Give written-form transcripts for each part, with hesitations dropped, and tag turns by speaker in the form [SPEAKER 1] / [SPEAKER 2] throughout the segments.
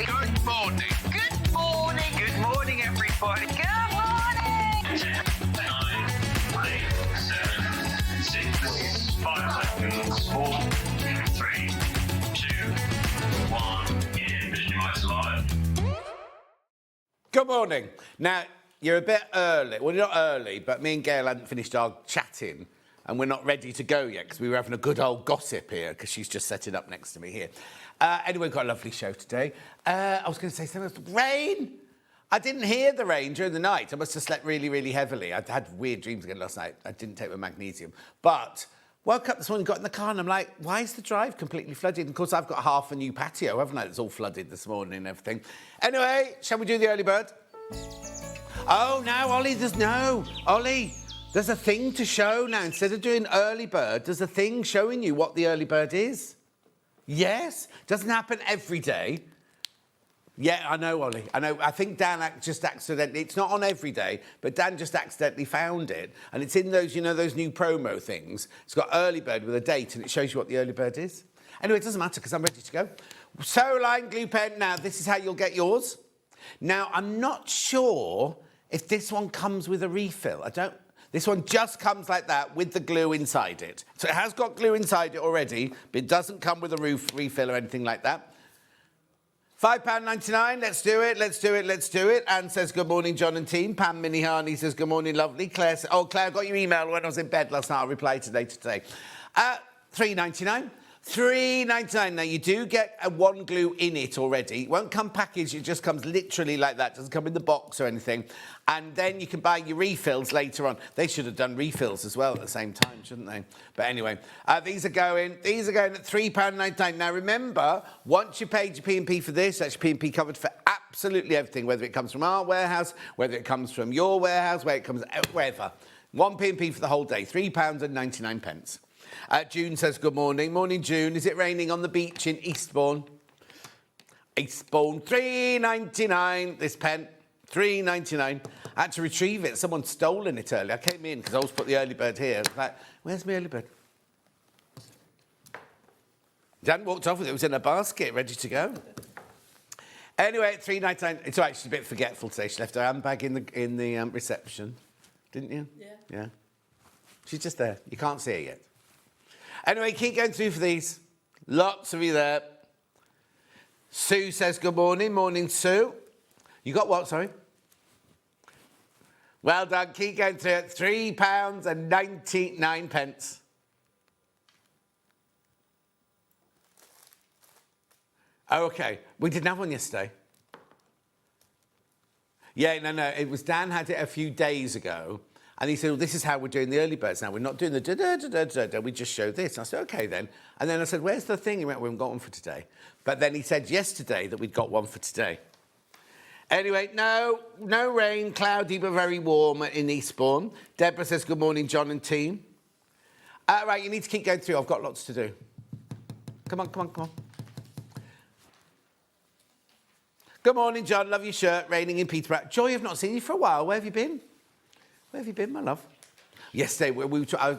[SPEAKER 1] morning. Good morning. Good morning. Good morning, everybody. Good morning.
[SPEAKER 2] 10, 9, 8, 7, 6, 5 seconds, 4, 3, 2, 1. In Visualize Live.
[SPEAKER 3] Good morning. Now, you're a bit early. Well, you're not early, but me and Gail hadn't finished our chatting, and we're not ready to go yet because we were having a good old gossip here because she's just setting up next to me here. Anyway, we've got a lovely show today. I was going to say something else. Rain! I didn't hear the rain during the night. I must have slept really, really heavily. I had weird dreams again last night. I didn't take my magnesium. But woke up this morning, got in the car, and I'm like, why is the drive completely flooded? And of course, I've got half a new patio, haven't I? It's all flooded this morning and everything. Anyway, shall we do the early bird? Oh, no, Ollie, Ollie, there's a thing to show now. Instead of doing early bird, there's a thing showing you what the early bird is. Yes, doesn't happen every day. Yeah, I know, Ollie. I know. I think Dan just accidentally, it's not on every day, but Dan just accidentally found it. And it's in those, you know, those new promo things. It's got early bird with a date and it shows you what the early bird is. Anyway, it doesn't matter because I'm ready to go. Sew line, glue pen. Now, this is how you'll get yours. Now, I'm not sure if this one comes with a refill. This one just comes like that with the glue inside it. So it has got glue inside it already, but it doesn't come with a refill or anything like that. £5.99, let's do it, let's do it, let's do it. Anne says, good morning, John and team. Pam Minihani says, good morning, lovely. Claire says, oh, Claire, I got your email when I was in bed last night. I'll reply today. £3.99. £3.99. Now, you do get a one glue in it already. It won't come packaged. It just comes literally like that. It doesn't come in the box or anything. And then you can buy your refills later on. They should have done refills as well at the same time, shouldn't they? But anyway, these are going at £3.99. Now, remember, once you paid your P&P for this, that's your P&P covered for absolutely everything, whether it comes from our warehouse, whether it comes from your warehouse, wherever. One P&P for the whole day, £3.99. June says, good morning. Morning, June. Is it raining on the beach in Eastbourne? Eastbourne, £3.99. This pen, £3.99. I had to retrieve it. Someone's stolen it earlier. I came in because I always put the early bird here. I was like, where's my early bird? Dan walked off with it. It was in a basket, ready to go. Anyway, £3.99. It's all right, she's a bit forgetful today. She left her handbag in the reception. Didn't you? Yeah. Yeah. She's just there. You can't see her yet. Anyway, keep going through for these. Lots of you there. Sue says, good morning. Morning, Sue. You got what, sorry? Well done. Keep going through it. £3.99. Oh, OK. We didn't have one yesterday. Yeah, no. It was Dan had it a few days ago. And he said, well, this is how we're doing the early birds now. We're not doing the da-da-da-da-da. We just show this. And I said, OK, then. And then I said, where's the thing? He went, we haven't got one for today. But then he said yesterday that we'd got one for today. Anyway, no rain, cloudy but very warm in Eastbourne. Deborah says, good morning, John and team. Right, you need to keep going through. I've got lots to do. Come on. Good morning, John. Love your shirt. Raining in Peterborough. Joy, I've not seen you for a while. Where have you been? Where have you been, my love? Yesterday,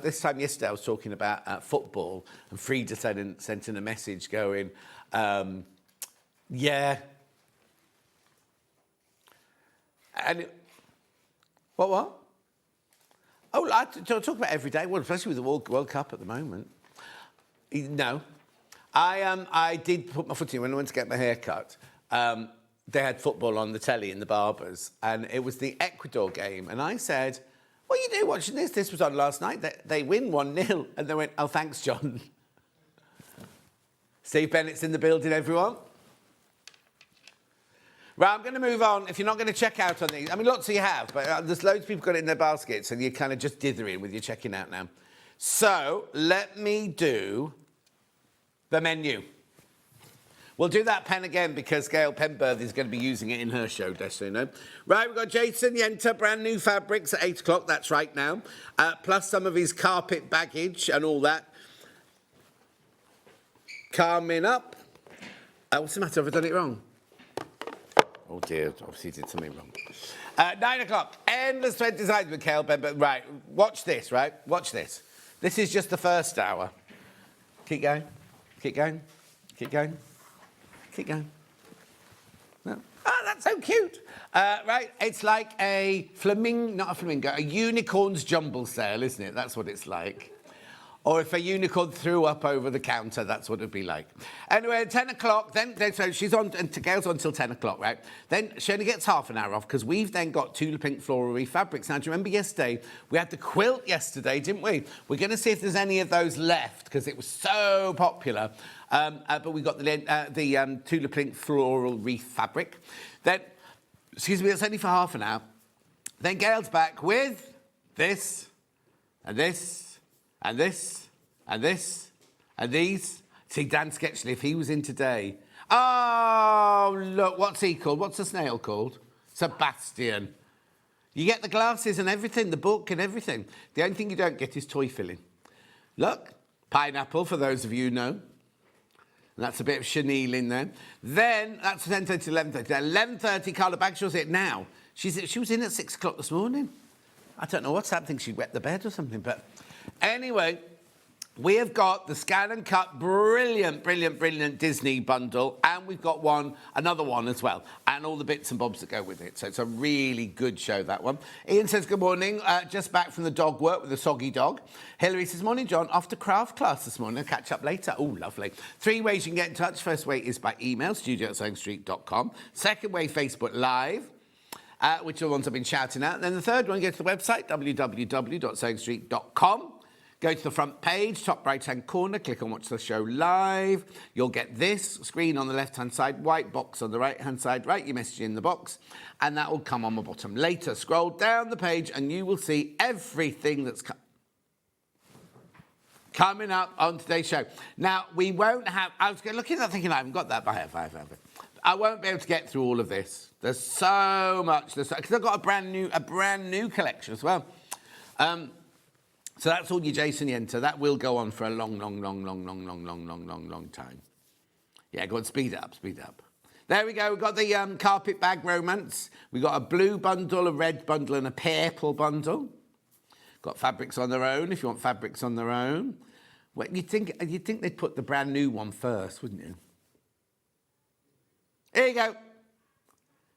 [SPEAKER 3] this time yesterday, I was talking about football, and Frida sent in a message going, yeah. And what? Oh, I talk about every day, well, especially with the World Cup at the moment. No. I did put my foot in when I went to get my hair cut. They had football on the telly in the barbers, and it was the Ecuador game. And I said, what are you doing watching this? This was on last night. They win 1-0. And they went, oh, thanks, John. Steve Bennett's in the building, everyone. Right, I'm going to move on. If you're not going to check out on these, I mean, lots of you have, but there's loads of people got it in their baskets, and you're kind of just dithering with your checking out now. So let me do the menu. We'll do that pen again because Gail Penberthy is going to be using it in her show, just so you know. Right, we've got Jason Yenter, brand new fabrics at 8 o'clock, that's right now. Plus some of his carpet baggage and all that. Coming up. What's the matter? Have I done it wrong? Oh dear, obviously did something wrong. 9 o'clock, Endless Thread Designs with Gail Penberthy. Right, watch this, right? Watch this. This is just the first hour. Keep going. Keep going. Keep going. Keep going. No. Oh, that's so cute. Right, it's like a a unicorn's jumble sale, isn't it? That's what it's like. Or if a unicorn threw up over the counter, that's what it'd be like. Anyway, at 10 o'clock, so she's on, and Gail's on until 10 o'clock, right? Then she only gets half an hour off, because we've then got Tula Pink Floral Reef fabrics. Now, do you remember yesterday? We had the quilt yesterday, didn't we? We're going to see if there's any of those left, because it was so popular. But we got the Tula Pink Floral Reef fabric. Then, excuse me, it's only for half an hour. Then Gail's back with this, and this, and this, and this, and these. See, Dan Sketchley, if he was in today. Oh, look, what's he called? What's the snail called? Sebastian. You get the glasses and everything, the book and everything. The only thing you don't get is toy filling. Look, pineapple, for those of you who know. And that's a bit of chenille in there. Then, that's 10:30 to 11:30. 11:30, Carla Bagshaw's it now. She was in at 6 o'clock this morning. I don't know what's happening. I think she wet the bed or something, but... Anyway, we have got the ScanNCut brilliant Disney bundle, and we've got another one as well, and all the bits and bobs that go with it. So it's a really good show, that one. Ian says, good morning, just back from the dog work with the soggy dog. Hilary says, morning, John, off to craft class this morning. I'll catch up later. Oh, lovely. 3 ways you can get in touch. First way is by email, studio@SewingStreet.com. Second way, Facebook Live. Which are the ones I've been shouting at. And then the third one, go to the website, www.SewingStreet.com. Go to the front page, top right-hand corner, click on Watch the Show Live. You'll get this screen on the left-hand side, white box on the right-hand side, write your message in the box, and that will come on the bottom later. Scroll down the page, and you will see everything that's coming up on today's show. Now, we won't have... I was looking at that thinking, I haven't got that, but I have. I won't be able to get through all of this. There's so much. Because I've got a brand new collection as well. So that's all your Jason Yenter. That will go on for a long time. Yeah, go on, speed up. There we go. We've got the carpet bag romance. We've got a blue bundle, a red bundle, and a purple bundle. Got fabrics on their own, if you want fabrics on their own. Well, you'd think they'd put the brand new one first, wouldn't you? Here you go.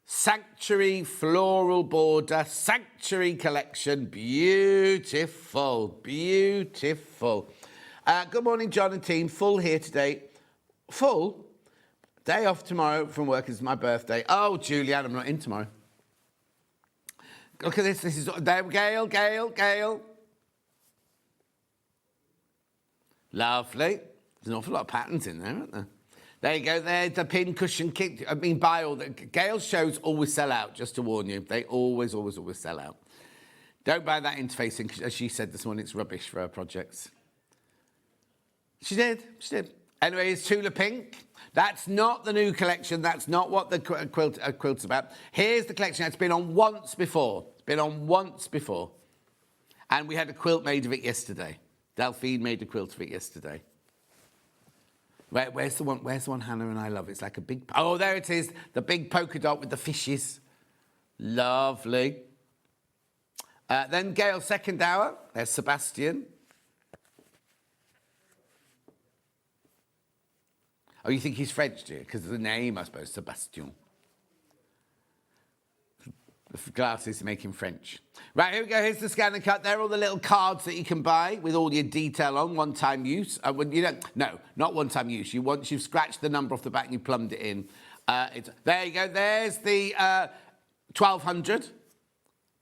[SPEAKER 3] Sanctuary floral border, Sanctuary collection. Beautiful. Good morning, John and team. Full here today. Full? Day off tomorrow from work is my birthday. Oh, Julianne, I'm not in tomorrow. Look at this. This is Gail. Lovely. There's an awful lot of patterns in there, aren't there? There you go, there's the pin cushion kit. I mean, buy all the... Gail's shows always sell out, just to warn you. They always sell out. Don't buy that interfacing, as she said this morning, it's rubbish for her projects. She did. Anyway, it's Tula Pink. That's not the new collection. That's not what the quilt's about. Here's the collection. It's been on once before. And we had a quilt made of it yesterday. Delphine made a quilt of it yesterday. Where's the one Hannah and I love? It's like a big... Oh, there it is. The big polka dot with the fishes. Lovely. Then Gail's second hour. There's Sebastian. Oh, you think he's French, do you? Because of the name, I suppose, Sebastian. The glasses make him French. Right, here we go. Here's the ScanNCut. There are all the little cards that you can buy with all your detail on, one-time use. No, not one-time use. Once you've scratched the number off the back and you plumbed it in. There you go. There's the 1200.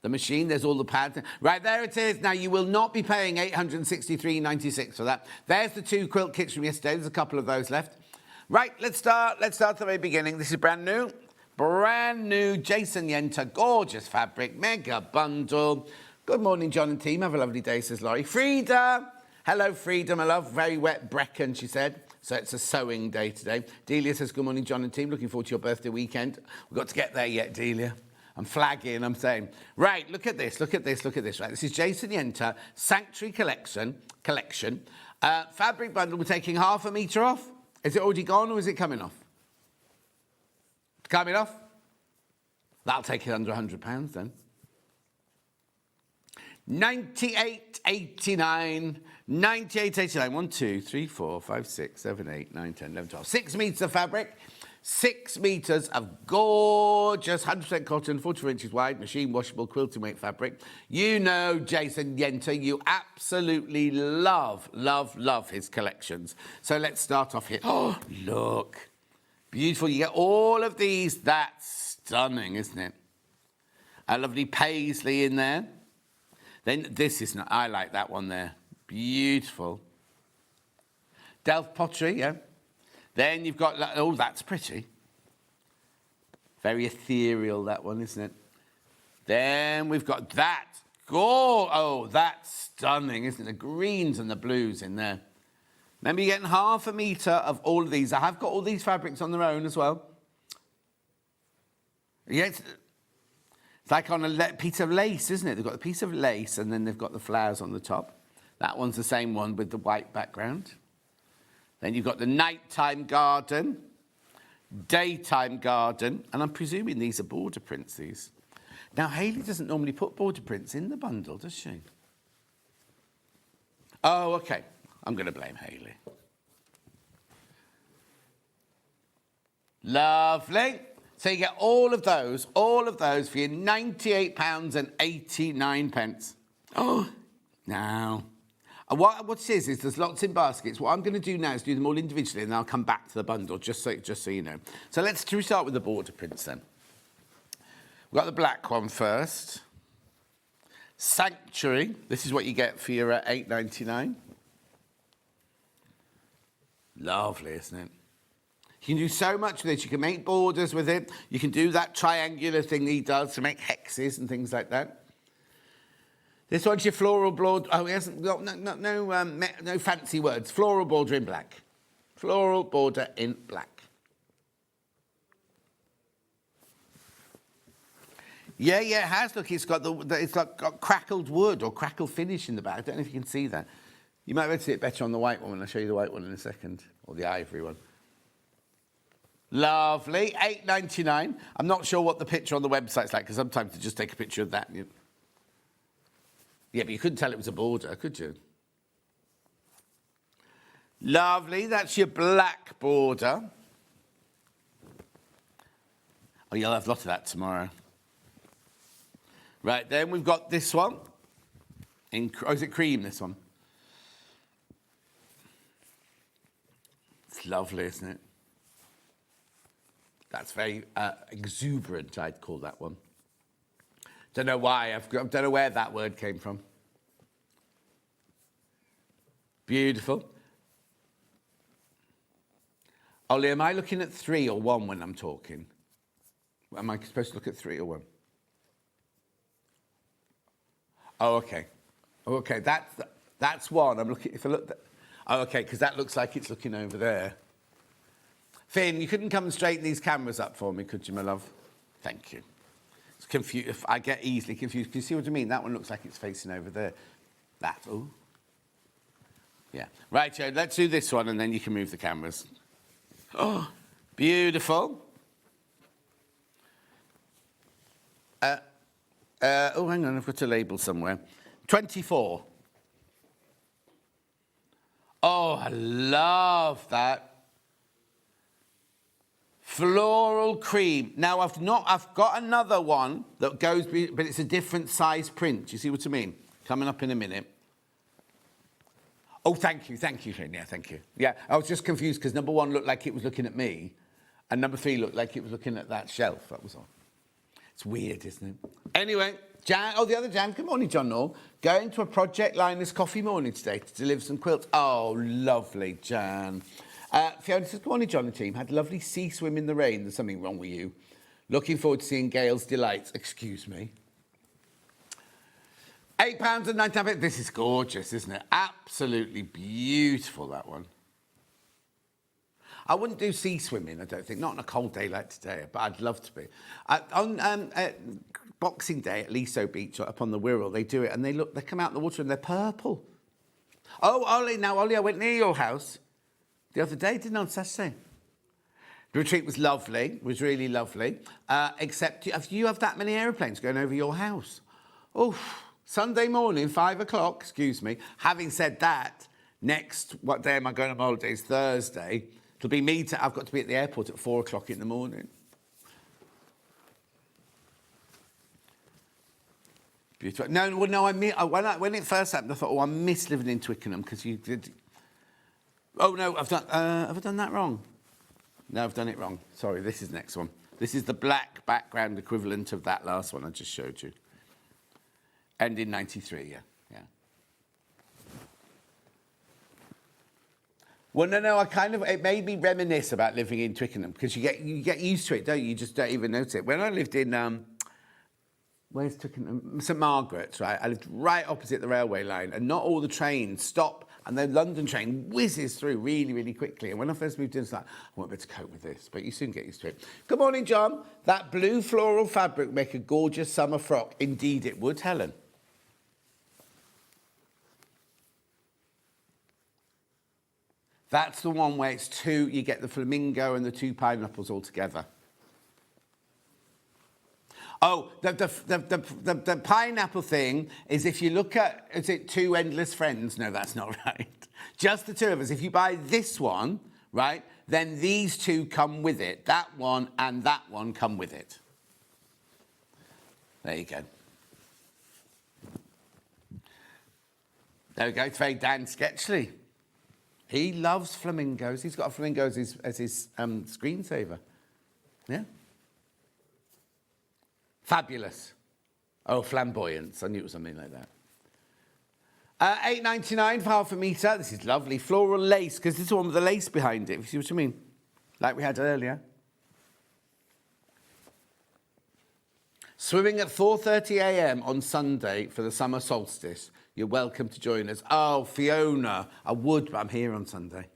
[SPEAKER 3] The machine. There's all the pads. Right, there it is. Now, you will not be paying $863.96 for that. There's the 2 quilt kits from yesterday. There's a couple of those left. Right, let's start at the very beginning. This is brand new. Brand new Jason Yenter, gorgeous fabric, mega bundle. Good morning, John and team. Have a lovely day, says Laurie. Frida. Hello, Frida, my love. Very wet Brecon, she said. So it's a sewing day today. Delia says, good morning, John and team. Looking forward to your birthday weekend. We've got to get there yet, Delia. I'm flagging, I'm saying. Right, look at this. Right, this is Jason Yenter, Sanctuary collection. Fabric bundle, we're taking half a metre off. Is it already gone or is it coming off? Coming off? That'll take it under £100 then. £98.89. 1, 2, 3, 4, 5, 6, 7, 8, 9, 10, 11, 12. 6 metres of fabric. 6 metres of gorgeous 100% cotton, 44 inches wide, machine washable quilting weight fabric. You know Jason Yenter, you absolutely love his collections. So let's start off here. Oh, look. Beautiful. You get all of these. That's stunning, isn't it? A lovely paisley in there. Then this is not, I like that one there. Beautiful. Delft pottery, yeah. Then you've got, oh, that's pretty. Very ethereal, that one, isn't it? Then we've got that. Oh, that's stunning, isn't it? The greens and the blues in there. Remember, you're getting half a metre of all of these. I have got all these fabrics on their own as well. Yeah, it's like on a piece of lace, isn't it? They've got a piece of lace and then they've got the flowers on the top. That one's the same one with the white background. Then you've got the nighttime garden, daytime garden, and I'm presuming these are border prints, these. Now, Hayley doesn't normally put border prints in the bundle, does she? Oh, OK. I'm going to blame Hayley. Lovely. So you get all of those for your £98.89. Oh, now. And what it is there's lots in baskets. What I'm going to do now is do them all individually, and then I'll come back to the bundle, just so you know. So let's start with the border prints then. We've got the black one first. Sanctuary. This is what you get for your £8.99. Lovely, isn't it? You can do so much with it. You can make borders with it. You can do that triangular thing he does to make hexes and things like that. This one's your floral border. Oh, he hasn't got no fancy words. Floral border in black. Floral border in black. Yeah, it has. Look, it's got got crackled wood or crackle finish in the back. I don't know if you can see that. You might be able to see it better on the white one when I show you the white one in a second, or the ivory one. Lovely, £8.99. I'm not sure what the picture on the website's like, because sometimes you just take a picture of that. Yeah, but you couldn't tell it was a border, could you? Lovely, that's your black border. Oh, you'll have a lot of that tomorrow. Right, then we've got this one. Is it cream, this one? It's lovely, isn't it? That's very exuberant, I'd call that one. Don't know why. I don't know where that word came from. Beautiful. Ollie, am I looking at 3 or 1 when I'm talking? Am I supposed to look at 3 or 1? Oh, OK. Oh, OK, that's 1. I'm looking. If I look. Oh, OK, because that looks like it's looking over there. Finn, you couldn't come and straighten these cameras up for me, could you, my love? Thank you. It's confused. I get easily confused. Can you see what I mean? That one looks like it's facing over there. That, oh. Yeah. Right, Joe, let's do this one, and then you can move the cameras. Oh, beautiful. Oh, hang on, I've got a label somewhere. 24. Oh, I love that. Floral cream. Now, I've got another one that goes, but it's a different size print. You see what I mean? Coming up in a minute. Oh, thank you, Finn. Yeah, thank you. Yeah, I was just confused because number 1 looked like it was looking at me, and number 3 looked like it was looking at that shelf. That was all. It's weird, isn't it? Anyway, Jan. Oh, the other Jan. Good morning, John Noel. Going to a Project Liners coffee morning today to deliver some quilts. Oh, lovely, Jan. Fiona says, good morning, John and team. Had a lovely sea swim in the rain. There's something wrong with you. Looking forward to seeing Gail's delights. Excuse me. £8.99. This is gorgeous, isn't it? Absolutely beautiful, that one. I wouldn't do sea swimming, I don't think. Not on a cold day like today, but I'd love to be. On Boxing Day at Liso Beach, up on the Wirral, they do it, and they come out in the water and they're purple. Oh, Ollie, I went near your house the other day, didn't I, on Saturday? The retreat was lovely, was really lovely, except you have that many aeroplanes going over your house. Oh, Sunday morning, 5 o'clock, excuse me. Having said that, what day am I going on holidays? Thursday. It'll be me. I've got to be at the airport at 4 o'clock in the morning. Beautiful. No, well, no. When it first happened, I thought, I miss living in Twickenham because you did. Oh no, have I done that wrong? No, I've done it wrong. Sorry, this is the next one. This is the black background equivalent of that last one I just showed you. End in 93, yeah. Well, no, it made me reminisce about living in Twickenham because you get used to it, don't you? You just don't even notice it. When I lived in, where's Twickenham? St Margaret's, right? I lived right opposite the railway line and not all the trains stop and the London train whizzes through really, really quickly. And when I first moved in, it's like, I won't be able to cope with this, but you soon get used to it. Good morning, John. That blue floral fabric would make a gorgeous summer frock. Indeed it would, Helen. That's the one where it's two, you get the flamingo and the two pineapples all together. Oh, the pineapple thing is if you look at, is it Two Endless Friends? No, that's not right. Just the two of us. If you buy this one, right, then these two come with it. That one and that one come with it. There you go. There we go. It's very Dan Sketchley. He loves flamingos. He's got a flamingo as his screensaver. Yeah. Fabulous. Oh, flamboyance. I knew it was something like that. $8.99 for half a metre. This is lovely. Floral lace, because this is the one with the lace behind it. You see what I mean? Like we had earlier. Swimming at 4:30 a.m. on Sunday for the summer solstice. You're welcome to join us. Oh, Fiona, I would, but I'm here on Sunday.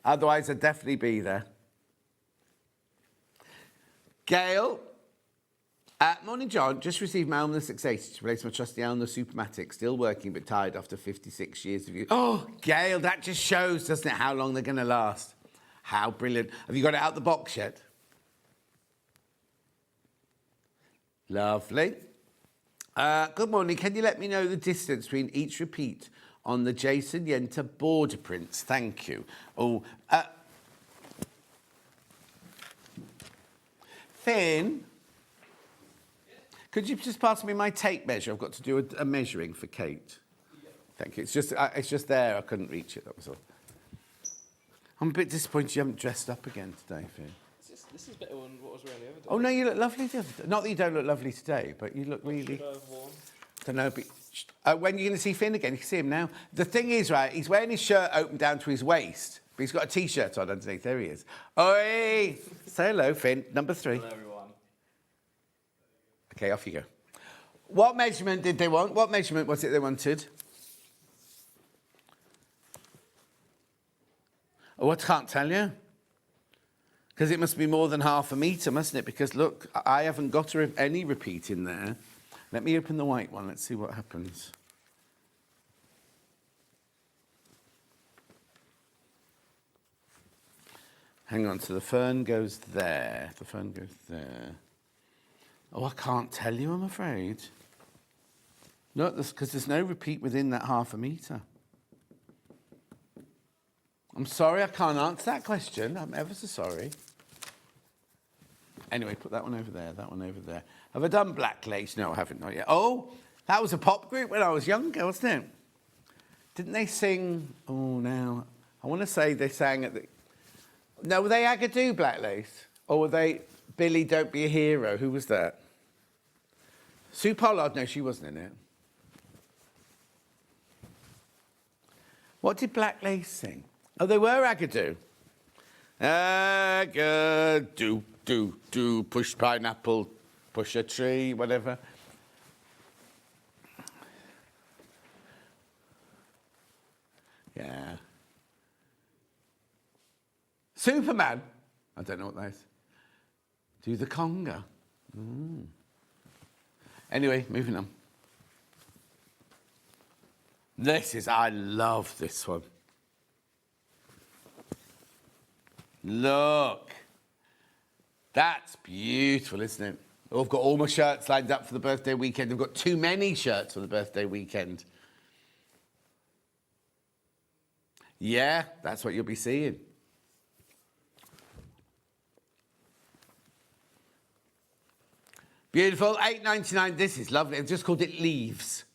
[SPEAKER 3] Otherwise, I'd definitely be there. Gail, morning, John. Just received my Elmer 680 to replace my trusty Elmer Supermatic. Still working, but tired after 56 years of use. Oh, Gail, that just shows, doesn't it, how long they're going to last. How brilliant. Have you got it out the box yet? Lovely. Good morning. Can you let me know the distance between each repeat on the Jason Yenter border prints? Thank you. Oh, Finn, could you just pass me my tape measure? I've got to do a measuring for Kate. Thank you. It's just there. I couldn't reach it. That was all. I'm a bit disappointed you haven't dressed up again today, Finn.
[SPEAKER 4] This is better than what was around the other day.
[SPEAKER 3] Oh, no, you look lovely. Not that you don't look lovely today, but you look really...
[SPEAKER 4] Should I have worn?
[SPEAKER 3] I don't know, but when are you going to see Finn again? You can see him now. The thing is, right, he's wearing his shirt open down to his waist, but he's got a T-shirt on underneath. There he is. Oi! Say hello, Finn. Number 3.
[SPEAKER 4] Hello, everyone.
[SPEAKER 3] OK, off you go. What measurement did they want? What measurement was it they wanted? Oh, I can't tell you. Because it must be more than half a metre, mustn't it? Because, look, I haven't got any repeat in there. Let me open the white one. Let's see what happens. Hang on. So the fern goes there. The fern goes there. Oh, I can't tell you, I'm afraid. No, because there's no repeat within that half a metre. I'm sorry, I can't answer that question. I'm ever so sorry. Anyway, put that one over there, that one over there. Have I done black lace? No, I haven't, not yet. Oh, that was a pop group when I was younger, wasn't it? Didn't they sing? Oh, now, I want to say they sang at the... No, were they Agadoo Black Lace? Or were they Billy Don't Be a Hero? Who was that? Sue Pollard? No, she wasn't in it. What did Black Lace sing? Oh, they were Agadoo. Agadoo, do, push pineapple, push a tree, whatever. Yeah. Superman? I don't know what that is. Do the conga. Anyway, moving on. I love this one. Look. That's beautiful, isn't it? Oh, I've got all my shirts lined up for the birthday weekend. I've got too many shirts for the birthday weekend. Yeah, that's what you'll be seeing. Beautiful, £8.99. This is lovely. I've just called it Leaves.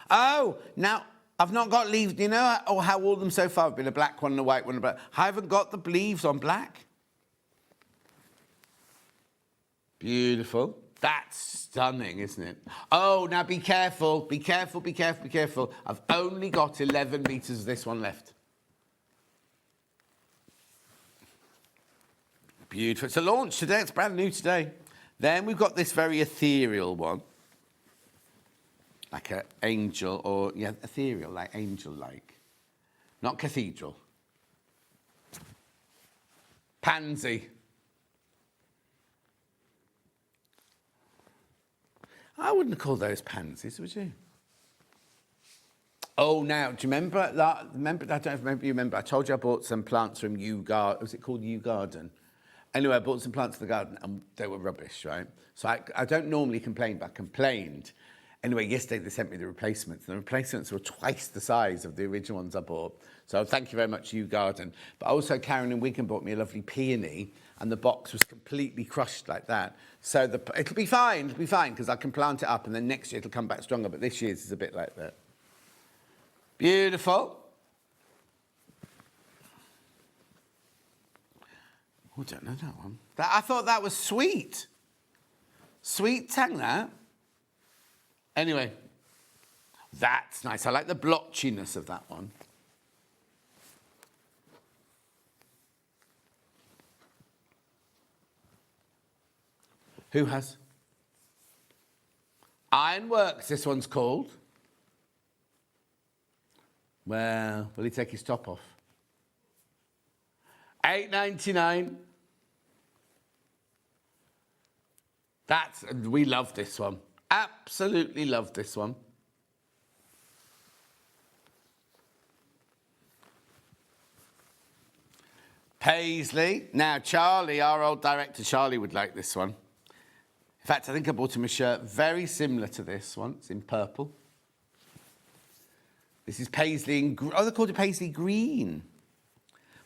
[SPEAKER 3] Oh, now, I've not got leaves. You know how all of them so far have been a black one and a white one and a black? I haven't got the leaves on black. Beautiful. That's stunning, isn't it? Oh, now be careful. Be careful, be careful, be careful. I've only got 11 metres of this one left. Beautiful. It's a launch today. It's brand new today. Then we've got this very ethereal one. Like an angel, or, yeah, ethereal, like angel-like. Not cathedral. Pansy. I wouldn't call those pansies, would you? Oh, now, do you remember that? I don't know if you remember. I told you I bought some plants from U Garden. Was it called U Garden? Anyway, I bought some plants in the garden, and they were rubbish, right? So I don't normally complain, but I complained. Anyway, yesterday they sent me the replacements, and the replacements were twice the size of the original ones I bought. So thank you very much, U Garden. But also, Karen in Wigan bought me a lovely peony, and the box was completely crushed like that. So it'll be fine, because I can plant it up, and then next year it'll come back stronger, but this year's is a bit like that. Beautiful. Oh, I don't know that one. I thought that was sweet. Sweet tang, that. Anyway, that's nice. I like the blotchiness of that one. Who has? Ironworks, this one's called. Well, will he take his top off? $8.99. We love this one. Absolutely love this one. Paisley. Now, Charlie, our old director, Charlie, would like this one. In fact, I think I bought him a shirt very similar to this one. It's in purple. This is Paisley in... Oh, they called it Paisley green.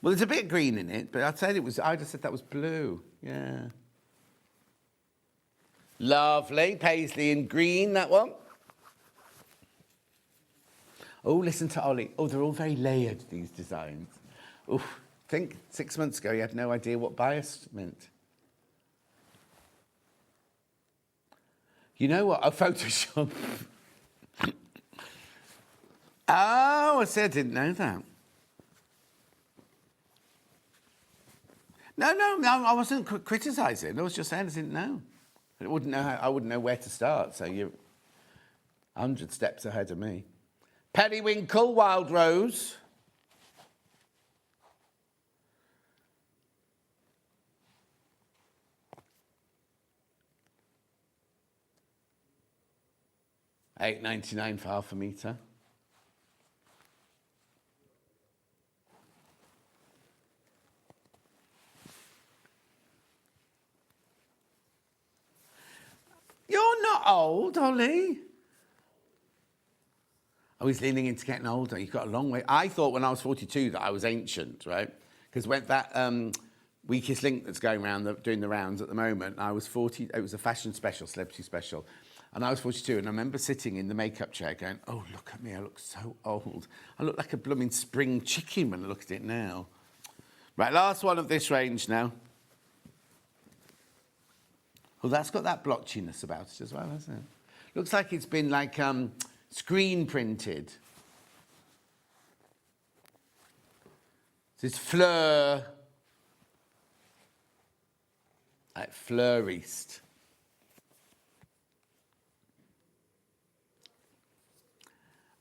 [SPEAKER 3] Well, there's a bit of green in it, but I just said that was blue. Yeah. Lovely. Paisley in green, that one. Oh, listen to Ollie. Oh, they're all very layered, these designs. Oh, I think 6 months ago, he had no idea what bias meant. You know what? Oh, Photoshop. Oh, I said I didn't know that. No, I wasn't criticising. I was just saying I didn't know. I wouldn't know where to start, so you're 100 steps ahead of me. Periwinkle, Wild Rose. $8.99 for half a metre. You're not old, Ollie. Oh, he's leaning into getting older. You've got a long way. I thought when I was 42 that I was ancient, right? Because when that Weakest Link that's going around, doing the rounds at the moment, I was 40. It was a fashion special, celebrity special. And I was 42, and I remember sitting in the makeup chair going, oh, look at me, I look so old. I look like a blooming spring chicken when I look at it now. Right, last one of this range now. Well, that's got that blotchiness about it as well, hasn't it? Looks like it's been like screen printed. This is Fleur. Like Fleuriste.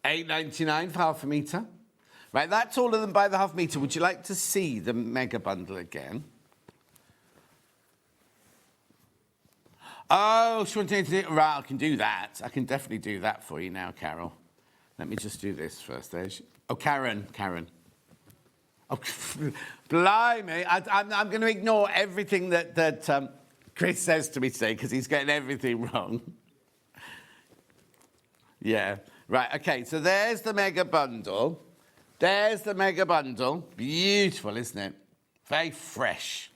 [SPEAKER 3] $8.99 for half a metre. Right, that's all of them by the half metre. Would you like to see the mega bundle again? Oh, she wanted to do it. Right, I can do that. I can definitely do that for you now, Carol. Let me just do this first. Oh, Karen. Oh, blimey. I'm going to ignore everything that Chris says to me today because he's getting everything wrong. Yeah. Right, okay, so there's the mega bundle. There's the mega bundle. Beautiful, isn't it? Very fresh.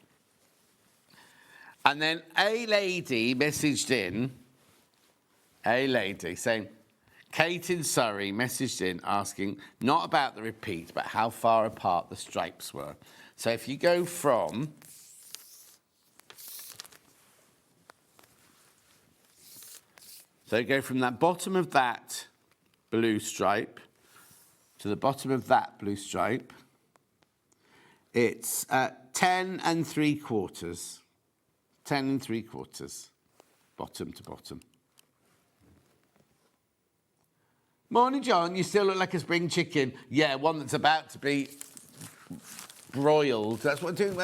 [SPEAKER 3] And then a lady messaged in, saying, Kate in Surrey messaged in asking, not about the repeat, but how far apart the stripes were. So if you go from... So go from that bottom of that blue stripe to the bottom of that blue stripe. It's 10 3/4. 10 3/4, bottom to bottom. Morning, John. You still look like a spring chicken. Yeah, one that's about to be broiled. That's what I'm doing.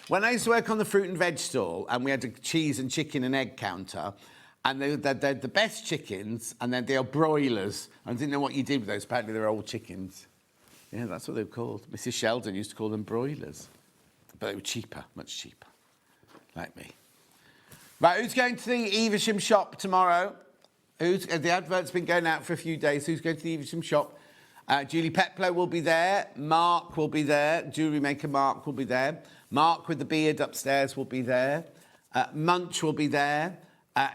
[SPEAKER 3] When I used to work on the fruit and veg stall, and we had a cheese and chicken and egg counter, and they're the best chickens, and then they are broilers. I didn't know what you did with those. Apparently, they're old chickens. Yeah, that's what they were called. Mrs. Sheldon used to call them broilers. But they were cheaper, much cheaper, like me. Right, who's going to the Evesham shop tomorrow? The advert's been going out for a few days. Who's going to the Evesham shop? Julie Peplow will be there. Mark will be there. Jewellery maker Mark will be there. Mark with the beard upstairs will be there. Munch will be there.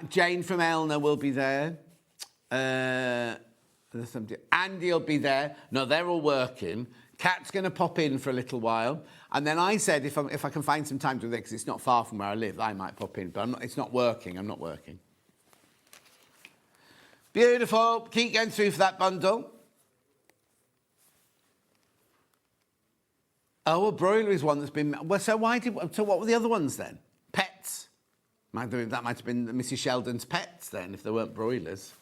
[SPEAKER 3] Jane from Elna will be there. Andy will be there. No, they're all working. Kat's going to pop in for a little while. And then I said if I can find some time to do it, because it's not far from where I live, I might pop in. But it's not working. I'm not working. Beautiful. Keep going through for that bundle. Oh, a broiler is one that's been... Well, so what were the other ones then? Pets. That might have been Mrs. Sheldon's pets then, if they weren't broilers.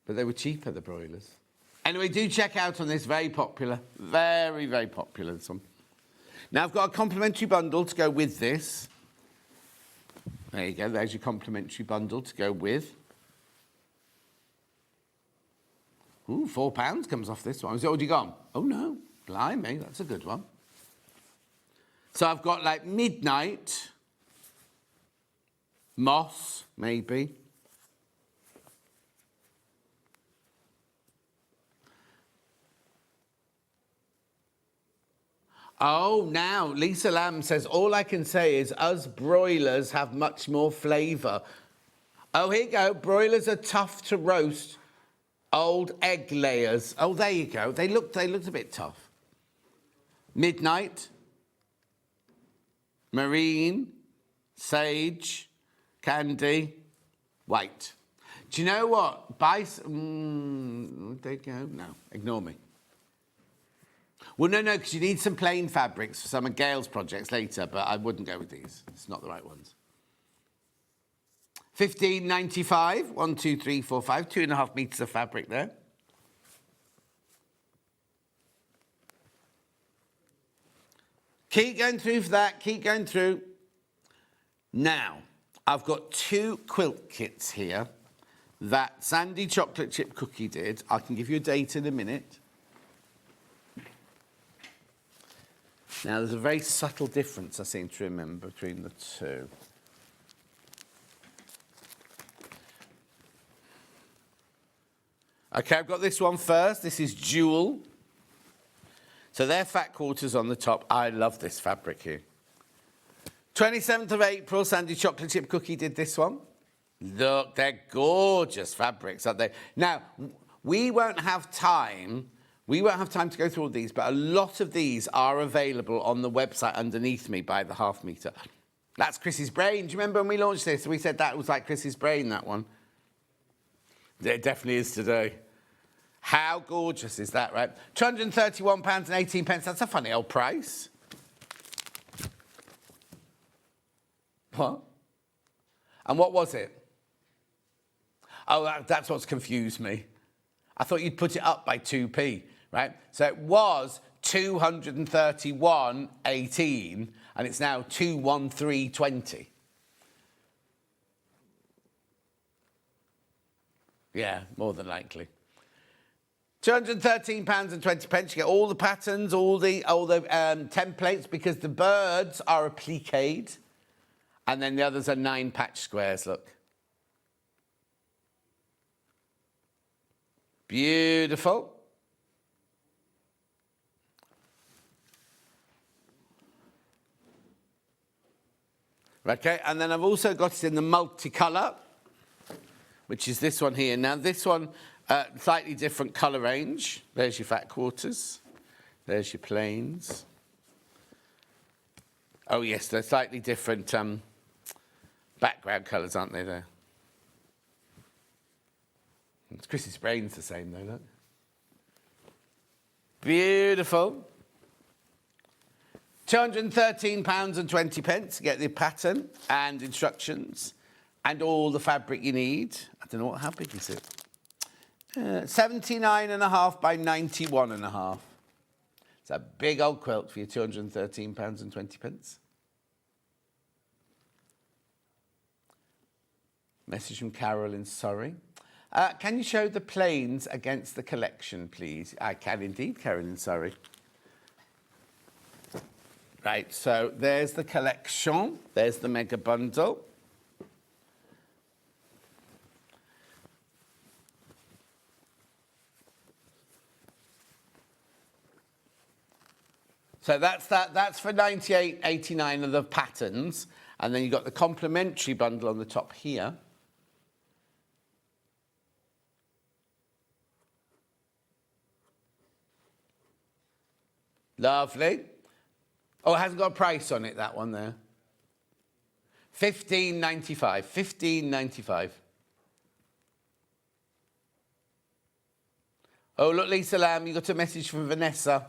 [SPEAKER 3] But they were cheaper, the broilers. Anyway, do check out on this. Very popular. Very, very popular, this one. Now, I've got a complimentary bundle to go with this. There you go. There's your complimentary bundle to go with. Ooh, £4 comes off this one. Has it already gone? Oh, no. Blimey, that's a good one. So I've got, like, Midnight... Moss, maybe. Oh, now, Lisa Lamb says, all I can say is us broilers have much more flavour. Oh, here you go. Broilers are tough to roast. Old egg layers. Oh, there you go. They looked a bit tough. Midnight. Marine. Sage. Candy, white. Do you know what? There you go. No, ignore me. Well, no, because you need some plain fabrics for some of Gail's projects later, but I wouldn't go with these. It's not the right ones. $15.95. 1, 2, 3, 4, 5. 2.5 meters of fabric there. Keep going through for that. Keep going through. Now... I've got 2 quilt kits here that Sandy Chocolate Chip Cookie did. I can give you a date in a minute. Now, there's a very subtle difference, I seem to remember, between the two. OK, I've got this one first. This is Jewel. So they're fat quarters on the top. I love this fabric here. 27th of April, Sandy Chocolate Chip Cookie did this one. Look, they're gorgeous fabrics, aren't they? Now, we won't have time to go through all these, but a lot of these are available on the website underneath me by the half metre. That's Chris's brain. Do you remember when we launched this? We said that was like Chris's brain, that one. It definitely is today. How gorgeous is that, right? £231.18. That's a funny old price. What? And what was it? Oh, that's what's confused me. I thought you'd put it up by 2p, right? So it was 231.18, and it's now 213.20. Yeah, more than likely. £213.20. You get all the patterns, all the templates, because the birds are appliqued. And then the others are 9 patch squares, look. Beautiful. Okay, and then I've also got it in the multicolour, which is this one here. Now, this one, slightly different colour range. There's your fat quarters. There's your plains. Oh, yes, they're slightly different background colours, aren't they, there? It's Chris's brain's the same, though, look. Beautiful. £213.20 to get the pattern and instructions and all the fabric you need. I don't know, how big is it? 79.5 by 91.5. It's a big old quilt for your £213.20. Message from Carol in Surrey. Can you show the plains against the collection, please? I can indeed, Carol in Surrey. Right, so there's the collection. There's the mega bundle. So that's that. That's for £98.89 of the patterns. And then you've got the complimentary bundle on the top here. Lovely. Oh, it hasn't got a price on it, that one there. £15.95. £15.95. Oh, look, Lisa Lamb, you got a message from Vanessa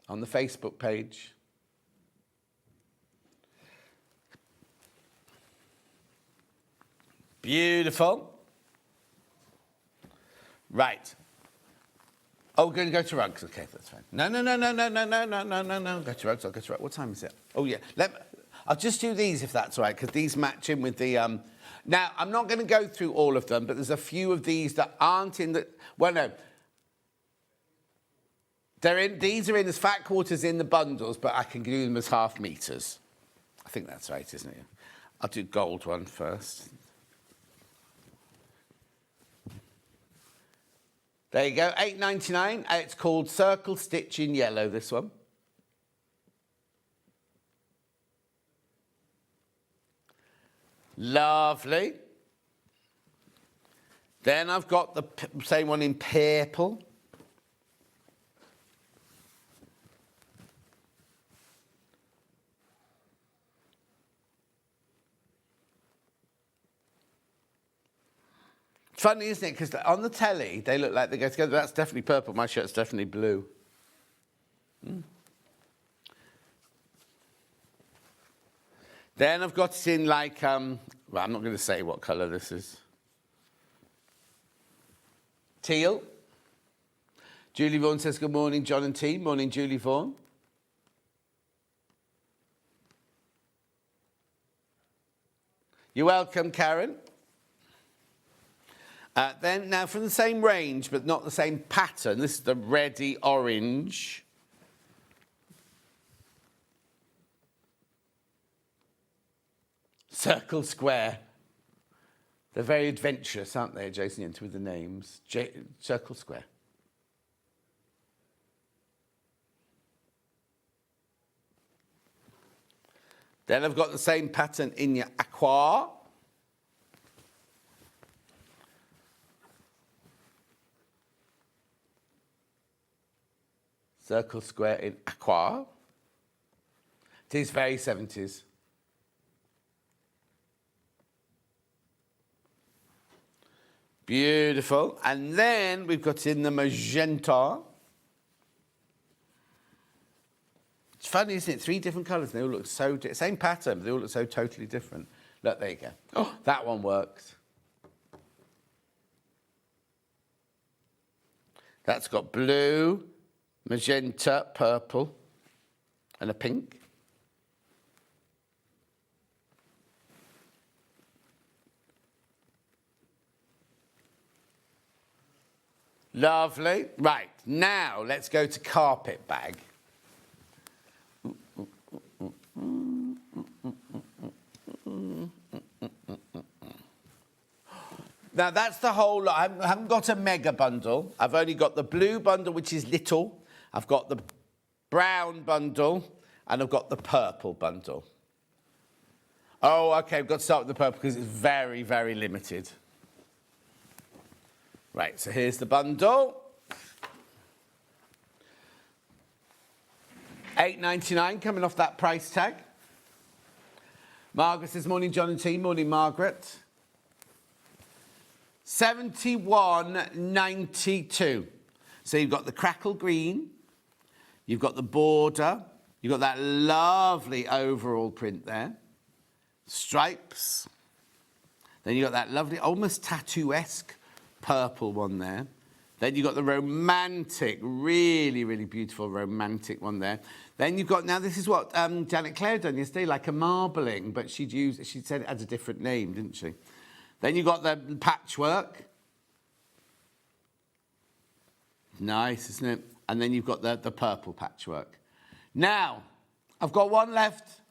[SPEAKER 3] on the Facebook page. Beautiful. Right. Oh, we're going to go to rugs. Okay, that's fine. No. Go to rugs. I'll go to rugs. What time is it? Oh, yeah. I'll just do these if that's all right, because these match in with the... Now, I'm not going to go through all of them, but there's a few of these that aren't in the... Well, no. These are in as fat quarters in the bundles, but I can do them as half meters. I think that's right, isn't it? I'll do gold one first. There you go, £8.99. It's called Circle Stitch in yellow, this one. Lovely. Then I've got the same one in purple. Funny, isn't it? Because on the telly, they look like they go together. That's definitely purple. My shirt's definitely blue. Then I've got it in like, well, I'm not going to say what colour this is. Teal. Julie Vaughan says, good morning, John and team. Morning, Julie Vaughan. You're welcome, Karen. Then, now from the same range, but not the same pattern, this is the reddy orange. Circle Square. They're very adventurous, aren't they, Jason Yenter, with the names? Circle Square. Then I've got the same pattern in your aqua. Circle Square in aqua. It is very 70s. Beautiful. And then we've got in the magenta. It's funny, isn't it? 3 different colours. They all look so... Same pattern, but they all look so totally different. Look, there you go. Oh, that one works. That's got blue, magenta, purple, and a pink. Lovely. Right, now let's go to carpet bag. Now, that's the whole lot. I haven't got a mega bundle. I've only got the blue bundle, which is little. I've got the brown bundle, and I've got the purple bundle. Oh, okay, we've got to start with the purple because it's very, very limited. Right, so here's the bundle. $8.99 coming off that price tag. Margaret says, morning, John and team. Morning, Margaret. $71.92. So you've got the crackle green, you've got the border, you've got that lovely overall print there, stripes, then you've got that lovely, almost tattoo-esque purple one there. Then you've got the romantic, really, really beautiful romantic one there. Then you've got, now this is what Janet Clare done yesterday, like a marbling, but she said it had a different name, didn't she? Then you've got the patchwork. Nice, isn't it? And then you've got the purple patchwork. Now, I've got one left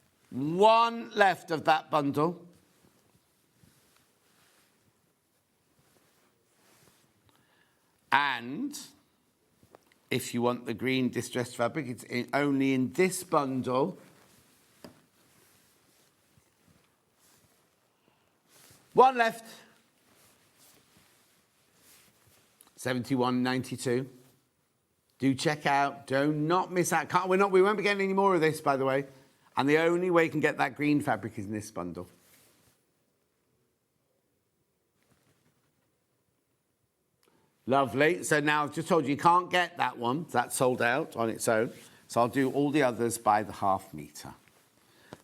[SPEAKER 3] of that bundle. And if you want the green distressed fabric, it's only in this bundle. One left. $71.92. Do check out. Do not miss out. We won't be getting any more of this, by the way. And the only way you can get that green fabric is in this bundle. Lovely. So now I've just told you can't get that one. That's sold out on its own. So I'll do all the others by the ½ metre.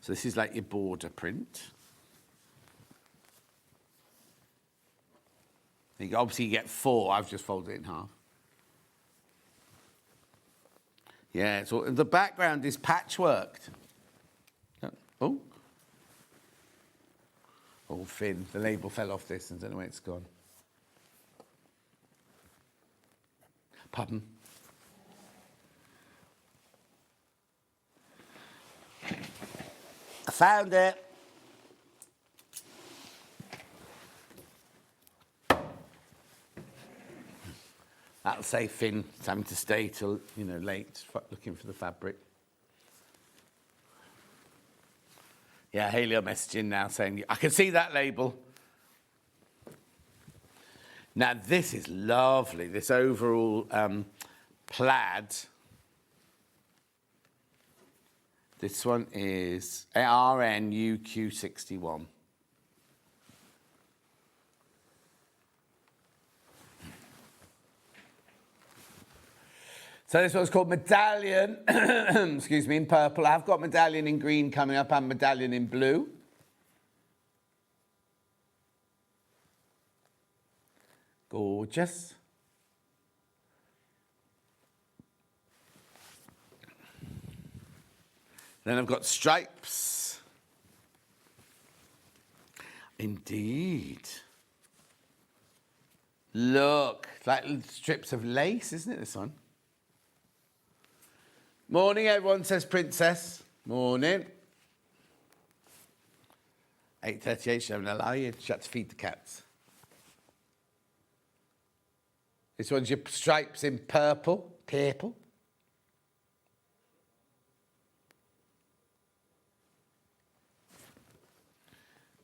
[SPEAKER 3] So this is like your border print. Obviously you get 4. I've just folded it in half. Yeah, so the background is patchworked. Oh. Oh, Finn, the label fell off this and I don't know where it's gone. Pardon? I found it. That'll save Finn having to stay till, late looking for the fabric. Yeah, Haley are messaging now saying, I can see that label. Now, this is lovely, this overall plaid. This one is RNUQ61. So this one's called Medallion, excuse me, in purple. I've got Medallion in green coming up and Medallion in blue. Gorgeous. Then I've got stripes. Indeed. Look, like strips of lace, isn't it, this one? Morning, everyone, says Princess. Morning. 8:38, she won't allow you. She had to feed the cats. This one's your stripes in purple. Purple.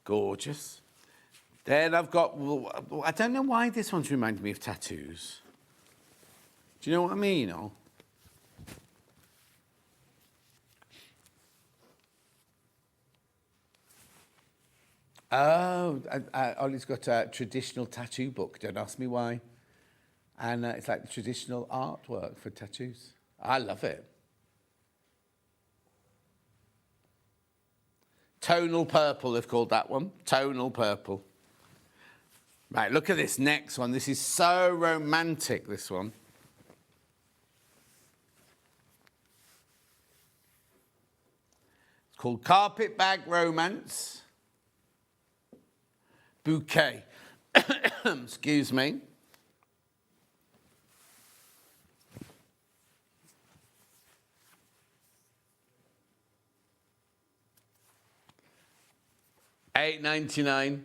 [SPEAKER 3] Gorgeous. Then I've got, I don't know why this one's reminding me of tattoos. Do you know what I mean, or? Oh, Ollie's got a traditional tattoo book. Don't ask me why. And it's like the traditional artwork for tattoos. I love it. Tonal purple, they've called that one. Tonal purple. Right, look at this next one. This is so romantic, this one. It's called Carpet Bag Romance. Bouquet. Excuse me. $8.99.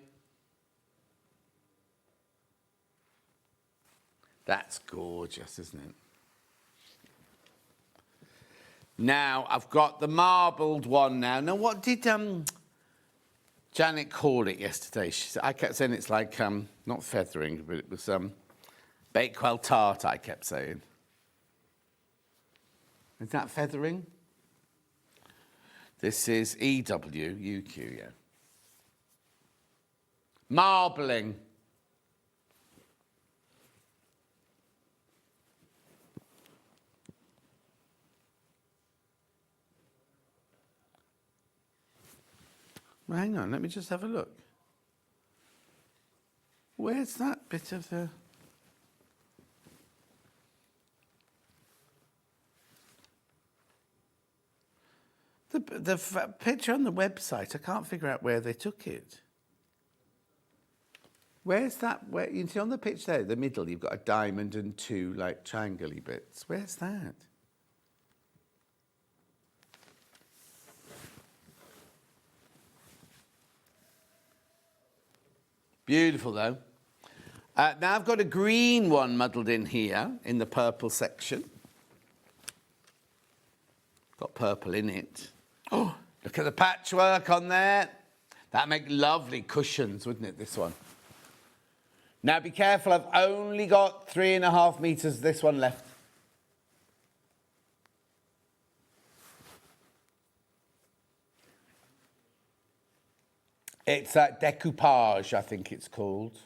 [SPEAKER 3] That's gorgeous, isn't it? Now I've got the marbled one now. Now, what did Janet called it yesterday. She said, I kept saying it's like, not feathering, but it was Bakewell tart, I kept saying. Is that feathering? This is EWUQ, yeah. Marbling. Well, hang on, let me just have a look. Where's that bit of the... The picture on the website, I can't figure out where they took it. Where's that? Where, you see on the pitch there, the middle, you've got a diamond and two like triangle-y bits. Where's that? Beautiful though. Now I've got a green one muddled in here in the purple section. Got purple in it. Oh, look at the patchwork on there. That'd make lovely cushions, wouldn't it, this one? Now be careful, I've only got 3.5 meters of this one left. It's decoupage, I think it's called.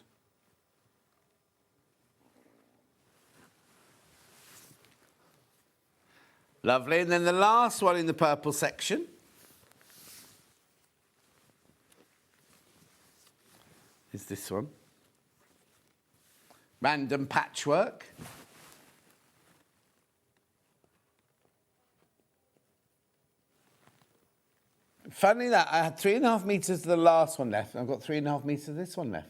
[SPEAKER 3] Lovely, and then the last one in the purple section. Is this one. Random patchwork. Funny that, I had 3.5 meters of the last one left, and I've got 3.5 meters of this one left.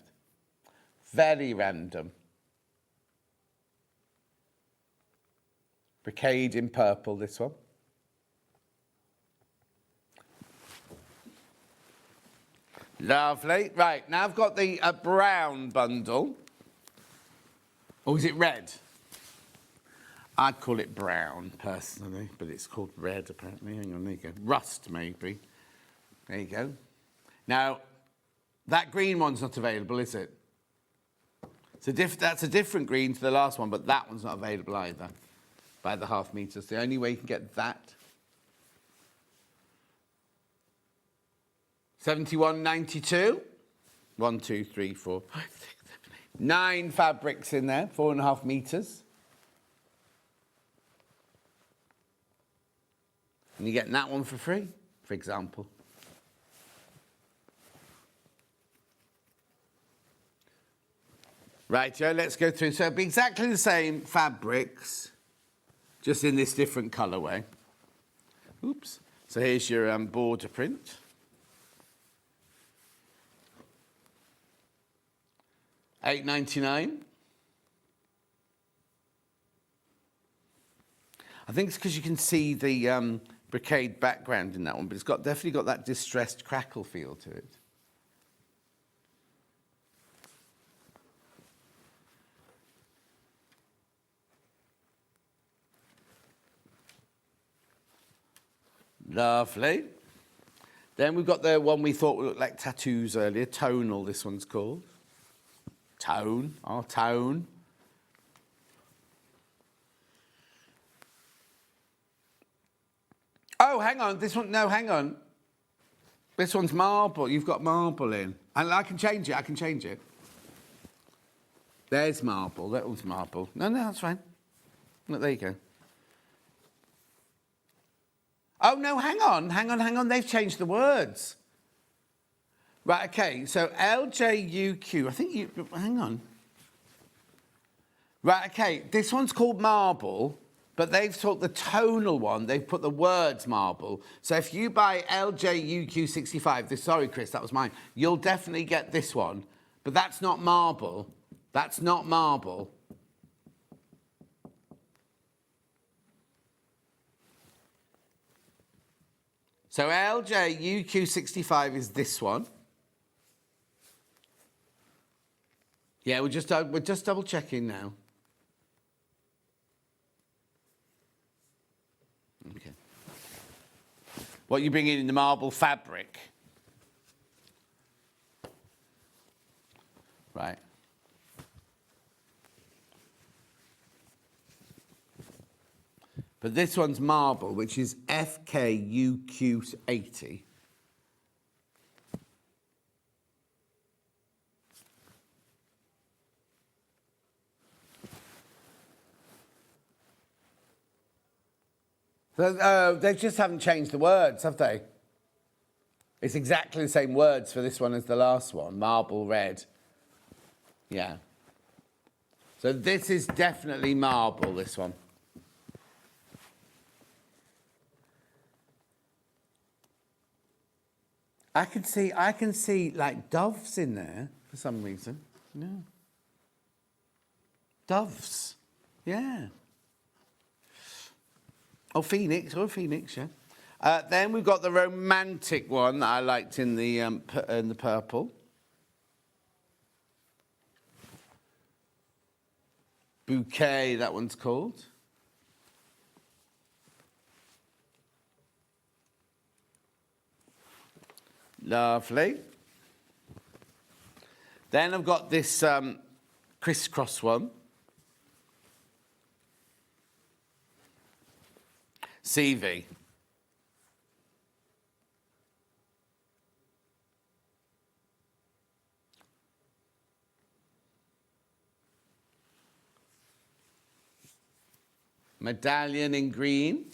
[SPEAKER 3] Very random. Brocade in purple, this one. Lovely. Right, now I've got the brown bundle. Or is it red? I'd call it brown, personally, but it's called red, apparently. Hang on, there you go. Rust, maybe. There you go. Now, that green one's not available, is it? That's a different green to the last one, but that one's not available either by the 0.5 meters. The only way you can get that. 71.92. 1, 2, 3, 4, 5, 6, 7, 8. 9 fabrics in there, 4.5 meters. And you're getting that one for free, for example. Right, Joe, let's go through. So it'll be exactly the same fabrics, just in this different colourway. Oops. So here's your border print. $8.99. I think it's because you can see the brocade background in that one, but it's definitely got that distressed crackle feel to it. Lovely. Then we've got the one we thought looked like tattoos earlier. Tonal, this one's called. Tone, our tone. Oh, hang on, this one, no, hang on. This one's marble, you've got marble in. And I can change it, There's marble, that one's marble. No, that's fine. Look, there you go. Oh, no, hang on, they've changed the words. Right, okay, so LJUQ, I think hang on. Right, okay, this one's called marble, but they've taught the tonal one, they've put the words marble. So if you buy LJUQ65, sorry, Chris, that was mine, you'll definitely get this one, but that's not marble. That's not marble. So LJUQ65 is this one. Yeah, we're just double checking now. Okay. What you bring in the marble fabric. Right. But this one's marble, which is FKUQ80. They just haven't changed the words, have they? It's exactly the same words for this one as the last one, marble red. Yeah. So this is definitely marble, this one. I can see like doves in there for some reason. Yeah. Doves. Yeah. Oh, Phoenix, yeah. Then we've got the romantic one that I liked in the purple. Bouquet, that one's called. Lovely. Then I've got this crisscross one. CV. Medallion in green.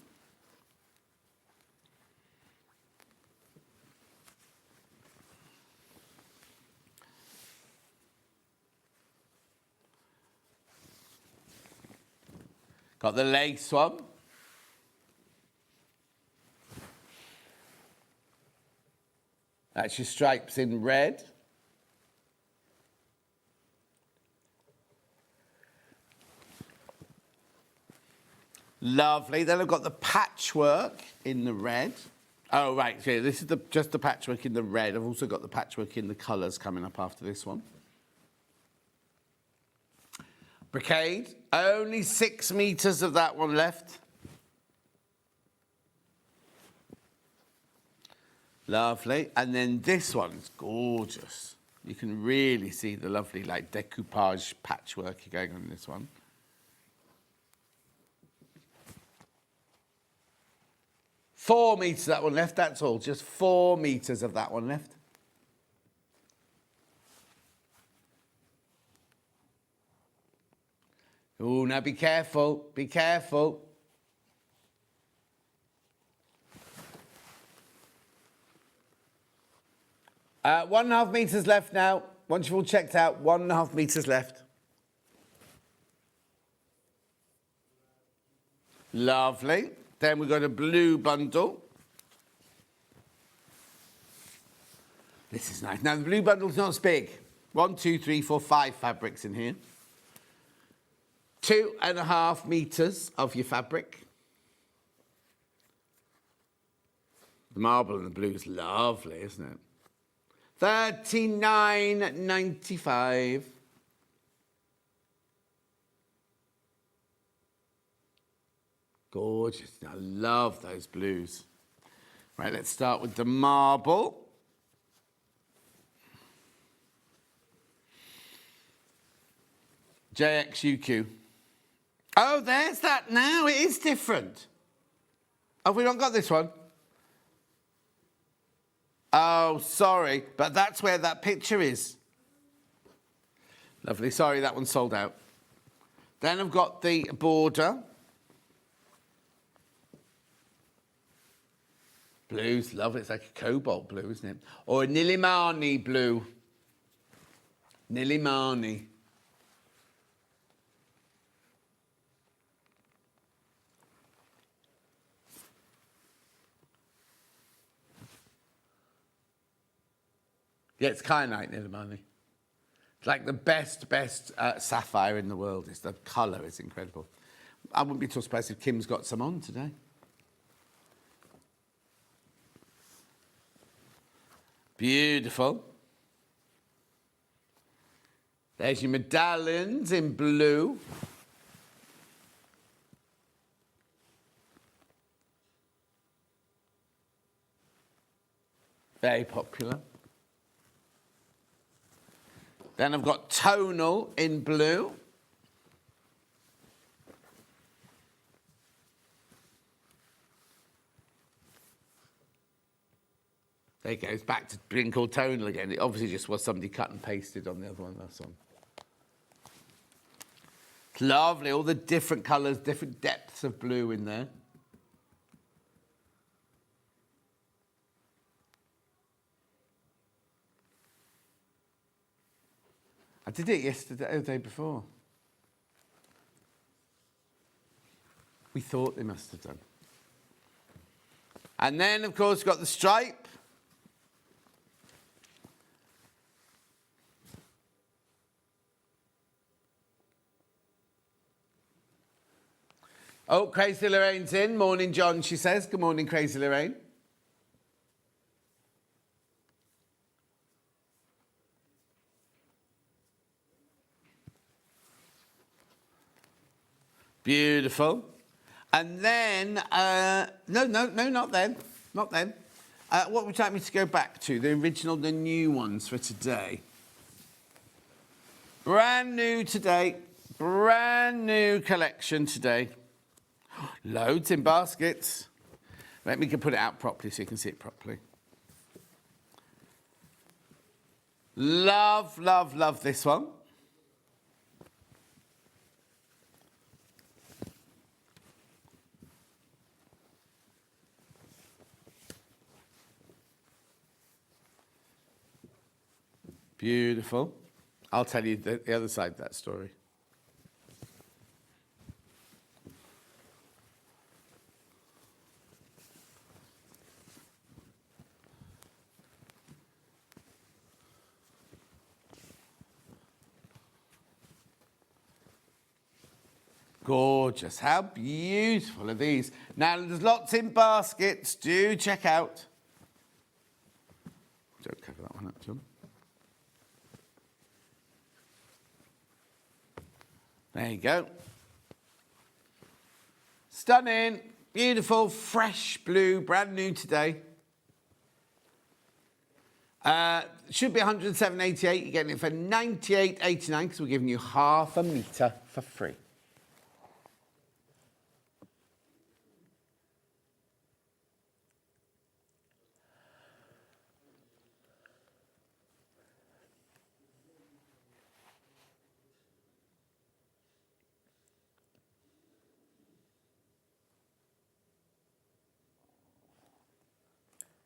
[SPEAKER 3] Got the lace one. That's your stripes in red. Lovely. Then I've got the patchwork in the red. Oh, right. So this is just the patchwork in the red. I've also got the patchwork in the colours coming up after this one. Brocade. Only 6 metres of that one left. Lovely. And then this one's gorgeous. You can really see the lovely, like, decoupage patchwork going on in this one. Four metres that one left, that's all. Just 4 metres of that one left. Oh, now be careful. Be careful. One and a half metres left now. Once you've all checked out, 1.5 metres left. Lovely. Then we've got a blue bundle. This is nice. Now, the blue bundle's not as big. 1, 2, 3, 4, 5 fabrics in here. 2.5 metres of your fabric. The marble and the blue is lovely, isn't it? $39.95. Gorgeous. I love those blues. Right, let's start with the marble. JXUQ. Oh, there's that now. It is different. Have we not got this one? Oh, sorry, but that's where that picture is. Lovely. Sorry, that one's sold out. Then I've got the border. Blue's lovely. It's like a cobalt blue, isn't it? Or a Nilimani blue. Nilimani. Yeah, it's kyanite Nilimani. It's like the best sapphire in the world. It's the colour is incredible. I wouldn't be too surprised if Kim's got some on today. Beautiful. There's your medallions in blue. Very popular. Then I've got tonal in blue. There you go, it's back to being called tonal again. It obviously just was somebody cut and pasted on the other one, that's on. It's lovely, all the different colours, different depths of blue in there. I did it yesterday, or the day before. We thought they must have done. And then, of course, we've got the stripe. Oh, Crazy Lorraine's in. Morning, John, she says. Good morning, Crazy Lorraine. Beautiful. And then, no, not then. Not then. What would you like me to go back to? The original, the new ones for today. Brand new today. Brand new collection today. Loads in baskets. Let me put it out properly so you can see it properly. Love, love, love this one. Beautiful. I'll tell you the other side of that story. Gorgeous. How beautiful are these? Now, there's lots in baskets. Do check out. Don't cover that one up, John. There you go. Stunning, beautiful, fresh blue, brand new today. Should be 107.88. You're getting it for 98.89 because we're giving you half a metre for free.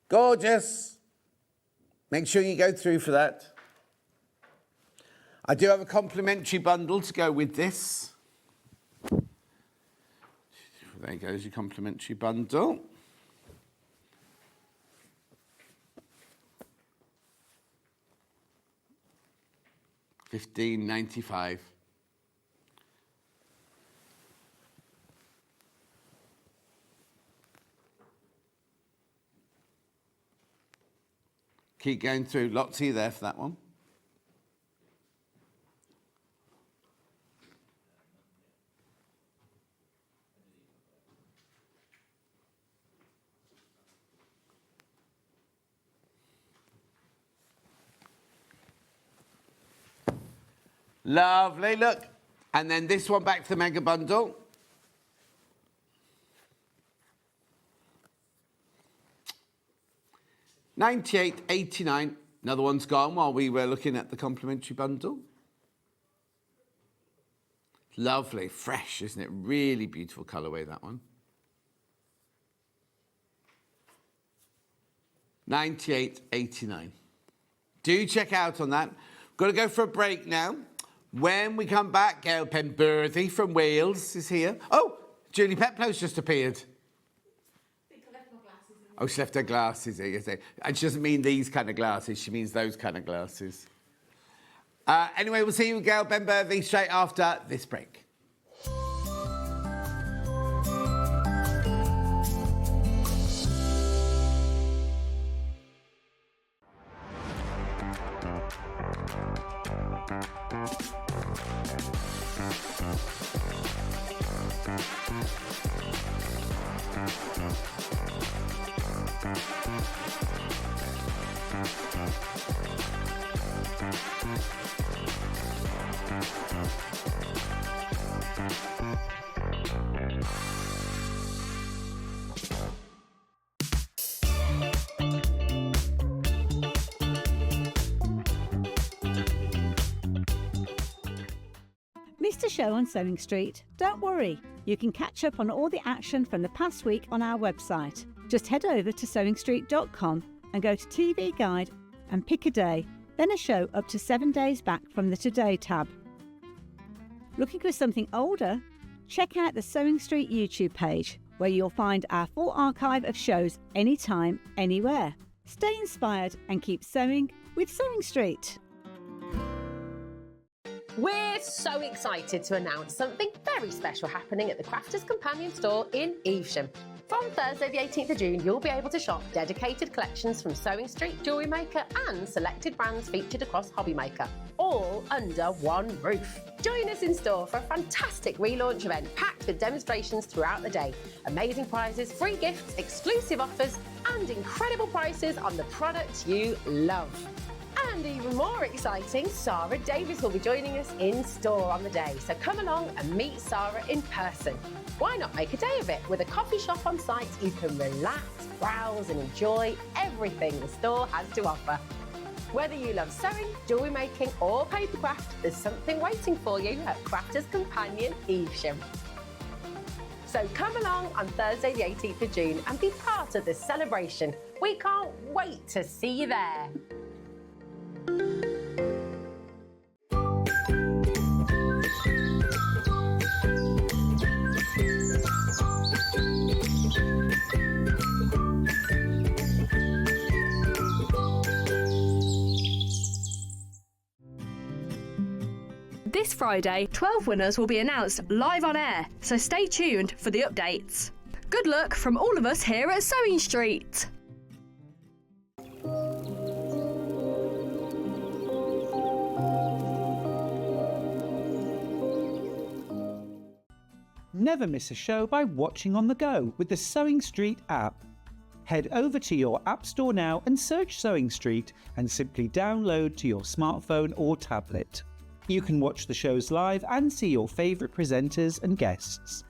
[SPEAKER 3] Gorgeous. Make sure you go through for that. I do have a complimentary bundle to go with this. There goes your complimentary bundle. $15.95. Keep going through. Lots of you there for that one. Lovely, look. And then this one back to the mega bundle. $98.89. Another one's gone while we were looking at the complimentary bundle. Lovely, fresh, isn't it? Really beautiful colourway, that one. $98.89. Do check out on that. Got to go for a break now. When we come back, Gail Penberthy from Wales is here. Oh, Julie Peplow's just appeared. Oh, she left her glasses here. Yes, and she doesn't mean these kind of glasses. She means those kind of glasses. Anyway, we'll see you with Gail Penberthy straight after this break.
[SPEAKER 5] Missed a show on Sewing Street? Don't worry, you can catch up on all the action from the past week on our website. Just head over to SewingStreet.com and go to TV Guide and pick a day, then a show up to 7 days back from the Today tab. Looking for something older? Check out the Sewing Street YouTube page, where you'll find our full archive of shows anytime, anywhere. Stay inspired and keep sewing with Sewing Street.
[SPEAKER 6] We're so excited to announce something very special happening at the Crafters Companion store in Evesham. From Thursday the 18th of June, you'll be able to shop dedicated collections from Sewing Street, Jewellery Maker and selected brands featured across Hobby Maker, all under one roof. Join us in store for a fantastic relaunch event packed with demonstrations throughout the day, amazing prizes, free gifts, exclusive offers and incredible prices on the products you love. And even more exciting, Sarah Davies will be joining us in store on the day. So come along and meet Sarah in person. Why not make a day of it? With a coffee shop on site, you can relax, browse and enjoy everything the store has to offer. Whether you love sewing, jewellery making or papercraft, there's something waiting for you at Crafters Companion Evesham. So come along on Thursday the 18th of June and be part of this celebration. We can't wait to see you there.
[SPEAKER 7] This Friday, 12 winners will be announced live on air, so stay tuned for the updates. Good luck from all of us here at Sewing Street.
[SPEAKER 8] Never miss a show by watching on the go with the Sewing Street app. Head over to your App Store now and search Sewing Street and simply download to your smartphone or tablet. You can watch the shows live and see your favourite presenters and guests.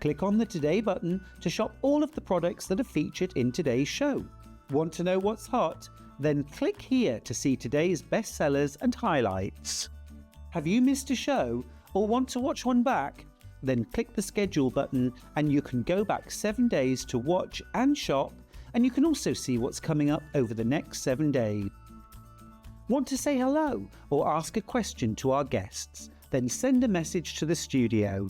[SPEAKER 8] Click on the Today button to shop all of the products that are featured in today's show. Want to know what's hot? Then click here to see today's bestsellers and highlights. Have you missed a show or want to watch one back? Then click the schedule button and you can go back 7 days to watch and shop, and you can also see what's coming up over the next 7 days. Want to say hello or ask a question to our guests? Then send a message to the studio.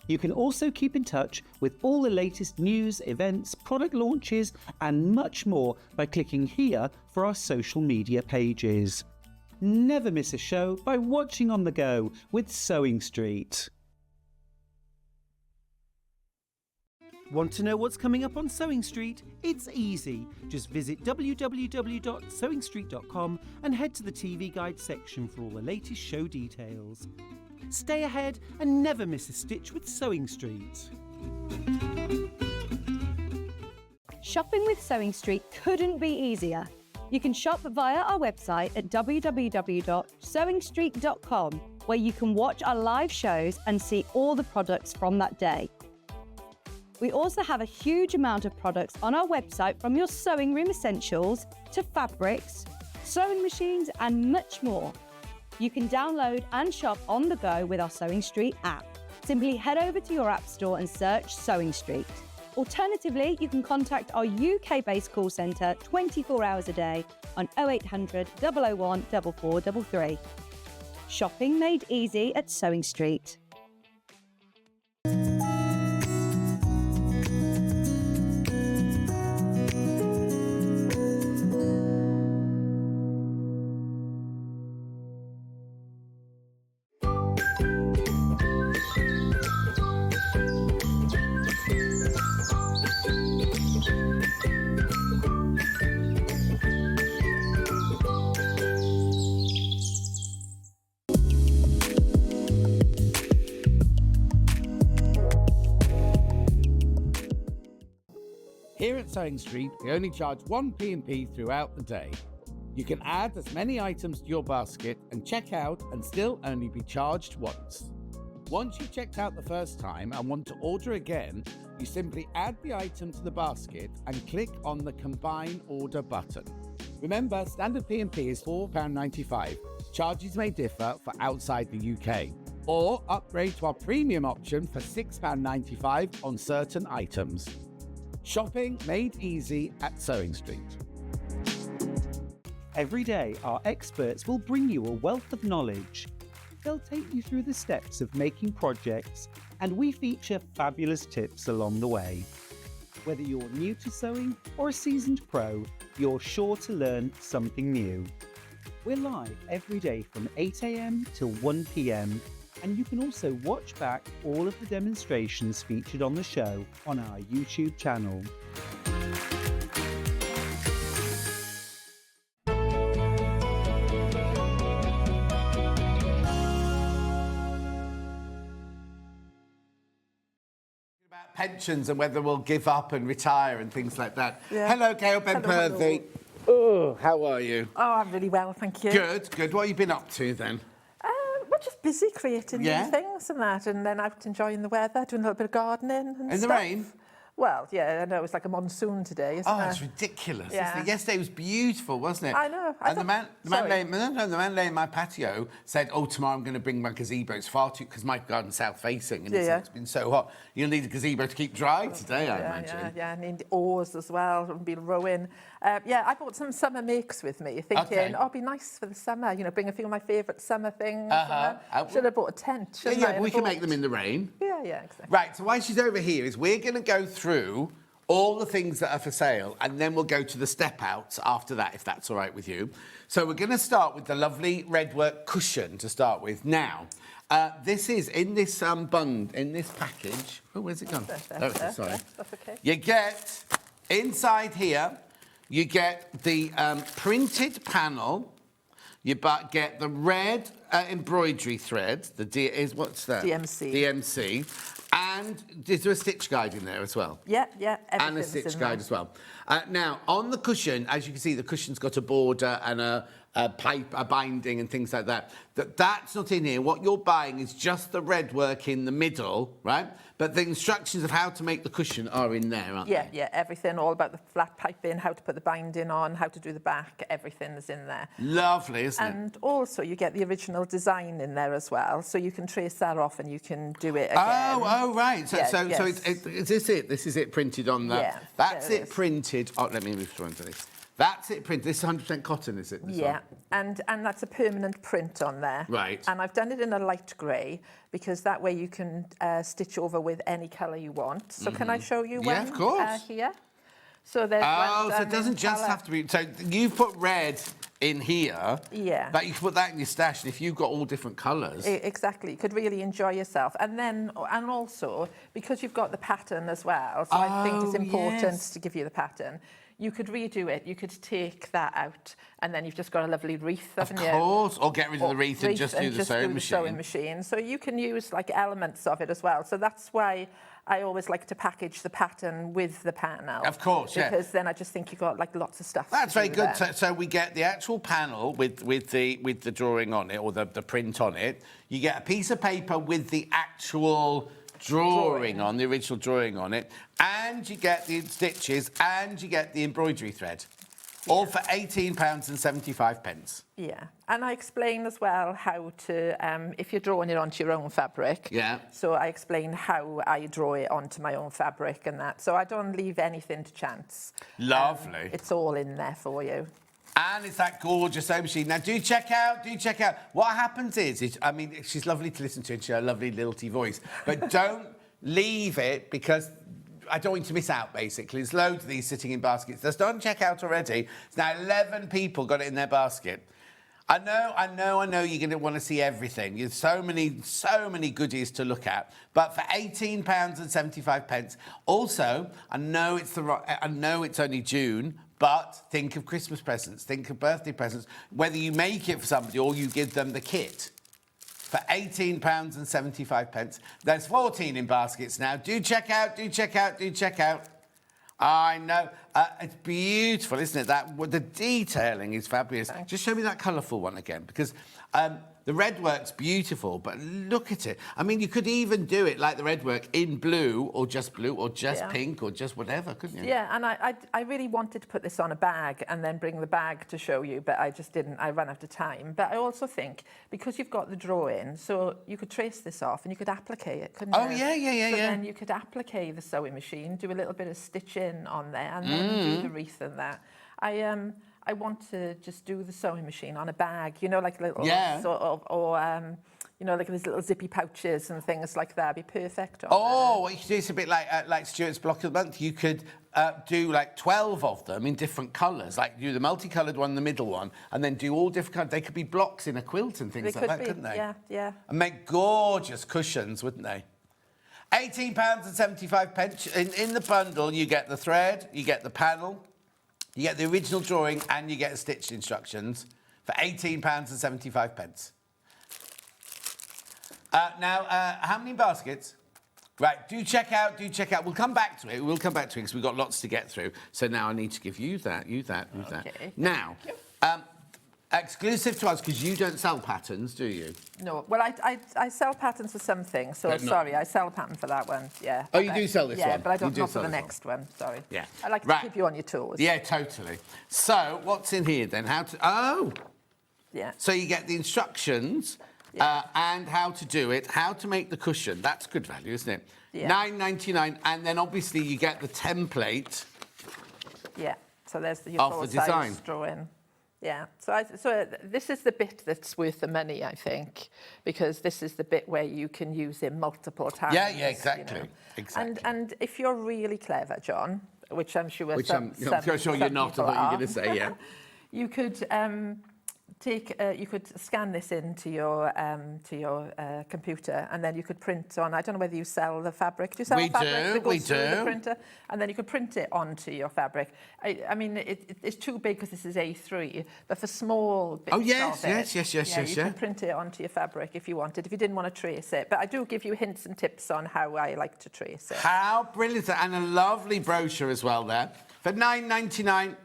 [SPEAKER 8] You can also keep in touch with all the latest news, events, product launches and much more by clicking here for our social media pages. Never miss a show by watching on the go with Sewing Street. Want to know what's coming up on Sewing Street? It's easy. Just visit www.sewingstreet.com and head to the TV Guide section for all the latest show details. Stay ahead and never miss a stitch with Sewing Street.
[SPEAKER 9] Shopping with Sewing Street couldn't be easier. You can shop via our website at www.sewingstreet.com, where you can watch our live shows and see all the products from that day. We also have a huge amount of products on our website, from your sewing room essentials to fabrics, sewing machines and much more. You can download and shop on the go with our Sewing Street app. Simply head over to your app store and search Sewing Street. Alternatively, you can contact our UK-based call centre 24 hours a day on 0800 001 4433. Shopping made easy at Sewing Street.
[SPEAKER 3] Here at Sewing Street, we only charge one P&P throughout the day. You can add as many items to your basket and check out and still only be charged once. Once you've checked out the first time and want to order again, you simply add the item to the basket and click on the Combine Order button. Remember, standard P&P is £4.95. Charges may differ for outside the UK. Or upgrade to our premium option for £6.95 on certain items. Shopping made easy at Sewing Street.
[SPEAKER 8] Every day, our experts will bring you a wealth of knowledge. They'll take you through the steps of making projects, and we feature fabulous tips along the way. Whether you're new to sewing or a seasoned pro, you're sure to learn something new. We're live every day from 8 a.m. till 1 p.m, and you can also watch back all of the demonstrations featured on the show on our YouTube channel.
[SPEAKER 3] Pensions and whether we'll give up and retire and things like that.
[SPEAKER 10] Yeah.
[SPEAKER 3] Hello, Gail Penberthy.
[SPEAKER 10] Hello.
[SPEAKER 3] Oh, how are you?
[SPEAKER 10] Oh, I'm really well, thank you.
[SPEAKER 3] Good, good. What have you been up to then?
[SPEAKER 10] We're just busy creating
[SPEAKER 3] Yeah?
[SPEAKER 10] new things and that, and then out enjoying the weather, doing a little bit of gardening and
[SPEAKER 3] In
[SPEAKER 10] stuff.
[SPEAKER 3] the rain?
[SPEAKER 10] Well, yeah, I know it's like a monsoon today, isn't
[SPEAKER 3] Oh,
[SPEAKER 10] it?
[SPEAKER 3] it's ridiculous,
[SPEAKER 10] Yeah.
[SPEAKER 3] isn't it? Yesterday was beautiful, wasn't it?
[SPEAKER 10] I know.
[SPEAKER 3] And the man laying in my patio said, "Oh, tomorrow I'm going to bring my gazebo. It's far too because my garden's south facing, and it's been so hot. You'll need a gazebo to keep dry today, I imagine."
[SPEAKER 10] Yeah, and need oars as well, and be rowing. I bought some summer makes with me, thinking, oh, it'd be nice for the summer, you know, bring a few of my favourite summer things. Should have bought a tent, shouldn't I?
[SPEAKER 3] Yeah, we can make them in the rain.
[SPEAKER 10] Yeah, exactly.
[SPEAKER 3] Right, so while she's over here is we're going to go through all the things that are for sale, and then we'll go to the step outs after that, if that's all right with you. So we're going to start with the lovely red work cushion to start with. Now, this is in this in this package. Oh, where's it gone? Oh, sorry.
[SPEAKER 10] That's okay.
[SPEAKER 3] You get inside here. You get the printed panel. You get the red embroidery thread. What's that?
[SPEAKER 10] DMC.
[SPEAKER 3] DMC. And is there a stitch guide in there as well?
[SPEAKER 10] Yeah.
[SPEAKER 3] And a stitch guide as well. Now, on the cushion, as you can see, the cushion's got a border and a pipe, a binding and things like that. That's not in here. What you're buying is just the red work in the middle, right? But the instructions of how to make the cushion are in there, aren't they?
[SPEAKER 10] Yeah, everything, all about the flat piping, how to put the binding on, how to do the back, everything is in there.
[SPEAKER 3] Lovely, isn't it?
[SPEAKER 10] And also you get the original design in there as well, so you can trace that off and you can do it again.
[SPEAKER 3] Oh, right. So
[SPEAKER 10] yes.
[SPEAKER 3] is this it? This is it printed on that?
[SPEAKER 10] Yeah.
[SPEAKER 3] That's it printed. Oh, let me move through into this. That's it printed. This is 100% cotton, is it?
[SPEAKER 10] Yeah, and that's a permanent print on there.
[SPEAKER 3] Right.
[SPEAKER 10] And I've done it in a light grey because that way you can stitch over with any colour you want. So can I show you one?
[SPEAKER 3] Yeah, of course.
[SPEAKER 10] Here. So there's one
[SPEAKER 3] so it doesn't just have to be... So you've put red in here.
[SPEAKER 10] Yeah.
[SPEAKER 3] But you can put that in your stash, and if you've got all different colours...
[SPEAKER 10] Exactly. You could really enjoy yourself. And also, because you've got the pattern as well, so I think it's important to give you the pattern. You could redo it. You could take that out, and then you've just got a lovely wreath, haven't you?
[SPEAKER 3] Of course. Or get rid of the wreath and just do the sewing
[SPEAKER 10] machine. So you can use like elements of it as well. So that's why I always like to package the pattern with the panel.
[SPEAKER 3] Of course,
[SPEAKER 10] because then I just think you've got like lots of stuff.
[SPEAKER 3] That's very good. So we get the actual panel with the drawing on it, or the print on it. You get a piece of paper with the actual drawing on, the original drawing on it, and you get the stitches and you get the embroidery thread, all for £18.75.
[SPEAKER 10] Yeah, and I explain as well how to, if you're drawing it onto your own fabric.
[SPEAKER 3] Yeah.
[SPEAKER 10] So I explain how I draw it onto my own fabric and that. So I don't leave anything to chance.
[SPEAKER 3] Lovely.
[SPEAKER 10] It's all in there for you.
[SPEAKER 3] And it's that gorgeous sewing machine. Now, do check out. What happens is, I mean, she's lovely to listen to and she's a lovely lilty voice, but don't leave it because I don't want you to miss out, basically. There's loads of these sitting in baskets. Just don't check out already. It's now 11 people got it in their basket. I know you're going to want to see everything. There's so many goodies to look at. But for £18.75. Also, I know it's only June, but think of Christmas presents, think of birthday presents, whether you make it for somebody or you give them the kit. For £18.75. There's 14 in baskets now. Do check out. I know. It's beautiful, isn't it? The detailing is fabulous. Just show me that colourful one again, because The red work's beautiful, but look at it. I mean, you could even do it like the red work in blue or just pink or just whatever, couldn't you?
[SPEAKER 10] Yeah, and I really wanted to put this on a bag and then bring the bag to show you, but I just didn't. I ran out of time. But I also think, because you've got the drawing, so you could trace this off and you could applique it, couldn't you?
[SPEAKER 3] Oh, yeah.
[SPEAKER 10] So then you could applique the sewing machine, do a little bit of stitching on there, and then do the wreath and that. I want to just do the sewing machine on a bag, you know, like little sort of, or you know, like these little zippy pouches and things like that. It'd be perfect.
[SPEAKER 3] What you could do is a bit like Stuart's Block of the Month. You could do like 12 of them in different colours, like do the multicoloured one, the middle one, and then do all different colours. They could be blocks in a quilt and things like that, couldn't they?
[SPEAKER 10] Yeah.
[SPEAKER 3] And make gorgeous cushions, wouldn't they? £18.75. In the bundle, you get the thread, you get the panel, you get the original drawing, and you get stitched instructions for £18.75. Now, how many baskets? Right, do check out. We'll come back to it. Because we've got lots to get through. So now I need to give you that.
[SPEAKER 10] Okay.
[SPEAKER 3] Now, exclusive to us, because you don't sell patterns, do you?
[SPEAKER 10] No. Well, I sell patterns for some things, so sorry, I sell a pattern for that one, yeah.
[SPEAKER 3] Oh, you do sell this one?
[SPEAKER 10] Yeah, but I don't know for the next one, sorry.
[SPEAKER 3] Yeah.
[SPEAKER 10] I like to keep you on your toes.
[SPEAKER 3] Yeah, totally. So, what's in here then?
[SPEAKER 10] Yeah.
[SPEAKER 3] So you get the instructions and how to do it, how to make the cushion. That's good value, isn't it?
[SPEAKER 10] Yeah.
[SPEAKER 3] $9.99, and then obviously you get the template.
[SPEAKER 10] Yeah, so there's your
[SPEAKER 3] of the design
[SPEAKER 10] drawing. Yeah, so this is the bit that's worth the money, I think, because this is the bit where you can use it multiple times.
[SPEAKER 3] Yeah, exactly.
[SPEAKER 10] You know.
[SPEAKER 3] Exactly.
[SPEAKER 10] And if you're really clever, John, which I'm sure
[SPEAKER 3] I'm sure you're not, I thought you were going to say, yeah.
[SPEAKER 10] You could you could scan this into your computer, and then you could print on. I don't know whether you sell the fabric. Do you sell fabric that goes through the printer? And then you could print it onto your fabric. I mean, it's too big because this is A3, but for small bits
[SPEAKER 3] yes.
[SPEAKER 10] you can print it onto your fabric if you wanted, if you didn't want to trace it. But I do give you hints and tips on how I like to trace it.
[SPEAKER 3] How brilliant, and a lovely brochure as well there for $9.99.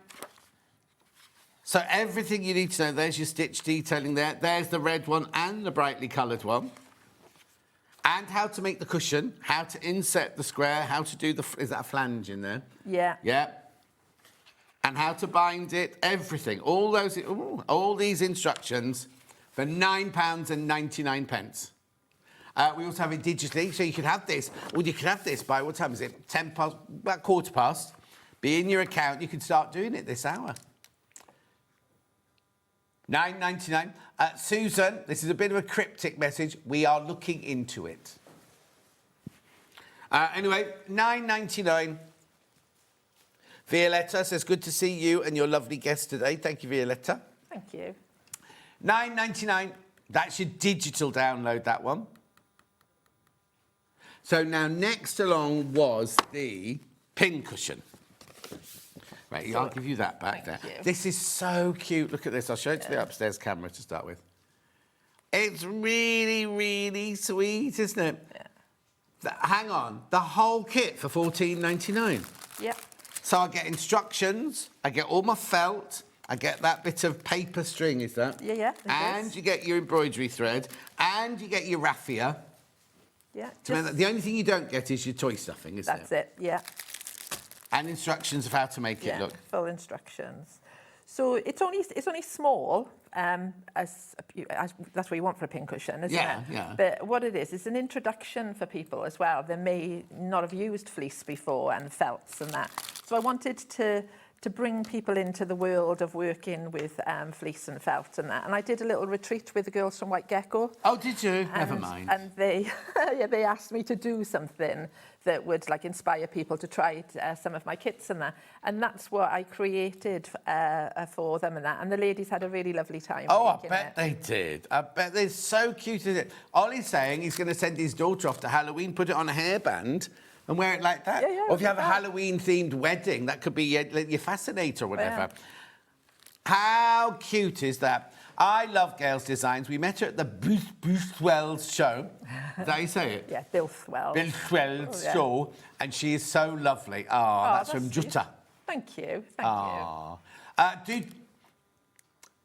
[SPEAKER 3] So everything you need to know, there's your stitch detailing there. There's the red one and the brightly coloured one. And how to make the cushion, how to inset the square, how to do is that a flange in there?
[SPEAKER 10] Yeah.
[SPEAKER 3] Yeah. And how to bind it, everything. All these instructions for £9.99. We also have it digitally, so you could have this. Well, you could have this by, what time is it? 10 past, about 15:15. Be in your account, you can start doing it this hour. $9.99. Susan, this is a bit of a cryptic message. We are looking into it. Anyway, $9.99. Violetta says, good to see you and your lovely guest today. Thank you, Violetta.
[SPEAKER 10] Thank you.
[SPEAKER 3] $9.99. That's your digital download, that one. So now next along was the pin cushion. Right, I'll give you that back there. This is so cute. Look at this. I'll show it to the upstairs camera to start with. It's really, really sweet, isn't it? Yeah. Hang on. The whole kit for $14.99.
[SPEAKER 10] Yep.
[SPEAKER 3] So I get instructions. I get all my felt. I get that bit of paper string, is that?
[SPEAKER 10] Yeah.
[SPEAKER 3] And you get your embroidery thread. And you get your raffia.
[SPEAKER 10] Yeah.
[SPEAKER 3] The only thing you don't get is your toy stuffing, isn't it?
[SPEAKER 10] That's it, yeah.
[SPEAKER 3] And instructions of how to make it look.
[SPEAKER 10] Full instructions. So it's only small, as that's what you want for a pincushion, isn't it?
[SPEAKER 3] Yeah.
[SPEAKER 10] But what it is an introduction for people as well. They may not have used fleece before and felts and that. So I wanted to bring people into the world of working with fleece and felt and that. And I did a little retreat with the girls from White Gecko.
[SPEAKER 3] Oh, did you? Never mind.
[SPEAKER 10] And they they asked me to do something that would inspire people to try some of my kits and that. And that's what I created for them and that. And the ladies had a really lovely time.
[SPEAKER 3] Oh, I bet they did. I bet they're so cute, isn't it? Ollie's saying he's going to send his daughter off to Halloween, put it on a hairband and wear it like that.
[SPEAKER 10] Yeah,
[SPEAKER 3] or if you have a Halloween-themed wedding, that could be your fascinator or whatever.
[SPEAKER 10] Yeah.
[SPEAKER 3] How cute is that? I love Gail's designs. We met her at the Boothwell's show. Is that how you say it?
[SPEAKER 10] Yeah, Boothwell's.
[SPEAKER 3] Boothwell's show. And she is so lovely. Oh, that's from Jutta.
[SPEAKER 10] Thank you.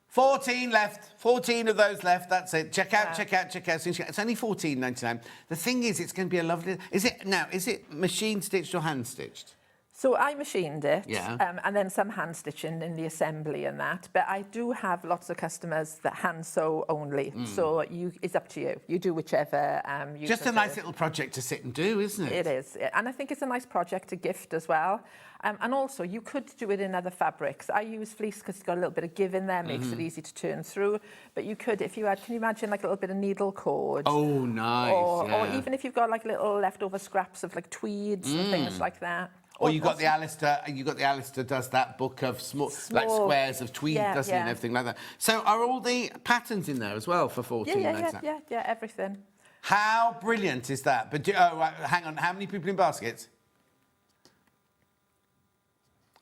[SPEAKER 3] 14 left. 14 of those left. That's it. Check out, check out, check out. It's only $14.99. The thing is, it's going to be a lovely... Is it machine stitched or hand stitched?
[SPEAKER 10] So I machined it,
[SPEAKER 3] Yeah.
[SPEAKER 10] and then some hand stitching in the assembly and that. But I do have lots of customers that hand sew only. So it's up to you. You do whichever you
[SPEAKER 3] Just
[SPEAKER 10] prefer.
[SPEAKER 3] a nice little project to sit and do, isn't it?
[SPEAKER 10] It is. And I think it's a nice project to gift as well. And also, you could do it in other fabrics. I use fleece because it's got a little bit of give in there, makes it easy to turn through. But you could, if you had, can you imagine like a little bit of needle cord?
[SPEAKER 3] Oh, nice.
[SPEAKER 10] Or even if you've got like little leftover scraps of like tweeds and things like that.
[SPEAKER 3] Or you got the Alistair does that book of small like squares of tweed, doesn't he, and everything like that. So are all the patterns in there as well for $14.99?
[SPEAKER 10] Yeah, everything.
[SPEAKER 3] How brilliant is that? But hang on, how many people in baskets?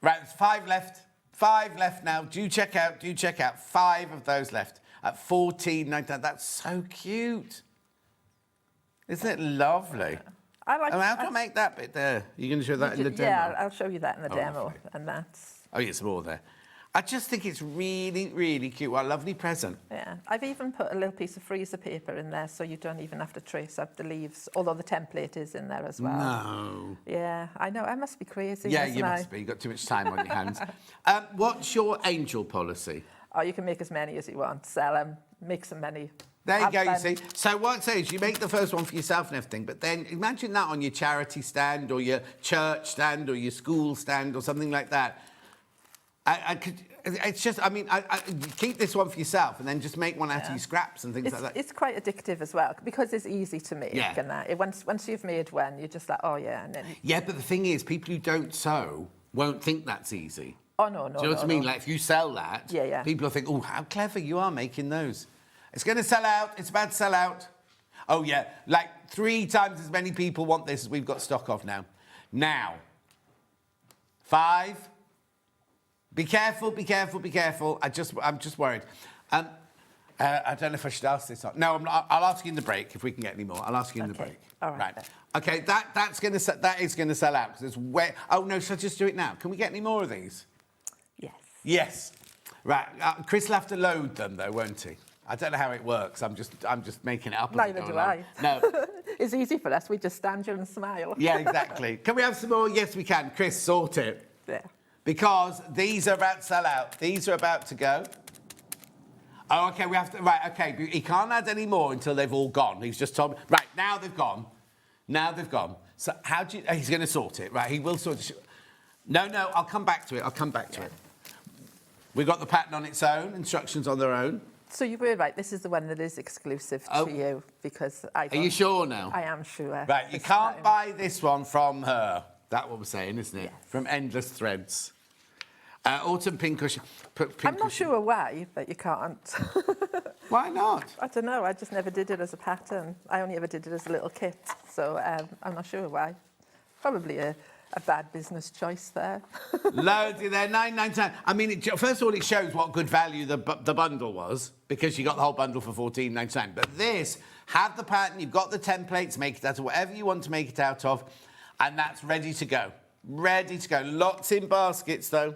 [SPEAKER 3] Right, there's 5 left. 5 left now. Do check out. 5 of those left at $14.99. That's so cute. Isn't it lovely?
[SPEAKER 10] I like.
[SPEAKER 3] How can I make that bit there? You're going to show that in the demo?
[SPEAKER 10] Yeah, I'll show you that in the demo,
[SPEAKER 3] lovely.
[SPEAKER 10] and that's.
[SPEAKER 3] Oh, yeah, some more there. I just think it's really, really cute. What a lovely present.
[SPEAKER 10] Yeah, I've even put a little piece of freezer paper in there, so you don't even have to trace up the leaves. Although the template is in there as well.
[SPEAKER 3] No.
[SPEAKER 10] Yeah, I know. I must be crazy.
[SPEAKER 3] Yeah, you must be. You've got too much time on your hands. What's your angel policy?
[SPEAKER 10] Oh, you can make as many as you want. Sell them. Make some money.
[SPEAKER 3] There you go, you see. So what it says, you make the first one for yourself and everything, but then imagine that on your charity stand or your church stand or your school stand or something like that. It's just, I keep this one for yourself and then just make one out of your scraps and things like that.
[SPEAKER 10] It's quite addictive as well because it's easy to make.
[SPEAKER 3] Yeah.
[SPEAKER 10] And that. Once you've made one, you're just like, oh, yeah. And then...
[SPEAKER 3] Yeah, but the thing is, people who don't sew won't think that's easy.
[SPEAKER 10] Oh, no.
[SPEAKER 3] Do you know what I mean? Like, if you sell that, people will think, oh, how clever you are making those. It's going to sell out. It's about to sell out. Oh, yeah. Like 3 times as many people want this as we've got stock of now. Now. 5. Be careful, be careful, be careful. I'm just worried. I don't know if I should ask this. No, I'll ask you in the break if we can get any more. I'll ask you in the break.
[SPEAKER 10] All right.
[SPEAKER 3] Okay, that is going to sell out because it's way... Oh, no, shall I just do it now? Can we get any more of these?
[SPEAKER 10] Yes.
[SPEAKER 3] Yes. Right. Chris will have to load them, though, won't he? I don't know how it works. I'm just making it up.
[SPEAKER 10] Neither do I.
[SPEAKER 3] No.
[SPEAKER 10] It's easy for us. We just stand here and smile.
[SPEAKER 3] Yeah, exactly. Can we have some more? Yes, we can. Chris, sort it.
[SPEAKER 10] Yeah.
[SPEAKER 3] Because these are about to sell out. These are about to go. Oh, OK, we have to... Right, OK, he can't add any more until they've all gone. He's just told me... Right, now they've gone. Now they've gone. So how do you... He's going to sort it. Right, he will sort it. No, I'll come back to it. We've got the pattern on its own, instructions on their own.
[SPEAKER 10] So you were right. This is the one that is exclusive to you because I don't...
[SPEAKER 3] Are you sure now?
[SPEAKER 10] I am sure.
[SPEAKER 3] Right, you can't buy this one from her. That's what we're saying, isn't it?
[SPEAKER 10] Yes.
[SPEAKER 3] From Endless Threads. Autumn pink cushion.
[SPEAKER 10] I'm not sure why, but you can't.
[SPEAKER 3] Why not?
[SPEAKER 10] I don't know. I just never did it as a pattern. I only ever did it as a little kit. So I'm not sure why. Probably a bad business choice there.
[SPEAKER 3] Loads in there, $9.99. I mean, first of all, it shows what good value the bundle was because you got the whole bundle for $14.99. But this, have the pattern, you've got the templates, make it out of whatever you want to make it out of, and that's ready to go. Ready to go. Lots in baskets, though.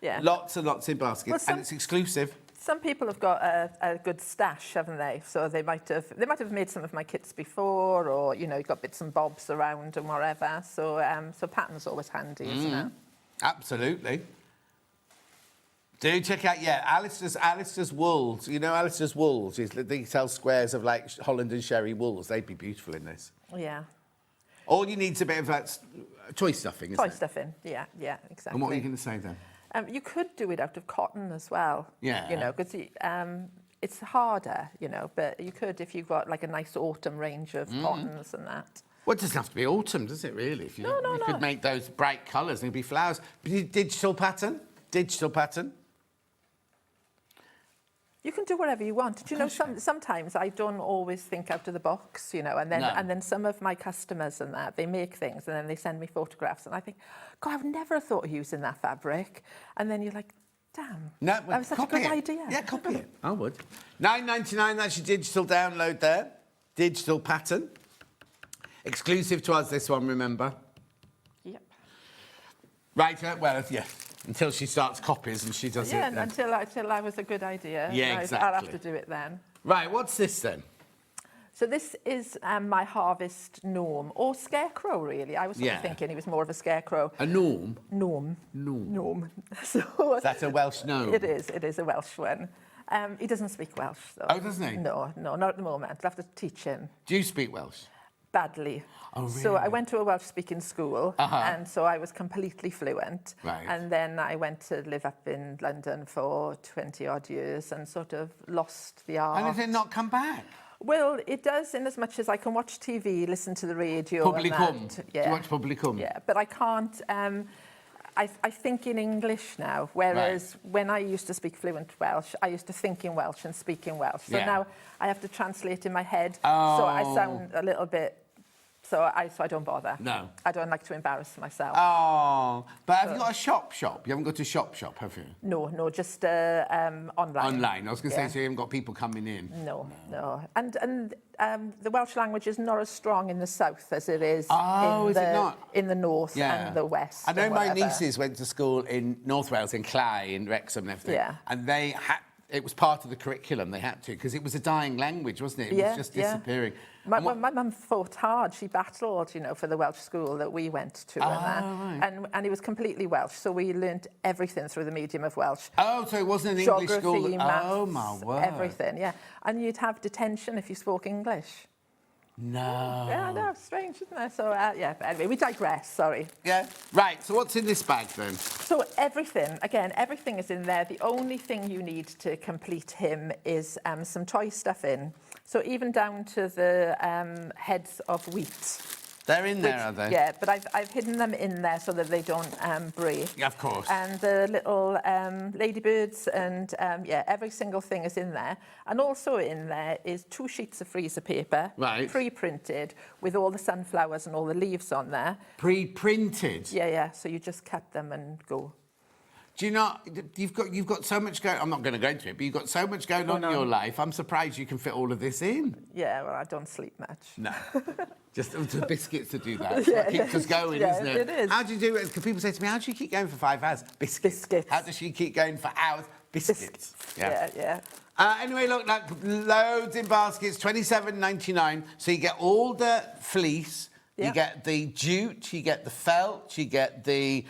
[SPEAKER 10] Yeah.
[SPEAKER 3] Lots and lots in baskets, and it's exclusive.
[SPEAKER 10] Some people have got a good stash, haven't they? So they might have made some of my kits before, or you got bits and bobs around and whatever. So so pattern's always handy, isn't it?
[SPEAKER 3] Absolutely. Do check out, Alistair's wools. You know Alistair's wools? They sell squares of like Holland and Sherry wools. They'd be beautiful in this.
[SPEAKER 10] Yeah.
[SPEAKER 3] All you need is a bit of toy stuffing, isn't it?
[SPEAKER 10] Toy stuffing, yeah, exactly.
[SPEAKER 3] And what are you going to say then?
[SPEAKER 10] You could do it out of cotton as well.
[SPEAKER 3] Yeah.
[SPEAKER 10] Because it's harder, but you could if you've got like a nice autumn range of cottons and that.
[SPEAKER 3] Well, it doesn't have to be autumn, does it, really? You could make those bright colours and it'd be flowers. Digital pattern?
[SPEAKER 10] You can do whatever you want. Do you know, sometimes I don't always think out of the box, and then some of my customers and that, they make things and then they send me photographs and I think, God, I've never thought of using that fabric. And then you're like, damn, that was such a good idea.
[SPEAKER 3] Yeah, copy it. I would. $9.99, that's your digital download there. Digital pattern. Exclusive to us, this one, remember?
[SPEAKER 10] Yep.
[SPEAKER 3] Right, well, yeah. Until she starts copies and she does
[SPEAKER 10] Yeah,
[SPEAKER 3] it. Then.
[SPEAKER 10] until I was a good idea.
[SPEAKER 3] Yeah,
[SPEAKER 10] I'll
[SPEAKER 3] exactly.
[SPEAKER 10] have to do it then.
[SPEAKER 3] Right, what's this then?
[SPEAKER 10] So this is my harvest gnome, or scarecrow, really. I was sort of thinking he was more of a scarecrow.
[SPEAKER 3] A gnome?
[SPEAKER 10] Gnome.
[SPEAKER 3] Gnome.
[SPEAKER 10] Gnome. So
[SPEAKER 3] That's a Welsh gnome?
[SPEAKER 10] It is a Welsh one. He doesn't speak Welsh, though.
[SPEAKER 3] Oh, doesn't he?
[SPEAKER 10] No, not at the moment. I'll have to teach him.
[SPEAKER 3] Do you speak Welsh?
[SPEAKER 10] Badly.
[SPEAKER 3] Oh, really?
[SPEAKER 10] So I went to a Welsh-speaking school, and so I was completely fluent.
[SPEAKER 3] Right.
[SPEAKER 10] And then I went to live up in London for 20-odd years and sort of lost the art.
[SPEAKER 3] And has it not come back?
[SPEAKER 10] Well, it does, in as much as I can watch TV, listen to the radio.
[SPEAKER 3] Publicum.
[SPEAKER 10] Yeah.
[SPEAKER 3] Do you watch Publicum?
[SPEAKER 10] Yeah, but I can't. I think in English now, whereas when I used to speak fluent Welsh, I used to think in Welsh and speak in Welsh. So now I have to translate in my head.
[SPEAKER 3] Oh.
[SPEAKER 10] So I sound a little bit. So I don't bother.
[SPEAKER 3] No.
[SPEAKER 10] I don't like to embarrass myself.
[SPEAKER 3] Oh, but have you got a shop? You haven't got a shop, have you?
[SPEAKER 10] No, just online.
[SPEAKER 3] Online. I was going to say, so you haven't got people coming in.
[SPEAKER 10] No. And the Welsh language is not as strong in the south as it is, in the north and the west.
[SPEAKER 3] I know my nieces went to school in North Wales, in Cley, in Wrexham and everything.
[SPEAKER 10] Yeah.
[SPEAKER 3] And they had, it was part of the curriculum, they had to, because it was a dying language, wasn't it? It was just disappearing.
[SPEAKER 10] My mum fought hard. She battled, for the Welsh school that we went to. And it was completely Welsh. So we learnt everything through the medium of Welsh.
[SPEAKER 3] Oh, so it wasn't an English school?
[SPEAKER 10] Geography, maths,
[SPEAKER 3] oh, my word.
[SPEAKER 10] Everything, yeah. And you'd have detention if you spoke English.
[SPEAKER 3] No.
[SPEAKER 10] Yeah, I know, strange, isn't it? So, but anyway, we digress, sorry.
[SPEAKER 3] Yeah. Right, so what's in this bag, then?
[SPEAKER 10] So everything is in there. The only thing you need to complete him is some toy stuff in. So even down to the heads of wheat.
[SPEAKER 3] They're in there, are they?
[SPEAKER 10] Yeah, but I've hidden them in there so that they don't break.
[SPEAKER 3] Yeah, of course.
[SPEAKER 10] And the little ladybirds and, every single thing is in there. And also in there is 2 sheets of freezer paper.
[SPEAKER 3] Right.
[SPEAKER 10] Pre-printed with all the sunflowers and all the leaves on there.
[SPEAKER 3] Pre-printed?
[SPEAKER 10] Yeah. So you just cut them and go.
[SPEAKER 3] Do you not? You've got so much going. I'm not going to go into it, but you've got so much going on in your life. I'm surprised you can fit all of this in.
[SPEAKER 10] Yeah, well, I don't sleep much.
[SPEAKER 3] No, just the biscuits to do that. That keeps us going, isn't it?
[SPEAKER 10] It is.
[SPEAKER 3] How do you do it? Because people say to me, "How do you keep going for 5 hours?" Biscuits. How does she keep going for hours? Biscuits.
[SPEAKER 10] Yeah.
[SPEAKER 3] Anyway, look, like loads in baskets, $27.99. So you get all the fleece. You get the jute, you get the felt, you get the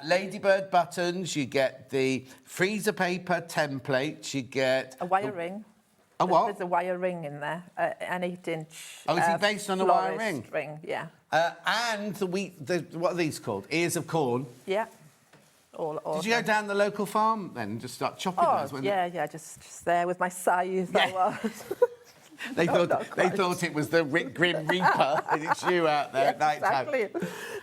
[SPEAKER 3] ladybird buttons, you get the freezer paper templates, you get...
[SPEAKER 10] A wire ring.
[SPEAKER 3] A what?
[SPEAKER 10] There's a wire ring in there, an 8-inch...
[SPEAKER 3] Oh, is he based on a wire ring?
[SPEAKER 10] Yeah.
[SPEAKER 3] And the wheat, what are these called? Ears of corn?
[SPEAKER 10] Yeah. All
[SPEAKER 3] Did you go down the local farm then and just start chopping those?
[SPEAKER 10] Yeah, just there with my scythe, I was.
[SPEAKER 3] They thought it was the Grim Reaper and it's you out there at night time.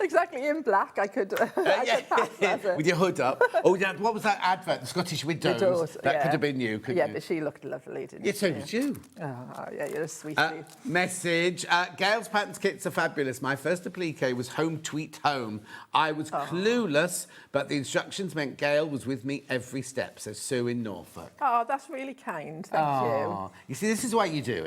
[SPEAKER 10] Exactly, in black I could pass that.
[SPEAKER 3] With your hood up. Oh, yeah, what was that advert? The Scottish Widows. That could have been you, couldn't you?
[SPEAKER 10] Yeah, but she looked lovely, didn't she?
[SPEAKER 3] Yeah, so did you.
[SPEAKER 10] Oh, yeah, you're a sweetie.
[SPEAKER 3] Message. Gail's patterns kits are fabulous. My first applique was home tweet home. I was clueless, but the instructions meant Gail was with me every step, says Sue in Norfolk.
[SPEAKER 10] Oh, that's really kind. Thank you.
[SPEAKER 3] You see, this is why you do it.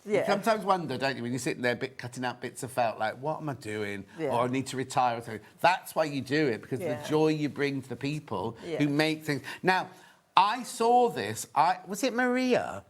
[SPEAKER 10] Yeah.
[SPEAKER 3] You sometimes wonder, don't you, when you're sitting there cutting out bits of felt, like, what am I doing?
[SPEAKER 10] Yeah.
[SPEAKER 3] Or I need to retire or something. That's why you do it, because the joy you bring to the people who make things. Now, I saw this. Was it Maria?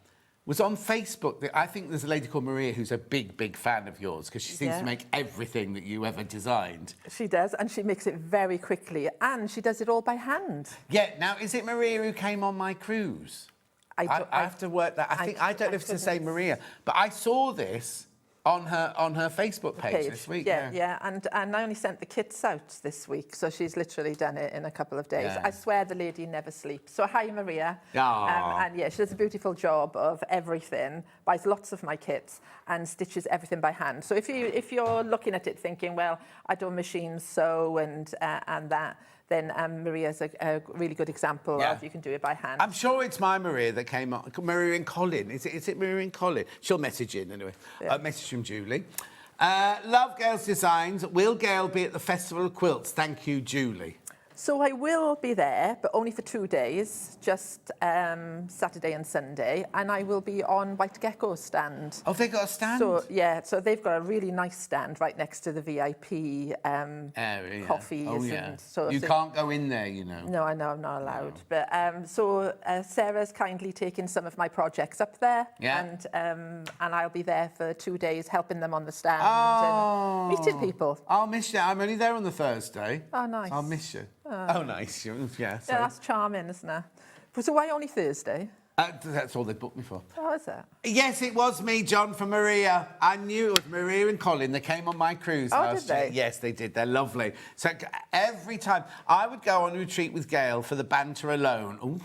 [SPEAKER 3] Was on Facebook. I think there's a lady called Maria who's a big, big fan of yours because she seems to make everything that you ever designed.
[SPEAKER 10] She does, and she makes it very quickly, and she does it all by hand.
[SPEAKER 3] Yeah. Now, is it Maria who came on my cruise? I have to work that. I don't know if it's the same Maria, but I saw this on her Facebook page this week.
[SPEAKER 10] Yeah, and I only sent the kits out this week, so she's literally done it in a couple of days.
[SPEAKER 3] Yeah.
[SPEAKER 10] I swear the lady never sleeps. So hi, Maria.
[SPEAKER 3] Aww.
[SPEAKER 10] And she does a beautiful job of everything, buys lots of my kits and stitches everything by hand. So if you're looking at it thinking, well, I don't machine sew and that, then Maria's a really good example of you can do it by hand.
[SPEAKER 3] I'm sure it's my Maria that came on. Maria and Colin. Is it Maria and Colin? She'll message in anyway. Message from Julie. Love Gail's designs. Will Gail be at the Festival of Quilts? Thank you, Julie.
[SPEAKER 10] So I will be there, but only for 2 days, just Saturday and Sunday, and I will be on White Gecko's stand.
[SPEAKER 3] Oh, they got a stand?
[SPEAKER 10] So, yeah, so they've got a really nice stand right next to the VIP
[SPEAKER 3] area.
[SPEAKER 10] coffees.
[SPEAKER 3] Oh, yeah.
[SPEAKER 10] And so,
[SPEAKER 3] you can't go in there, you know.
[SPEAKER 10] No, I know, I'm not allowed. No. But so Sarah's kindly taken some of my projects up there.
[SPEAKER 3] Yeah.
[SPEAKER 10] And I'll be there for 2 days helping them on the stand and meeting people.
[SPEAKER 3] I'll miss you. I'm only there on the Thursday.
[SPEAKER 10] Oh, nice.
[SPEAKER 3] I'll miss you. Oh, nice. Yeah,
[SPEAKER 10] yeah, that's charming, isn't it? So why only Thursday?
[SPEAKER 3] That's all they booked me for.
[SPEAKER 10] Oh, is it?
[SPEAKER 3] Yes, it was me, John, from Maria. I knew it was Maria and Colin. They came on my cruise last year. Yes, they did. They're lovely. So every time I would go on a retreat with Gail for the banter alone.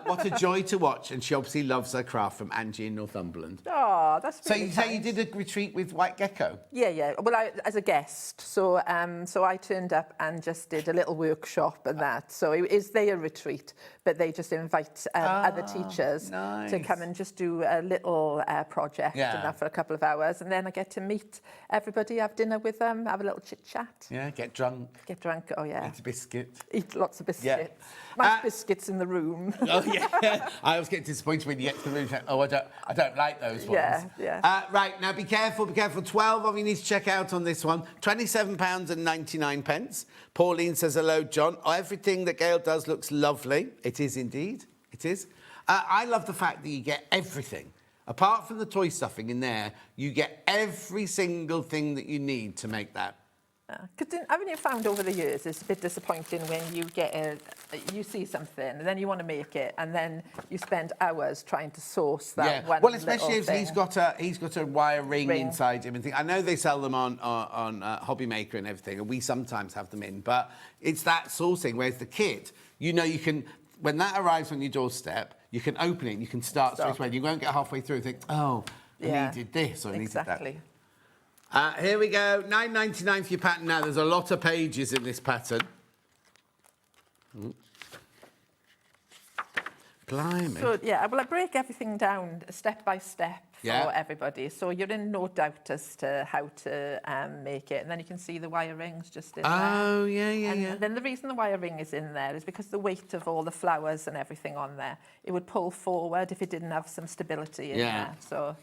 [SPEAKER 3] What a joy to watch. And she obviously loves her craft, from Angie in Northumberland.
[SPEAKER 10] Oh, that's really
[SPEAKER 3] So you say you did a retreat with White Gecko?
[SPEAKER 10] Yeah, yeah. Well, as a guest. So so I turned up and just did a little workshop and that. So it is their retreat, but they just invite other teachers to come and just do a little project and that for a couple of hours, and then I get to meet everybody, have dinner with them, have a little chit chat.
[SPEAKER 3] Yeah, get drunk.
[SPEAKER 10] Get drunk. Oh yeah.
[SPEAKER 3] Eat a biscuit.
[SPEAKER 10] Eat lots of biscuits.
[SPEAKER 3] Yeah.
[SPEAKER 10] Nice biscuits in the room.
[SPEAKER 3] Oh yeah. I always get disappointed when you get to the room. Oh, I don't like those ones.
[SPEAKER 10] Yeah, yeah.
[SPEAKER 3] Right now, be careful. 12 of you need to check out on this one. £27.99. Pauline says hello, John. Everything that Gail does looks lovely. It is indeed. It is. I love the fact that you get everything. Apart from the toy stuffing in there, you get every single thing that you need to make that.
[SPEAKER 10] Because haven't you found over the years it's a bit disappointing when you get you see something and then you want to make it and then you spend hours trying to source that one.
[SPEAKER 3] Well, especially if
[SPEAKER 10] thing.
[SPEAKER 3] he's got a wire ring inside him and things. I know they sell them on Hobby Maker and everything, and we sometimes have them in, but it's that sourcing. Whereas the kit, you know, you can, when that arrives on your doorstep, you can open it and you can start straight away. You won't get halfway through and think, oh, I needed this or I needed that. Here we go, £9.99 for your pattern now. There's a lot of pages in this pattern. Blimey.
[SPEAKER 10] So, yeah, well, I break everything down step by step for everybody. So you're in no doubt as to how to make it. And then you can see the wire rings just in there.
[SPEAKER 3] Oh, yeah.
[SPEAKER 10] And then the reason the wire ring is in there is because the weight of all the flowers and everything on there, it would pull forward if it didn't have some stability in there. So,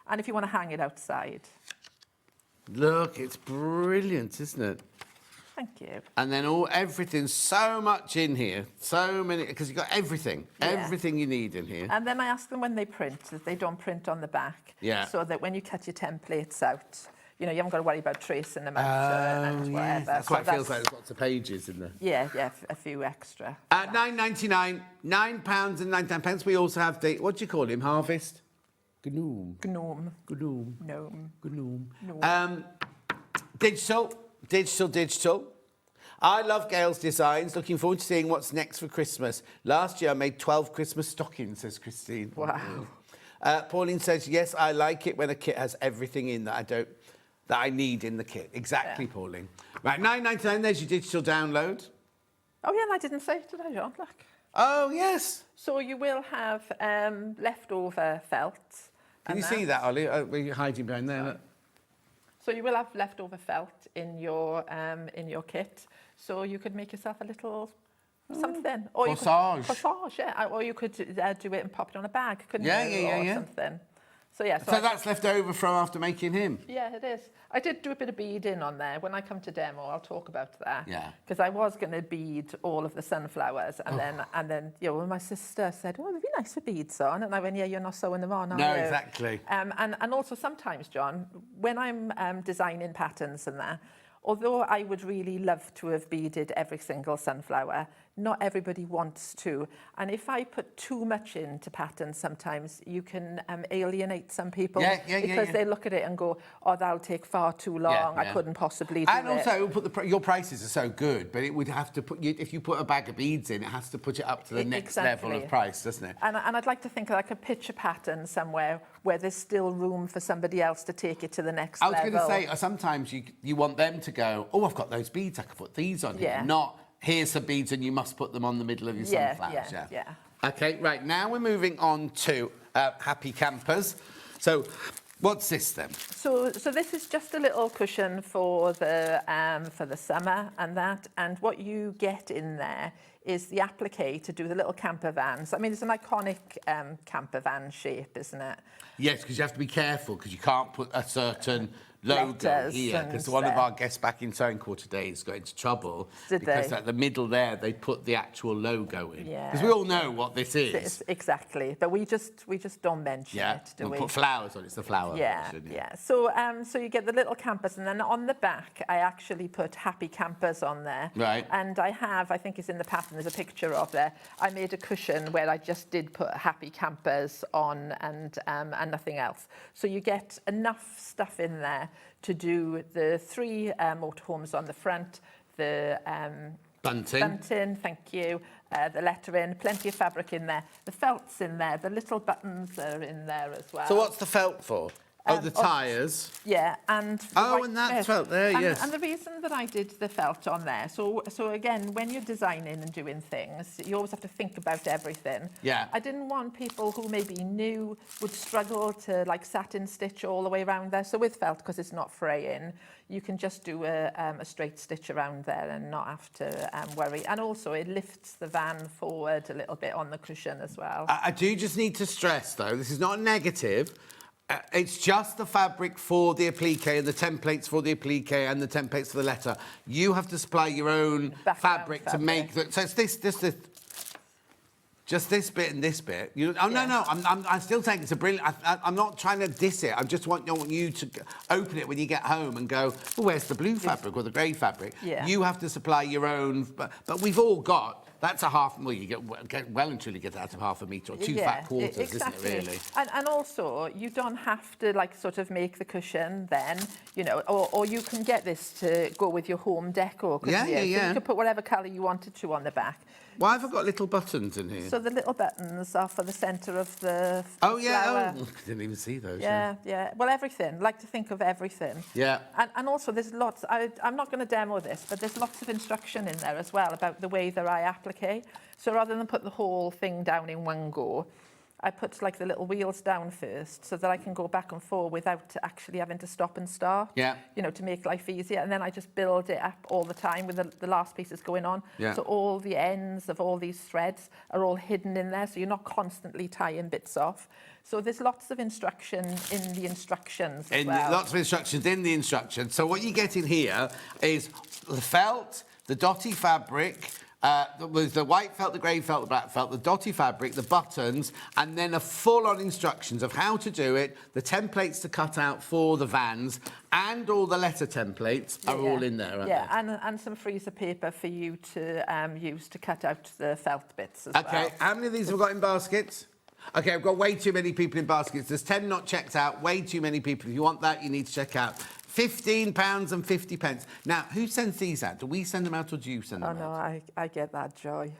[SPEAKER 10] and if you want to hang it outside.
[SPEAKER 3] Look, it's brilliant, isn't it?
[SPEAKER 10] Thank you.
[SPEAKER 3] And then everything's so much in here, so many, because you've got everything you need in here.
[SPEAKER 10] And then I ask them when they print that they don't print on the back, so that when you cut your templates out, you know, you haven't got to worry about tracing them out and whatever.
[SPEAKER 3] That's why it feels like there's lots of pages in there.
[SPEAKER 10] Yeah, a few extra.
[SPEAKER 3] £9.99, £9.99. We also have the, what do you call him, Harvest? Gnome. Digital. I love Gail's designs. Looking forward to seeing what's next for Christmas. Last year I made 12 Christmas stockings, says Christine.
[SPEAKER 10] Wow.
[SPEAKER 3] Pauline says, yes, I like it when a kit has everything in that I need in the kit. Exactly, Pauline. Right, £9.99, there's your digital download.
[SPEAKER 10] Oh, yeah, and I didn't say it, did I, John? Look.
[SPEAKER 3] Oh, yes.
[SPEAKER 10] So you will have leftover felt.
[SPEAKER 3] Can you see that, Ollie? Were you hiding behind there? Look.
[SPEAKER 10] So you will have leftover felt in your kit. So you could make yourself a little something. Or
[SPEAKER 3] corsage.
[SPEAKER 10] Corsage, yeah. Or you could do it and pop it on a bag, couldn't you? Or something. So, yeah.
[SPEAKER 3] So that's left over from after making him?
[SPEAKER 10] Yeah, it is. I did do a bit of beading on there. When I come to demo, I'll talk about that.
[SPEAKER 3] Yeah.
[SPEAKER 10] Because I was going to bead all of the sunflowers. And then, you know, my sister said, oh, it'd be nice to beads on. And I went, yeah, you're not sewing them on, are you?
[SPEAKER 3] No, exactly.
[SPEAKER 10] And also sometimes, John, when I'm designing patterns and that, although I would really love to have beaded every single sunflower, not everybody wants to. And if I put too much into patterns, sometimes you can alienate some people because they look at it and go, oh, that'll take far too long. I couldn't possibly do it.
[SPEAKER 3] And also, your prices are so good, but it would have to put, if you put a bag of beads in, it has to put it up to the next level of price, doesn't it?
[SPEAKER 10] And I'd like to think that I could pitch a pattern somewhere where there's still room for somebody else to take it to the next level.
[SPEAKER 3] I was going to say, sometimes you want them to go, oh, I've got those beads, I can put these on here. Not, here's some beads and you must put them on the middle of your sunflowers. Okay, right, now we're moving on to Happy Campers. So What's this then?
[SPEAKER 10] So this is just a little cushion for the summer and that. And what you get in there is the applique to do the little camper vans. I mean, it's an iconic camper van shape, isn't it?
[SPEAKER 3] Yes, because you have to be careful because you can't put a certain logo
[SPEAKER 10] Letters
[SPEAKER 3] here, because one of our guests back in Sewing Quarter Days got into trouble because at the middle there they put the actual logo in.
[SPEAKER 10] Yeah.
[SPEAKER 3] Because we all know what this is.
[SPEAKER 10] Exactly, but we just don't mention it, do we?
[SPEAKER 3] Put flowers on it. It's the flower version.
[SPEAKER 10] Yeah. So you get the little campers, and then on the back I actually put happy campers on there.
[SPEAKER 3] Right.
[SPEAKER 10] And I think it's in the pattern. There's a picture of there. I made a cushion where I just did put happy campers on and nothing else. So you get enough stuff in there to do the 3 motorhomes on the front, the bunting, thank you, the lettering, plenty of fabric in there, the felt's in there, the little buttons are in there as well.
[SPEAKER 3] So what's the felt for? The tyres.
[SPEAKER 10] Yeah, and
[SPEAKER 3] and that's felt there, yes.
[SPEAKER 10] And the reason that I did the felt on there, so again, when you're designing and doing things, you always have to think about everything.
[SPEAKER 3] Yeah.
[SPEAKER 10] I didn't want people who maybe knew would struggle to like satin stitch all the way around there. So with felt, because it's not fraying, you can just do a straight stitch around there and not have to worry. And also it lifts the van forward a little bit on the cushion as well.
[SPEAKER 3] I do just need to stress, though, this is not a negative. It's just the fabric for the applique and the templates for the applique and the templates for the letter. You have to supply your own fabric to make the... So it's this, just this bit and this bit. No, I'm still saying it's a brilliant... I'm not trying to diss it. I just want you to open it when you get home and go, well, where's the blue fabric or the grey fabric?
[SPEAKER 10] Yeah.
[SPEAKER 3] You have to supply your own... But we've all got... That's a half... Well, you get well and truly get out of half a metre or 2 fat quarters,
[SPEAKER 10] exactly.
[SPEAKER 3] Isn't it, really?
[SPEAKER 10] And also, you don't have to, like, sort of make the cushion then, you know, or you can get this to go with your home decor.
[SPEAKER 3] Yeah.
[SPEAKER 10] So you can put whatever colour you wanted to on the back.
[SPEAKER 3] Why have I got little buttons in here?
[SPEAKER 10] So the little buttons are for the centre of the
[SPEAKER 3] flower. I didn't even see those.
[SPEAKER 10] Yeah. Well, everything. Like to think of everything.
[SPEAKER 3] Yeah.
[SPEAKER 10] And also there's lots... I'm not going to demo this, but there's lots of instruction in there as well about the way that I applique. So rather than put the whole thing down in one go, I put like the little wheels down first so that I can go back and forth without actually having to stop and start.
[SPEAKER 3] Yeah.
[SPEAKER 10] You know, to make life easier. And then I just build it up all the time with the last pieces going on.
[SPEAKER 3] Yeah.
[SPEAKER 10] So all the ends of all these threads are all hidden in there, so you're not constantly tying bits off. So there's lots of instruction in the instructions as well.
[SPEAKER 3] Lots of instructions in the instructions. So what you get in here is the felt, the dotty fabric, the white felt, the grey felt, the black felt, the dotty fabric, the buttons, and then a full-on instructions of how to do it, the templates to cut out for the vans, and all the letter templates are all in there, aren't they?
[SPEAKER 10] And some freezer paper for you to use to cut out the felt bits as well.
[SPEAKER 3] Okay, how many of these have we got in baskets? Okay, I've got way too many people in baskets. There's 10 not checked out, way too many people. If you want that, you need to check out. £15.50. Now, who sends these out? Do we send them out or do you send them out?
[SPEAKER 10] Oh, no, I get that joy.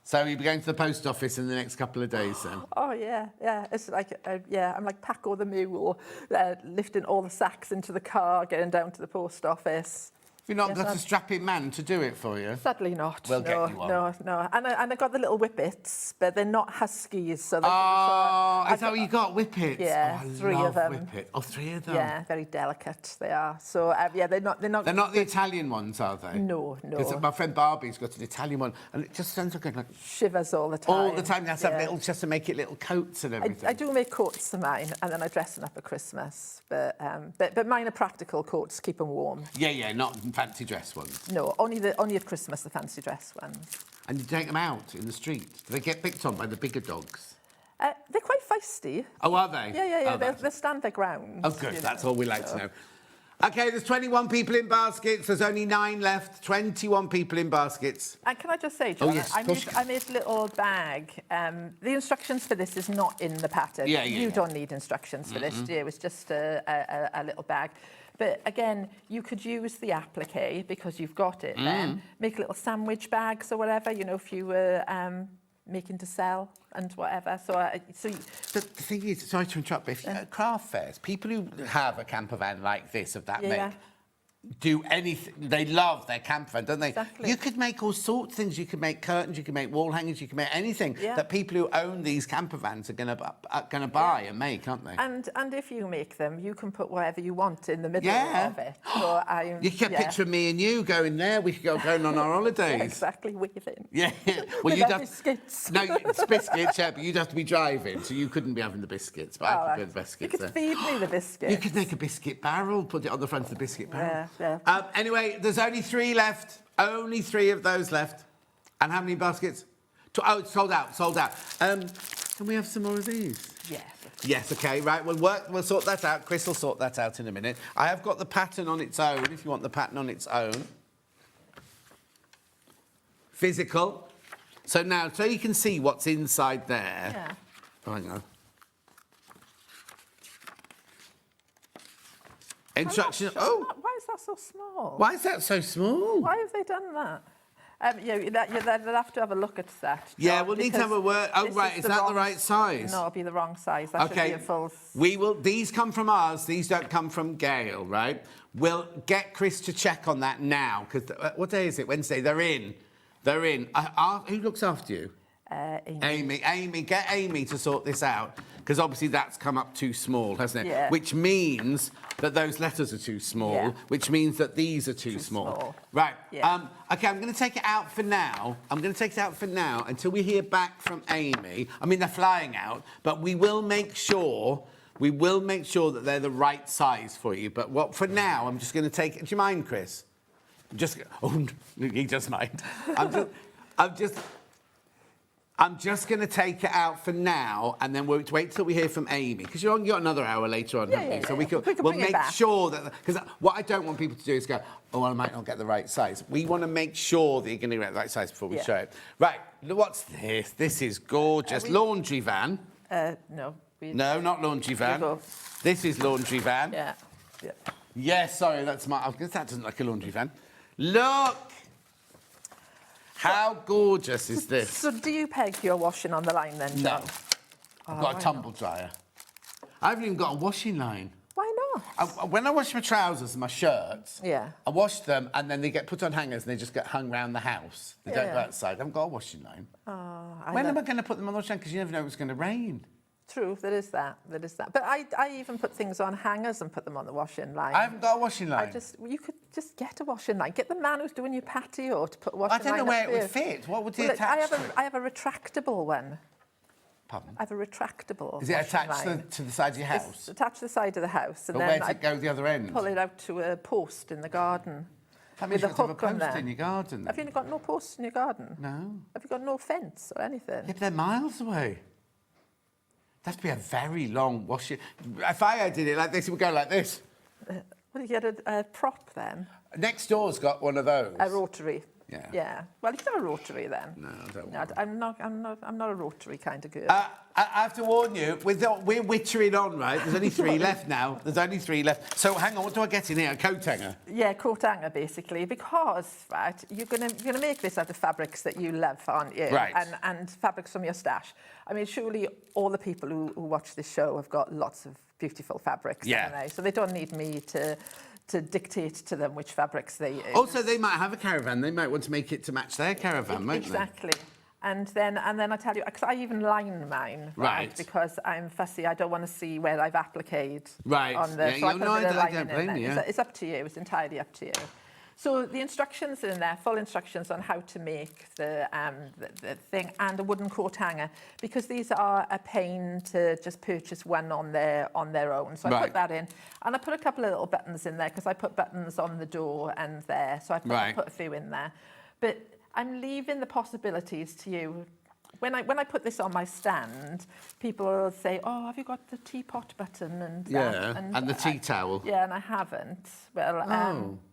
[SPEAKER 3] So you'll be going to the post office in the next couple of days, then?
[SPEAKER 10] Oh, yeah. It's like, I'm like Paco the mule, lifting all the sacks into the car, getting down to the post office.
[SPEAKER 3] You've not got a strapping man to do it for you?
[SPEAKER 10] Sadly not.
[SPEAKER 3] We'll get you one.
[SPEAKER 10] No. And I got the little whippets, but they're not huskies. So
[SPEAKER 3] is that what you got, whippets?
[SPEAKER 10] Yeah, 3 of them.
[SPEAKER 3] Whippet. Oh, 3 of them?
[SPEAKER 10] Yeah, very delicate they are. So, they're not...
[SPEAKER 3] They're not the Italian ones, are they?
[SPEAKER 10] No.
[SPEAKER 3] Because my friend Barbie's got an Italian one, and it just sounds like...
[SPEAKER 10] Shivers all the time.
[SPEAKER 3] All the time. That's that little, just to make it little coats and everything.
[SPEAKER 10] I do make coats for mine, and then I dress them up at Christmas. But mine are practical coats, keep them warm.
[SPEAKER 3] Yeah, not fancy dress ones.
[SPEAKER 10] No, only at Christmas, the fancy dress ones.
[SPEAKER 3] And you take them out in the street? Do they get picked on by the bigger dogs?
[SPEAKER 10] They're quite feisty.
[SPEAKER 3] Oh, are they?
[SPEAKER 10] Yeah. They stand their ground.
[SPEAKER 3] Oh, good. That's all we like to know. OK, there's 21 people in baskets. There's only 9 left. 21 people in baskets.
[SPEAKER 10] And can I just say, John,
[SPEAKER 3] yes,
[SPEAKER 10] I made a little bag. The instructions for this is not in the pattern. You don't need instructions for this, do you? It's just a little bag. But again, you could use the applique because you've got it then. Make little sandwich bags or whatever, you know, if you were making to sell and whatever. The
[SPEAKER 3] thing is, sorry to interrupt, but if you at craft fairs, people who have a camper van like this of that make, do anything. They love their camper van, don't they?
[SPEAKER 10] Exactly.
[SPEAKER 3] You could make all sorts of things. You could make curtains, you could make wall hangers, you could make anything that people who own these camper vans are gonna buy and make, aren't they?
[SPEAKER 10] And if you make them, you can put whatever you want in the middle of it. So
[SPEAKER 3] you could get a picture of me and you going there. We could go going on our holidays.
[SPEAKER 10] Exactly, waving.
[SPEAKER 3] Yeah.
[SPEAKER 10] Well, you'd have biscuits.
[SPEAKER 3] No, it's biscuits, but you'd have to be driving, so you couldn't be having the biscuits. But I could go the biscuits.
[SPEAKER 10] You could feed me the biscuits.
[SPEAKER 3] You could make a biscuit barrel, put it on the front of the biscuit barrel.
[SPEAKER 10] Yeah.
[SPEAKER 3] Anyway, there's only 3 left. Only 3 of those left. And how many baskets? Oh, it's sold out. Can we have some more of these?
[SPEAKER 10] Yes.
[SPEAKER 3] Yes, OK, right. We'll sort that out. Chris will sort that out in a minute. I have got the pattern on its own, if you want the pattern on its own. Physical. So now, so you can see what's inside there.
[SPEAKER 10] Yeah.
[SPEAKER 3] Oh, hang on. Instructions. Oh.
[SPEAKER 10] Why is that so small?
[SPEAKER 3] Why is that so small?
[SPEAKER 10] Why have they done that? They'll have to have a look at that.
[SPEAKER 3] Yeah, we'll need to have a word. Oh, right, is that the right size?
[SPEAKER 10] No, it'll be the wrong size. That should be a full...
[SPEAKER 3] We will. These come from ours. These don't come from Gail, right? We'll get Chris to check on that now, because what day is it? Wednesday. They're in. Who looks after you?
[SPEAKER 10] Amy.
[SPEAKER 3] Amy, get Amy to sort this out, because obviously that's come up too small, hasn't it?
[SPEAKER 10] Yeah.
[SPEAKER 3] Which means that those letters are too small, which means that these are too small. Right.
[SPEAKER 10] Yeah.
[SPEAKER 3] OK, I'm going to take it out for now. Until we hear back from Amy. I mean, they're flying out, but we will make sure that they're the right size for you. But for now, I'm just going to take it. Do you mind, Chris? Oh, he does mind. I'm just going to take it out for now, and then we'll wait till we hear from Amy, because you've got another hour later on, haven't you? So we'll make sure that... Because what I don't want people to do is go, oh, I might not get the right size. We want to make sure that you're going to get the right size before we show it. Right, what's this? This is gorgeous. Laundry van.
[SPEAKER 10] No.
[SPEAKER 3] No, not laundry van. This is laundry van.
[SPEAKER 10] Yeah.
[SPEAKER 3] Yes, sorry, that's my... That doesn't look like a laundry van. Look! How gorgeous is this?
[SPEAKER 10] So do you peg your washing on the line then, John?
[SPEAKER 3] No. I've got a tumble dryer. I haven't even got a washing line.
[SPEAKER 10] Why not?
[SPEAKER 3] When I wash my trousers and my shirts,
[SPEAKER 10] I
[SPEAKER 3] wash them and then they get put on hangers and they just get hung around the house. They don't go outside. I haven't got a washing line. When am I going to put them on the washing line? Because you never know it's going to rain.
[SPEAKER 10] True, there is that. But I even put things on hangers and put them on the washing line.
[SPEAKER 3] I haven't got a washing line.
[SPEAKER 10] You could just get a washing line. Get the man who's doing your patio to put a washing line.
[SPEAKER 3] I don't know where it would fit. What would they attach to it?
[SPEAKER 10] I have a retractable one.
[SPEAKER 3] Pardon?
[SPEAKER 10] I have a retractable.
[SPEAKER 3] Is it attached to the side of your house?
[SPEAKER 10] It's attached to the side of the house. And
[SPEAKER 3] but where does it go the other end?
[SPEAKER 10] Pull it out to a post in the garden.
[SPEAKER 3] That means you have to have a post in your garden.
[SPEAKER 10] Have you got no posts in your garden?
[SPEAKER 3] No.
[SPEAKER 10] Have you got no fence or anything?
[SPEAKER 3] Yeah, but they're miles away. That'd be a very long washing. If I did it like this, it would go like this.
[SPEAKER 10] Will you get a prop then?
[SPEAKER 3] Next door's got one of those.
[SPEAKER 10] A rotary.
[SPEAKER 3] Yeah.
[SPEAKER 10] Yeah. Well, you can have a rotary then.
[SPEAKER 3] No, I don't want
[SPEAKER 10] I'm not a rotary kind of girl.
[SPEAKER 3] I have to warn you, we're wittering on, right? There's only 3 left now. There's only 3 left. So hang on, what do I get in here? A coat hanger?
[SPEAKER 10] Yeah, coat hanger basically, because right, you're gonna make this out of fabrics that you love, aren't you?
[SPEAKER 3] Right.
[SPEAKER 10] And fabrics from your stash. I mean, surely all the people who watch this show have got lots of beautiful fabrics, haven't they? So they don't need me to dictate to them which fabrics they use.
[SPEAKER 3] Also, they might have a caravan. They might want to make it to match their caravan, won't they?
[SPEAKER 10] Exactly. And then I tell you, because I even line mine, right? Because I'm fussy. I don't want to see where I've appliqued on the.
[SPEAKER 3] Yeah,
[SPEAKER 10] so I put a bit of
[SPEAKER 3] I don't blame you.
[SPEAKER 10] It's up to you. It's entirely up to you. So the instructions are in there, full instructions on how to make the thing, and a wooden coat hanger, because these are a pain to just purchase one on their own. So I put that in, and I put a couple of little buttons in there because I put buttons on the door and there. So I put a few in there, but I'm leaving the possibilities to you. When I put this on my stand, people will say, "Oh, have you got the teapot button and
[SPEAKER 3] and the tea towel?"
[SPEAKER 10] Yeah, and I haven't. Well,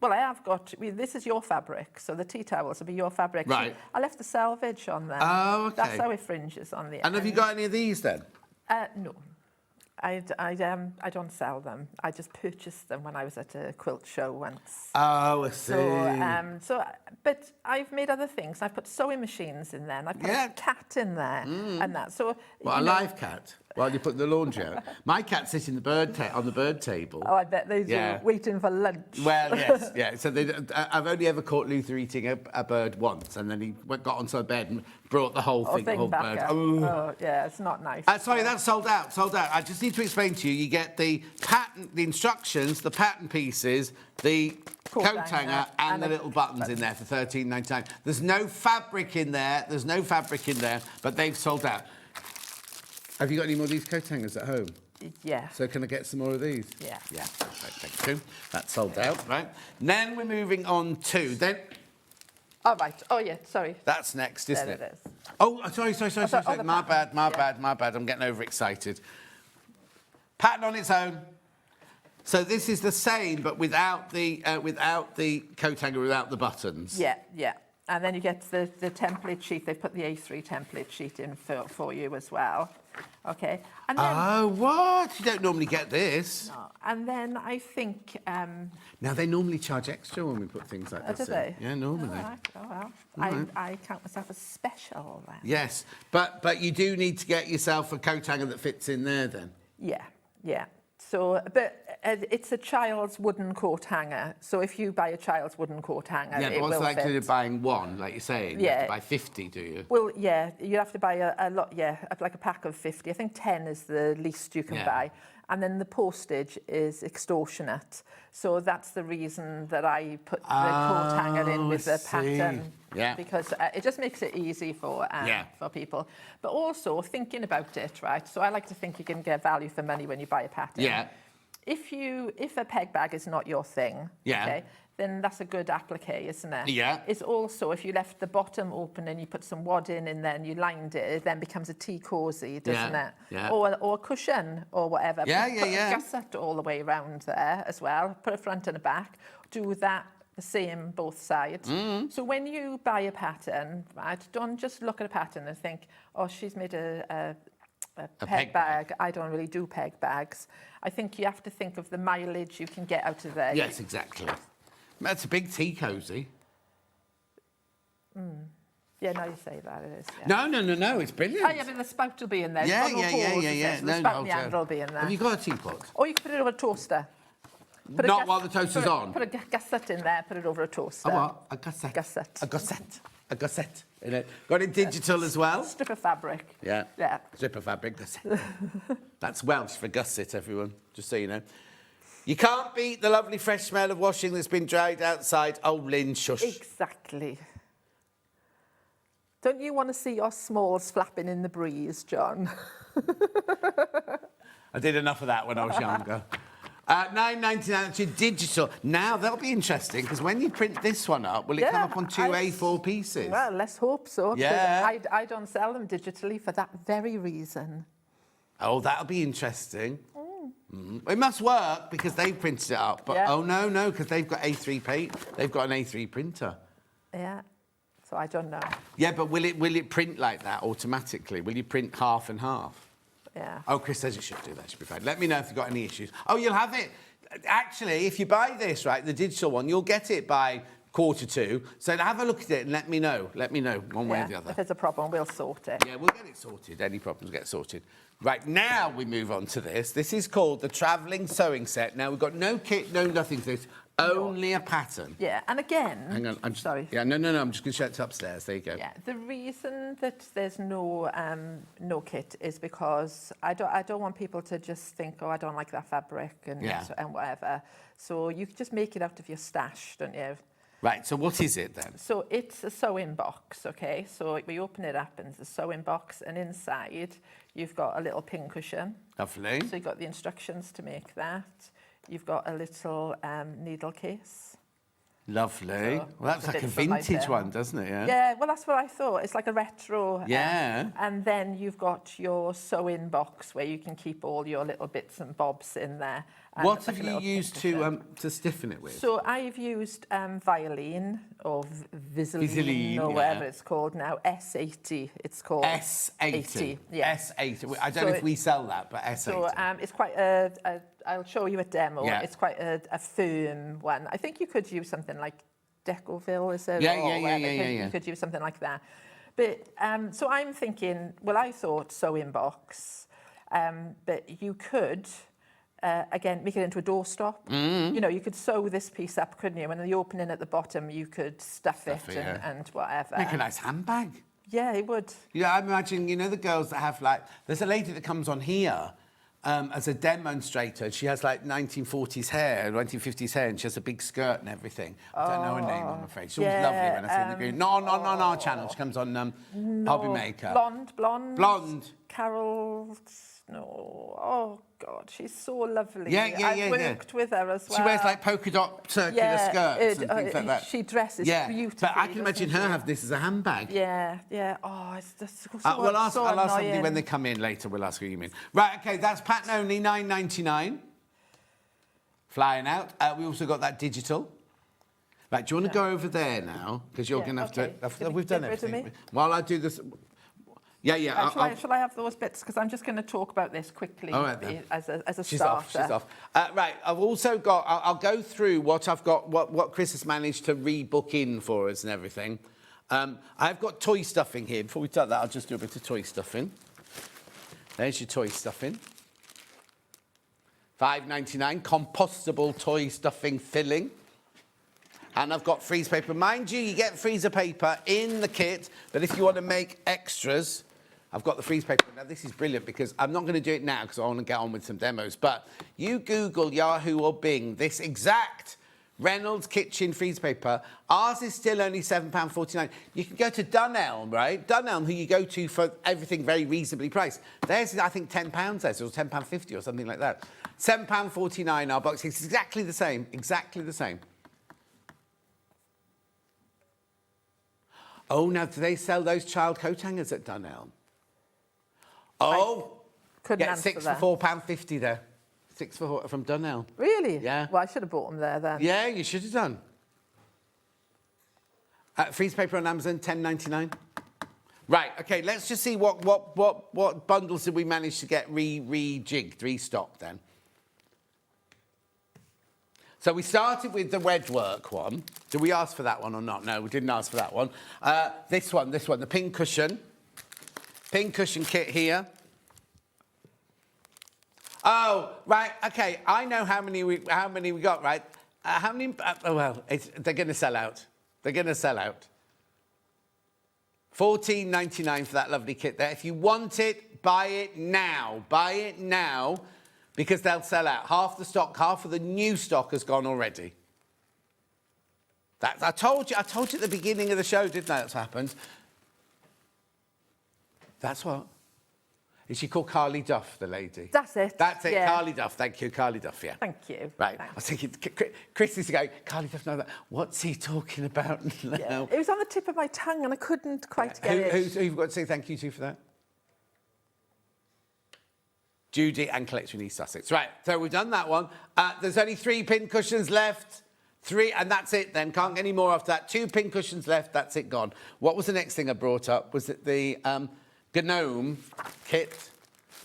[SPEAKER 10] well, I have got. This is your fabric, so the tea towels will be your fabric.
[SPEAKER 3] Right.
[SPEAKER 10] So I left the selvage on there.
[SPEAKER 3] Oh, okay.
[SPEAKER 10] That's how it fringes on the end.
[SPEAKER 3] And have you got any of these then?
[SPEAKER 10] No. I don't sell them. I just purchased them when I was at a quilt show once.
[SPEAKER 3] Oh, I see.
[SPEAKER 10] But I've made other things. I've put sewing machines in there, and I put a cat in there, and that. So
[SPEAKER 3] a live cat? while you put the laundry out. My cat sits in the on the bird table.
[SPEAKER 10] Oh, I bet they do, waiting for lunch.
[SPEAKER 3] Well, yes, yeah. So I've only ever caught Luther eating a bird once, and then he got onto a bed and brought the whole thing, the whole
[SPEAKER 10] back
[SPEAKER 3] bird.
[SPEAKER 10] up. Oh, yeah, it's not nice.
[SPEAKER 3] Sorry, that's sold out. Sold out. I just need to explain to you. You get the pattern, the instructions, the pattern pieces, the coat hanger, and the little buttons in there for $13.99. There's no fabric in there. There's no fabric in there, but they've sold out. Have you got any more of these coat hangers at home?
[SPEAKER 10] Yeah.
[SPEAKER 3] So can I get some more of these?
[SPEAKER 10] Yeah.
[SPEAKER 3] Yeah. Right, thank you. That's sold out, right? Then we're moving on to
[SPEAKER 10] Oh, right. Oh, yeah, sorry.
[SPEAKER 3] That's next, isn't it?
[SPEAKER 10] There it is.
[SPEAKER 3] Oh, sorry. My bad. I'm getting overexcited. Pattern on its own. So this is the same, but without the coat hanger, without the buttons.
[SPEAKER 10] Yeah, yeah. And then you get the template sheet. They've put the A3 template sheet in for you as well. Okay. And then,
[SPEAKER 3] Oh, what? You don't normally get this.
[SPEAKER 10] no. And then I think...
[SPEAKER 3] Now, they normally charge extra when we put things like this
[SPEAKER 10] do
[SPEAKER 3] in.
[SPEAKER 10] they?
[SPEAKER 3] Yeah, normally.
[SPEAKER 10] Oh, right. Oh, well. I count myself as special then.
[SPEAKER 3] Yes, but you do need to get yourself a coat hanger that fits in there then.
[SPEAKER 10] Yeah, yeah. So, but it's a child's wooden coat hanger. So if you buy a child's wooden coat hanger,
[SPEAKER 3] Yeah,
[SPEAKER 10] it
[SPEAKER 3] but what's
[SPEAKER 10] will
[SPEAKER 3] the likelihood
[SPEAKER 10] fit.
[SPEAKER 3] of buying one, like you're saying? You have to buy 50, do you?
[SPEAKER 10] Well, yeah, you have to buy a lot, like a pack of 50. I think 10 is the least you can buy. And then the postage is extortionate. So that's the reason that I put the coat hanger in with the pattern.
[SPEAKER 3] Yeah.
[SPEAKER 10] Because it just makes it easy for people. But also, thinking about it, right? So I like to think you can get value for money when you buy a pattern.
[SPEAKER 3] Yeah.
[SPEAKER 10] If a peg bag is not your thing, okay, then that's a good applique, isn't it?
[SPEAKER 3] Yeah.
[SPEAKER 10] It's also, if you left the bottom open and you put some wad in and then you lined it, it then becomes a tea cosy, doesn't it?
[SPEAKER 3] Yeah.
[SPEAKER 10] Or a cushion or whatever.
[SPEAKER 3] Yeah,
[SPEAKER 10] put
[SPEAKER 3] yeah.
[SPEAKER 10] a gusset all the way around there as well. Put a front and a back. Do that the same both sides. So when you buy a pattern, right, don't just look at a pattern and think, oh, she's made a peg bag. I don't really do peg bags. I think you have to think of the mileage you can get out of there.
[SPEAKER 3] Yes, exactly. That's a big tea cosy.
[SPEAKER 10] Yeah, now you say that, it is. Yeah.
[SPEAKER 3] No, it's brilliant.
[SPEAKER 10] Oh, yeah, but the spout will be in there.
[SPEAKER 3] Yeah.
[SPEAKER 10] So the spout and the handle will be in there.
[SPEAKER 3] Have you got a teapot?
[SPEAKER 10] Or you can put it over a toaster.
[SPEAKER 3] Not while the toaster's on.
[SPEAKER 10] Put a gusset in there, put it over a toaster.
[SPEAKER 3] A what? A gusset. A gusset in it. Got it digital as well?
[SPEAKER 10] Strip of fabric.
[SPEAKER 3] Yeah.
[SPEAKER 10] Yeah.
[SPEAKER 3] Strip of fabric, gusset. That's Welsh for gusset, everyone, just so you know. You can't beat the lovely fresh smell of washing that's been dried outside. Oh, Lynn, shush.
[SPEAKER 10] Exactly. Don't you want to see your smalls flapping in the breeze, John?
[SPEAKER 3] I did enough of that when I was younger. $9.99 digital. Now, that'll be interesting, because when you print this one up, will it come up on two A4 pieces?
[SPEAKER 10] Well, let's hope so.
[SPEAKER 3] Yeah.
[SPEAKER 10] I don't sell them digitally for that very reason.
[SPEAKER 3] Oh, that'll be interesting. It must work, because they've printed it up. But oh, no, because they've got A3 paint. They've got an A3 printer.
[SPEAKER 10] Yeah. So I don't know.
[SPEAKER 3] Yeah, but will it print like that automatically? Will you print half and half?
[SPEAKER 10] Yeah.
[SPEAKER 3] Oh, Chris says it should do that. Should be fine. Let me know if you've got any issues. Oh, you'll have it. Actually, if you buy this, right, the digital one, you'll get it by 1:45. So have a look at it and let me know. Let me know one way or the other.
[SPEAKER 10] If there's a problem, we'll sort it.
[SPEAKER 3] Yeah, we'll get it sorted. Any problems get sorted. Right, now we move on to this. This is called the Travelling Sewing Set. Now, we've got no kit, no nothing for this. Only a pattern.
[SPEAKER 10] Yeah, and again...
[SPEAKER 3] Hang on, I'm just...
[SPEAKER 10] Sorry.
[SPEAKER 3] Yeah, no, I'm just going to show it upstairs. There you go.
[SPEAKER 10] Yeah, the reason that there's no kit is because I don't want people to just think, oh, I don't like that fabric and whatever. So you can just make it out of your stash, don't you?
[SPEAKER 3] Right, so what is it then?
[SPEAKER 10] So it's a sewing box, okay? So we open it up and it's a sewing box, and inside you've got a little pin cushion.
[SPEAKER 3] Lovely.
[SPEAKER 10] So you've got the instructions to make that. You've got a little needle case.
[SPEAKER 3] Lovely.
[SPEAKER 10] So
[SPEAKER 3] well, that's like a vintage one, doesn't it? Yeah.
[SPEAKER 10] Yeah, well, that's what I thought. It's like a retro.
[SPEAKER 3] Yeah.
[SPEAKER 10] And then you've got your sewing box where you can keep all your little bits and bobs in there.
[SPEAKER 3] What have you used to stiffen it with?
[SPEAKER 10] So I've used Violin or Viseline or whatever it's called now. S80, it's called.
[SPEAKER 3] S80.
[SPEAKER 10] Yeah.
[SPEAKER 3] S80. I don't know if we sell that, but S80.
[SPEAKER 10] So it's quite I'll show you a demo. Yeah. It's quite a firm one. I think you could use something like Decoville, is it?
[SPEAKER 3] Yeah.
[SPEAKER 10] You could use something like that. But so I'm thinking, well, I thought sewing box. But you could, again, make it into a doorstop. You know, you could sew this piece up, couldn't you? And the opening at the bottom, you could stuff it and whatever.
[SPEAKER 3] Make a nice handbag.
[SPEAKER 10] Yeah, it would.
[SPEAKER 3] Yeah, I imagine, you know, the girls that have, like... There's a lady that comes on here as a demonstrator. She has, like, 1940s hair, 1950s hair, and she has a big skirt and everything. I don't know her name, I'm afraid. She's always lovely when I see the green. Not on our channel. She comes on Hobby Maker.
[SPEAKER 10] Blonde.
[SPEAKER 3] Blonde.
[SPEAKER 10] Carol... No, oh God, she's so lovely.
[SPEAKER 3] I've
[SPEAKER 10] worked with her as well.
[SPEAKER 3] She wears like polka dot circular skirts and things like that.
[SPEAKER 10] She dresses beautifully.
[SPEAKER 3] But I can imagine her have this as a handbag.
[SPEAKER 10] Yeah. Oh, it's just so
[SPEAKER 3] I'll ask
[SPEAKER 10] annoying.
[SPEAKER 3] somebody when they come in later. We'll ask who you mean. Right, okay, that's pattern only, $9.99. Flying out. We also got that digital. Right, do you want to go over there now? Because you're going to have to... We've done everything. While I do this... Yeah.
[SPEAKER 10] Shall I have those bits? Because I'm just going to talk about this quickly as a
[SPEAKER 3] She's
[SPEAKER 10] starter.
[SPEAKER 3] She's off. Right, I've also got... I'll go through what I've got, what Chris has managed to rebook in for us and everything. I've got toy stuffing here. Before we start that, I'll just do a bit of toy stuffing. There's your toy stuffing. $5.99, compostable toy stuffing filling. And I've got freezer paper. Mind you, you get freezer paper in the kit, but if you want to make extras, I've got the freezer paper. Now, this is brilliant because I'm not going to do it now because I want to get on with some demos, but you Google Yahoo or Bing this exact Reynolds Kitchen freezer paper. Ours is still only £7.49. You can go to Dunelm, right? Dunelm, who you go to for everything very reasonably priced. Theirs is, I think, £10 there, so £10.50 or something like that. £7.49 our box. It's exactly the same, Oh, now, do they sell those child coat hangers at Dunelm? Oh,
[SPEAKER 10] couldn't
[SPEAKER 3] get 6 for £4.50 there. 6 for from Dunelm.
[SPEAKER 10] Really?
[SPEAKER 3] Yeah.
[SPEAKER 10] Well, I should have bought them there then.
[SPEAKER 3] Yeah, you should have done. Freezer paper on Amazon, $10.99. Right, okay, let's just see what bundles did we manage to get rejigged, restocked then. So we started with the wedgework one. Did we ask for that one or not? No, we didn't ask for that one. This one, the pink cushion. Pink cushion kit here. Oh, right, okay. I know how many we got, right? How many? They're going to sell out. They're going to sell out. $14.99 for that lovely kit there. If you want it, buy it now. Buy it now. Because they'll sell out. Half the stock, half of the new stock has gone already. I told you at the beginning of the show, didn't I? That's happened. That's what? Is she called Carly Duff, the lady?
[SPEAKER 10] That's it.
[SPEAKER 3] That's it,
[SPEAKER 10] yeah.
[SPEAKER 3] Carly Duff. Thank you, Carly Duff, yeah.
[SPEAKER 10] Thank you.
[SPEAKER 3] Right.
[SPEAKER 10] Thanks.
[SPEAKER 3] I was thinking, Chris is going, Carly Duff, no, what's he talking about now?
[SPEAKER 10] Yeah. It was on the tip of my tongue and I couldn't quite get it.
[SPEAKER 3] Who you've got to say thank you to for that? Judy and Collection East Sussex. Right, so we've done that one. There's only 3 pin cushions left. 3, and that's it then. Can't get any more after that. 2 pin cushions left, that's it gone. What was the next thing I brought up? Was it the gnome kit?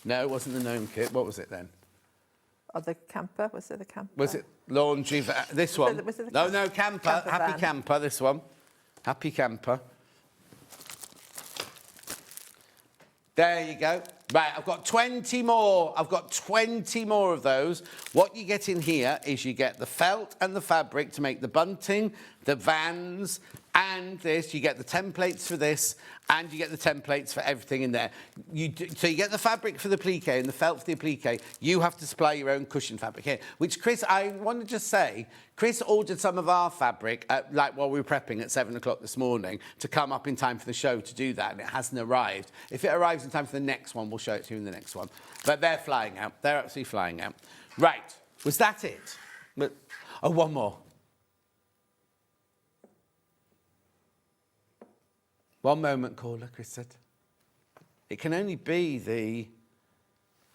[SPEAKER 3] No, it wasn't the gnome kit. What was it then?
[SPEAKER 10] Oh, the camper? Was it the camper?
[SPEAKER 3] Was it laundry? This one?
[SPEAKER 10] Was it
[SPEAKER 3] No, camper. Happy
[SPEAKER 10] van.
[SPEAKER 3] Camper, this one. Happy Camper. There you go. Right, I've got 20 more. I've got 20 more of those. What you get in here is you get the felt and the fabric to make the bunting, the vans, and this. You get the templates for this, and you get the templates for everything in there. So you get the fabric for the applique and the felt for the applique. You have to supply your own cushion fabric here, which, Chris, I want to just say, Chris ordered some of our fabric, while we were prepping at 7 o'clock this morning, to come up in time for the show to do that, and it hasn't arrived. If it arrives in time for the next one, we'll show it to you in the next one. But they're flying out. They're absolutely flying out. Right. Was that it? Oh, one more. One moment, caller, Chris said. It can only be the...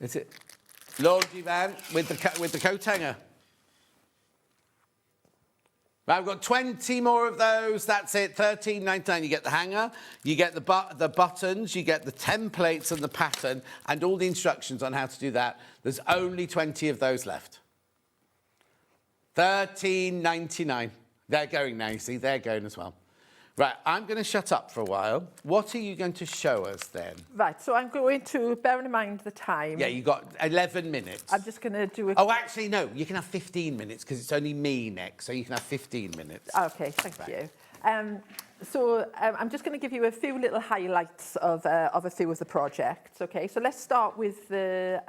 [SPEAKER 3] Is it laundry van with the coat hanger? Right, I've got 20 more of those. That's it. $13.99. You get the hanger, you get the buttons, you get the templates and the pattern, and all the instructions on how to do that. There's only 20 of those left. $13.99. They're going now, you see. They're going as well. Right, I'm going to shut up for a while. What are you going to show us then?
[SPEAKER 10] Right, so I'm going to, bear in mind the time.
[SPEAKER 3] Yeah, you got 11 minutes.
[SPEAKER 10] I'm just going to do it.
[SPEAKER 3] Oh, actually, no, you can have 15 minutes because it's only me next, so you can have 15 minutes.
[SPEAKER 10] Okay, thank you. I'm just going to give you a few little highlights of a few of the projects. Okay, so let's start with the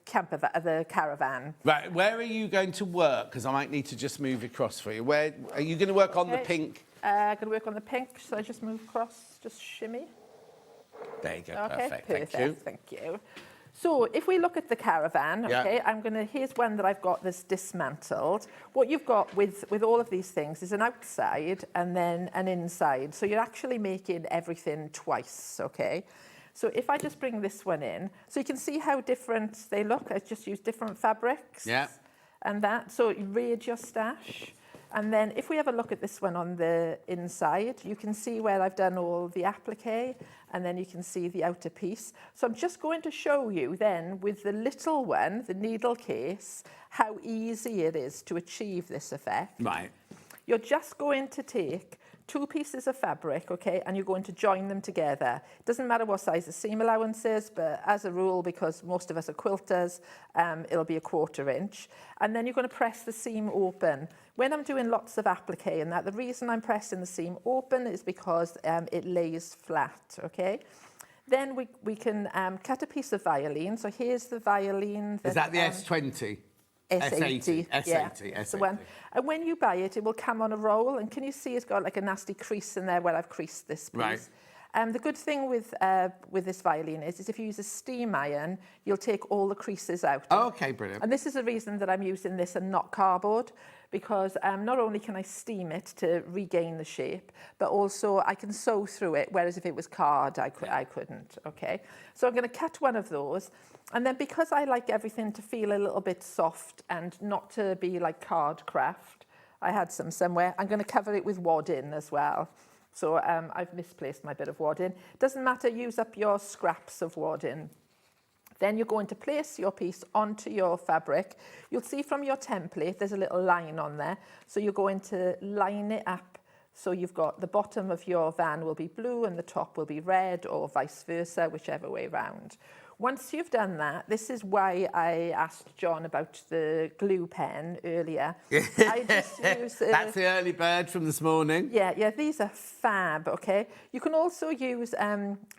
[SPEAKER 10] caravan.
[SPEAKER 3] Right, where are you going to work? Because I might need to just move across for you. Where are you going to work on the pink?
[SPEAKER 10] I'm going to work on the pink. So I just move across, just shimmy.
[SPEAKER 3] There you go.
[SPEAKER 10] Okay,
[SPEAKER 3] perfect. Thank you.
[SPEAKER 10] Thank you. So if we look at the caravan, okay, here's one that I've got that's dismantled. What you've got with all of these things is an outside and then an inside. So you're actually making everything twice, okay? So if I just bring this one in, so you can see how different they look. I just use different fabrics.
[SPEAKER 3] Yeah.
[SPEAKER 10] And that, so you raid your stash. And then if we have a look at this one on the inside, you can see where I've done all the applique, and then you can see the outer piece. So I'm just going to show you then with the little one, the needle case, how easy it is to achieve this effect.
[SPEAKER 3] Right.
[SPEAKER 10] You're just going to take 2 pieces of fabric, okay, and you're going to join them together. It doesn't matter what size the seam allowance is, but as a rule, because most of us are quilters, it'll be a 1/4 inch. And then you're going to press the seam open. When I'm doing lots of applique and that, the reason I'm pressing the seam open is because it lays flat, okay? Then we can cut a piece of violin. So here's the violin.
[SPEAKER 3] Is that the S20?
[SPEAKER 10] S80, yeah,
[SPEAKER 3] S80.
[SPEAKER 10] that's the one. And when you buy it, it will come on a roll. And can you see it's got like a nasty crease in there where I've creased this piece?
[SPEAKER 3] Right.
[SPEAKER 10] The good thing with this violin is if you use a steam iron, you'll take all the creases out.
[SPEAKER 3] Oh, okay, brilliant.
[SPEAKER 10] And this is the reason that I'm using this and not cardboard, because not only can I steam it to regain the shape, but also I can sew through it, whereas if it was card, I couldn't, okay? So I'm going to cut one of those, and then because I like everything to feel a little bit soft and not to be like card craft, I had some somewhere, I'm going to cover it with wadding as well. So I've misplaced my bit of wadding. Doesn't matter, use up your scraps of wadding. Then you're going to place your piece onto your fabric. You'll see from your template, there's a little line on there. So you're going to line it up. So you've got the bottom of your van will be blue and the top will be red, or vice versa, whichever way round. Once you've done that, this is why I asked John about the glue pen earlier. I just use...
[SPEAKER 3] That's the early bird from this morning.
[SPEAKER 10] Yeah, these are fab, okay? You can also use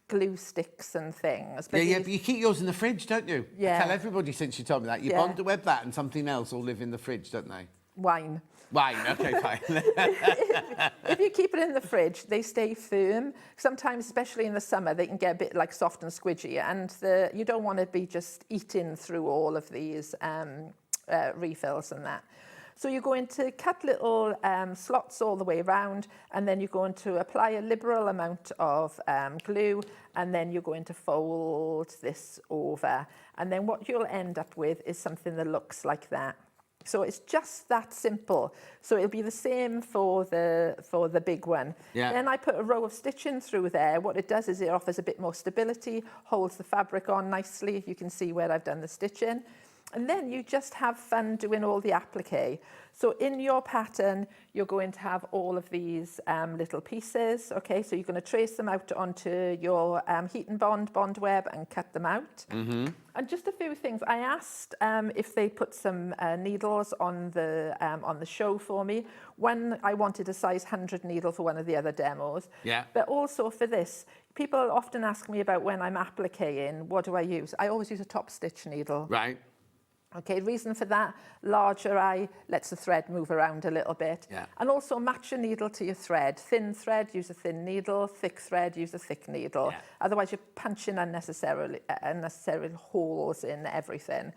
[SPEAKER 10] glue sticks and things. But
[SPEAKER 3] But you keep yours in the fridge, don't you?
[SPEAKER 10] Yeah.
[SPEAKER 3] I tell everybody since you told me that. You bond the web that and something else all live in the fridge, don't they?
[SPEAKER 10] Wine.
[SPEAKER 3] Wine, okay, fine.
[SPEAKER 10] If you keep it in the fridge, they stay firm. Sometimes, especially in the summer, they can get a bit like soft and squidgy, and you don't want to be just eating through all of these refills and that. So you're going to cut little slots all the way around, and then you're going to apply a liberal amount of glue, and then you're going to fold this over. And then what you'll end up with is something that looks like that. So it's just that simple. So it'll be the same for the big one.
[SPEAKER 3] Yeah.
[SPEAKER 10] Then I put a row of stitching through there. What it does is it offers a bit more stability, holds the fabric on nicely. You can see where I've done the stitching. And then you just have fun doing all the applique. So in your pattern, you're going to have all of these little pieces, okay? So you're going to trace them out onto your heat and bond web and cut them out. Mm-hmm. And just a few things. I asked if they put some needles on the show for me. One, I wanted a size 100 needle for one of the other demos.
[SPEAKER 3] Yeah.
[SPEAKER 10] But also for this, people often ask me about when I'm appliquing, what do I use? I always use a top stitch needle.
[SPEAKER 3] Right.
[SPEAKER 10] Okay, reason for that, larger eye lets the thread move around a little bit.
[SPEAKER 3] Yeah.
[SPEAKER 10] And also match your needle to your thread. Thin thread, use a thin needle. Thick thread, use a thick needle.
[SPEAKER 3] Yeah.
[SPEAKER 10] Otherwise, you're punching unnecessary holes in everything.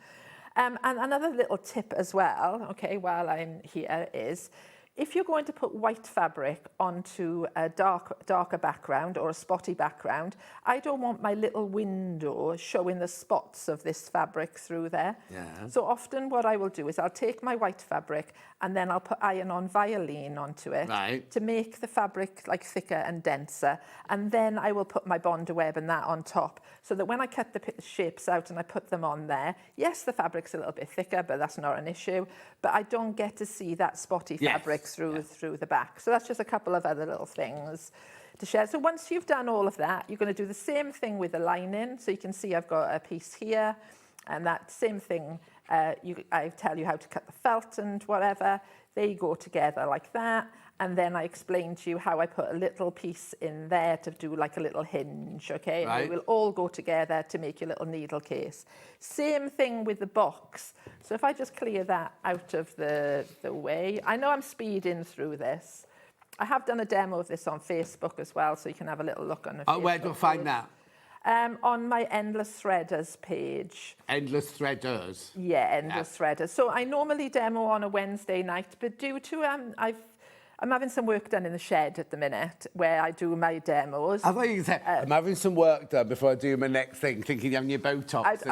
[SPEAKER 10] And another little tip as well, okay, while I'm here is, if you're going to put white fabric onto a darker background or a spotty background, I don't want my little window showing the spots of this fabric through there.
[SPEAKER 3] Yeah.
[SPEAKER 10] So often what I will do is I'll take my white fabric and then I'll put iron-on violin onto it to make the fabric like thicker and denser. And then I will put my bonder web and that on top, so that when I cut the shapes out and I put them on there, yes, the fabric's a little bit thicker, but that's not an issue. But I don't get to see that spotty fabric through the back. So that's just a couple of other little things to share. So once you've done all of that, you're going to do the same thing with the lining. So you can see I've got a piece here, and that same thing, I tell you how to cut the felt and whatever. They go together like that. And then I explain to you how I put a little piece in there to do like a little hinge, okay?
[SPEAKER 3] Right.
[SPEAKER 10] And they will all go together to make your little needle case. Same thing with the box. So if I just clear that out of the way, I know I'm speeding through this. I have done a demo of this on Facebook as well, so you can have a little look on the
[SPEAKER 3] Oh, where do I find that?
[SPEAKER 10] On my Endless Threaders page.
[SPEAKER 3] Endless Threaders?
[SPEAKER 10] Yeah, Endless Threaders. So I normally demo on a Wednesday night, but due to I'm having some work done in the shed at the minute where I do my demos.
[SPEAKER 3] I thought you said, I'm having some work done before I do my next thing, thinking you're having your Botox.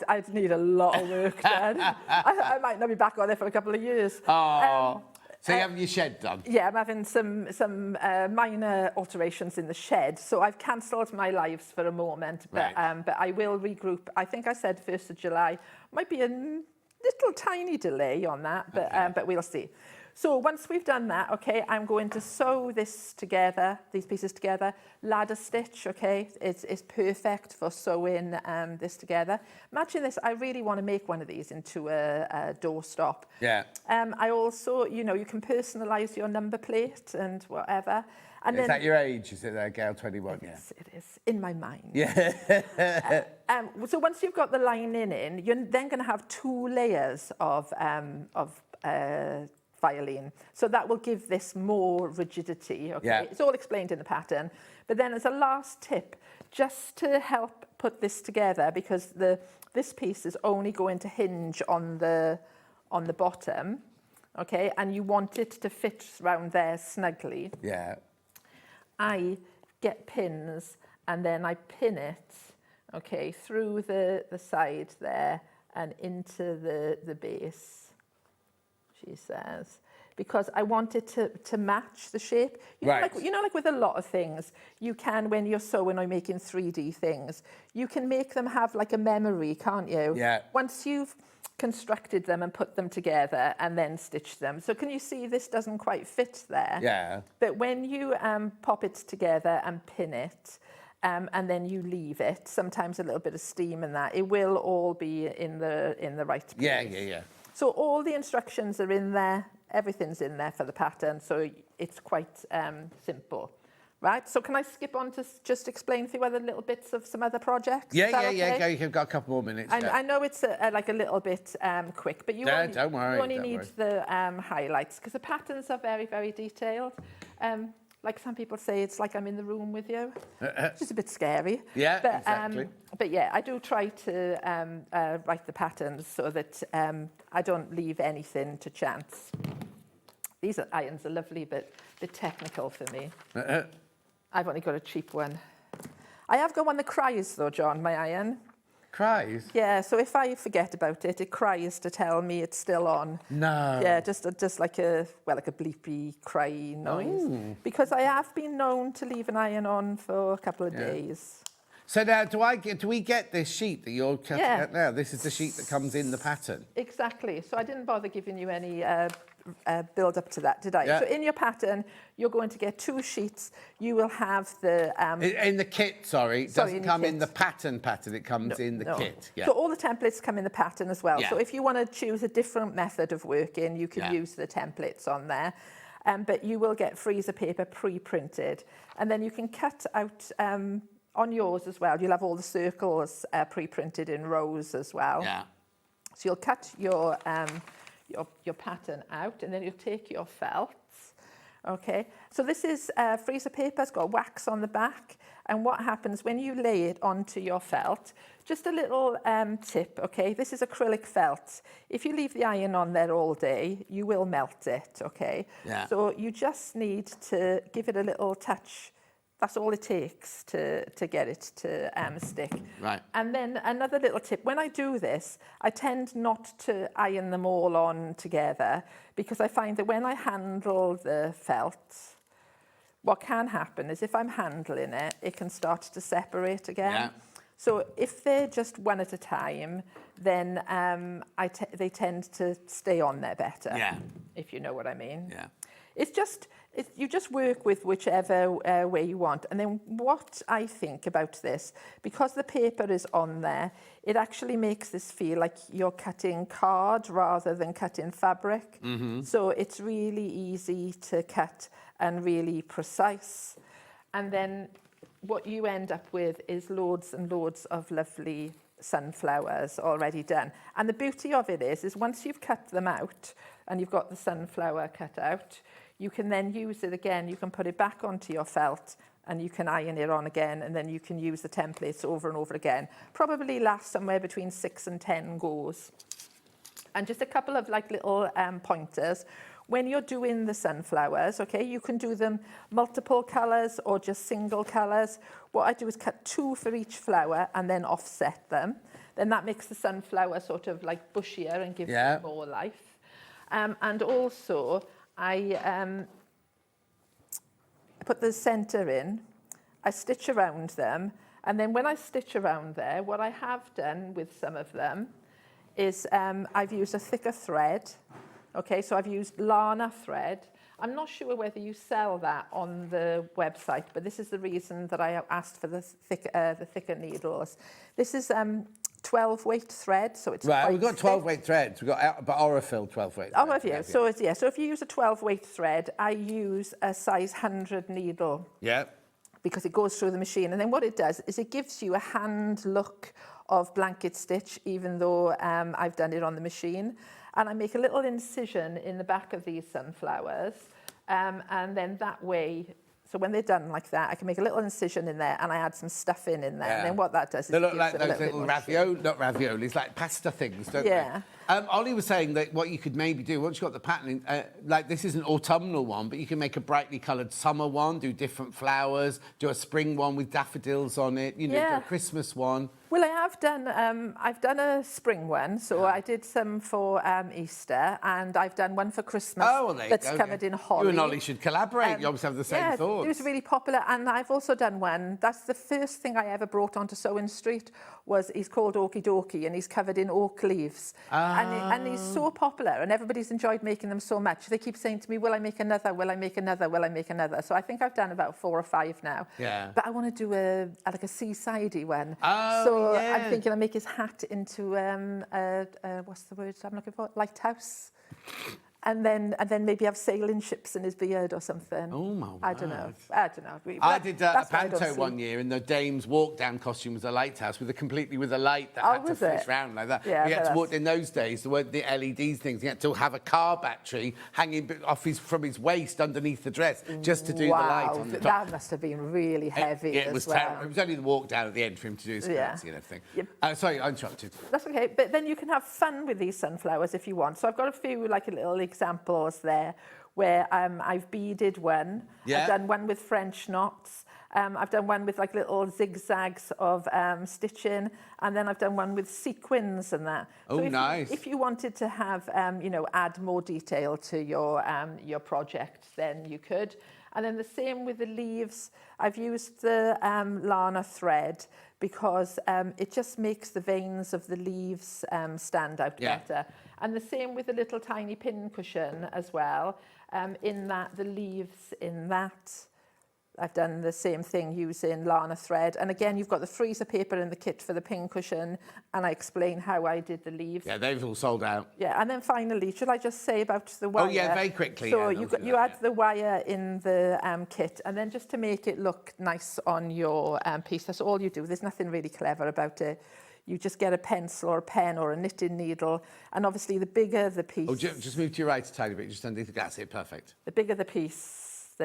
[SPEAKER 10] I'd need a lot of work done. I might not be back on there for a couple of years.
[SPEAKER 3] Oh, so you're having your shed done?
[SPEAKER 10] Yeah, I'm having some minor alterations in the shed. So I've cancelled my lives for a moment, but I will regroup. I think I said 1st of July. Might be a little tiny delay on that, but we'll see. So once we've done that, okay, I'm going to sew this together, these pieces together, ladder stitch, okay? It's perfect for sewing this together. Imagine this, I really want to make one of these into a doorstop.
[SPEAKER 3] Yeah.
[SPEAKER 10] I also, you know, you can personalise your number plate and whatever. And
[SPEAKER 3] Is that your age? Is it there, Gail, 21?
[SPEAKER 10] Yes, it is, in my mind.
[SPEAKER 3] Yeah.
[SPEAKER 10] So once you've got the lining in, you're then going to have 2 layers of filing. So that will give this more rigidity, okay?
[SPEAKER 3] Yeah.
[SPEAKER 10] It's all explained in the pattern. But then as a last tip, just to help put this together, because this piece is only going to hinge on the bottom, okay? And you want it to fit around there snugly.
[SPEAKER 3] Yeah.
[SPEAKER 10] I get pins and then I pin it, okay, through the side there and into the base, she says, because I want it to match the shape. You know, like with a lot of things, you can, when you're sewing or making 3D things, you can make them have like a memory, can't you?
[SPEAKER 3] Yeah.
[SPEAKER 10] Once you've constructed them and put them together and then stitch them. So can you see this doesn't quite fit there?
[SPEAKER 3] Yeah.
[SPEAKER 10] But when you pop it together and pin it, and then you leave it, sometimes a little bit of steam in that, it will all be in the right place.
[SPEAKER 3] Yeah.
[SPEAKER 10] So all the instructions are in there, everything's in there for the pattern, so it's quite simple. Right, so can I skip on to just explain through other little bits of some other projects?
[SPEAKER 3] Yeah.
[SPEAKER 10] Okay?
[SPEAKER 3] You've got a couple more minutes.
[SPEAKER 10] I know it's like a little bit quick, but you only need the highlights, because the patterns are very, very detailed. Like some people say, it's like I'm in the room with you, which is a bit scary.
[SPEAKER 3] Yeah,
[SPEAKER 10] but,
[SPEAKER 3] exactly.
[SPEAKER 10] But yeah, I do try to write the patterns so that I don't leave anything to chance. These irons are lovely, but a bit technical for me. I've only got a cheap one. I have got one that cries though, John, my iron.
[SPEAKER 3] Cries?
[SPEAKER 10] Yeah, so if I forget about it, it cries to tell me it's still on.
[SPEAKER 3] No.
[SPEAKER 10] Yeah, just like a bleepy cry noise.
[SPEAKER 3] Oh.
[SPEAKER 10] Because I have been known to leave an iron on for a couple of days.
[SPEAKER 3] So now, do we get this sheet that you're cutting out now? This is the sheet that comes in the pattern.
[SPEAKER 10] Exactly. So I didn't bother giving you any build up to that, did I?
[SPEAKER 3] Yeah.
[SPEAKER 10] So in your pattern, you're going to get 2 sheets. You will have the...
[SPEAKER 3] in the kit, sorry. It doesn't come in the pattern. It comes in the
[SPEAKER 10] No.
[SPEAKER 3] kit. Yeah.
[SPEAKER 10] So all the templates come in the pattern as well.
[SPEAKER 3] Yeah.
[SPEAKER 10] So if you want to choose a different method of working, you can use the templates on there. But you will get freezer paper pre-printed. And then you can cut out... on yours as well, you'll have all the circles pre-printed in rows as well.
[SPEAKER 3] Yeah.
[SPEAKER 10] So you'll cut your pattern out, and then you'll take your felts. Okay. So this is freezer paper. It's got wax on the back. And what happens when you lay it onto your felt? Just a little tip. Okay. This is acrylic felt. If you leave the iron on there all day, you will melt it. Okay.
[SPEAKER 3] Yeah.
[SPEAKER 10] So you just need to give it a little touch. That's all it takes to get it to stick.
[SPEAKER 3] Right.
[SPEAKER 10] And then another little tip. When I do this, I tend not to iron them all on together, because I find that when I handle the felt, what can happen is if I'm handling it, it can start to separate again.
[SPEAKER 3] Yeah.
[SPEAKER 10] So if they're just one at a time, then they tend to stay on there better,
[SPEAKER 3] Yeah.
[SPEAKER 10] if you know what I mean.
[SPEAKER 3] Yeah.
[SPEAKER 10] you just work with whichever way you want. And then what I think about this, because the paper is on there, it actually makes this feel like you're cutting card rather than cutting fabric. So it's really easy to cut and really precise. And then what you end up with is loads and loads of lovely sunflowers already done. And the beauty of it is once you've cut them out and you've got the sunflower cut out, you can then use it again. You can put it back onto your felt and you can iron it on again, and then you can use the templates over and over again. Probably lasts somewhere between 6 and 10 goes. And just a couple of like little pointers. When you're doing the sunflowers, okay, you can do them multiple colours or just single colours. What I do is cut 2 for each flower and then offset them. Then that makes the sunflower sort of like bushier and gives it more life. And also, I put the centre in, I stitch around them, and then when I stitch around there, what I have done with some of them is I've used a thicker thread. Okay, so I've used Lana thread. I'm not sure whether you sell that on the website, but this is the reason that I asked for the thicker needles. This is 12 weight thread, so it's
[SPEAKER 3] right. We've got 12 weight threads. We've got Aurifil 12 weight.
[SPEAKER 10] Oh, have you? So it's So if you use a 12 weight thread, I use a size 100 needle.
[SPEAKER 3] Yeah.
[SPEAKER 10] Because it goes through the machine, and then what it does is it gives you a hand look of blanket stitch, even though I've done it on the machine. And I make a little incision in the back of these sunflowers, and then that way, so when they're done like that, I can make a little incision in there and I add some stuff in there. Yeah. And then what that does is
[SPEAKER 3] they look like those little raviolis, like pasta things, don't they? Ollie was saying that what you could maybe do, once you've got the pattern, like this is an autumnal one, but you can make a brightly coloured summer one, do different flowers, do a spring one with daffodils on it, you know, do a Christmas one.
[SPEAKER 10] Well, I have done, I've done a spring one, so I did some for Easter, and I've done one for Christmas that's covered in holly.
[SPEAKER 3] You and Ollie should collaborate, you obviously have the same thoughts.
[SPEAKER 10] It was really popular, and I've also done one, that's the first thing I ever brought onto SewingStreet, he's called Okie Dokie, and he's covered in oak leaves. And he's so popular, and everybody's enjoyed making them so much. They keep saying to me, will I make another, will I make another, will I make another? So I think I've done about 4 or 5 now.
[SPEAKER 3] Yeah.
[SPEAKER 10] But I want to do like a seasidey one.
[SPEAKER 3] So
[SPEAKER 10] I'm thinking I'll make his hat into, what's the word I'm looking for? Lighthouse. And then maybe have sailing ships in his beard or something.
[SPEAKER 3] Oh, my word.
[SPEAKER 10] I don't know.
[SPEAKER 3] I did a panto one year, and the dame's walk-down costume was a lighthouse completely with a light that had to flish round like that.
[SPEAKER 10] Yeah,
[SPEAKER 3] he had to walk in those days. There weren't the LED things. He had to have a car battery hanging from his waist underneath the dress just to do the light on the top.
[SPEAKER 10] That must have been really heavy
[SPEAKER 3] it was terrible. It was only the walk-down at the end for him to do his fancy and everything. Yep. Sorry, I interrupted.
[SPEAKER 10] That's okay. But then you can have fun with these sunflowers if you want. So I've got a few like little examples there where I've beaded one. I've done one with French knots. I've done one with like little zigzags of stitching, and then I've done one with sequins and that.
[SPEAKER 3] Oh, so nice.
[SPEAKER 10] If you wanted to have, add more detail to your project, then you could. And then the same with the leaves. I've used the Lana thread because it just makes the veins of the leaves stand out better. And the same with the little tiny pin cushion as well, in that the leaves in that, I've done the same thing using Lana thread. And again, you've got the freezer paper in the kit for the pin cushion, and I explain how I did the leaves.
[SPEAKER 3] Yeah, they've all sold out.
[SPEAKER 10] Yeah, and then finally, should I just say about the wire?
[SPEAKER 3] Oh, yeah, very quickly.
[SPEAKER 10] So you add the wire in the kit, and then just to make it look nice on your piece, that's all you do. There's nothing really clever about it. You just get a pencil or a pen or a knitting needle, and obviously the bigger the piece...
[SPEAKER 3] Oh, just move to your right a tiny bit, just underneath the glass here, perfect.
[SPEAKER 10] The bigger the piece,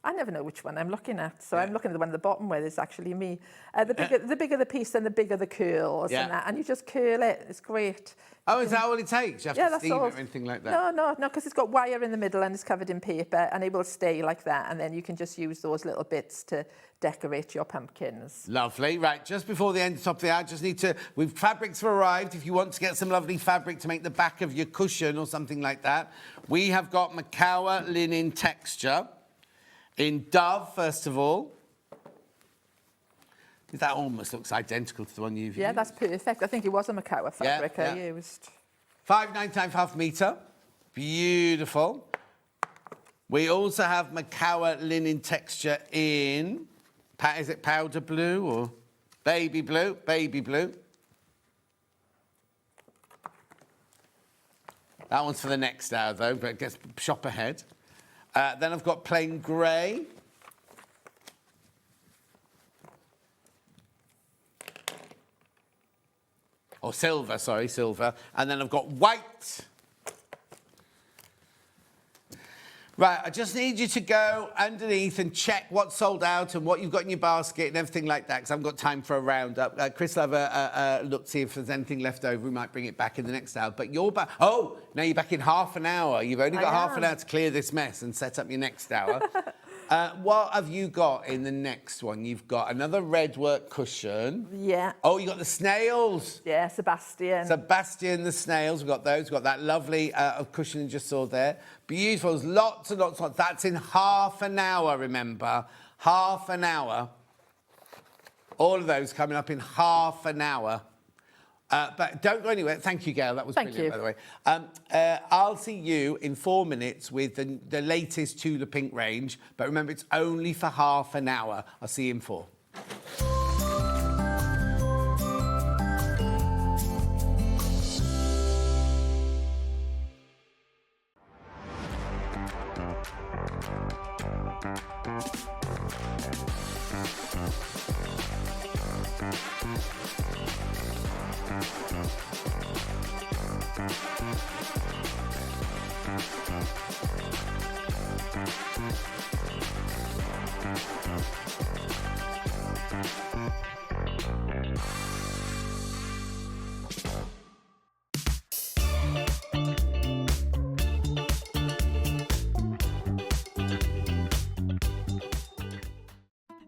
[SPEAKER 10] I never know which one I'm looking at, so I'm looking at the one at the bottom where there's actually me. The bigger the piece, then the bigger the curls and that, and you just curl it. It's great.
[SPEAKER 3] Oh, is that all it takes? You have to steam it or anything like that?
[SPEAKER 10] No, because it's got wire in the middle and it's covered in paper, and it will stay like that, and then you can just use those little bits to decorate your pumpkins.
[SPEAKER 3] Lovely. Right, just before the end of the top of the hour, just need to... fabrics have arrived. If you want to get some lovely fabric to make the back of your cushion or something like that, we have got Macawa linen texture. In Dove, first of all. That almost looks identical to the one you've used.
[SPEAKER 10] Yeah, that's perfect. I think it was a Macawa fabric I used.
[SPEAKER 3] 5.99 half metre. Beautiful. We also have Macawa linen texture in, is it powder blue or baby blue? Baby blue. That one's for the next hour, though, but guess shop ahead. Then I've got plain grey. Or silver, sorry, silver. And then I've got white. Right, I just need you to go underneath and check what's sold out and what you've got in your basket and everything like that, because I haven't got time for a roundup. Chris will have a look, see if there's anything left over. We might bring it back in the next hour. But you're back. Oh, now you're back in half an hour. You've only got half an hour to clear this mess and set up your next hour. What have you got in the next one? You've got another red work cushion.
[SPEAKER 10] Yeah.
[SPEAKER 3] Oh, you got the snails.
[SPEAKER 10] Yeah, Sebastian.
[SPEAKER 3] Sebastian, the snails. We've got those. We've got that lovely cushion you just saw there. Beautiful. There's lots and lots and lots. That's in half an hour, remember. Half an hour. All of those coming up in half an hour. But don't go anywhere. Thank you, Gail. That was brilliant, by the way. I'll see you in 4 minutes with the latest Tula Pink range. But remember, it's only for half an hour. I'll see you in 4.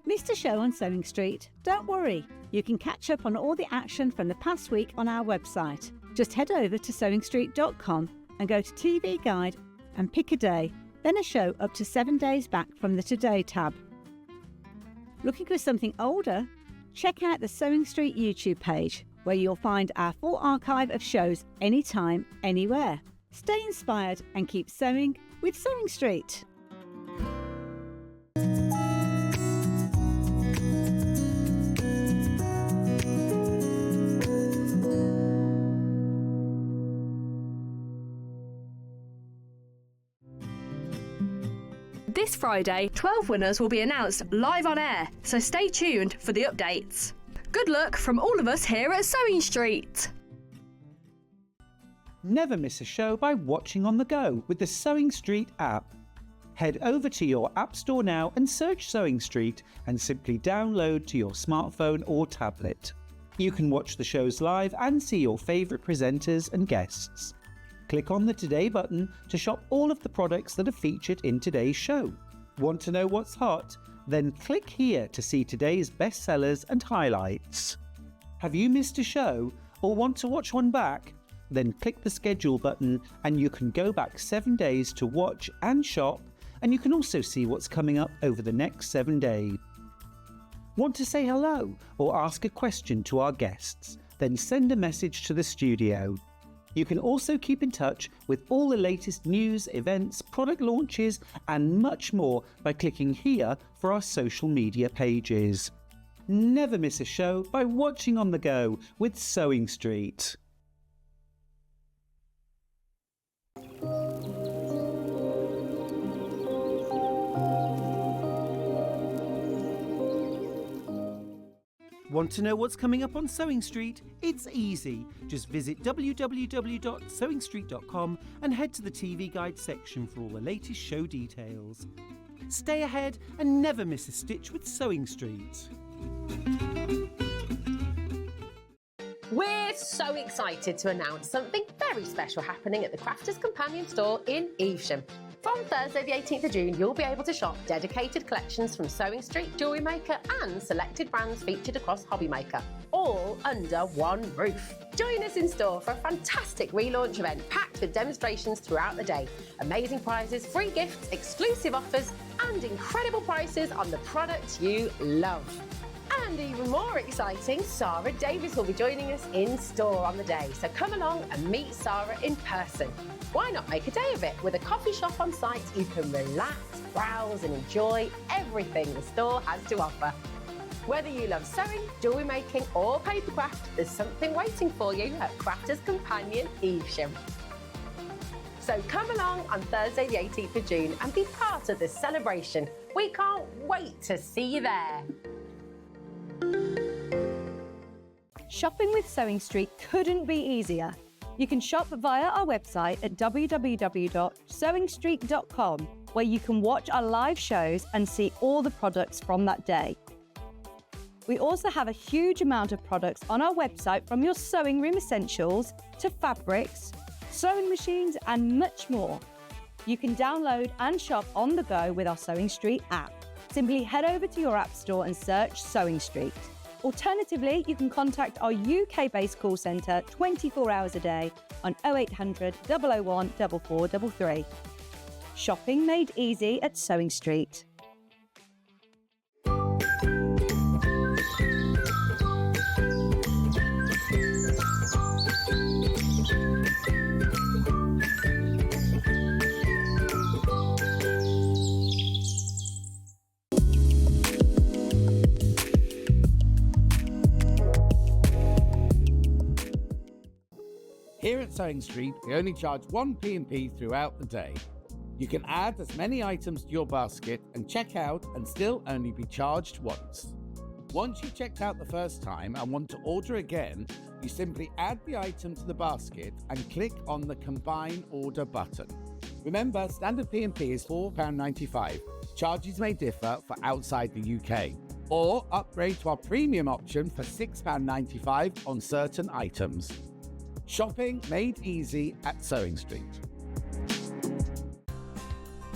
[SPEAKER 5] Missed a show on Sewing Street? Don't worry, you can catch up on all the action from the past week on our website. Just head over to SewingStreet.com and go to TV Guide and pick a day, then a show up to 7 days back from the Today tab. Looking for something older? Check out the Sewing Street YouTube page, where you'll find our full archive of shows anytime, anywhere. Stay inspired and keep sewing with Sewing Street.
[SPEAKER 7] This Friday, 12 winners will be announced live on air, so stay tuned for the updates. Good luck from all of us here at Sewing Street.
[SPEAKER 8] Never miss a show by watching on the go with the Sewing Street app. Head over to your App Store now and search Sewing Street and simply download to your smartphone or tablet. You can watch the shows live and see your favourite presenters and guests. Click on the Today button to shop all of the products that are featured in today's show. Want to know what's hot? Then click here to see today's bestsellers and highlights. Have you missed a show or want to watch one back? Then click the schedule button and you can go back 7 days to watch and shop, and you can also see what's coming up over the next 7 days. Want to say hello or ask a question to our guests? Then send a message to the studio. You can also keep in touch with all the latest news, events, product launches, and much more by clicking here for our social media pages. Never miss a show by watching on the go with Sewing Street. Want to know what's coming up on Sewing Street? It's easy. Just visit www.sewingstreet.com and head to the TV Guide section for all the latest show details. Stay ahead and never miss a stitch with Sewing Street.
[SPEAKER 6] We're so excited to announce something very special happening at the Crafters Companion store in Evesham. From Thursday the 18th of June, you'll be able to shop dedicated collections from Sewing Street, Jewellery Maker and selected brands featured across Hobby Maker, all under one roof. Join us in store for a fantastic relaunch event packed with demonstrations throughout the day, amazing prizes, free gifts, exclusive offers and incredible prices on the products you love. And even more exciting, Sarah Davies will be joining us in store on the day. So come along and meet Sarah in person. Why not make a day of it? With a coffee shop on site, you can relax, browse and enjoy everything the store has to offer. Whether you love sewing, jewellery making or papercraft, there's something waiting for you at Crafters Companion Evesham. So come along on Thursday the 18th of June and be part of this celebration. We can't wait to see you there.
[SPEAKER 9] Shopping with Sewing Street couldn't be easier. You can shop via our website at www.sewingstreet.com, where you can watch our live shows and see all the products from that day. We also have a huge amount of products on our website, from your sewing room essentials to fabrics, sewing machines and much more. You can download and shop on the go with our Sewing Street app. Simply head over to your app store and search Sewing Street. Alternatively, you can contact our UK-based call centre 24 hours a day on 0800 001 4433. Shopping made easy at Sewing Street.
[SPEAKER 3] Here at Sewing Street, we only charge one P&P throughout the day. You can add as many items to your basket and check out and still only be charged once. Once you've checked out the first time and want to order again, you simply add the item to the basket and click on the Combine Order button. Remember, standard P&P is £4.95. Charges may differ for outside the UK. Or upgrade to our premium option for £6.95 on certain items. Shopping made easy at Sewing Street.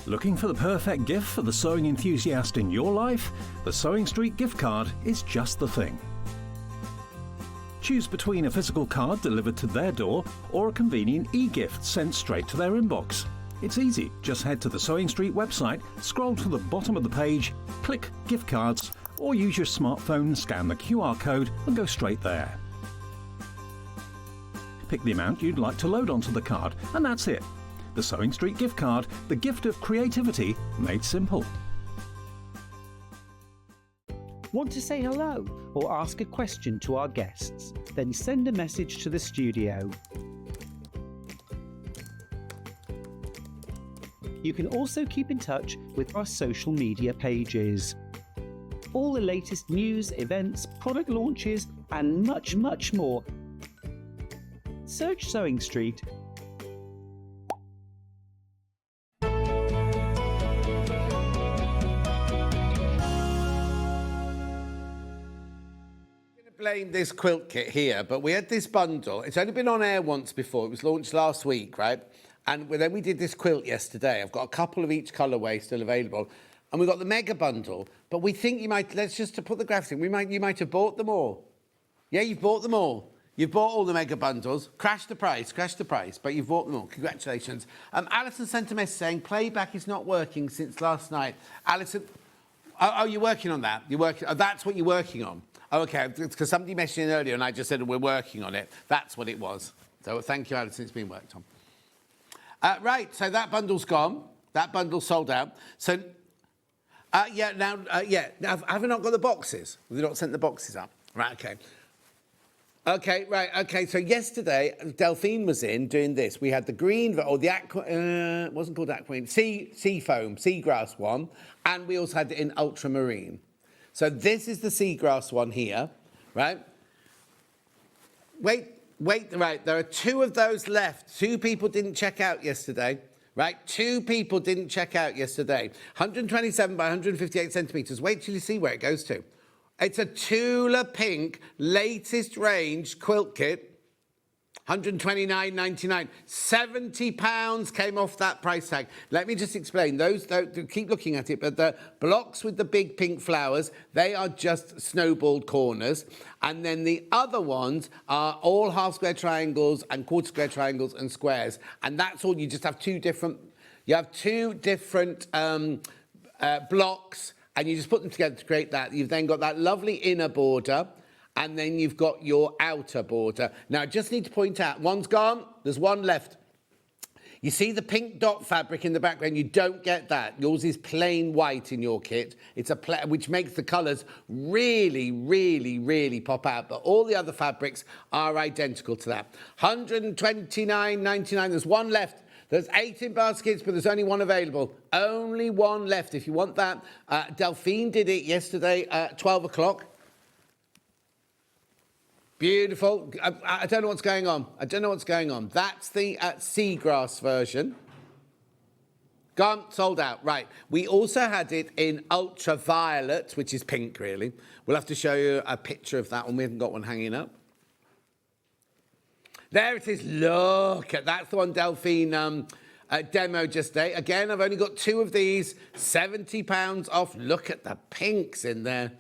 [SPEAKER 11] Looking for the perfect gift for the sewing enthusiast in your life? The Sewing Street gift card is just the thing. Choose between a physical card delivered to their door or a convenient e-gift sent straight to their inbox. It's easy. Just head to the Sewing Street website, scroll to the bottom of the page, click Gift Cards, or use your smartphone, scan the QR code and go straight there. Pick the amount you'd like to load onto the card, and that's it. The Sewing Street gift card, the gift of creativity made simple.
[SPEAKER 8] Want to say hello or ask a question to our guests? Then send a message to the studio. You can also keep in touch with our social media pages. All the latest news, events, product launches, and much, much more. Search Sewing Street.
[SPEAKER 3] Blame this quilt kit here, but we had this bundle. It's only been on air once before. It was launched last week, right? And then we did this quilt yesterday. I've got a couple of each colourway still available. And we got the mega bundle, but we think you might, let's just to put the graphics in, you might have bought them all. Yeah, you've bought them all. You've bought all the mega bundles. Crash the price, but you've bought them all. Congratulations. Alison sent a message saying playback is not working since last night. Alison, oh, you're working on that? You're working, oh, that's what you're working on? Oh, okay, because somebody messaged in earlier and I just said we're working on it. That's what it was. So thank you, Alison, it's been worked on. Right, so that bundle's gone. That bundle's sold out. So, now, have I not got the boxes? Have they not sent the boxes up? Right, okay. Okay, right, okay, so yesterday, Delphine was in doing this. We had the green, or the aqua, it wasn't called aqua, sea foam, seagrass one, and we also had it in ultramarine. So this is the seagrass one here, right? Wait, right, there are two of those left. Two people didn't check out yesterday, right? Two people didn't check out yesterday. 127 by 158 centimetres. Wait till you see where it goes to. It's a Tula Pink latest range quilt kit. £129.99. £70 came off that price tag. Let me just explain. Those, keep looking at it, but the blocks with the big pink flowers, they are just snowballed corners. And then the other ones are all half square triangles and quarter square triangles and squares. And that's all. You just have two different, blocks and you just put them together to create that. You've then got that lovely inner border, and then you've got your outer border. Now, I just need to point out, one's gone, there's one left. You see the pink dot fabric in the background? You don't get that. Yours is plain white in your kit. It's which makes the colours really, really, really pop out. But all the other fabrics are identical to that. £129.99. There's one left. There's 8 in baskets, but there's only one available. Only one left if you want that. Delphine did it yesterday at 12 o'clock. Beautiful. I don't know what's going on. I don't know what's going on. That's the seagrass version. Gone, sold out. Right. We also had it in ultraviolet, which is pink, really. We'll have to show you a picture of that one. We haven't got one hanging up. There it is. Look, that's the one Delphine demo just today. Again, I've only got 2 of these. £70 off. Look at the pinks in there.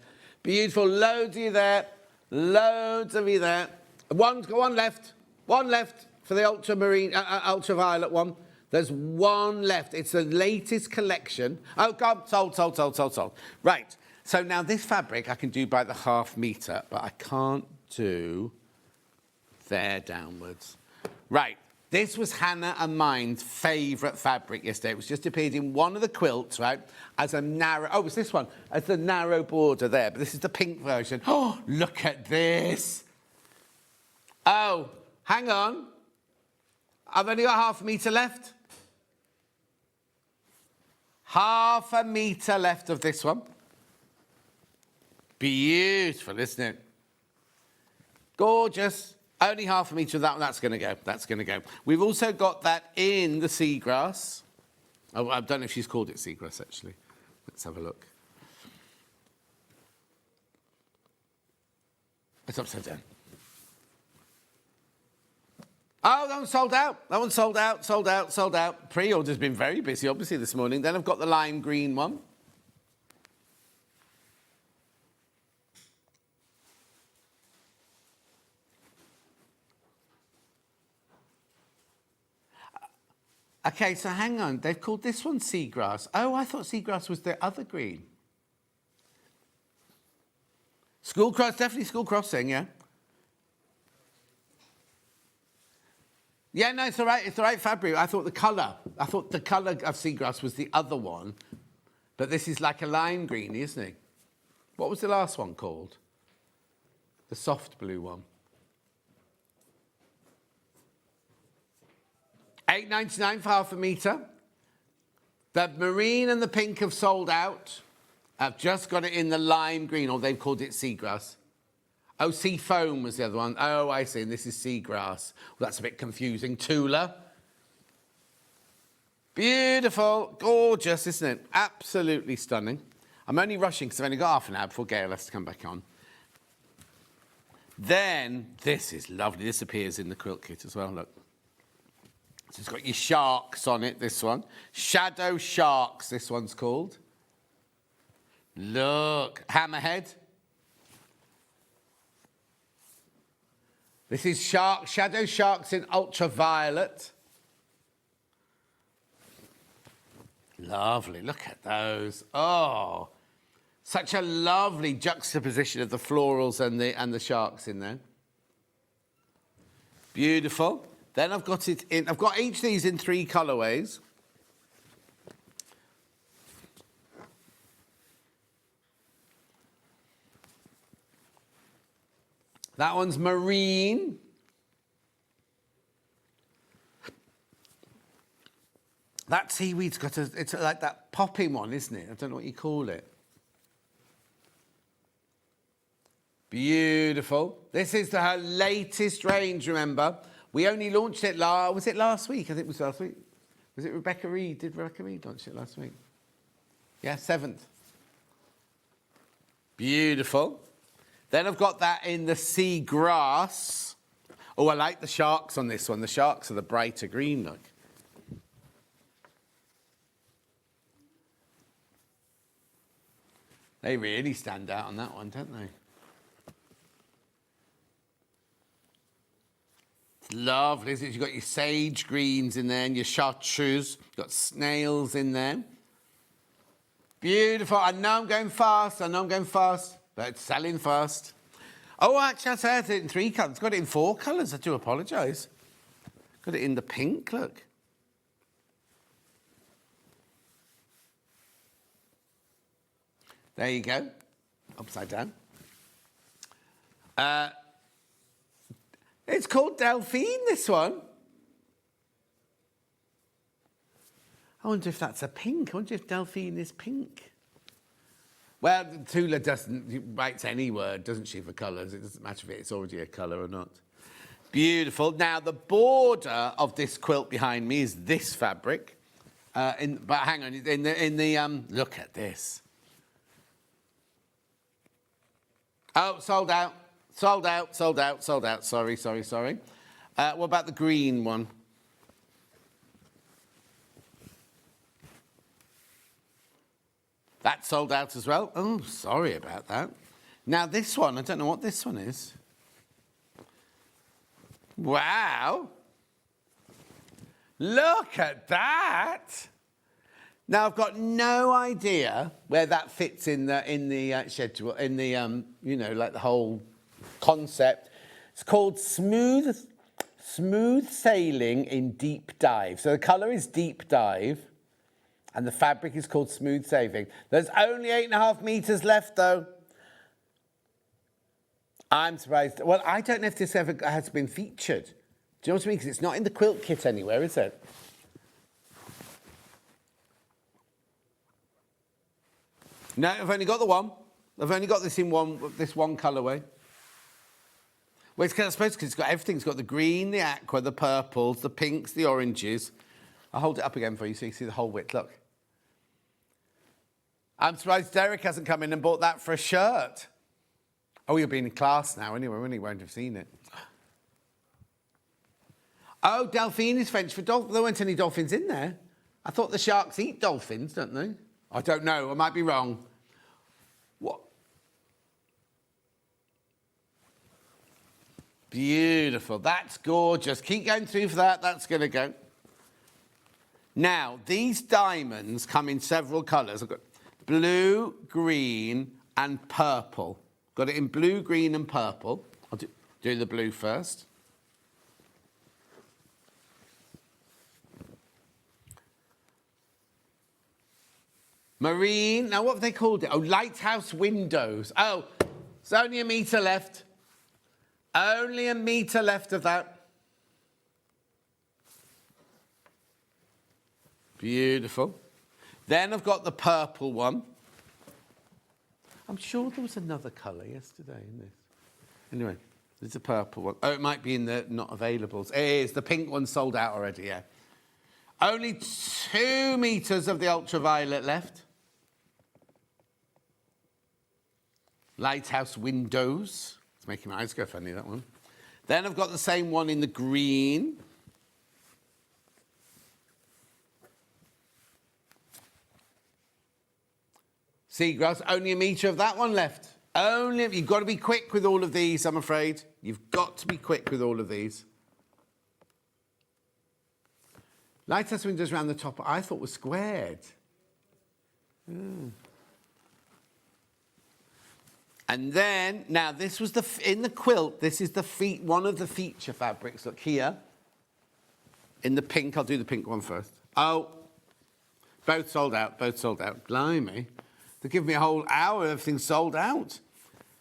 [SPEAKER 3] Beautiful. Loads of you there. Loads of you there. One left. One left for the ultramarine, ultraviolet one. There's one left. It's the latest collection. Oh, God, sold. Right. So now this fabric I can do by the ½ metre, but I can't do there downwards. Right. This was Hannah and mine's favourite fabric yesterday. It was just appeared in one of the quilts, right, as a narrow... Oh, it was this one, as the narrow border there. But this is the pink version. Oh, look at this. Oh, hang on. I've only got ½ metre left. ½ metre left of this one. Beautiful, isn't it? Gorgeous. Only ½ metre of that one. That's going to go. That's going to go. We've also got that in the seagrass. Oh, I don't know if she's called it seagrass, actually. Let's have a look. It's upside down. Oh, that one's sold out. That one's sold out. Pre-order's been very busy, obviously, this morning. Then I've got the lime green one. Okay, so hang on. They've called this one seagrass. Oh, I thought seagrass was the other green. School cross, definitely school crossing, yeah. Yeah, no, it's all right. It's the right fabric. I thought the colour of seagrass was the other one. But this is like a lime green, isn't it? What was the last one called? The soft blue one. £8.99 for ½ metre. The marine and the pink have sold out. I've just got it in the lime green, or they've called it seagrass. Oh, sea foam was the other one. Oh, I see. And this is seagrass. Well, that's a bit confusing. Tula. Beautiful. Gorgeous, isn't it? Absolutely stunning. I'm only rushing because I've only got half an hour before Gail has to come back on. Then, this is lovely. This appears in the quilt kit as well, look. So it's got your sharks on it, this one. Shadow Sharks, this one's called. Look, hammerhead. This is Shadow Sharks in ultraviolet. Lovely, look at those. Oh, such a lovely juxtaposition of the florals and the sharks in there. Beautiful. Then I've got it in, I've got each of these in 3 colourways. That one's marine. That seaweed's got it's like that popping one, isn't it? I don't know what you call it. Beautiful. This is her latest range, remember. We only launched it was it last week? I think it was last week. Was it Rebecca Reed? Did Rebecca Reed launch it last week? Yeah, 7th. Beautiful. Then I've got that in the sea grass. Oh, I like the sharks on this one. The sharks are the brighter green, look. They really stand out on that one, don't they? It's lovely, isn't it? You've got your sage greens in there and your chartreuse. You've got snails in there. Beautiful. I know I'm going fast. But it's selling fast. Oh, actually, I said it in 3 colours. Got it in 4 colours. I do apologise. Got it in the pink, look. There you go. Upside down. It's called Delphine, this one. I wonder if that's a pink. I wonder if Delphine is pink. Well, Tula writes any word, doesn't she, for colours? It doesn't matter if it's already a colour or not. Beautiful. Now, the border of this quilt behind me is this fabric. But hang on, look at this. Oh, sold out. Sorry. What about the green one? That's sold out as well. Oh, sorry about that. Now this one, I don't know what this one is. Wow. Look at that. Now I've got no idea where that fits in the schedule, like the whole concept. It's called Smooth Sailing in Deep Dive. So the colour is Deep Dive. And the fabric is called Smooth Sailing. There's only 8.5 metres left, though. I'm surprised. Well, I don't know if this ever has been featured. Do you know what I mean? Because it's not in the quilt kit anywhere, is it? No, I've only got the one. I've only got this in this one colourway. Well, it's I suppose because it's got everything. It's got the green, the aqua, the purples, the pinks, the oranges. I'll hold it up again for you so you see the whole width. Look. I'm surprised Derek hasn't come in and bought that for a shirt. Oh, you'll be in class now anyway, when he won't have seen it. Oh, Delphine is French for dolphin. There weren't any dolphins in there. I thought the sharks eat dolphins, don't they? I don't know. I might be wrong. What? Beautiful. That's gorgeous. Keep going through for that. That's going to go. Now, these diamonds come in several colours. I've got blue, green, and purple. Got it in blue, green, and purple. I'll do the blue first. Marine. Now, what have they called it? Oh, lighthouse windows. Oh, it's only 1 metre left. Only 1 metre left of that. Beautiful. Then I've got the purple one. I'm sure there was another colour yesterday in this. Anyway, there's a purple one. Oh, it might be in the not availables. It is. The pink one's sold out already, yeah. Only 2 metres of the ultraviolet left. Lighthouse windows. It's making my eyes go funny, that one. Then I've got the same one in the green. Seagrass, only 1 metre of that one left. You've got to be quick with all of these, I'm afraid. You've got to be quick with all of these. Lighthouse windows around the top, I thought were squared. Mm. And then, now this was in the quilt, this is one of the feature fabrics. Look here. In the pink, I'll do the pink one first. Oh, both sold out. Blimey. They give me a whole hour, everything's sold out.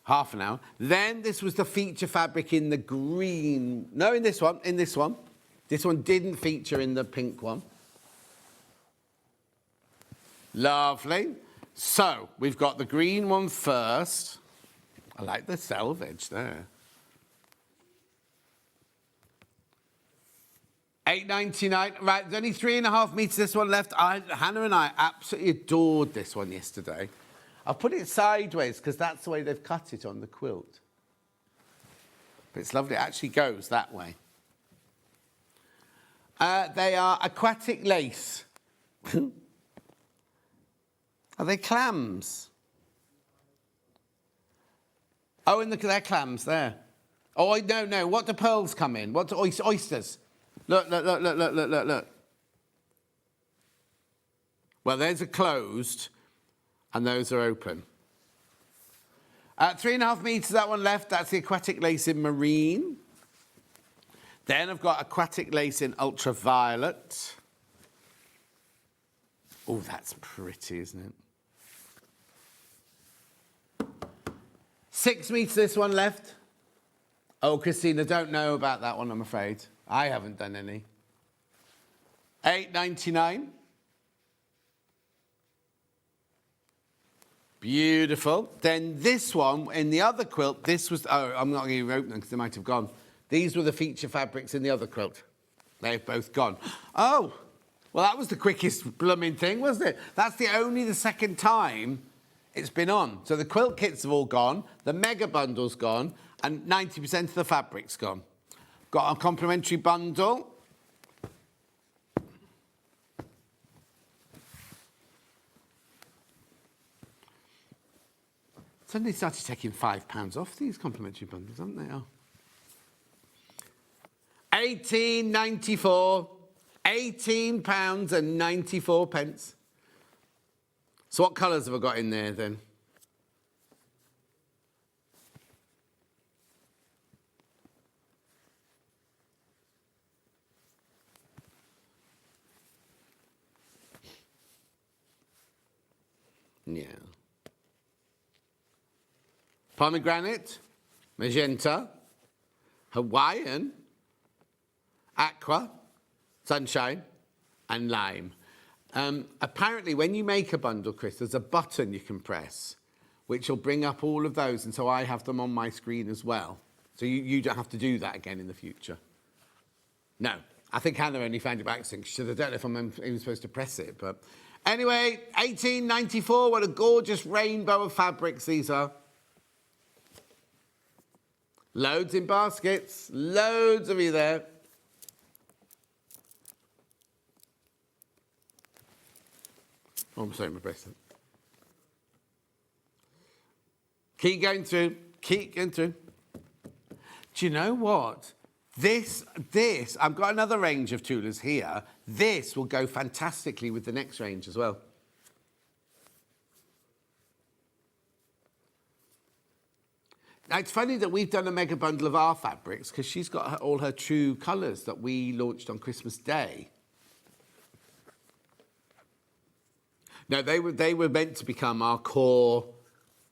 [SPEAKER 3] Half an hour. Then this was the feature fabric in the green. No, in this one. This one didn't feature in the pink one. Lovely. So, we've got the green one first. I like the selvage there. $8.99. Right, there's only 3.5 metres this one left. Hannah and I absolutely adored this one yesterday. I've put it sideways because that's the way they've cut it on the quilt. But it's lovely. It actually goes that way. They are aquatic lace. Are they clams? Oh, they're clams there. Oh, no. What do pearls come in? What do oysters? Look. Well, there's a closed. And those are open. 3.5 metres, that one left. That's the aquatic lace in marine. Then I've got aquatic lace in ultraviolet. Oh, that's pretty, isn't it? 6 metres, this one left. Oh, Christina, don't know about that one, I'm afraid. I haven't done any. £8.99. Beautiful. Then this one, in the other quilt, this was... Oh, I'm not going to open them because they might have gone. These were the feature fabrics in the other quilt. They've both gone. Oh, well, that was the quickest blooming thing, wasn't it? That's only the second time it's been on. So the quilt kits have all gone, the mega bundle's gone, and 90% of the fabric's gone. Got a complimentary bundle. Suddenly started taking £5 off these complimentary bundles, haven't they? Oh. £18.94. £18.94. So what colours have I got in there then? Yeah. Pomegranate, magenta, Hawaiian, aqua, sunshine, and lime. Apparently, when you make a bundle, Chris, there's a button you can press, which will bring up all of those, and so I have them on my screen as well. So you don't have to do that again in the future. No, I think Hannah only found it by accident. She said, I don't know if I'm even supposed to press it, but... Anyway, £18.94, what a gorgeous rainbow of fabrics these are. Loads in baskets, loads of you there. Oh, I'm sorry, my bracelet. Keep going through, keep going through. Do you know what? This, I've got another range of Tulas here. This will go fantastically with the next range as well. Now, it's funny that we've done a mega bundle of our fabrics because she's got all her true colours that we launched on Christmas Day. No, they were meant to become our core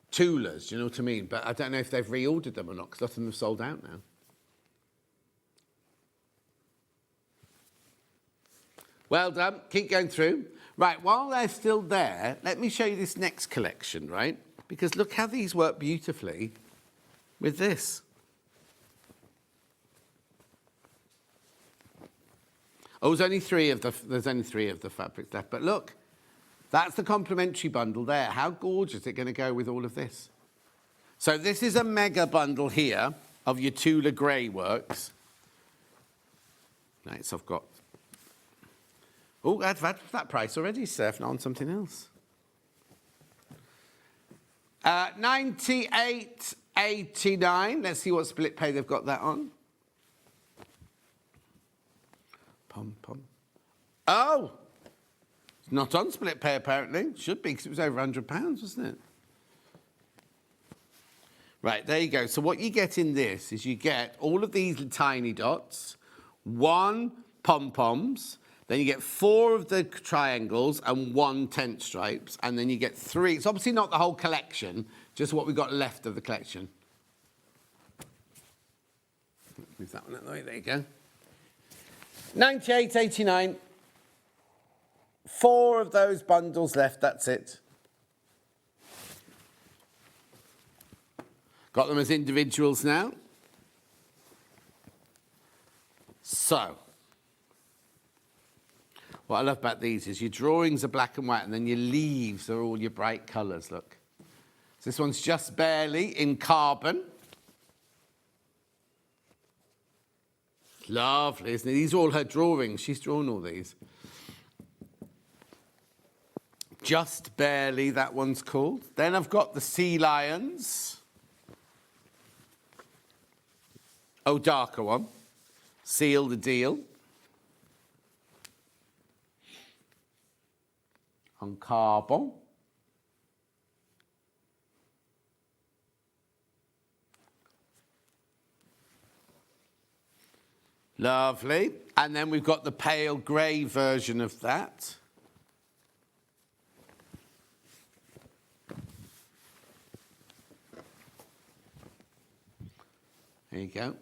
[SPEAKER 3] Tulas, do you know what I mean? But I don't know if they've reordered them or not because a lot of them have sold out now. Well done. Keep going through. Right, while they're still there, let me show you this next collection, right? Because look how these work beautifully with this. Oh, there's only three of the fabrics left, but look, that's the complimentary bundle there. How gorgeous is it going to go with all of this? So this is a mega bundle here of your Tula Grey works. Right, so I've got... Oh, I've had that price already, Steph, not on something else. £98.89. Let's see what split pay they've got that on. Pom, pom. Oh! It's not on split pay, apparently. Should be, because it was over £100, wasn't it? Right, there you go. So what you get in this is you get all of these tiny dots, 1 pom-poms, then you get 4 of the triangles and 1 tent stripes, and then you get 3. It's obviously not the whole collection, just what we've got left of the collection. Move that one out of the way, there you go. £98.89. 4 of those bundles left, that's it. Got them as individuals now. So, what I love about these is your drawings are black and white and then your leaves are all your bright colours, look. So this one's just barely in carbon. Lovely, isn't it? These are all her drawings. She's drawn all these. Just barely, that one's called. Then I've got the sea lions. Oh, darker one. Seal the deal. On carbon. Lovely. And then we've got the pale grey version of that. There you go.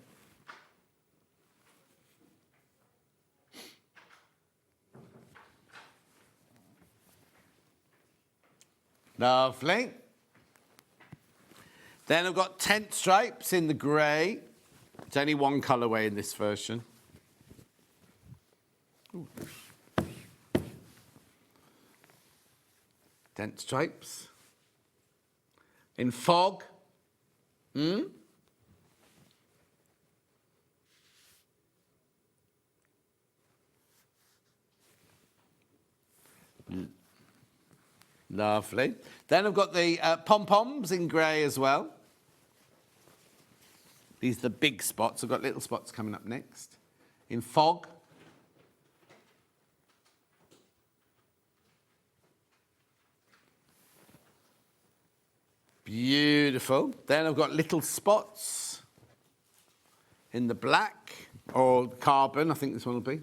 [SPEAKER 3] Lovely. Then I've got tent stripes in the grey. It's only one colourway in this version. Ooh. Tent stripes. In fog. Lovely. Then I've got the pom-poms in grey as well. These are the big spots. I've got little spots coming up next. In fog. Beautiful. Then I've got little spots in the black or carbon, I think this one will be.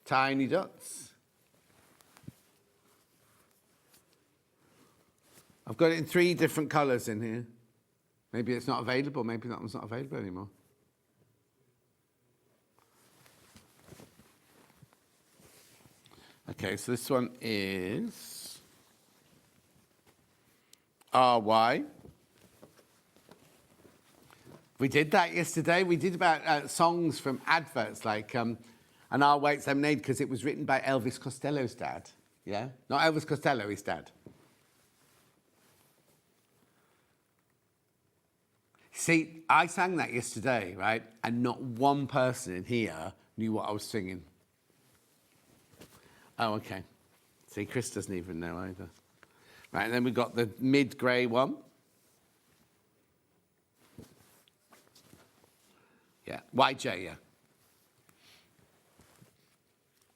[SPEAKER 3] Tiny dots. I've got it in 3 different colours in here. Maybe it's not available. Maybe that one's not available anymore. Okay, so this one is RY. We did that yesterday. We did about songs from adverts like an Our Wait's Lemonade because it was written by Elvis Costello's dad. Yeah? Not Elvis Costello, his dad. See, I sang that yesterday, right? And not one person in here knew what I was singing. Oh, okay. See, Chris doesn't even know either. Right, and then we've got the mid-grey one. Yeah, YJ, yeah.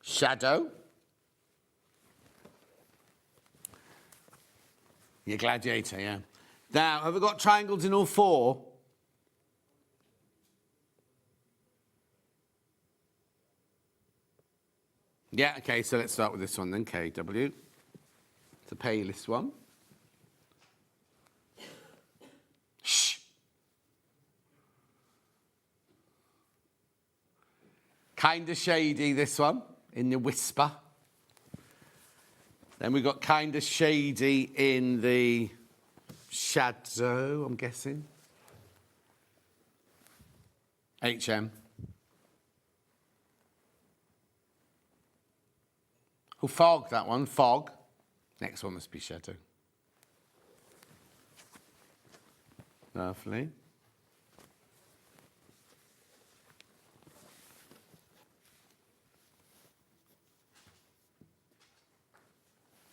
[SPEAKER 3] Shadow. Your gladiator, yeah. Now, have we got triangles in all 4? Yeah, okay, so let's start with this one then, KW. The palest one. Shh. Kinda shady, this one, in the whisper. Then we've got kinda shady in the shadow, I'm guessing. HM. Oh, fog, that one, fog. Next one must be shadow. Lovely.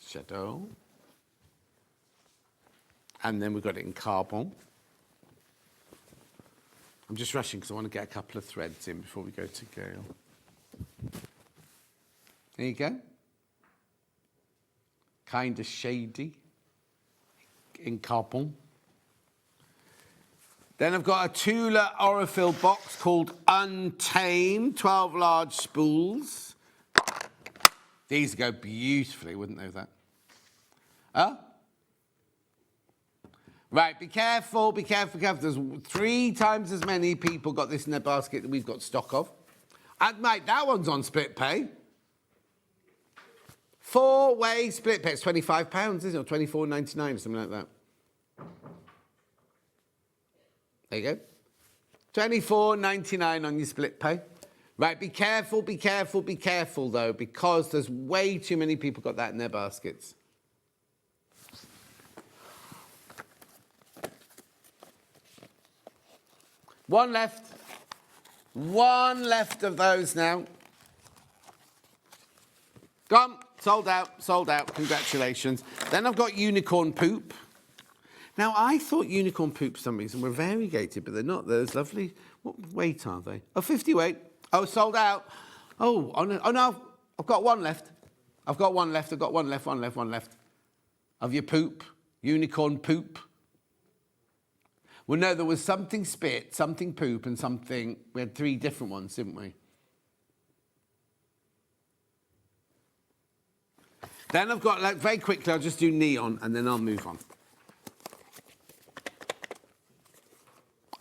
[SPEAKER 3] Shadow. And then we've got it in carbon. I'm just rushing because I want to get a couple of threads in before we go to Gail. There you go. Kind of shady in carbon. Then I've got a Tula Orifil box called Untamed, 12 large spools. These go beautifully, wouldn't they, that? Huh? Right, be careful, be careful, be careful. There's 3 times as many people got this in their basket that we've got stock of. And mate, that one's on split pay. 4-way split pay. It's £25, isn't it? Or £24.99 or something like that. There you go. £24.99 on your split pay. Right, be careful, be careful, be careful, though, because there's way too many people got that in their baskets. One left. One left of those now. Gone. Sold out, sold out. Congratulations. Then I've got unicorn poop. Now, I thought unicorn poop for some reason were variegated, but they're not. They're lovely. What weight are they? Oh, 50 weight. Oh, sold out. Oh no. I've got one left. I've got one left. I've got one left, one left, one left. Of your poop. Unicorn poop. Well, no, there was something spit, something poop, and something... We had 3 different ones, didn't we? Then I've got, like, very quickly, I'll just do neon, and then I'll move on.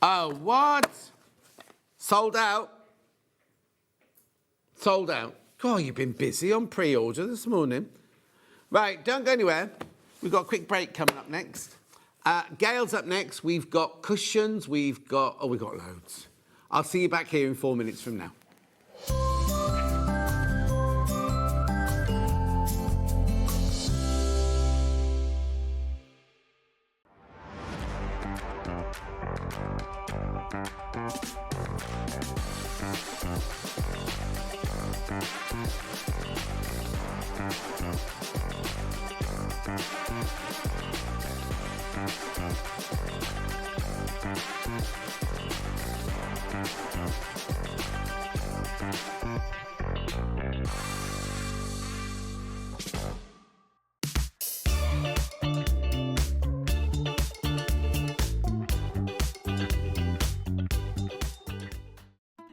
[SPEAKER 3] Oh, what? Sold out? Sold out. God, you've been busy on pre-order this morning. Right, don't go anywhere. We've got a quick break coming up next. Gail's up next. We've got cushions. We've got loads. I'll see you back here in 4 minutes from now.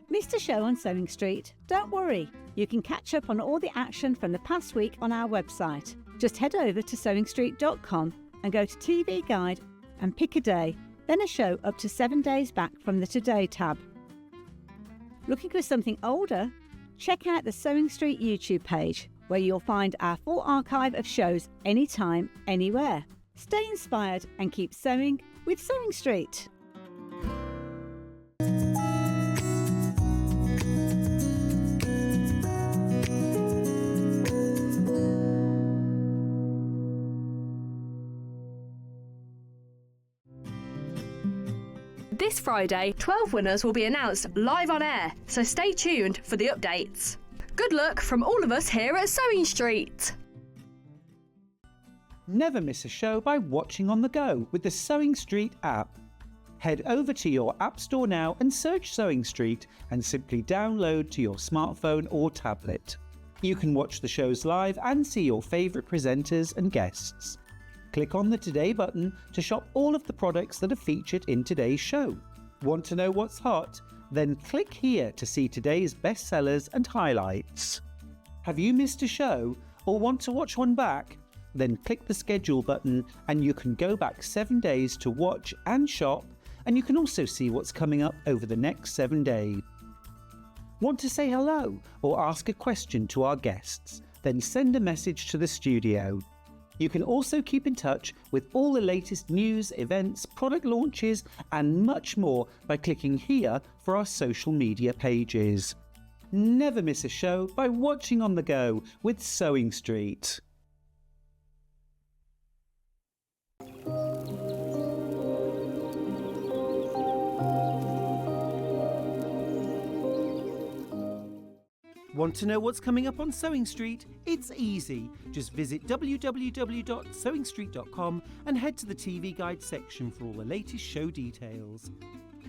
[SPEAKER 5] Missed a show on Sewing Street? Don't worry, you can catch up on all the action from the past week on our website. Just head over to SewingStreet.com and go to TV Guide and pick a day, then a show up to 7 days back from the Today tab. Looking for something older? Check out the Sewing Street YouTube page, where you'll find our full archive of shows anytime, anywhere. Stay inspired and keep sewing with Sewing Street.
[SPEAKER 7] This Friday, 12 winners will be announced live on air, so stay tuned for the updates. Good luck from all of us here at Sewing Street.
[SPEAKER 8] Never miss a show by watching on the go with the Sewing Street app. Head over to your App Store now and search Sewing Street and simply download to your smartphone or tablet. You can watch the shows live and see your favourite presenters and guests. Click on the Today button to shop all of the products that are featured in today's show. Want to know what's hot? Then click here to see today's bestsellers and highlights. Have you missed a show or want to watch one back? Then click the schedule button and you can go back 7 days to watch and shop, and you can also see what's coming up over the next 7 days. Want to say hello or ask a question to our guests? Then send a message to the studio. You can also keep in touch with all the latest news, events, product launches, and much more by clicking here for our social media pages. Never miss a show by watching on the go with Sewing Street. Want to know what's coming up on Sewing Street? It's easy. Just visit www.sewingstreet.com and head to the TV Guide section for all the latest show details.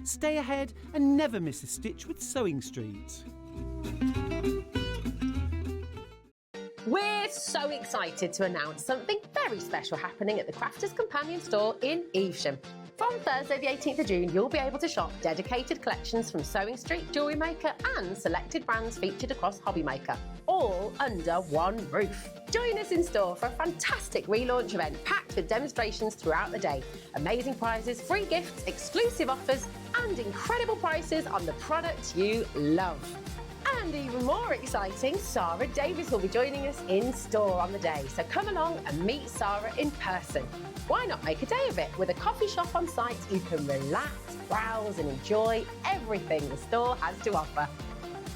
[SPEAKER 8] Stay ahead and never miss a stitch with Sewing Street.
[SPEAKER 6] We're so excited to announce something very special happening at the Crafters Companion store in Evesham. From Thursday the 18th of June, you'll be able to shop dedicated collections from Sewing Street, Jewellery Maker and selected brands featured across Hobby Maker, all under one roof. Join us in store for a fantastic relaunch event packed with demonstrations throughout the day, amazing prizes, free gifts, exclusive offers and incredible prices on the products you love. And even more exciting, Sarah Davis will be joining us in store on the day. So come along and meet Sarah in person. Why not make a day of it? With a coffee shop on site, you can relax, browse and enjoy everything the store has to offer.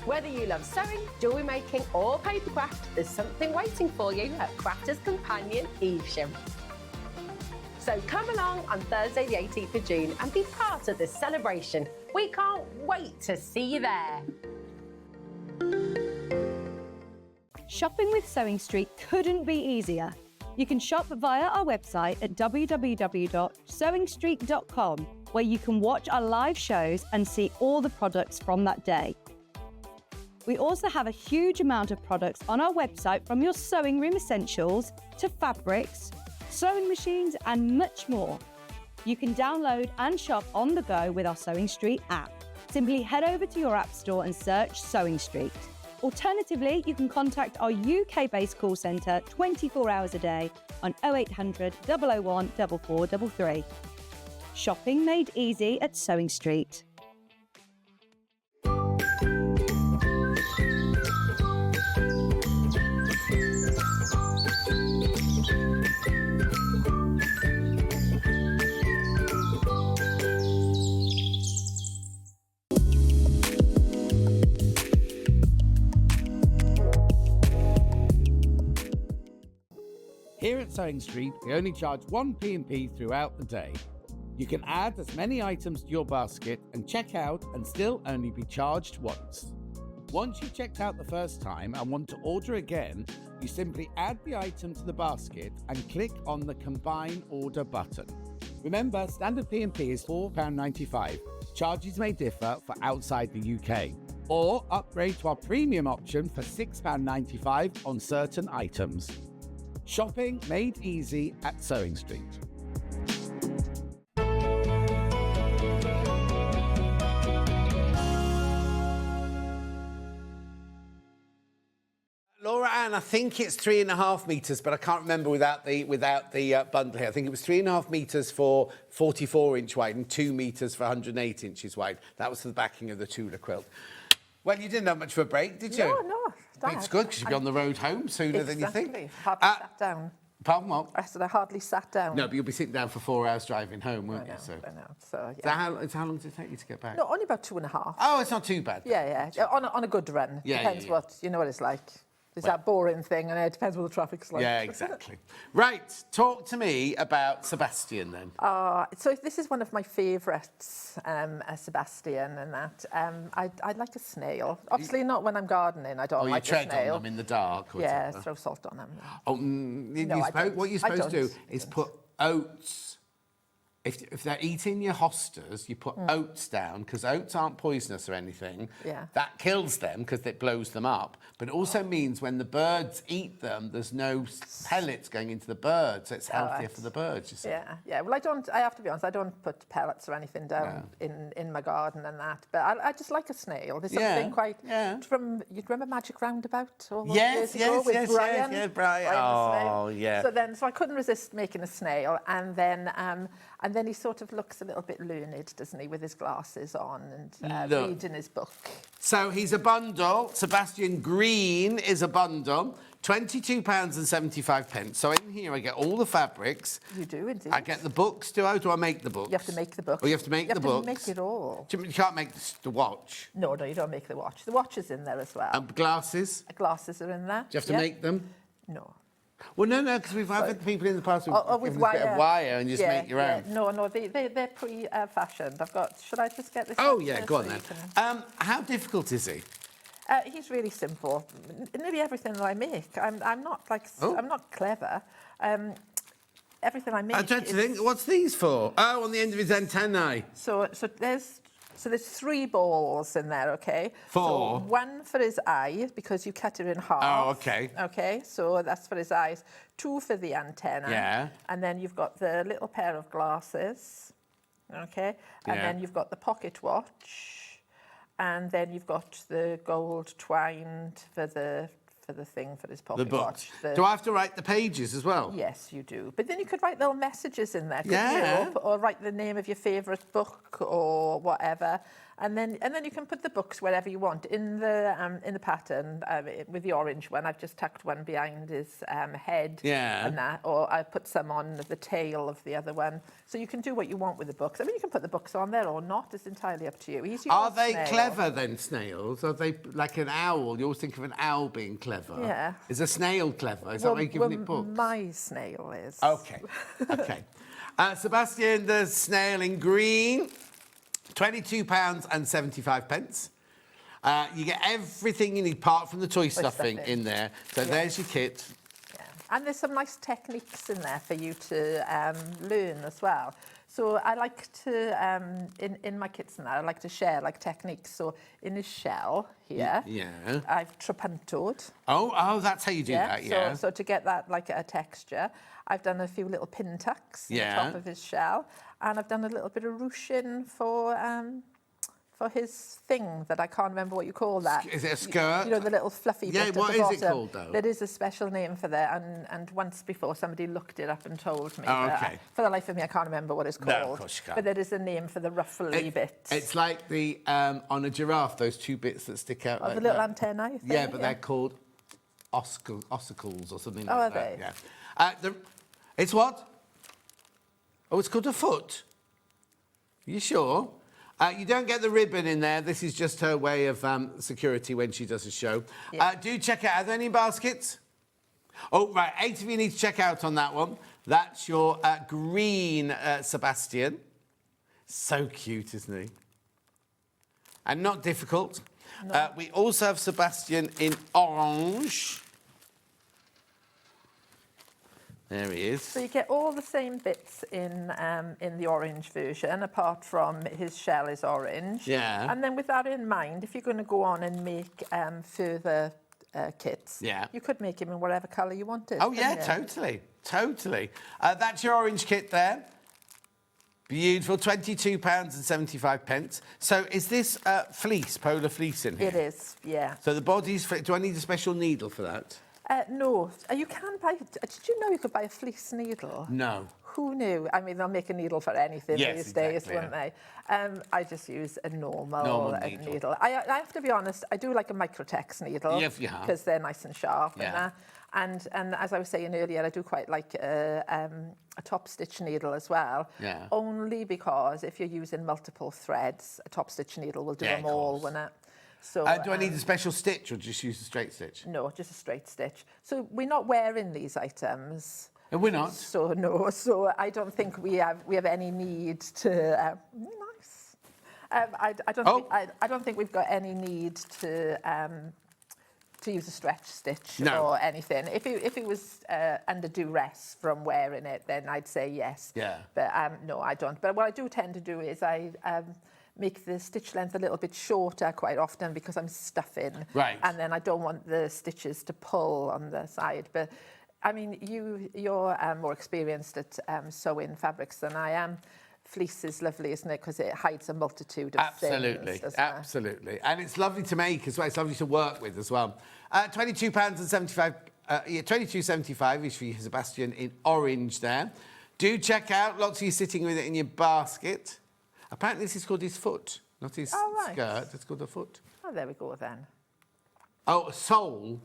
[SPEAKER 6] Whether you love sewing, jewellery making or papercraft, there's something waiting for you at Crafters Companion Evesham. So come along on Thursday the 18th of June and be part of this celebration. We can't wait to see you there.
[SPEAKER 9] Shopping with Sewing Street couldn't be easier. You can shop via our website at www.sewingstreet.com, where you can watch our live shows and see all the products from that day. We also have a huge amount of products on our website, from your sewing room essentials to fabrics, sewing machines, and much more. You can download and shop on the go with our SewingStreet app. Simply head over to your app store and search SewingStreet. Alternatively, you can contact our UK-based call centre 24 hours a day on 0800 001 4433. Shopping made easy at SewingStreet.
[SPEAKER 3] Here at SewingStreet, we only charge one P&P throughout the day. You can add as many items to your basket and check out and still only be charged once. Once you've checked out the first time and want to order again, you simply add the item to the basket and click on the Combine Order button. Remember, standard P&P is £4.95. Charges may differ for outside the UK. Or upgrade to our premium option for £6.95 on certain items. Shopping made easy at SewingStreet. Laura Ann, I think it's 3.5 metres, but I can't remember without the bundle here. I think it was 3.5 metres for 44-inch wide and 2 metres for 108 inches wide. That was for the backing of the Tula quilt. Well, you didn't have much of a break, did you?
[SPEAKER 10] No.
[SPEAKER 3] It's good because you'll be on the road home sooner than you think.
[SPEAKER 10] Exactly. Hardly sat down.
[SPEAKER 3] Pardon what?
[SPEAKER 10] I said I hardly sat down.
[SPEAKER 3] No, but you'll be sitting down for 4 hours driving home, won't you?
[SPEAKER 10] I know. So, yeah.
[SPEAKER 3] So how long does it take you to get back?
[SPEAKER 10] No, only about 2.5.
[SPEAKER 3] Oh, it's not too bad.
[SPEAKER 10] Yeah. On a good run.
[SPEAKER 3] Yeah,
[SPEAKER 10] Depends what, you know what it's like. There's that boring thing, and it depends what the traffic's like.
[SPEAKER 3] Yeah, exactly. Right, talk to me about Sebastian then.
[SPEAKER 10] So this is one of my favourites, Sebastian, and that. I'd like a snail. Obviously not when I'm gardening. I don't like a snail.
[SPEAKER 3] You tread on them in the dark. Or
[SPEAKER 10] yeah,
[SPEAKER 3] something.
[SPEAKER 10] throw salt on them.
[SPEAKER 3] What you're supposed to do is put oats. If they're eating your hostas, you put oats down, because oats aren't poisonous or anything.
[SPEAKER 10] Yeah.
[SPEAKER 3] That kills them because it blows them up. But it also means when the birds eat them, there's no pellets going into the birds, so it's healthier for the birds, you see.
[SPEAKER 10] Yeah. Well, I have to be honest, I don't put pellets or anything down in my garden and that. But I just like a snail. There's something quite... From, you remember Magic Roundabout? All those years ago with Brian?
[SPEAKER 3] Yes, Brian. Oh, yeah.
[SPEAKER 10] So I couldn't resist making a snail, and then he sort of looks a little bit learned, doesn't he, with his glasses on and reading his book.
[SPEAKER 3] So he's a bundle. Sebastian Green is a bundle. £22.75. So in here I get all the fabrics.
[SPEAKER 10] You do, indeed.
[SPEAKER 3] I get the books. Do I make the books?
[SPEAKER 10] You have to make the books.
[SPEAKER 3] Oh, you have to make the books?
[SPEAKER 10] You have to make it all.
[SPEAKER 3] You can't make the watch?
[SPEAKER 10] No, you don't make the watch. The watch is in there as well.
[SPEAKER 3] And glasses?
[SPEAKER 10] Glasses are in there.
[SPEAKER 3] Do you have to make them?
[SPEAKER 10] No.
[SPEAKER 3] Well, no, because we've had people in the past with wire. A bit of wire and just make your own.
[SPEAKER 10] No, they're pre-fashioned. Should I just get this?
[SPEAKER 3] Oh, yeah, go on then. How difficult is he?
[SPEAKER 10] He's really simple. Nearly everything that I make, I'm not clever. Everything I make.
[SPEAKER 3] I don't think. What's these for? Oh, on the end of his antennae.
[SPEAKER 10] So there's 3 balls in there, okay?
[SPEAKER 3] 4.
[SPEAKER 10] So 1 for his eye, because you cut it in half.
[SPEAKER 3] Oh, okay.
[SPEAKER 10] Okay, so that's for his eyes. 2 for the antenna.
[SPEAKER 3] Yeah.
[SPEAKER 10] And then you've got the little pair of glasses, okay? And then you've got the pocket watch. And then you've got the gold twined for the thing for his pocket watch.
[SPEAKER 3] Do I have to write the pages as well?
[SPEAKER 10] Yes, you do. But then you could write little messages in there,
[SPEAKER 3] couldn't
[SPEAKER 10] you? Or write the name of your favourite book or whatever. And then you can put the books wherever you want in the pattern. With the orange one, I've just tucked one behind his head, and that, or I put some on the tail of the other one. So you can do what you want with the books. I mean, you can put the books on there or not. It's entirely up to you.
[SPEAKER 3] Are they clever then, snails? Are they like an owl? You always think of an owl being clever.
[SPEAKER 10] Yeah.
[SPEAKER 3] Is a snail clever? Is that why you're giving it books?
[SPEAKER 10] My snail is.
[SPEAKER 3] Okay. Sebastian, the snail in green. £22.75. You get everything you need, apart from the toy stuffing in there. So there's your kit.
[SPEAKER 10] Yeah. And there's some nice techniques in there for you to learn as well. So I like to, in my kits now, I like to share like techniques. So in this shell here,
[SPEAKER 3] Yeah.
[SPEAKER 10] I've trapuntoed.
[SPEAKER 3] Oh, that's how you do that, yeah.
[SPEAKER 10] So to get that like a texture, I've done a few little pin tucks in the top of his shell, and I've done a little bit of ruching for his thing that I can't remember what you call that.
[SPEAKER 3] Is it a skirt?
[SPEAKER 10] You know, the little fluffy bit at the bottom.
[SPEAKER 3] Yeah, what is it called, though?
[SPEAKER 10] There is a special name for that, and once before somebody looked it up and told me.
[SPEAKER 3] Oh,
[SPEAKER 10] but
[SPEAKER 3] okay.
[SPEAKER 10] For the life of me, I can't remember what it's called.
[SPEAKER 3] No, of course you can't.
[SPEAKER 10] But there is a name for the ruffly bits.
[SPEAKER 3] It's like the, on a giraffe, those two bits that stick out like
[SPEAKER 10] the little
[SPEAKER 3] that.
[SPEAKER 10] antennae, I think.
[SPEAKER 3] Yeah, but they're called ossicles or something like
[SPEAKER 10] are
[SPEAKER 3] that.
[SPEAKER 10] they?
[SPEAKER 3] Yeah. It's what? Oh, it's called a foot. You sure? You don't get the ribbon in there. This is just her way of security when she does a show.
[SPEAKER 10] Yeah.
[SPEAKER 3] Do check out. Are there any baskets? Oh, right. 8 of you need to check out on that one. That's your green Sebastian. So cute, isn't he? And not difficult.
[SPEAKER 10] No.
[SPEAKER 3] We also have Sebastian in orange. There he is.
[SPEAKER 10] So you get all the same bits in the orange version, apart from his shell is orange.
[SPEAKER 3] Yeah.
[SPEAKER 10] And then with that in mind, if you're going to go on and make further kits, you could make him in whatever colour you wanted.
[SPEAKER 3] Oh, yeah, totally. That's your orange kit there. Beautiful, £22.75. So is this fleece, polar fleece in here?
[SPEAKER 10] It is, yeah.
[SPEAKER 3] So the body's... Do I need a special needle for that?
[SPEAKER 10] No, you can buy... Did you know you could buy a fleece needle?
[SPEAKER 3] No.
[SPEAKER 10] Who knew? I mean, they'll make a needle for anything these days, won't they? I just use a normal needle. I have to be honest, I do like a Microtex needle.
[SPEAKER 3] Yes, you have.
[SPEAKER 10] Because they're nice and sharp.
[SPEAKER 3] Yeah.
[SPEAKER 10] And as I was saying earlier, I do quite like a top stitch needle as well.
[SPEAKER 3] Yeah.
[SPEAKER 10] Only because if you're using multiple threads, a top stitch needle will do them all, won't it? So,
[SPEAKER 3] do I need a special stitch or just use a straight stitch?
[SPEAKER 10] No, just a straight stitch. So we're not wearing these items.
[SPEAKER 3] We're not.
[SPEAKER 10] So no. So I don't think we have any need to. Nice. I don't think we've got any need to use a stretch stitch or anything. If it was under duress from wearing it, then I'd say yes.
[SPEAKER 3] Yeah.
[SPEAKER 10] But no, I don't. But what I do tend to do is I make the stitch length a little bit shorter quite often because I'm stuffing.
[SPEAKER 3] Right.
[SPEAKER 10] And then I don't want the stitches to pull on the side. But I mean, you're more experienced at sewing fabrics than I am. Fleece is lovely, isn't it? Because it hides a multitude of things.
[SPEAKER 3] Absolutely. And it's lovely to make as well. It's lovely to work with as well. £22.75. £22.75 is for you, Sebastian, in orange there. Do check out. Lots of you sitting with it in your basket. Apparently this is called his foot, not his skirt. It's called a foot.
[SPEAKER 10] Oh, there we go then.
[SPEAKER 3] Oh, a sole.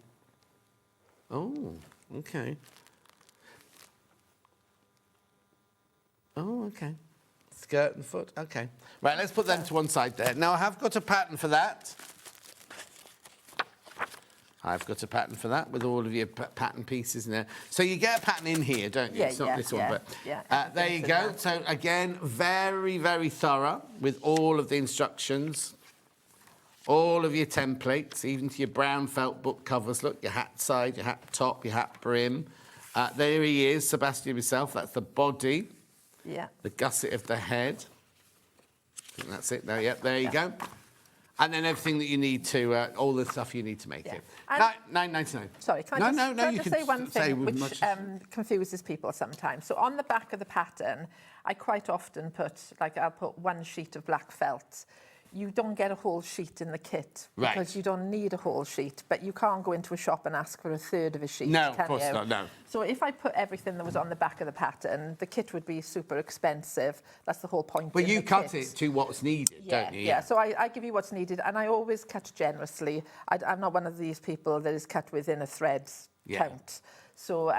[SPEAKER 3] Oh, okay. Oh, okay. Skirt and foot, okay. Right, let's put them to one side there. Now, I have got a pattern for that. I've got a pattern for that with all of your pattern pieces in there. So you get a pattern in here, don't you?
[SPEAKER 10] Yeah,
[SPEAKER 3] it's not this one, but there you go.
[SPEAKER 10] That.
[SPEAKER 3] So again, very, very thorough with all of the instructions, all of your templates, even to your brown felt book covers. Look, your hat side, your hat top, your hat brim. There he is, Sebastian himself. That's the body.
[SPEAKER 10] Yeah.
[SPEAKER 3] The gusset of the head. I think that's it. There, there you go. And then everything that you need to, all the stuff you need to make it. £9.99.
[SPEAKER 10] Sorry, can I just say one thing which confuses people sometimes? So on the back of the pattern, I quite often put, I'll put one sheet of black felt. You don't get a whole sheet in the kit because you don't need a whole sheet, but you can't go into a shop and ask for a third of a sheet,
[SPEAKER 3] No,
[SPEAKER 10] can
[SPEAKER 3] of course
[SPEAKER 10] you?
[SPEAKER 3] not, no.
[SPEAKER 10] So if I put everything that was on the back of the pattern, the kit would be super expensive. That's the whole point.
[SPEAKER 3] But you cut it to what's needed, don't you?
[SPEAKER 10] Yeah, so I give you what's needed, and I always cut generously. I'm not one of these people that is cut within a thread count. So,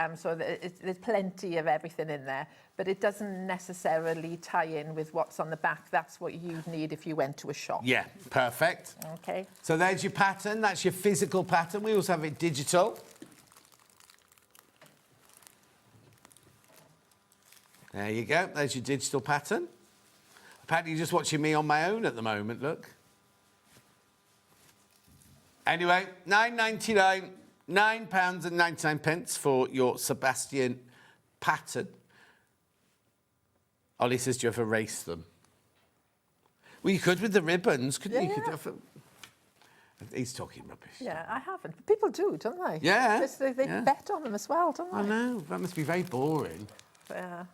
[SPEAKER 10] there's plenty of everything in there, but it doesn't necessarily tie in with what's on the back. That's what you'd need if you went to a shop.
[SPEAKER 3] Yeah, perfect.
[SPEAKER 10] Okay.
[SPEAKER 3] So there's your pattern. That's your physical pattern. We also have it digital. There you go. There's your digital pattern. Apparently you're just watching me on my own at the moment, look. Anyway, £9.99. £9.99 for your Sebastian pattern. Ollie says, do you ever race them? Well, you could with the ribbons, couldn't you?
[SPEAKER 10] Yeah.
[SPEAKER 3] You could have He's talking rubbish.
[SPEAKER 10] Yeah, I haven't. But people do, don't they?
[SPEAKER 3] Yeah.
[SPEAKER 10] Because they bet on them as well, don't they?
[SPEAKER 3] I know. That must be very boring.
[SPEAKER 10] Yeah.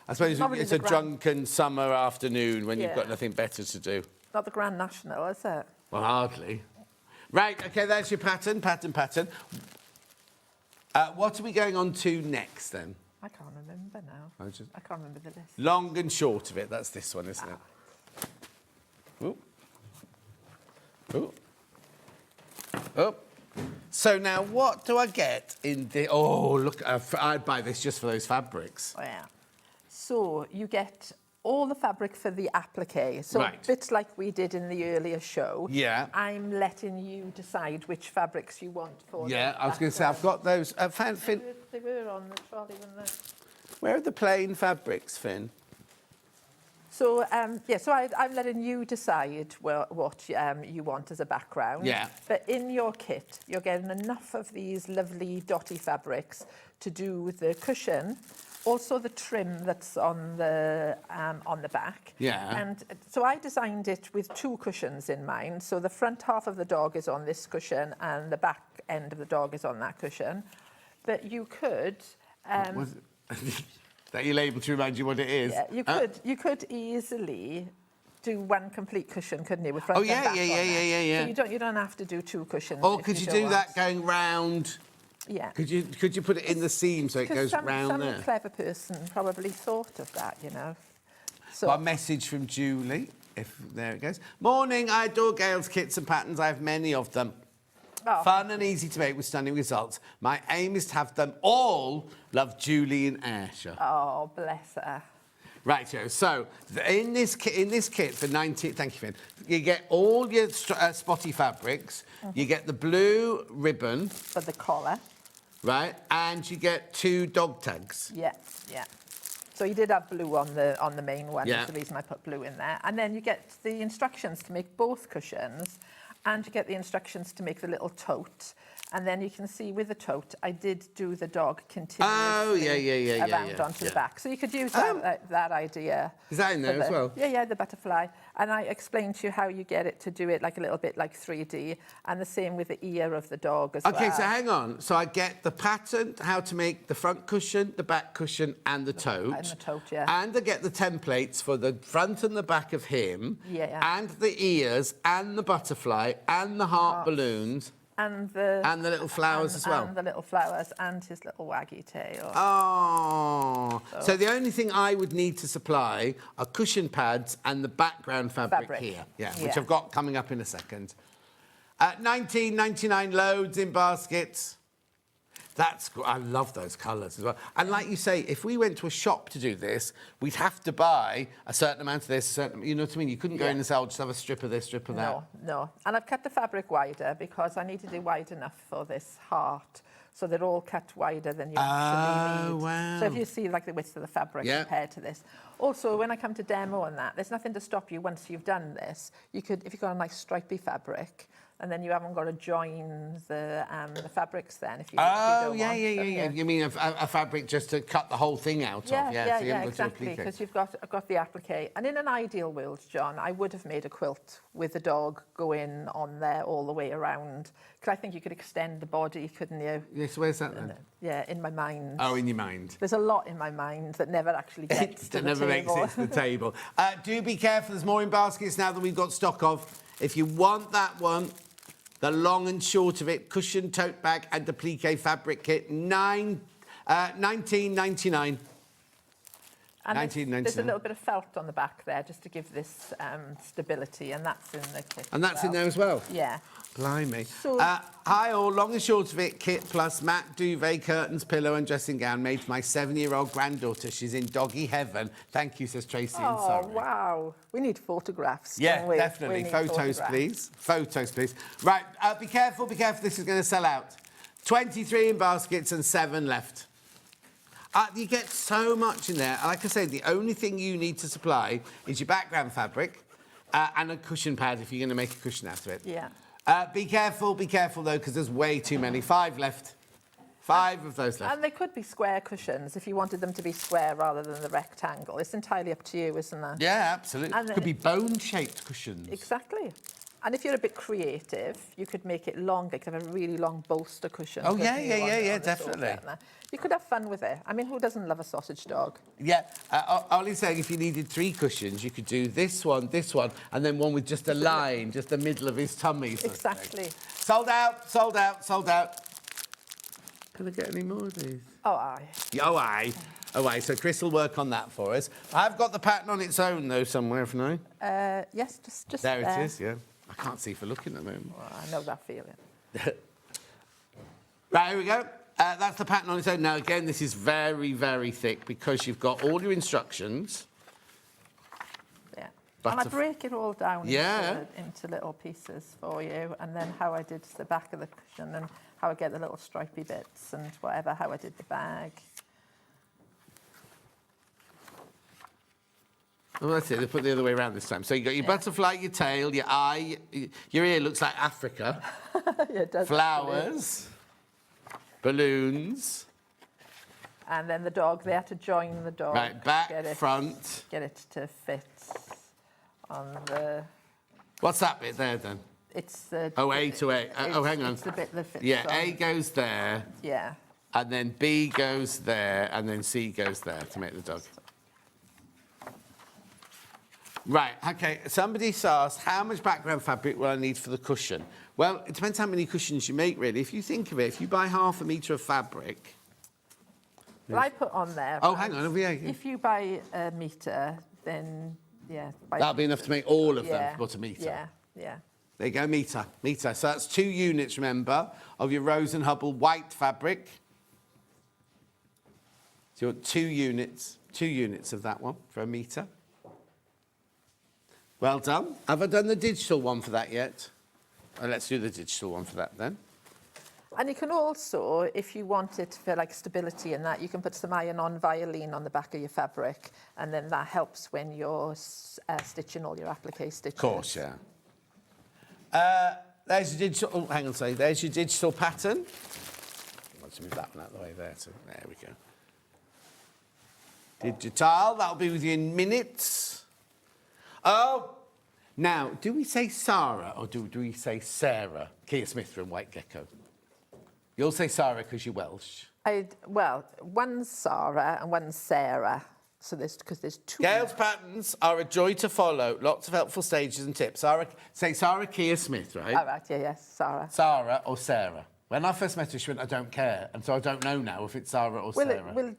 [SPEAKER 3] I suppose
[SPEAKER 10] Not really
[SPEAKER 3] it's
[SPEAKER 10] the
[SPEAKER 3] a drunken summer afternoon when you've
[SPEAKER 10] Yeah.
[SPEAKER 3] got nothing better to do.
[SPEAKER 10] Not the Grand National, is it?
[SPEAKER 3] Well, hardly. Right, OK, there's your pattern. What are we going on to next, then?
[SPEAKER 10] I can't remember now. I can't remember the list.
[SPEAKER 3] Long and short of it, that's this one, isn't it? Ooh. Ooh. Oh. So now what do I get in the... Oh, look, I'd buy this just for those fabrics.
[SPEAKER 10] Oh, yeah. So you get all the fabric for the applique. So
[SPEAKER 3] Right.
[SPEAKER 10] bits like we did in the earlier show.
[SPEAKER 3] Yeah.
[SPEAKER 10] I'm letting you decide which fabrics you want for
[SPEAKER 3] Yeah,
[SPEAKER 10] the
[SPEAKER 3] I was going to say, I've got those... Finn,
[SPEAKER 10] They were on the trolley, weren't they?
[SPEAKER 3] where are the plain fabrics, Finn?
[SPEAKER 10] So, so I'm letting you decide what you want as a background.
[SPEAKER 3] Yeah.
[SPEAKER 10] But in your kit, you're getting enough of these lovely dotty fabrics to do the cushion, also the trim that's on the back.
[SPEAKER 3] Yeah.
[SPEAKER 10] And so I designed it with 2 cushions in mind. So the front half of the dog is on this cushion and the back end of the dog is on that cushion. But you could...
[SPEAKER 3] Was it? That you're able to remind you what it is?
[SPEAKER 10] Yeah, you could easily do one complete cushion, couldn't you? With front
[SPEAKER 3] Oh,
[SPEAKER 10] and
[SPEAKER 3] yeah,
[SPEAKER 10] back
[SPEAKER 3] yeah,
[SPEAKER 10] on
[SPEAKER 3] yeah,
[SPEAKER 10] it.
[SPEAKER 3] yeah, yeah.
[SPEAKER 10] So you don't have to do 2 cushions.
[SPEAKER 3] Or
[SPEAKER 10] if
[SPEAKER 3] could you
[SPEAKER 10] don't
[SPEAKER 3] do
[SPEAKER 10] want.
[SPEAKER 3] that going round?
[SPEAKER 10] Yeah.
[SPEAKER 3] Could you put it in the seam so it goes round
[SPEAKER 10] some
[SPEAKER 3] there?
[SPEAKER 10] clever person probably thought of that, you know. So
[SPEAKER 3] Got a message from Julie. There it goes. Morning, I adore Gail's kits and patterns. I have many of them.
[SPEAKER 10] Oh.
[SPEAKER 3] Fun and easy to make with stunning results. My aim is to have them all. Love, Julie in Ayrshire.
[SPEAKER 10] Oh, bless her.
[SPEAKER 3] Right, so in this kit for 19, thank you, Finn. You get all your spotty fabrics. You get the blue ribbon
[SPEAKER 10] for the collar,
[SPEAKER 3] right, and you get 2 dog tags.
[SPEAKER 10] Yeah. So you did have blue on the main one.
[SPEAKER 3] Yeah.
[SPEAKER 10] That's the reason I put blue in there. And then you get the instructions to make both cushions, and you get the instructions to make the little tote. And then you can see with the tote, I did do the dog continuously around onto the back. So you could use that idea.
[SPEAKER 3] Is that in there as well?
[SPEAKER 10] Yeah, the butterfly. And I explained to you how you get it to do it like a little bit like 3D, and the same with the ear of the dog as well.
[SPEAKER 3] Okay, so hang on. So I get the pattern, how to make the front cushion, the back cushion, and the tote.
[SPEAKER 10] And the tote, yeah.
[SPEAKER 3] And I get the templates for the front and the back of him.
[SPEAKER 10] Yeah.
[SPEAKER 3] And the ears, and the butterfly, and the heart balloons.
[SPEAKER 10] And the
[SPEAKER 3] little flowers as well.
[SPEAKER 10] And the little flowers and his little waggy tail.
[SPEAKER 3] Oh. So the only thing I would need to supply are cushion pads and the background fabric. Here. Yeah, which I've got coming up in a second. $19.99 loads in baskets. That's good. I love those colours as well. And like you say, if we went to a shop to do this, we'd have to buy a certain amount of this, you know what I mean? You couldn't go in and say, I'll just have a strip of this, strip of that.
[SPEAKER 10] No. And I've cut the fabric wider because I needed it wide enough for this heart. So they're all cut wider than you actually need.
[SPEAKER 3] Wow.
[SPEAKER 10] So if you see like the width of the fabric compared to this. Also, when I come to demo and that, there's nothing to stop you once you've done this. You could, if you've got a nice stripy fabric, and then you haven't got to join the fabrics then if you, if you don't want them.
[SPEAKER 3] You mean a fabric just to cut the whole thing out of?
[SPEAKER 10] Yeah, exactly, because I've got the applique. And in an ideal world, John, I would have made a quilt with the dog going on there all the way around. Because I think you could extend the body, couldn't you?
[SPEAKER 3] Yes, where's that then?
[SPEAKER 10] Yeah, in my mind.
[SPEAKER 3] Oh, in your mind.
[SPEAKER 10] There's a lot in my mind that never actually gets to the table.
[SPEAKER 3] That never makes it to the table. Do be careful, there's more in baskets now that we've got stock of. If you want that one, the long and short of it, cushion, tote bag and applique fabric kit, $19.99.
[SPEAKER 10] And there's a little bit of felt on the back there just to give this stability, and that's in the kit.
[SPEAKER 3] And that's in there as well?
[SPEAKER 10] Yeah.
[SPEAKER 3] Blimey.
[SPEAKER 10] So,
[SPEAKER 3] hi all, long and short of it, kit plus mat, duvet, curtains, pillow and dressing gown made for my 7-year-old granddaughter. She's in doggy heaven. Thank you, says Tracy in Surrey.
[SPEAKER 10] Oh, wow. We need photographs.
[SPEAKER 3] Yeah,
[SPEAKER 10] don't we?
[SPEAKER 3] definitely.
[SPEAKER 10] We need
[SPEAKER 3] Photos, please. Photos, please. Right, be careful, this is going to sell out. 23 in baskets and 7 left. You get so much in there. Like I say, the only thing you need to supply is your background fabric and a cushion pad if you're going to make a cushion out of it.
[SPEAKER 10] Yeah.
[SPEAKER 3] Be careful though, because there's way too many. 5 left. 5 of those left.
[SPEAKER 10] And they could be square cushions if you wanted them to be square rather than the rectangle. It's entirely up to you, isn't it?
[SPEAKER 3] Yeah, absolutely.
[SPEAKER 10] And
[SPEAKER 3] Could be bone-shaped cushions.
[SPEAKER 10] Exactly. And if you're a bit creative, you could make it longer. You could have a really long bolster cushion.
[SPEAKER 3] Oh,
[SPEAKER 10] couldn't you, on the
[SPEAKER 3] definitely.
[SPEAKER 10] sofa. You could have fun with it. I mean, who doesn't love a sausage dog?
[SPEAKER 3] Yeah, Ollie's saying if you needed 3 cushions, you could do this one, and then one with just a line, just the middle of his tummy. sort of thing.
[SPEAKER 10] Exactly.
[SPEAKER 3] Sold out, sold out, sold out. Can I get any more of these?
[SPEAKER 10] Oh, aye.
[SPEAKER 3] Oh, aye. Oh, aye. So Chris will work on that for us. I've got the pattern on its own, though, somewhere, haven't I?
[SPEAKER 10] Yes, just
[SPEAKER 3] there. It is, yeah. I can't see for looking at the moment.
[SPEAKER 10] Well, I know that feeling.
[SPEAKER 3] Right, here we go. That's the pattern on its own. Now, again, this is very, very thick because you've got all your instructions.
[SPEAKER 10] Yeah. And I break it all down
[SPEAKER 3] Yeah.
[SPEAKER 10] into little pieces for you, and then how I did the back of the cushion and how I get the little stripy bits and whatever, how I did the bag.
[SPEAKER 3] Oh, that's it. They put it the other way around this time. So you got your butterfly, your tail, your eye. Your ear looks like Africa.
[SPEAKER 10] Yeah, it does.
[SPEAKER 3] Flowers, balloons.
[SPEAKER 10] And then the dog, they had to join the dog.
[SPEAKER 3] Right, back, front.
[SPEAKER 10] Get it to fit on the...
[SPEAKER 3] What's that bit there, then?
[SPEAKER 10] It's the...
[SPEAKER 3] Oh, A to A. Oh, hang on.
[SPEAKER 10] It's the bit that fits
[SPEAKER 3] Yeah,
[SPEAKER 10] on.
[SPEAKER 3] A goes there.
[SPEAKER 10] Yeah.
[SPEAKER 3] And then B goes there, and then C goes there to make the dog. Right, OK, somebody asked, how much background fabric will I need for the cushion? Well, it depends how many cushions you make, really. If you think of it, if you buy ½ a metre of fabric...
[SPEAKER 10] Well, I put on there...
[SPEAKER 3] Oh, hang on, yeah.
[SPEAKER 10] If you buy a metre, then, yeah...
[SPEAKER 3] That'll be enough to make all of them, but a metre.
[SPEAKER 10] Yeah, yeah.
[SPEAKER 3] There you go, metre. So that's 2 units, remember, of your Rose and Hubble white fabric. So you want 2 units of that one for a metre. Well done. Have I done the digital one for that yet? Oh, let's do the digital one for that then.
[SPEAKER 10] And you can also, if you want it for like stability and that, you can put some iron-on violin on the back of your fabric, and then that helps when you're stitching all your applique stitches.
[SPEAKER 3] Of course, yeah. There's your digital... Oh, hang on, sorry. There's your digital pattern. Let's move that one out of the way there. So there we go. Digital. That'll be with you in minutes. Oh, now, do we say Sarah or do we say Sarah? Kia Smith from White Gecko. You'll say Sarah because you're Welsh.
[SPEAKER 10] Well, one's Sarah and one's Sarah. So there's 2.
[SPEAKER 3] Gail's patterns are a joy to follow. Lots of helpful stages and tips. Say Sarah Kia Smith, right?
[SPEAKER 10] All right, yes, Sarah.
[SPEAKER 3] Sarah or Sarah. When I first met her, she went, I don't care. And so I don't know now if it's Sarah or Sarah.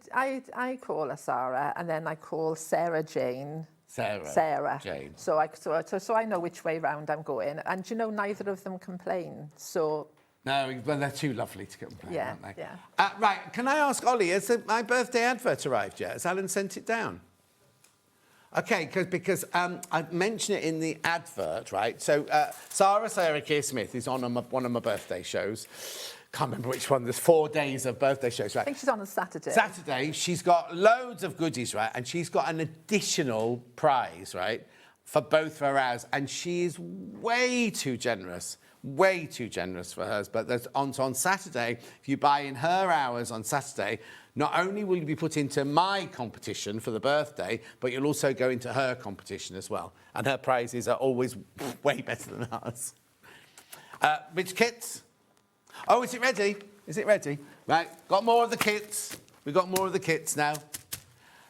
[SPEAKER 10] I call her Sarah, and then I call Sarah Jane...
[SPEAKER 3] Sarah. Jane.
[SPEAKER 10] So I know which way round I'm going. And, you know, neither of them complain, so...
[SPEAKER 3] No, well, they're too lovely to complain, aren't they?
[SPEAKER 10] Yeah.
[SPEAKER 3] Right, can I ask Ollie, has my birthday advert arrived yet? Has Alan sent it down? OK, because I mentioned it in the advert, right? So Sarah Keir Smith is on one of my birthday shows. Can't remember which one. There's 4 days of birthday shows, right?
[SPEAKER 10] I think she's on Saturday.
[SPEAKER 3] Saturday, she's got loads of goodies, right? And she's got an additional prize, right, for both of her hours. And she is way too generous for hers. But there's on Saturday, if you buy in her hours on Saturday, not only will you be put into my competition for the birthday, but you'll also go into her competition as well. And her prizes are always way better than ours. Which kits? Oh, is it ready? Is it ready? Right, got more of the kits. We've got more of the kits now.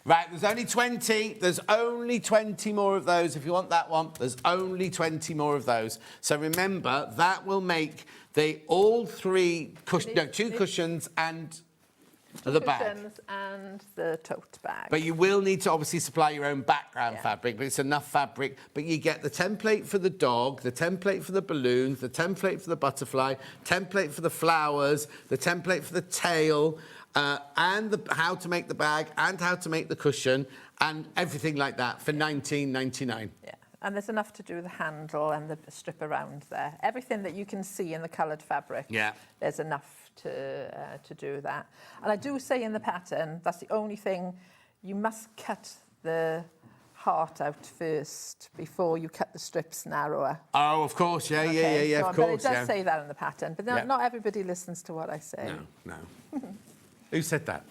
[SPEAKER 3] Right, there's only 20. There's only 20 more of those. If you want that one, there's only 20 more of those. So remember, that will make all 3 2 cushions and the bag.
[SPEAKER 10] Cushions and the tote bag.
[SPEAKER 3] But you will need to obviously supply your own background fabric, but it's enough fabric. But you get the template for the dog, the template for the balloons, the template for the butterfly, template for the flowers, the template for the tail, and how to make the bag and how to make the cushion and everything like that for $19.99.
[SPEAKER 10] Yeah, and there's enough to do the handle and the strip around there. Everything that you can see in the coloured fabric, there's enough to do that. And I do say in the pattern, that's the only thing, you must cut the heart out first before you cut the strips narrower.
[SPEAKER 3] Oh, of course, yeah, of
[SPEAKER 10] But it
[SPEAKER 3] course,
[SPEAKER 10] does say that in the pattern, but
[SPEAKER 3] Yeah.
[SPEAKER 10] not everybody listens to what I say.
[SPEAKER 3] No. Who said that?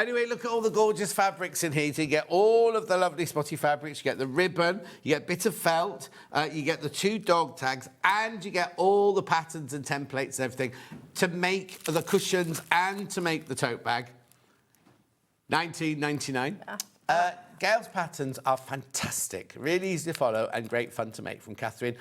[SPEAKER 3] Anyway, look at all the gorgeous fabrics in here. So you get all of the lovely spotty fabrics. You get the ribbon, you get a bit of felt, you get the 2 dog tags, and you get all the patterns and templates and everything to make the cushions and to make the tote bag. $19.99. Gail's patterns are fantastic, really easy to follow and great fun to make. From Catherine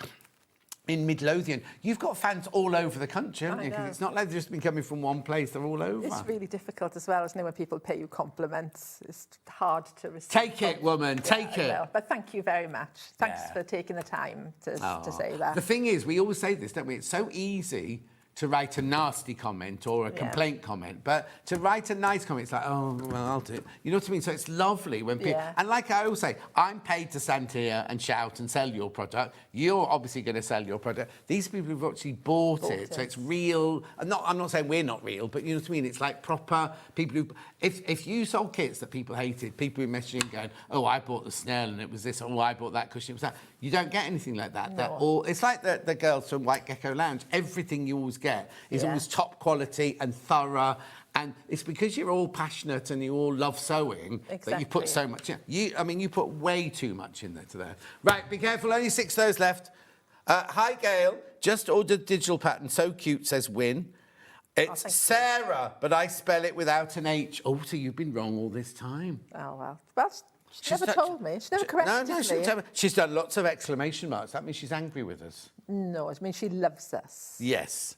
[SPEAKER 3] in Midlothian. You've got fans all over the country, haven't you? Because it's not like they've just been coming from one place, they're all over.
[SPEAKER 10] It's really difficult as well, isn't it, when people pay you compliments. It's hard to receive.
[SPEAKER 3] Take it, woman, take it.
[SPEAKER 10] But thank you very much. Thanks for taking the time to say that.
[SPEAKER 3] The thing is, we always say this, don't we? It's so easy to write a nasty comment or a complaint comment, but to write a nice comment, it's like, oh, well, I'll do it. You know what I mean? So it's lovely when people... And like I always say, I'm paid to stand here and shout and sell your product. You're obviously going to sell your product. These people have actually bought it, so it's real. I'm not saying we're not real, but you know what I mean? It's like proper people who... If you sold kits that people hated, people were messaging going, oh, I bought the snail and it was this, oh, I bought that cushion, it was that. You don't get anything like that.
[SPEAKER 10] No.
[SPEAKER 3] It's like the girls from White Gecko Lounge. Everything you always get is always top quality and thorough, and it's because you're all passionate and you all love sewing that you put so much in. You put way too much in there. Right, be careful, only 6 of those left. Hi, Gail. Just ordered digital pattern. So cute, says Win. It's Sarah, but I spell it without an H. Oh, so you've been wrong all this time.
[SPEAKER 10] Oh, well. She never told me. She never corrected me.
[SPEAKER 3] She's done lots of exclamation marks. That means she's angry with us.
[SPEAKER 10] No, it means she loves us.
[SPEAKER 3] Yes.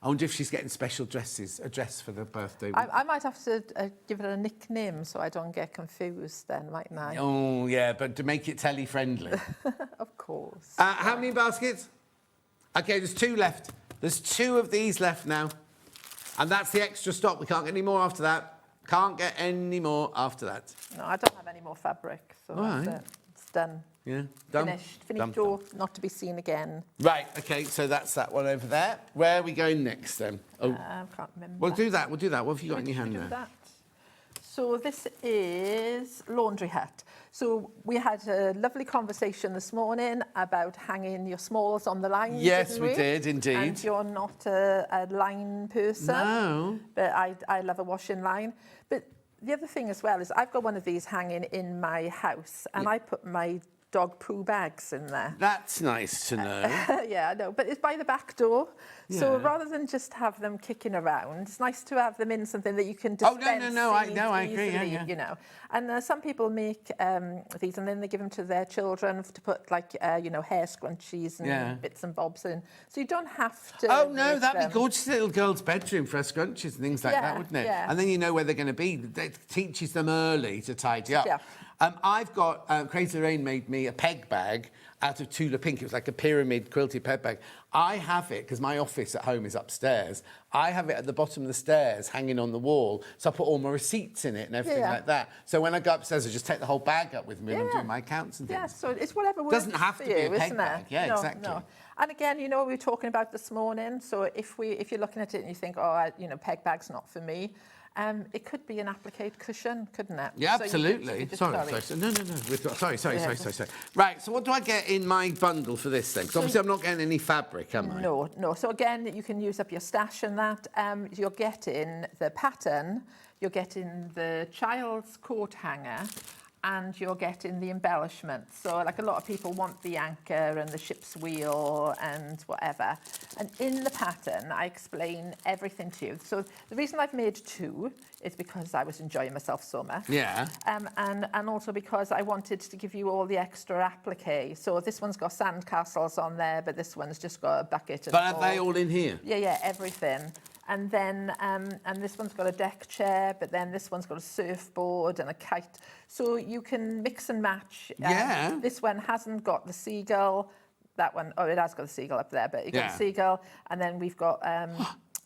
[SPEAKER 3] I wonder if she's getting special dresses, a dress for the birthday.
[SPEAKER 10] I might have to give her a nickname so I don't get confused then, mightn't I?
[SPEAKER 3] Oh, yeah, but to make it telly-friendly.
[SPEAKER 10] Of course.
[SPEAKER 3] How many baskets? OK, there's 2 left. There's 2 of these left now. And that's the extra stock. We can't get any more after that. Can't get any more after that.
[SPEAKER 10] No, I don't have any more fabric, so that's it. It's done.
[SPEAKER 3] Yeah, done.
[SPEAKER 10] Finished. Finito, not to be seen again.
[SPEAKER 3] Right, OK, so that's that one over there. Where are we going next, then?
[SPEAKER 10] I can't remember.
[SPEAKER 3] We'll do that. What have you got in your hand there?
[SPEAKER 10] That. So this is Laundry Hut. So we had a lovely conversation this morning about hanging your smalls on the line.
[SPEAKER 3] Yes, we did, indeed.
[SPEAKER 10] And you're not a line person.
[SPEAKER 3] No.
[SPEAKER 10] But I love a washing line. But the other thing as well is I've got one of these hanging in my house, and I put my dog poo bags in there.
[SPEAKER 3] That's nice to know.
[SPEAKER 10] Yeah, I know, but it's by the back door. Yeah. So rather than just have them kicking around, it's nice to have them in something that you can dispense
[SPEAKER 3] I agree,
[SPEAKER 10] easily, you know. And some people make these and then they give them to their children to put, like, hair scrunchies and bits and bobs in. So you don't have to...
[SPEAKER 3] Oh, no, that'd be gorgeous. Little girl's bedroom for her scrunchies and things like that, wouldn't it?
[SPEAKER 10] Yeah.
[SPEAKER 3] And then you know where they're going to be. It teaches them early to tidy up.
[SPEAKER 10] Yeah.
[SPEAKER 3] I've got... Crazy Rain made me a peg bag out of Tula Pink. It was like a pyramid quilted peg bag. I have it, because my office at home is upstairs, I have it at the bottom of the stairs hanging on the wall, so I put all my receipts in it and everything like that. So when I go upstairs, I just take the whole bag up with me and I'm doing my accounts and things.
[SPEAKER 10] Yeah, so it's whatever works
[SPEAKER 3] doesn't have to be a peg bag. Yeah,
[SPEAKER 10] no,
[SPEAKER 3] exactly.
[SPEAKER 10] No. And again, you know, we were talking about this morning, so if you're looking at it and you think, peg bag's not for me, it could be an applique cushion, couldn't it?
[SPEAKER 3] Yeah, absolutely. Sorry. No. Sorry. Right, so what do I get in my bundle for this then? Because obviously I'm not getting any fabric, am I?
[SPEAKER 10] No. So again, you can use up your stash and that. You're getting the pattern, you're getting the child's coat hanger, and you're getting the embellishments. So, like, a lot of people want the anchor and the ship's wheel and whatever. And in the pattern, I explain everything to you. So the reason I've made 2 is because I was enjoying myself so much.
[SPEAKER 3] Yeah.
[SPEAKER 10] And also because I wanted to give you all the extra applique. So this one's got sand castles on there, but this one's just got a bucket.
[SPEAKER 3] But are they all in here?
[SPEAKER 10] Yeah, everything. And then, and this one's got a deck chair, but then this one's got a surfboard and a kite. So you can mix and match. This one hasn't got the seagull. That one, it has got the seagull up there, but you've got the seagull. And then we've got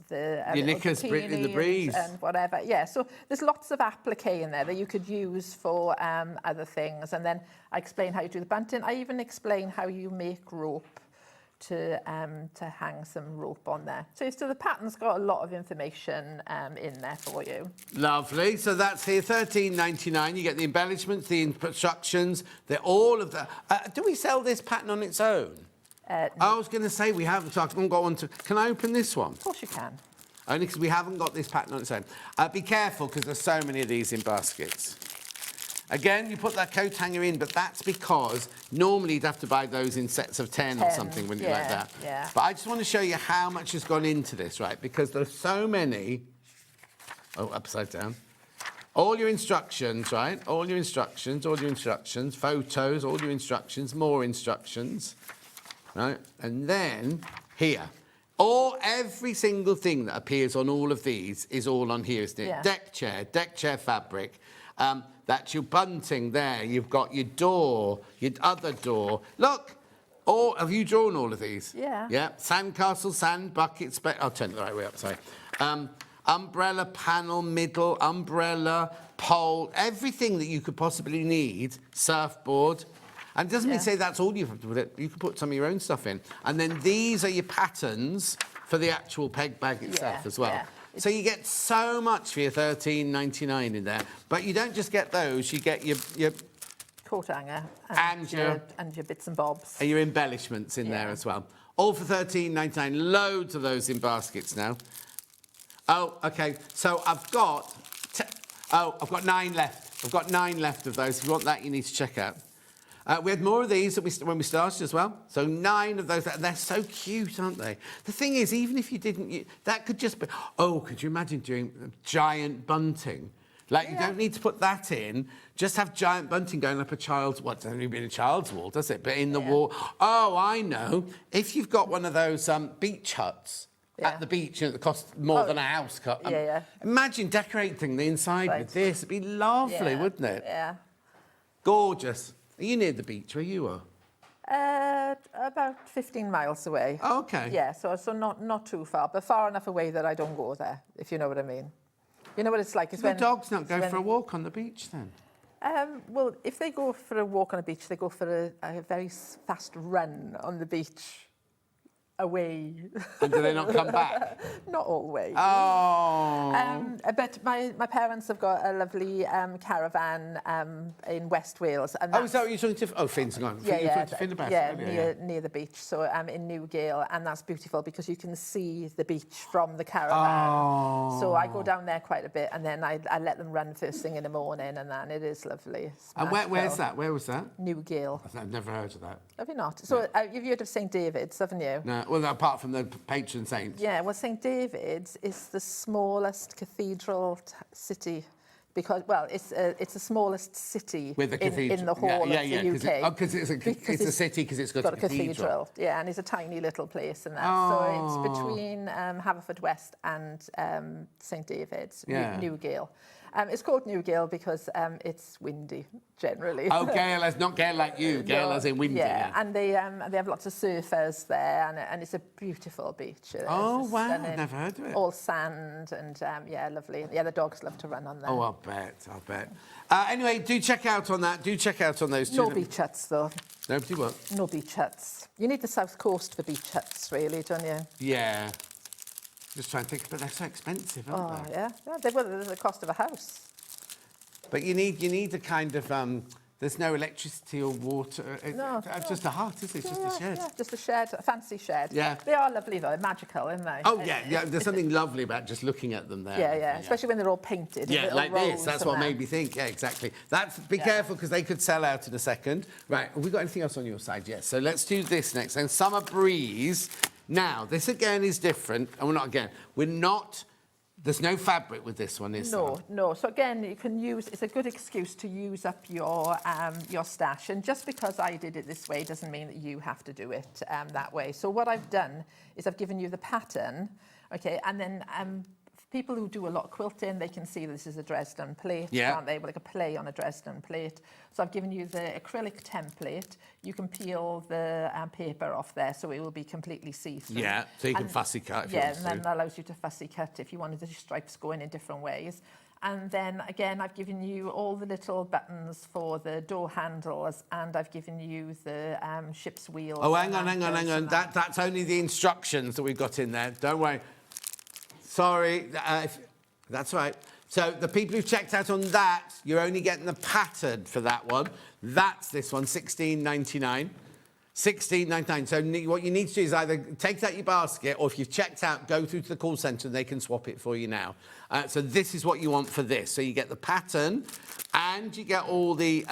[SPEAKER 10] the
[SPEAKER 3] your knickers in the breeze.
[SPEAKER 10] And whatever. Yeah, so there's lots of applique in there that you could use for other things. And then I explain how you do the bunting. I even explain how you make rope. to hang some rope on there. So the pattern's got a lot of information in there for you.
[SPEAKER 3] Lovely. So that's here, $13.99. You get the embellishments, the instructions, all of the... do we sell this pattern on its own?
[SPEAKER 10] No.
[SPEAKER 3] I was going to say we haven't. So I haven't got one to... Can I open this one?
[SPEAKER 10] Of course you can.
[SPEAKER 3] Only because we haven't got this pattern on its own. Be careful, because there's so many of these in baskets. Again, you put that coat hanger in, but that's because normally you'd have to buy those in sets of 10 or something, wouldn't you, like that?
[SPEAKER 10] Yeah.
[SPEAKER 3] But I just want to show you how much has gone into this, right? Because there's so many... Oh, upside down. All your instructions, right? All your instructions, photos, all your instructions, more instructions, right? And then here. Every single thing that appears on all of these is all on here, isn't it?
[SPEAKER 10] Yeah.
[SPEAKER 3] Deck chair fabric. That's your bunting there. You've got your door, your other door. Look, have you drawn all of these?
[SPEAKER 10] Yeah.
[SPEAKER 3] Yeah. Sandcastle, sand bucket, I'll turn it the right way up, sorry. Umbrella panel, middle, umbrella, pole, everything that you could possibly need, surfboard. And it doesn't mean say that's all you have to put it. You can put some of your own stuff in. And then these are your patterns for the actual peg bag itself as well. Yeah. So you get so much for your $13.99 in there. But you don't just get those, you get your
[SPEAKER 10] coat hanger and your bits and bobs.
[SPEAKER 3] And your embellishments in there as well. All for $13.99. Loads of those in baskets now. Oh, OK. So I've got 9 left. I've got 9 left of those. If you want that, you need to check out. We had more of these when we started as well. So 9 of those. They're so cute, aren't they? The thing is, even if you didn't... that could just be... Oh, could you imagine doing giant bunting? Like, you don't need to put that in. Just have giant bunting going up a child's... Well, it doesn't even be in a child's wall, does it? But in the wall... Oh, I know. If you've got one of those beach huts... At the beach, that costs more than a house cut. Imagine decorating the inside with this. It'd be lovely, wouldn't it?
[SPEAKER 10] Yeah.
[SPEAKER 3] Gorgeous. Are you near the beach where you are?
[SPEAKER 10] About 15 miles away.
[SPEAKER 3] Oh, OK.
[SPEAKER 10] Yeah, so not too far, but far enough away that I don't go there, if you know what I mean. You know what it's like?
[SPEAKER 3] Do the dogs not go for a walk on the beach then?
[SPEAKER 10] Well, if they go for a walk on a beach, they go for a very fast run on the beach. Away.
[SPEAKER 3] And do they not come back?
[SPEAKER 10] Not always.
[SPEAKER 3] Oh.
[SPEAKER 10] But my parents have got a lovely caravan in West Wales. And
[SPEAKER 3] is that what you're talking to? Oh, Finn's gone.
[SPEAKER 10] Near the beach. So in Newgale, and that's beautiful because you can see the beach from the caravan.
[SPEAKER 3] Oh.
[SPEAKER 10] So I go down there quite a bit, and then I let them run first thing in the morning, and then it is lovely.
[SPEAKER 3] And where's that? Where was that?
[SPEAKER 10] Newgale.
[SPEAKER 3] I've never heard of that.
[SPEAKER 10] Have you not? So you've heard of St David's, haven't you?
[SPEAKER 3] No. Well, apart from the patron saint.
[SPEAKER 10] Yeah, well, St David's is the smallest cathedral city because, well, it's the smallest city
[SPEAKER 3] with a cathedral
[SPEAKER 10] in the whole of the UK.
[SPEAKER 3] Because it's a city because it's got a cathedral.
[SPEAKER 10] Yeah, and it's a tiny little place in that. So it's between Haverfordwest and St David's, Newgale. It's called Newgale because it's windy, generally.
[SPEAKER 3] Oh, Gail, as not Gail like you. Gail as in windy.
[SPEAKER 10] Yeah, and they have lots of surfers there, and it's a beautiful beach.
[SPEAKER 3] Oh, wow, I've never heard of it.
[SPEAKER 10] All sand and, lovely. Yeah, the dogs love to run on there.
[SPEAKER 3] Oh, I'll bet. Anyway, do check out on that. Do check out on those two.
[SPEAKER 10] No beach huts, though.
[SPEAKER 3] Nobody what?
[SPEAKER 10] No beach huts. You need the south coast for beach huts, really, don't you?
[SPEAKER 3] Yeah. Just trying to think, but they're so expensive, aren't they?
[SPEAKER 10] Yeah. They're the cost of a house.
[SPEAKER 3] But you need a kind of there's no electricity or water. Just a hut, is it? Just a shed.
[SPEAKER 10] Yeah, just a shed, a fancy shed.
[SPEAKER 3] Yeah.
[SPEAKER 10] They are lovely though, magical, aren't they?
[SPEAKER 3] Oh yeah. There's something lovely about just looking at them there.
[SPEAKER 10] Yeah. Especially when they're all painted.
[SPEAKER 3] Yeah, like this. That's what made me think. Yeah, exactly. Be careful because they could sell out in a second. Right. Have we got anything else on your side? Yes. So let's do this next. And Summer Breeze. Now, this again is different, and we're not, there's no fabric with this one, is there?
[SPEAKER 10] No. So again, you can it's a good excuse to use up your stash, and just because I did it this way doesn't mean that you have to do it that way. So what I've done is I've given you the pattern, okay, and then people who do a lot of quilting, they can see this is a Dresden plate, aren't they? Like a play on a Dresden plate. So I've given you the acrylic template. You can peel the paper off there, so it will be completely see-through.
[SPEAKER 3] Yeah, so you can fussy cut if you want to.
[SPEAKER 10] Yeah, and then that allows you to fussy cut if you wanted the stripes going in different ways. And then again, I've given you all the little buttons for the door handles, and I've given you the ship's wheels.
[SPEAKER 3] Oh, hang on. That's only the instructions that we've got in there. Don't worry. Sorry, that's right. So the people who've checked out on that, you're only getting the pattern for that one. That's this one, $16.99. $16.99. So what you need to do is either take out your basket, or if you've checked out, go through to the call centre and they can swap it for you now. So this is what you want for this. So you get the pattern, and you get all the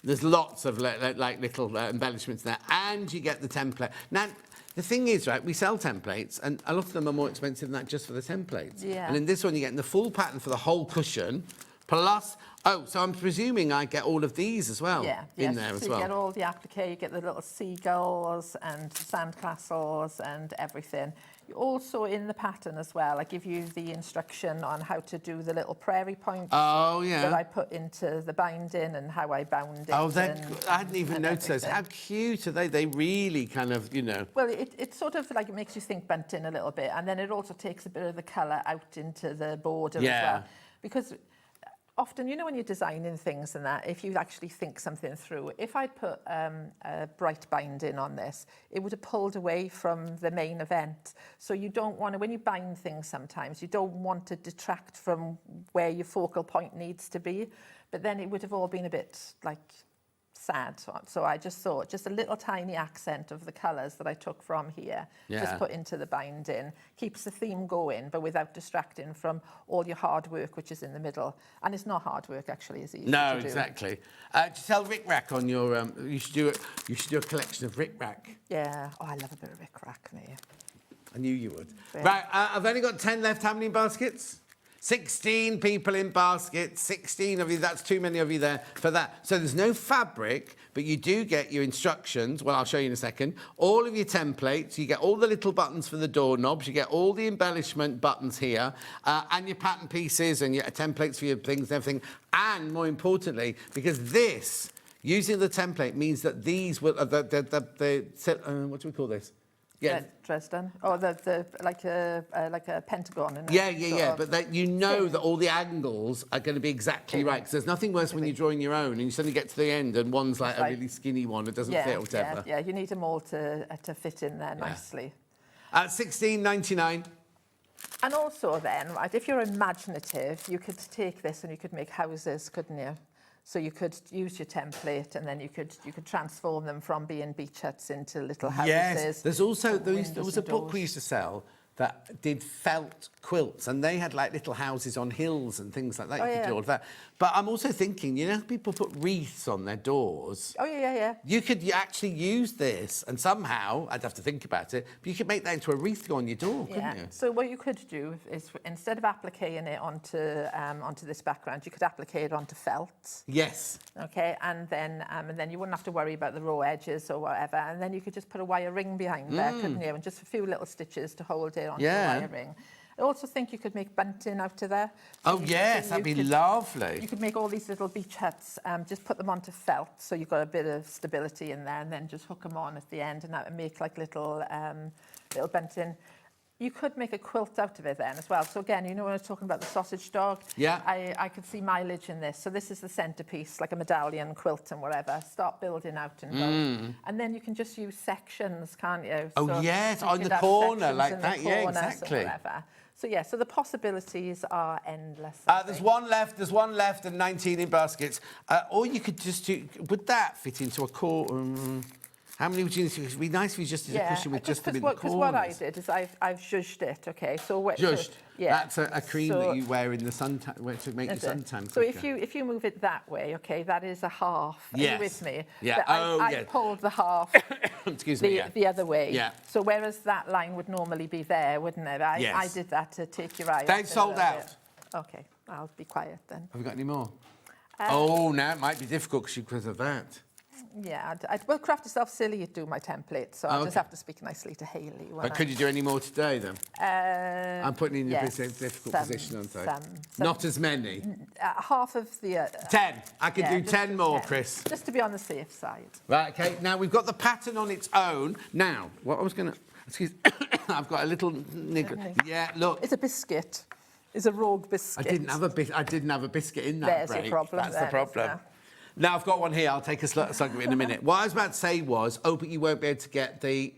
[SPEAKER 3] there's lots of like little embellishments there, and you get the template. Now, the thing is, right, we sell templates, and a lot of them are more expensive than that just for the templates.
[SPEAKER 10] Yeah.
[SPEAKER 3] And in this one, you're getting the full pattern for the whole cushion, plus... Oh, so I'm presuming I get all of these as well in there as well.
[SPEAKER 10] You get all the applique, you get the little seagulls and sandcastles and everything. You also, in the pattern as well, I give you the instruction on how to do the little prairie points that I put into the binding and how I bound it.
[SPEAKER 3] Oh, I hadn't even noticed those. How cute are they? They really kind of, you know...
[SPEAKER 10] Well, it sort of like, it makes you think bunting a little bit, and then it also takes a bit of the colour out into the border as well. Because... often, you know, when you're designing things and that, if you actually think something through, if I'd put a bright binding on this, it would have pulled away from the main event. So you don't want to, when you bind things sometimes, you don't want to detract from where your focal point needs to be. But then it would have all been a bit, like, sad. So I just thought, just a little tiny accent of the colours that I took from here, just put into the binding, keeps the theme going, but without distracting from all your hard work, which is in the middle. And it's not hard work, actually, is easy to do.
[SPEAKER 3] No, exactly. Do you sell Rick-Rack on your... you should do a collection of Rick-Rack.
[SPEAKER 10] Yeah. Oh, I love a bit of Rick-Rack, me.
[SPEAKER 3] I knew you would.
[SPEAKER 10] Yeah.
[SPEAKER 3] Right, I've only got 10 left. How many baskets? 16 people in baskets, 16 of you, that's too many of you there for that. So there's no fabric, but you do get your instructions, well, I'll show you in a second, all of your templates, you get all the little buttons for the doorknobs, you get all the embellishment buttons here, and your pattern pieces and your templates for your things and everything, and more importantly, because this, using the template, means that these will, what do we call this?
[SPEAKER 10] Yeah, Dresden. Oh, like a pentagon.
[SPEAKER 3] But you know that all the angles are going to be exactly right. Because there's nothing worse when you're drawing your own and you suddenly get to the end and one's like a really skinny one that doesn't fit or whatever.
[SPEAKER 10] Yeah, you need them all to fit in there nicely.
[SPEAKER 3] $16.99.
[SPEAKER 10] And also then, right, if you're imaginative, you could take this and you could make houses, couldn't you? So you could use your template, and then you could transform them from being beach huts into little houses.
[SPEAKER 3] Yes, there was a book we used to sell that did felt quilts, and they had like little houses on hills and things like that. You could do all of that. But I'm also thinking, you know, people put wreaths on their doors.
[SPEAKER 10] Oh, yeah.
[SPEAKER 3] You could actually use this, and somehow, I'd have to think about it, but you could make that into a wreath to go on your door, couldn't you?
[SPEAKER 10] So what you could do is, instead of appliquing it onto this background, you could applique it onto felt.
[SPEAKER 3] Yes.
[SPEAKER 10] Okay, and then you wouldn't have to worry about the raw edges or whatever, and then you could just put a wire ring behind there, couldn't you? And just a few little stitches to hold it onto the wire ring. I also think you could make bunting out of there. So
[SPEAKER 3] that'd be lovely.
[SPEAKER 10] You could make all these little beach huts, just put them onto felt, so you've got a bit of stability in there, and then just hook them on at the end, and that would make like little bunting. You could make a quilt out of it then as well. So again, you know when I was talking about the sausage dog?
[SPEAKER 3] Yeah.
[SPEAKER 10] I could see mileage in this. So this is the centerpiece, like a medallion quilt and whatever. Start building out and go. And then you can just use sections, can't you?
[SPEAKER 3] Oh,
[SPEAKER 10] so
[SPEAKER 3] yes,
[SPEAKER 10] you
[SPEAKER 3] on
[SPEAKER 10] could
[SPEAKER 3] the
[SPEAKER 10] have
[SPEAKER 3] corner,
[SPEAKER 10] sections
[SPEAKER 3] like
[SPEAKER 10] in
[SPEAKER 3] that.
[SPEAKER 10] the
[SPEAKER 3] Yeah,
[SPEAKER 10] corners
[SPEAKER 3] exactly.
[SPEAKER 10] and whatever. So yeah, so the possibilities are endless.
[SPEAKER 3] There's one left, and 19 in baskets. Or you could just do, would that fit into a corner? How many would you need? It would be nice if you just did a cushion with just them in the corners.
[SPEAKER 10] Because what I did is I've zhuzhed it, okay?
[SPEAKER 3] Zhuzhed? That's a cream that you wear in the suntan, to make your suntan quicker.
[SPEAKER 10] So if you move it that way, okay, that is a half. Are you with me?
[SPEAKER 3] Yeah.
[SPEAKER 10] But I pulled the half
[SPEAKER 3] Excuse me,
[SPEAKER 10] the other way.
[SPEAKER 3] Yeah.
[SPEAKER 10] So whereas that line would normally be there, wouldn't it? I did that to take your eye off.
[SPEAKER 3] They've sold out.
[SPEAKER 10] Okay, I'll be quiet then.
[SPEAKER 3] Have we got any more? Now it might be difficult because of that.
[SPEAKER 10] Yeah, well, Craft Yourself Silly, you'd do my template, so I'll just have to speak nicely to Hayley.
[SPEAKER 3] But could you do any more today, then? I'm putting you in a difficult position, aren't I? Not as many?
[SPEAKER 10] Half of the...
[SPEAKER 3] 10. I could do 10 more,
[SPEAKER 10] 10.
[SPEAKER 3] Chris.
[SPEAKER 10] Just to be on the safe side.
[SPEAKER 3] Right, OK. Now, we've got the pattern on its own. Now, what I was going to... Excuse I've got a little niggle. Yeah, look.
[SPEAKER 10] It's a biscuit. is a rogue biscuit.
[SPEAKER 3] I didn't have a biscuit in that
[SPEAKER 10] There's
[SPEAKER 3] break.
[SPEAKER 10] your problem.
[SPEAKER 3] That's the problem. Now I've got one here. I'll take a slug of it in a minute. What I was about to say was, but you won't be able to get the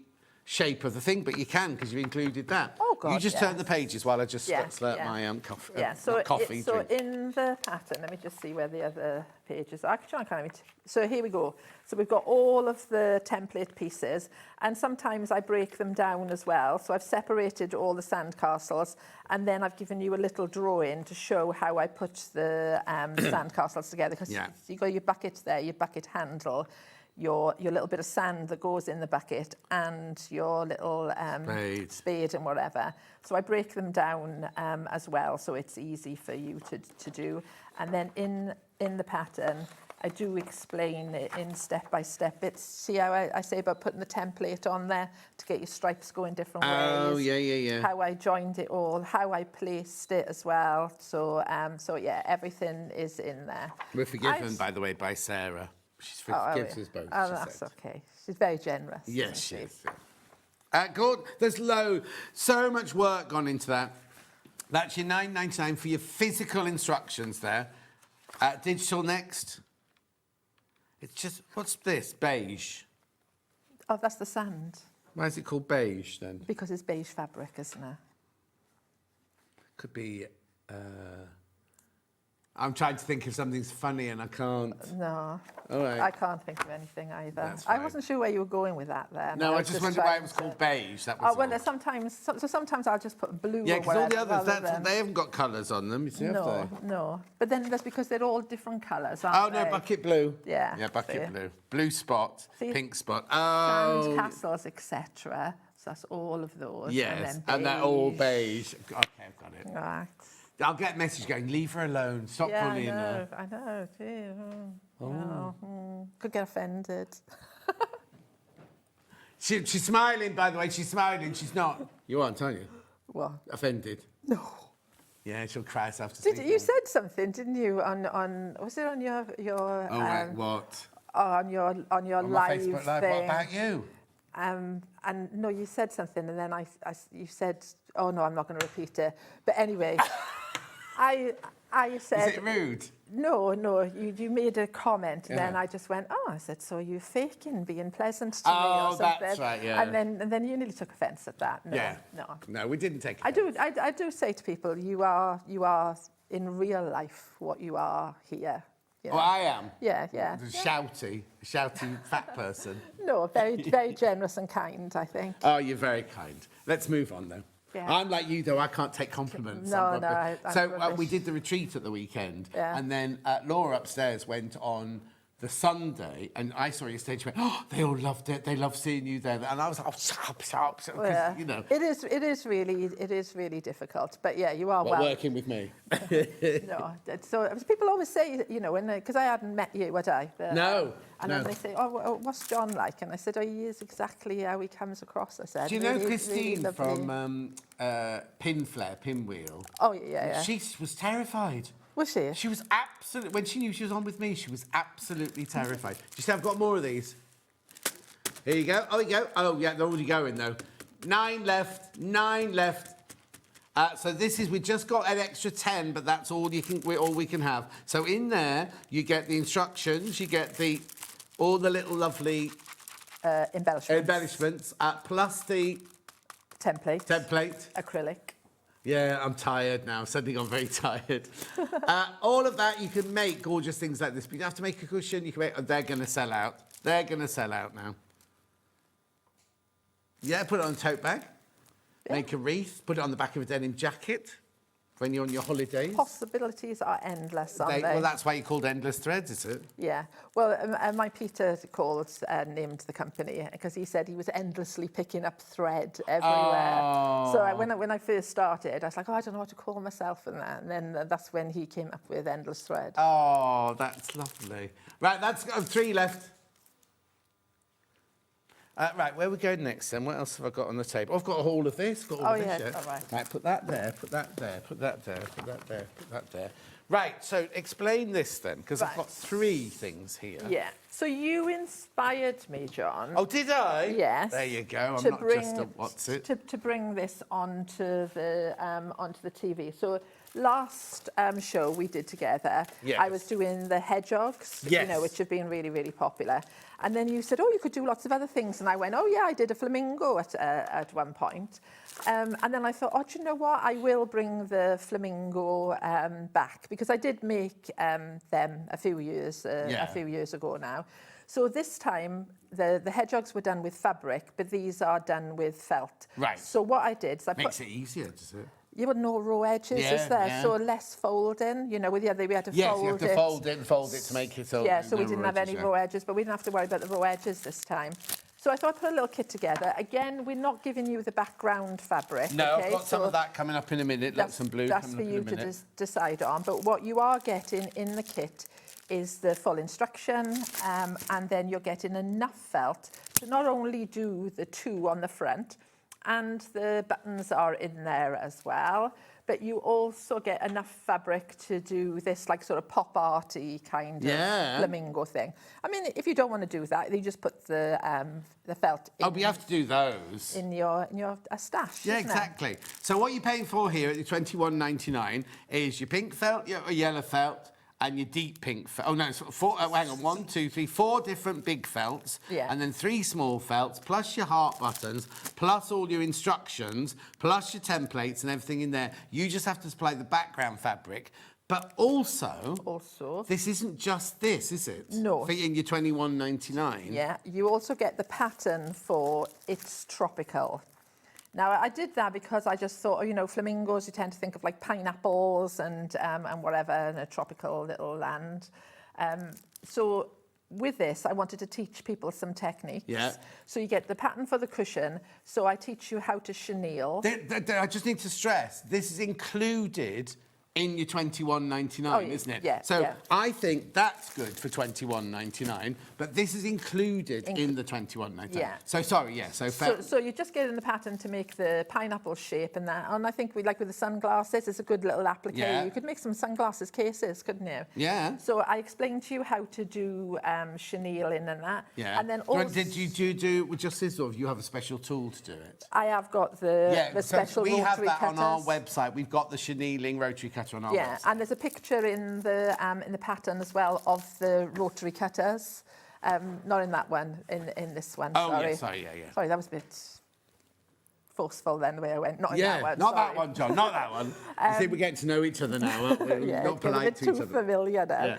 [SPEAKER 3] shape of the thing, but you can because you've included that.
[SPEAKER 10] Oh God!
[SPEAKER 3] You just turn the pages while I just slurp my coffee.
[SPEAKER 10] Yeah.
[SPEAKER 3] Coffee.
[SPEAKER 10] So in the pattern, let me just see where the other pages are. Actually, I can't even. So here we go. So we've got all of the template pieces, and sometimes I break them down as well. So I've separated all the sandcastles, and then I've given you a little drawing to show how I put the sandcastles together. Because you got your bucket there, your bucket handle, your little bit of sand that goes in the bucket, and your little spade and whatever. So I break them down as well, so it's easy for you to do. And then in the pattern, I do explain it in step-by-step bits. See how I say about putting the template on there to get your stripes going different ways.
[SPEAKER 3] Oh, yeah.
[SPEAKER 10] How I joined it all, how I placed it as well. So yeah, everything is in there.
[SPEAKER 3] We're forgiven, by the way, by Sarah. She forgives us both.
[SPEAKER 10] Oh, that's okay. She's very generous.
[SPEAKER 3] Yes, she is. Good. There's so much work gone into that. That's your $9.99 for your physical instructions there. Digital next. It's just, what's this? Beige.
[SPEAKER 10] Oh, that's the sand.
[SPEAKER 3] Why is it called beige then?
[SPEAKER 10] Because it's beige fabric, isn't it?
[SPEAKER 3] Could be. I'm trying to think of something's funny and I can't.
[SPEAKER 10] No.
[SPEAKER 3] All right.
[SPEAKER 10] I can't think of anything either.
[SPEAKER 3] That's
[SPEAKER 10] I
[SPEAKER 3] fine.
[SPEAKER 10] wasn't sure where you were going with that there.
[SPEAKER 3] No, I just wondered why it was called beige. That was
[SPEAKER 10] well, sometimes I'll just put blue or
[SPEAKER 3] because all the
[SPEAKER 10] whatever,
[SPEAKER 3] others, they haven't got colours on them, you see, have they?
[SPEAKER 10] No. But then that's because they're all different colours, aren't they?
[SPEAKER 3] Oh, no, bucket blue.
[SPEAKER 10] Yeah.
[SPEAKER 3] Yeah, bucket blue. Blue spot, pink spot.
[SPEAKER 10] Sand castles, etc. So that's all of those.
[SPEAKER 3] Yes, and they're all beige. Okay, I've got it.
[SPEAKER 10] Right.
[SPEAKER 3] I'll get a message going, leave her alone, stop bullying her.
[SPEAKER 10] I know. Could get offended.
[SPEAKER 3] She's smiling, by the way, she's smiling, she's not. You aren't, aren't you?
[SPEAKER 10] What?
[SPEAKER 3] Offended?
[SPEAKER 10] No.
[SPEAKER 3] Yeah, she'll cry herself to sleep.
[SPEAKER 10] You said something, didn't you, on was it on your
[SPEAKER 3] oh, right, what?
[SPEAKER 10] On your
[SPEAKER 3] on
[SPEAKER 10] live
[SPEAKER 3] Facebook Live,
[SPEAKER 10] thing.
[SPEAKER 3] what about you?
[SPEAKER 10] And no, you said something, and then you said, oh no, I'm not going to repeat it. But anyway, I said.
[SPEAKER 3] Is it rude?
[SPEAKER 10] No, you made a comment, and then I just went, I said, so you're faking being pleasant to me or something.
[SPEAKER 3] Oh, that's right, yeah.
[SPEAKER 10] And then you nearly took offence at that.
[SPEAKER 3] No, we didn't take
[SPEAKER 10] offence. I do say to people, you are in real life what you are here.
[SPEAKER 3] Oh, I am?
[SPEAKER 10] Yeah.
[SPEAKER 3] Shouty fat person.
[SPEAKER 10] No, very, very generous and kind, I think.
[SPEAKER 3] Oh, you're very kind. Let's move on, though.
[SPEAKER 10] Yeah.
[SPEAKER 3] I'm like you, though. I can't take compliments.
[SPEAKER 10] No.
[SPEAKER 3] So we did the retreat at the weekend, and then Laura upstairs went on the Sunday, and I saw your stage. Went, they all loved it. They loved seeing you there, and I was like, sharp,
[SPEAKER 10] yeah.
[SPEAKER 3] You know.
[SPEAKER 10] It is really difficult, but yeah, you are
[SPEAKER 3] working with me.
[SPEAKER 10] No, so people always say, because I hadn't met you, would I?
[SPEAKER 3] No.
[SPEAKER 10] And then they say, what's John like? And I said, he is exactly how he comes across. I said,
[SPEAKER 3] do you know
[SPEAKER 10] really,
[SPEAKER 3] Christine
[SPEAKER 10] really
[SPEAKER 3] from Pinwheel?
[SPEAKER 10] Oh yeah.
[SPEAKER 3] She was terrified.
[SPEAKER 10] Was she?
[SPEAKER 3] She was absolutely. When she knew she was on with me, she was absolutely terrified. Do you see, I've got more of these. Here you go. Oh, you go. Oh, yeah, they're already going though. 9 left. So we just got an extra 10, but that's all we can have. So in there, you get the instructions, you get all the little lovely embellishments, plus the
[SPEAKER 10] template, acrylic.
[SPEAKER 3] Yeah, I'm tired now. Suddenly I'm very tired. All of that, you can make gorgeous things like this, but you have to make a cushion. You can make. They're going to sell out. They're going to sell out now. Yeah, put it on a tote bag. Yeah. Make a wreath. Put it on the back of a denim jacket when you're on your holidays.
[SPEAKER 10] Possibilities are endless, aren't they?
[SPEAKER 3] Well, that's why you called Endless Threads, is it?
[SPEAKER 10] Yeah. Well, my Peter named the company because he said he was endlessly picking up thread everywhere. Oh. So when I first started, I was like, I don't know what to call myself and that. And then that's when he came up with Endless Thread.
[SPEAKER 3] Oh, that's lovely. Right, that's got 3 left. Right, where are we going next then? What else have I got on the table? I've got all of this. Got all of this, yeah.
[SPEAKER 10] All right.
[SPEAKER 3] Right, put that there, put that there, put that there, put that there, put that there. Right, so explain this then, because I've got 3 things here.
[SPEAKER 10] Yeah. So you inspired me, John.
[SPEAKER 3] Oh, did I?
[SPEAKER 10] Yes.
[SPEAKER 3] There you go. I'm not just a what's it.
[SPEAKER 10] To bring this onto the TV. So last show we did together,
[SPEAKER 3] Yes.
[SPEAKER 10] I was doing the hedgehogs, you know,
[SPEAKER 3] Yes.
[SPEAKER 10] which have been really, really popular. And then you said, oh, you could do lots of other things. And I went, oh, yeah, I did a flamingo at one point. And then I thought, oh, do you know what? I will bring the flamingo back, because I did make them a few years ago now. So this time, the hedgehogs were done with fabric, but these are done with felt.
[SPEAKER 3] Right.
[SPEAKER 10] So what I did is I
[SPEAKER 3] Makes it easier, does it?
[SPEAKER 10] You would no raw edges,
[SPEAKER 3] Yeah,
[SPEAKER 10] is there?
[SPEAKER 3] yeah.
[SPEAKER 10] So less folding, you know, with the other, we had to
[SPEAKER 3] Yes,
[SPEAKER 10] fold it.
[SPEAKER 3] you have to fold it to make it all.
[SPEAKER 10] Yeah, so we
[SPEAKER 3] no
[SPEAKER 10] didn't have
[SPEAKER 3] edges,
[SPEAKER 10] any
[SPEAKER 3] yeah.
[SPEAKER 10] raw edges, but we didn't have to worry about the raw edges this time. So I thought I'd put a little kit together. Again, we're not giving you the background fabric.
[SPEAKER 3] No,
[SPEAKER 10] okay?
[SPEAKER 3] I've got some
[SPEAKER 10] So
[SPEAKER 3] of that coming up in a minute. Look, some blue
[SPEAKER 10] that's
[SPEAKER 3] coming
[SPEAKER 10] for
[SPEAKER 3] up
[SPEAKER 10] you
[SPEAKER 3] in a
[SPEAKER 10] to
[SPEAKER 3] minute.
[SPEAKER 10] decide on. But what you are getting in the kit is the full instruction, and then you're getting enough felt to not only do the 2 on the front, and the buttons are in there as well, but you also get enough fabric to do this like sort of pop arty kind of flamingo thing. I mean, if you don't want to do that, you just put the felt in.
[SPEAKER 3] Oh, but you have to do those.
[SPEAKER 10] In your stash.
[SPEAKER 3] Yeah,
[SPEAKER 10] isn't it?
[SPEAKER 3] exactly. So what you're paying for here at the $21.99 is your pink felt, your yellow felt, and your deep pink felt. Oh, no, it's hang on, 1, 2, 3, 4 different big felts, and then 3 small felts, plus your heart buttons, plus all your instructions, plus your templates and everything in there. You just have to supply the background fabric. But also, this isn't just this, is it?
[SPEAKER 10] No.
[SPEAKER 3] In your $21.99.
[SPEAKER 10] Yeah, you also get the pattern for It's Tropical. Now, I did that because I just thought, you know, flamingos, you tend to think of like pineapples and whatever in a tropical little land. So with this, I wanted to teach people some techniques.
[SPEAKER 3] Yeah.
[SPEAKER 10] So you get the pattern for the cushion. So I teach you how to chenille.
[SPEAKER 3] I just need to stress, this is included in your $21.99, isn't it?
[SPEAKER 10] Yeah.
[SPEAKER 3] So I think that's good for $21.99, but this is included in the $21.99.
[SPEAKER 10] Yeah.
[SPEAKER 3] So sorry, yeah.
[SPEAKER 10] So you just get in the pattern to make the pineapple shape and that. And I think like with the sunglasses, it's a good little applique.
[SPEAKER 3] Yeah.
[SPEAKER 10] You could make some sunglasses cases, couldn't you?
[SPEAKER 3] Yeah.
[SPEAKER 10] So I explained to you how to do chenilling and that.
[SPEAKER 3] Yeah.
[SPEAKER 10] And then also,
[SPEAKER 3] did you do with just scissors, or you have a special tool to do it?
[SPEAKER 10] I have got the
[SPEAKER 3] So
[SPEAKER 10] special
[SPEAKER 3] we
[SPEAKER 10] rotary
[SPEAKER 3] have that
[SPEAKER 10] cutters.
[SPEAKER 3] on our website. We've got the chenilling rotary cutter on our website.
[SPEAKER 10] And there's a picture in the pattern as well of the rotary cutters. Not in that one, in this one.
[SPEAKER 3] Oh,
[SPEAKER 10] sorry.
[SPEAKER 3] yeah, sorry, yeah.
[SPEAKER 10] Sorry, that was a bit forceful then, the way I went. Not in
[SPEAKER 3] Yeah,
[SPEAKER 10] that one.
[SPEAKER 3] not
[SPEAKER 10] sorry.
[SPEAKER 3] that one, John, not that one. You see, we're getting to know each other now, aren't we? We're not polite to each
[SPEAKER 10] too
[SPEAKER 3] other.
[SPEAKER 10] familiar now.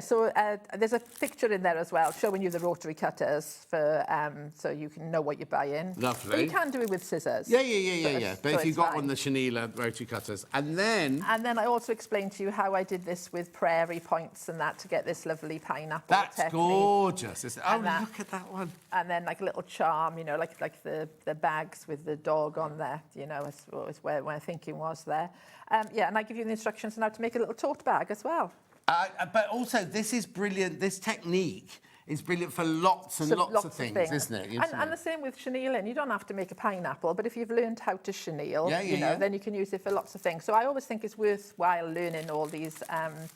[SPEAKER 10] So there's a picture in there as well showing you the rotary cutters for so you can know what you're buying.
[SPEAKER 3] Lovely.
[SPEAKER 10] But you can do it with scissors.
[SPEAKER 3] Yeah. But if
[SPEAKER 10] so
[SPEAKER 3] you've got
[SPEAKER 10] it's
[SPEAKER 3] one, the chenille rotary cutters. And then
[SPEAKER 10] I also explained to you how I did this with prairie points and that to get this lovely pineapple
[SPEAKER 3] that's
[SPEAKER 10] technique.
[SPEAKER 3] gorgeous. Oh,
[SPEAKER 10] look
[SPEAKER 3] at that one.
[SPEAKER 10] And then like a little charm, you know, like the bags with the dog on there, you know, is where my thinking was there. And I give you the instructions on how to make a little tote bag as well.
[SPEAKER 3] But also, this is brilliant. This technique is brilliant for lots and lots of things, isn't it?
[SPEAKER 10] And the same with chenilling. You don't have to make a pineapple, but if you've learned how to chenille, then you can use it for lots of things. So I always think it's worthwhile learning all these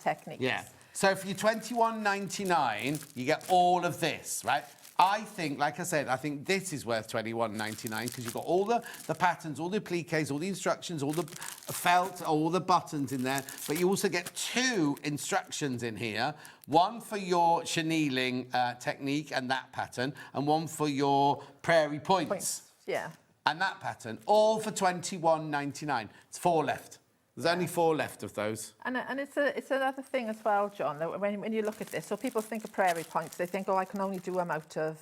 [SPEAKER 10] techniques.
[SPEAKER 3] Yeah. So for your $21.99, you get all of this, right? I think, like I said, I think this is worth $21.99 because you've got all the patterns, all the appliques, all the instructions, all the felt, all the buttons in there. But you also get 2 instructions in here. One for your chenilling technique and that pattern, and one for your prairie points.
[SPEAKER 10] Yeah.
[SPEAKER 3] And that pattern, all for $21.99. It's 4 left. There's only 4 left of those.
[SPEAKER 10] And it's another thing as well, John, that when you look at this, so people think of prairie points, they think, oh, I can only do them out of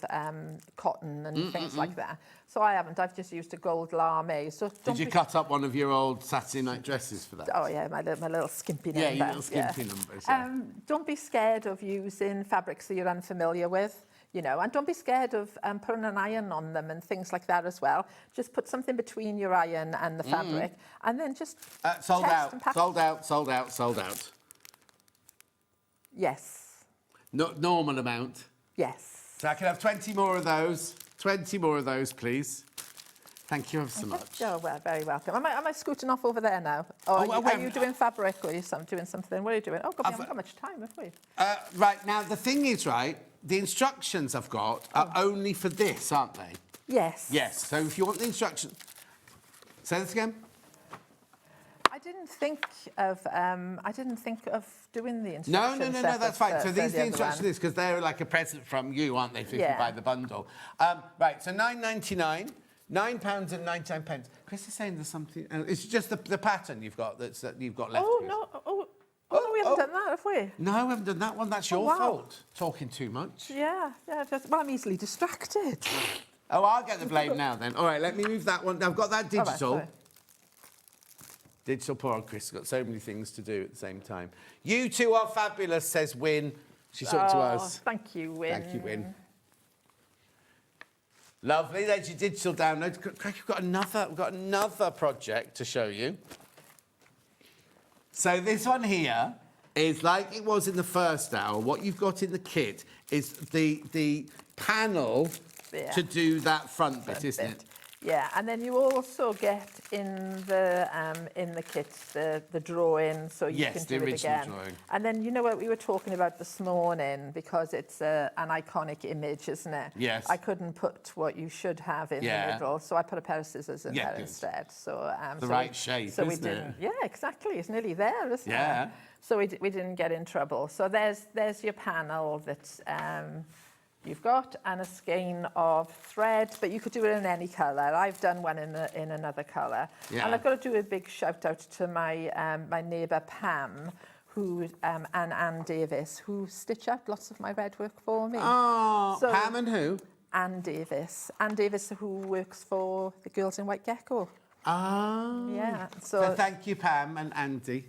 [SPEAKER 10] cotton and things like that. So I haven't. I've just used a gold lame. So
[SPEAKER 3] Did you cut up one of your old Saturday night dresses for that?
[SPEAKER 10] Oh, yeah, my little skimpy number.
[SPEAKER 3] Yeah, your little skimpy numbers, yeah.
[SPEAKER 10] Don't be scared of using fabrics that you're unfamiliar with. You know, and don't be scared of putting an iron on them and things like that as well. Just put something between your iron and the fabric, and then just
[SPEAKER 3] sold
[SPEAKER 10] test
[SPEAKER 3] out,
[SPEAKER 10] and pack.
[SPEAKER 3] sold out.
[SPEAKER 10] Yes.
[SPEAKER 3] No, normal amount.
[SPEAKER 10] Yes.
[SPEAKER 3] So I can have 20 more of those. 20 more of those, please. Thank you ever so much.
[SPEAKER 10] Oh, well, very welcome. Am I scooting off over there now? Or are you doing fabric or are you doing something? What are you doing? Oh, God, we haven't got much time, have we?
[SPEAKER 3] Right, now, the thing is, right, the instructions I've got are only for this, aren't they?
[SPEAKER 10] Yes.
[SPEAKER 3] Yes, so if you want the instructions... Say this again?
[SPEAKER 10] didn't think of doing the
[SPEAKER 3] No,
[SPEAKER 10] instructions.
[SPEAKER 3] that's fine. So
[SPEAKER 10] for
[SPEAKER 3] these
[SPEAKER 10] the
[SPEAKER 3] the
[SPEAKER 10] other
[SPEAKER 3] instructions
[SPEAKER 10] one.
[SPEAKER 3] is because they're like a present from you, aren't they? If you
[SPEAKER 10] Yeah.
[SPEAKER 3] buy the bundle. Right. So £9.99, £9.99. Chris is saying there's something. It's just the pattern you've got that you've got left.
[SPEAKER 10] Oh
[SPEAKER 3] Chris.
[SPEAKER 10] no! Oh, we haven't done that, have we?
[SPEAKER 3] No, we haven't done that one. That's your
[SPEAKER 10] wow.
[SPEAKER 3] fault. Talking too much.
[SPEAKER 10] Yeah. Well, I'm easily distracted.
[SPEAKER 3] Oh, I'll get the blame now then. All right, let me move that one. I've got that
[SPEAKER 10] All right,
[SPEAKER 3] digital.
[SPEAKER 10] sorry.
[SPEAKER 3] Digital, poor old Chris has got so many things to do at the same time. You two are fabulous, says Win. She talked to us.
[SPEAKER 10] Thank you, Win.
[SPEAKER 3] Thank you, Win. Lovely. There's your digital download. Craig, we've got another project to show you. So this one here is like it was in the first hour. What you've got in the kit is the panel to do that front bit, isn't it?
[SPEAKER 10] Yeah, and then you also get in the kit the drawing, so you
[SPEAKER 3] Yes,
[SPEAKER 10] can
[SPEAKER 3] the
[SPEAKER 10] do it
[SPEAKER 3] original
[SPEAKER 10] again.
[SPEAKER 3] drawing.
[SPEAKER 10] And then you know what we were talking about this morning, because it's an iconic image, isn't it?
[SPEAKER 3] Yes.
[SPEAKER 10] I couldn't put what you should have in the middle, so I put a pair of scissors in there
[SPEAKER 3] good.
[SPEAKER 10] instead. So
[SPEAKER 3] The right shape,
[SPEAKER 10] so we
[SPEAKER 3] isn't it?
[SPEAKER 10] didn't. Yeah, exactly. It's nearly there, isn't it?
[SPEAKER 3] Yeah.
[SPEAKER 10] So we didn't get in trouble. So there's your panel that you've got, and a skein of thread, but you could do it in any colour. I've done one in another colour.
[SPEAKER 3] Yeah.
[SPEAKER 10] And I've got to do a big shout out to my my neighbour Pam, and Anne Davis, who stitch out lots of my red work for me.
[SPEAKER 3] Oh, Pam and who?
[SPEAKER 10] Anne Davis. Anne Davis, who works for the Girls in White Gecko.
[SPEAKER 3] Oh.
[SPEAKER 10] Yeah.
[SPEAKER 3] So thank you, Pam and Andy.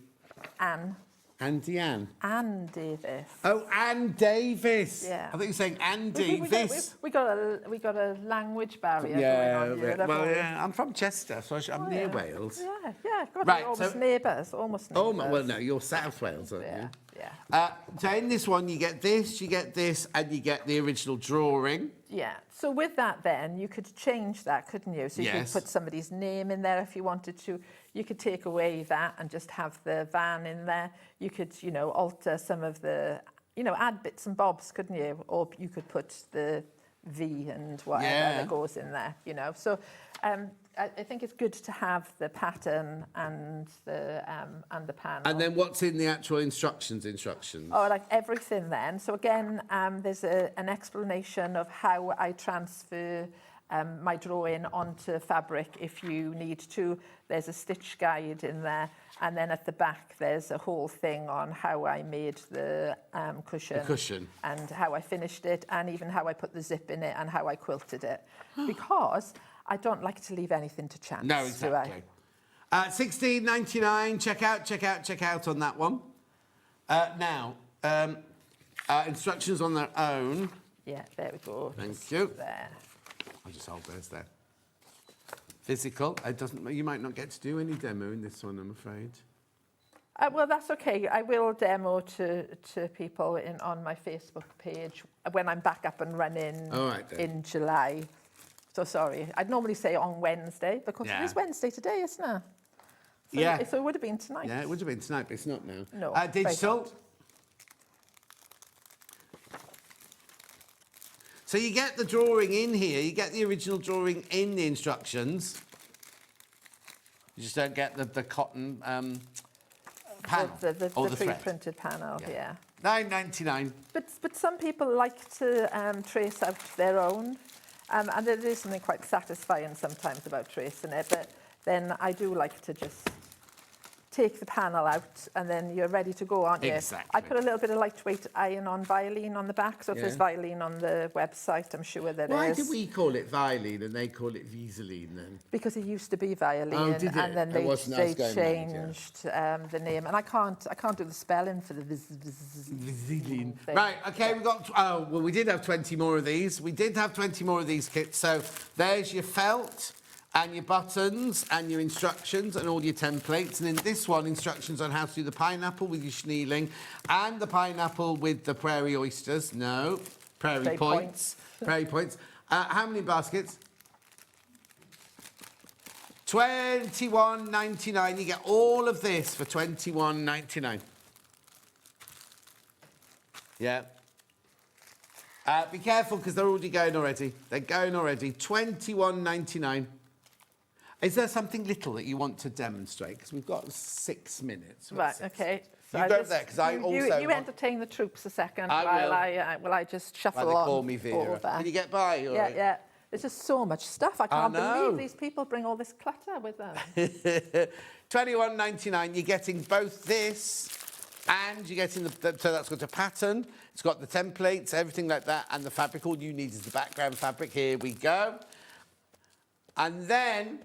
[SPEAKER 10] Anne.
[SPEAKER 3] Andy Ann.
[SPEAKER 10] Anne Davis.
[SPEAKER 3] Oh, Anne Davis.
[SPEAKER 10] Yeah.
[SPEAKER 3] I think you're saying Andy this.
[SPEAKER 10] We got a language barrier going on here.
[SPEAKER 3] Well, yeah, I'm from Chester, so I'm near Wales.
[SPEAKER 10] Yeah. God,
[SPEAKER 3] Right,
[SPEAKER 10] we're almost
[SPEAKER 3] so-
[SPEAKER 10] neighbours, almost neighbours.
[SPEAKER 3] Oh, well, no, you're South Wales, aren't you?
[SPEAKER 10] Yeah.
[SPEAKER 3] So in this one, you get this, and you get the original drawing.
[SPEAKER 10] Yeah. So with that, then you could change that, couldn't you? So you
[SPEAKER 3] Yes.
[SPEAKER 10] could put somebody's name in there if you wanted to. You could take away that and just have the van in there. You could, alter some of the, add bits and bobs, couldn't you? Or you could put the V and whatever that goes in there, So I think it's good to have the pattern and the panel.
[SPEAKER 3] And then what's in the actual instructions?
[SPEAKER 10] Oh, like everything then. So again, there's an explanation of how I transfer my drawing onto fabric if you need to. There's a stitch guide in there. And then at the back, there's a whole thing on how I made the cushion.
[SPEAKER 3] The cushion.
[SPEAKER 10] And how I finished it, and even how I put the zip in it and how I quilted it. Because I don't like to leave anything to chance.
[SPEAKER 3] No, exactly. $16.99. Check out on that one. Now, instructions on their own.
[SPEAKER 10] Yeah, there we go.
[SPEAKER 3] Thank you.
[SPEAKER 10] There.
[SPEAKER 3] I'll just hold those there. Physical. You might not get to do any demo in this one, I'm afraid.
[SPEAKER 10] Well, that's okay. I will demo to people on my Facebook page when I'm back up and running in July. So sorry. I'd normally say on Wednesday, because it is Wednesday today, isn't it? So, So it would have been tonight.
[SPEAKER 3] Yeah, it would have been tonight, but it's not now.
[SPEAKER 10] No.
[SPEAKER 3] Digital. So you get the drawing in here. You get the original drawing in the instructions. You just don't get the cotton panel
[SPEAKER 10] The
[SPEAKER 3] or the thread.
[SPEAKER 10] pre-printed panel, yeah.
[SPEAKER 3] $9.99.
[SPEAKER 10] But some people like to trace out their own, and there is something quite satisfying sometimes about tracing it, but then I do like to just take the panel out and then you're ready to go, aren't you?
[SPEAKER 3] Exactly.
[SPEAKER 10] I put a little bit of lightweight iron-on violin on the back, so if there's violin on the website, I'm sure there is.
[SPEAKER 3] Why do we call it violin and they call it Viseline then?
[SPEAKER 10] Because it used to be violin,
[SPEAKER 3] Oh, did it?
[SPEAKER 10] and then
[SPEAKER 3] It wasn't us
[SPEAKER 10] they
[SPEAKER 3] going
[SPEAKER 10] changed the name, and I can't do the spelling for the
[SPEAKER 3] Viseline. Right, okay, we did have 20 more of these. We did have 20 more of these kits, so there's your felt and your buttons and your instructions and all your templates. And in this one, instructions on how to do the pineapple with your chenilling and the pineapple with the prairie oysters. No, prairie points. Prairie points. How many baskets? $21.99. You get all of this for $21.99. Yeah. Be careful because they're already going already. They're going already. $21.99. Is there something little that you want to demonstrate? Because we've got 6 minutes.
[SPEAKER 10] Right, okay. So
[SPEAKER 3] You
[SPEAKER 10] I
[SPEAKER 3] go
[SPEAKER 10] just-
[SPEAKER 3] there, because I
[SPEAKER 10] you-
[SPEAKER 3] also
[SPEAKER 10] You
[SPEAKER 3] want-
[SPEAKER 10] entertain the troops a second
[SPEAKER 3] I
[SPEAKER 10] while I just shuffle
[SPEAKER 3] Well, they
[SPEAKER 10] on
[SPEAKER 3] call me Vera.
[SPEAKER 10] over.
[SPEAKER 3] Can you get by? All
[SPEAKER 10] Yeah,
[SPEAKER 3] right?
[SPEAKER 10] yeah. There's just so much stuff. I can't
[SPEAKER 3] know.
[SPEAKER 10] believe these people bring all this clutter with them.
[SPEAKER 3] £21.99. You're getting both this, and you're getting so that's got a pattern. It's got the templates, everything like that, and the fabric. All you need is the background fabric. Here we go. And then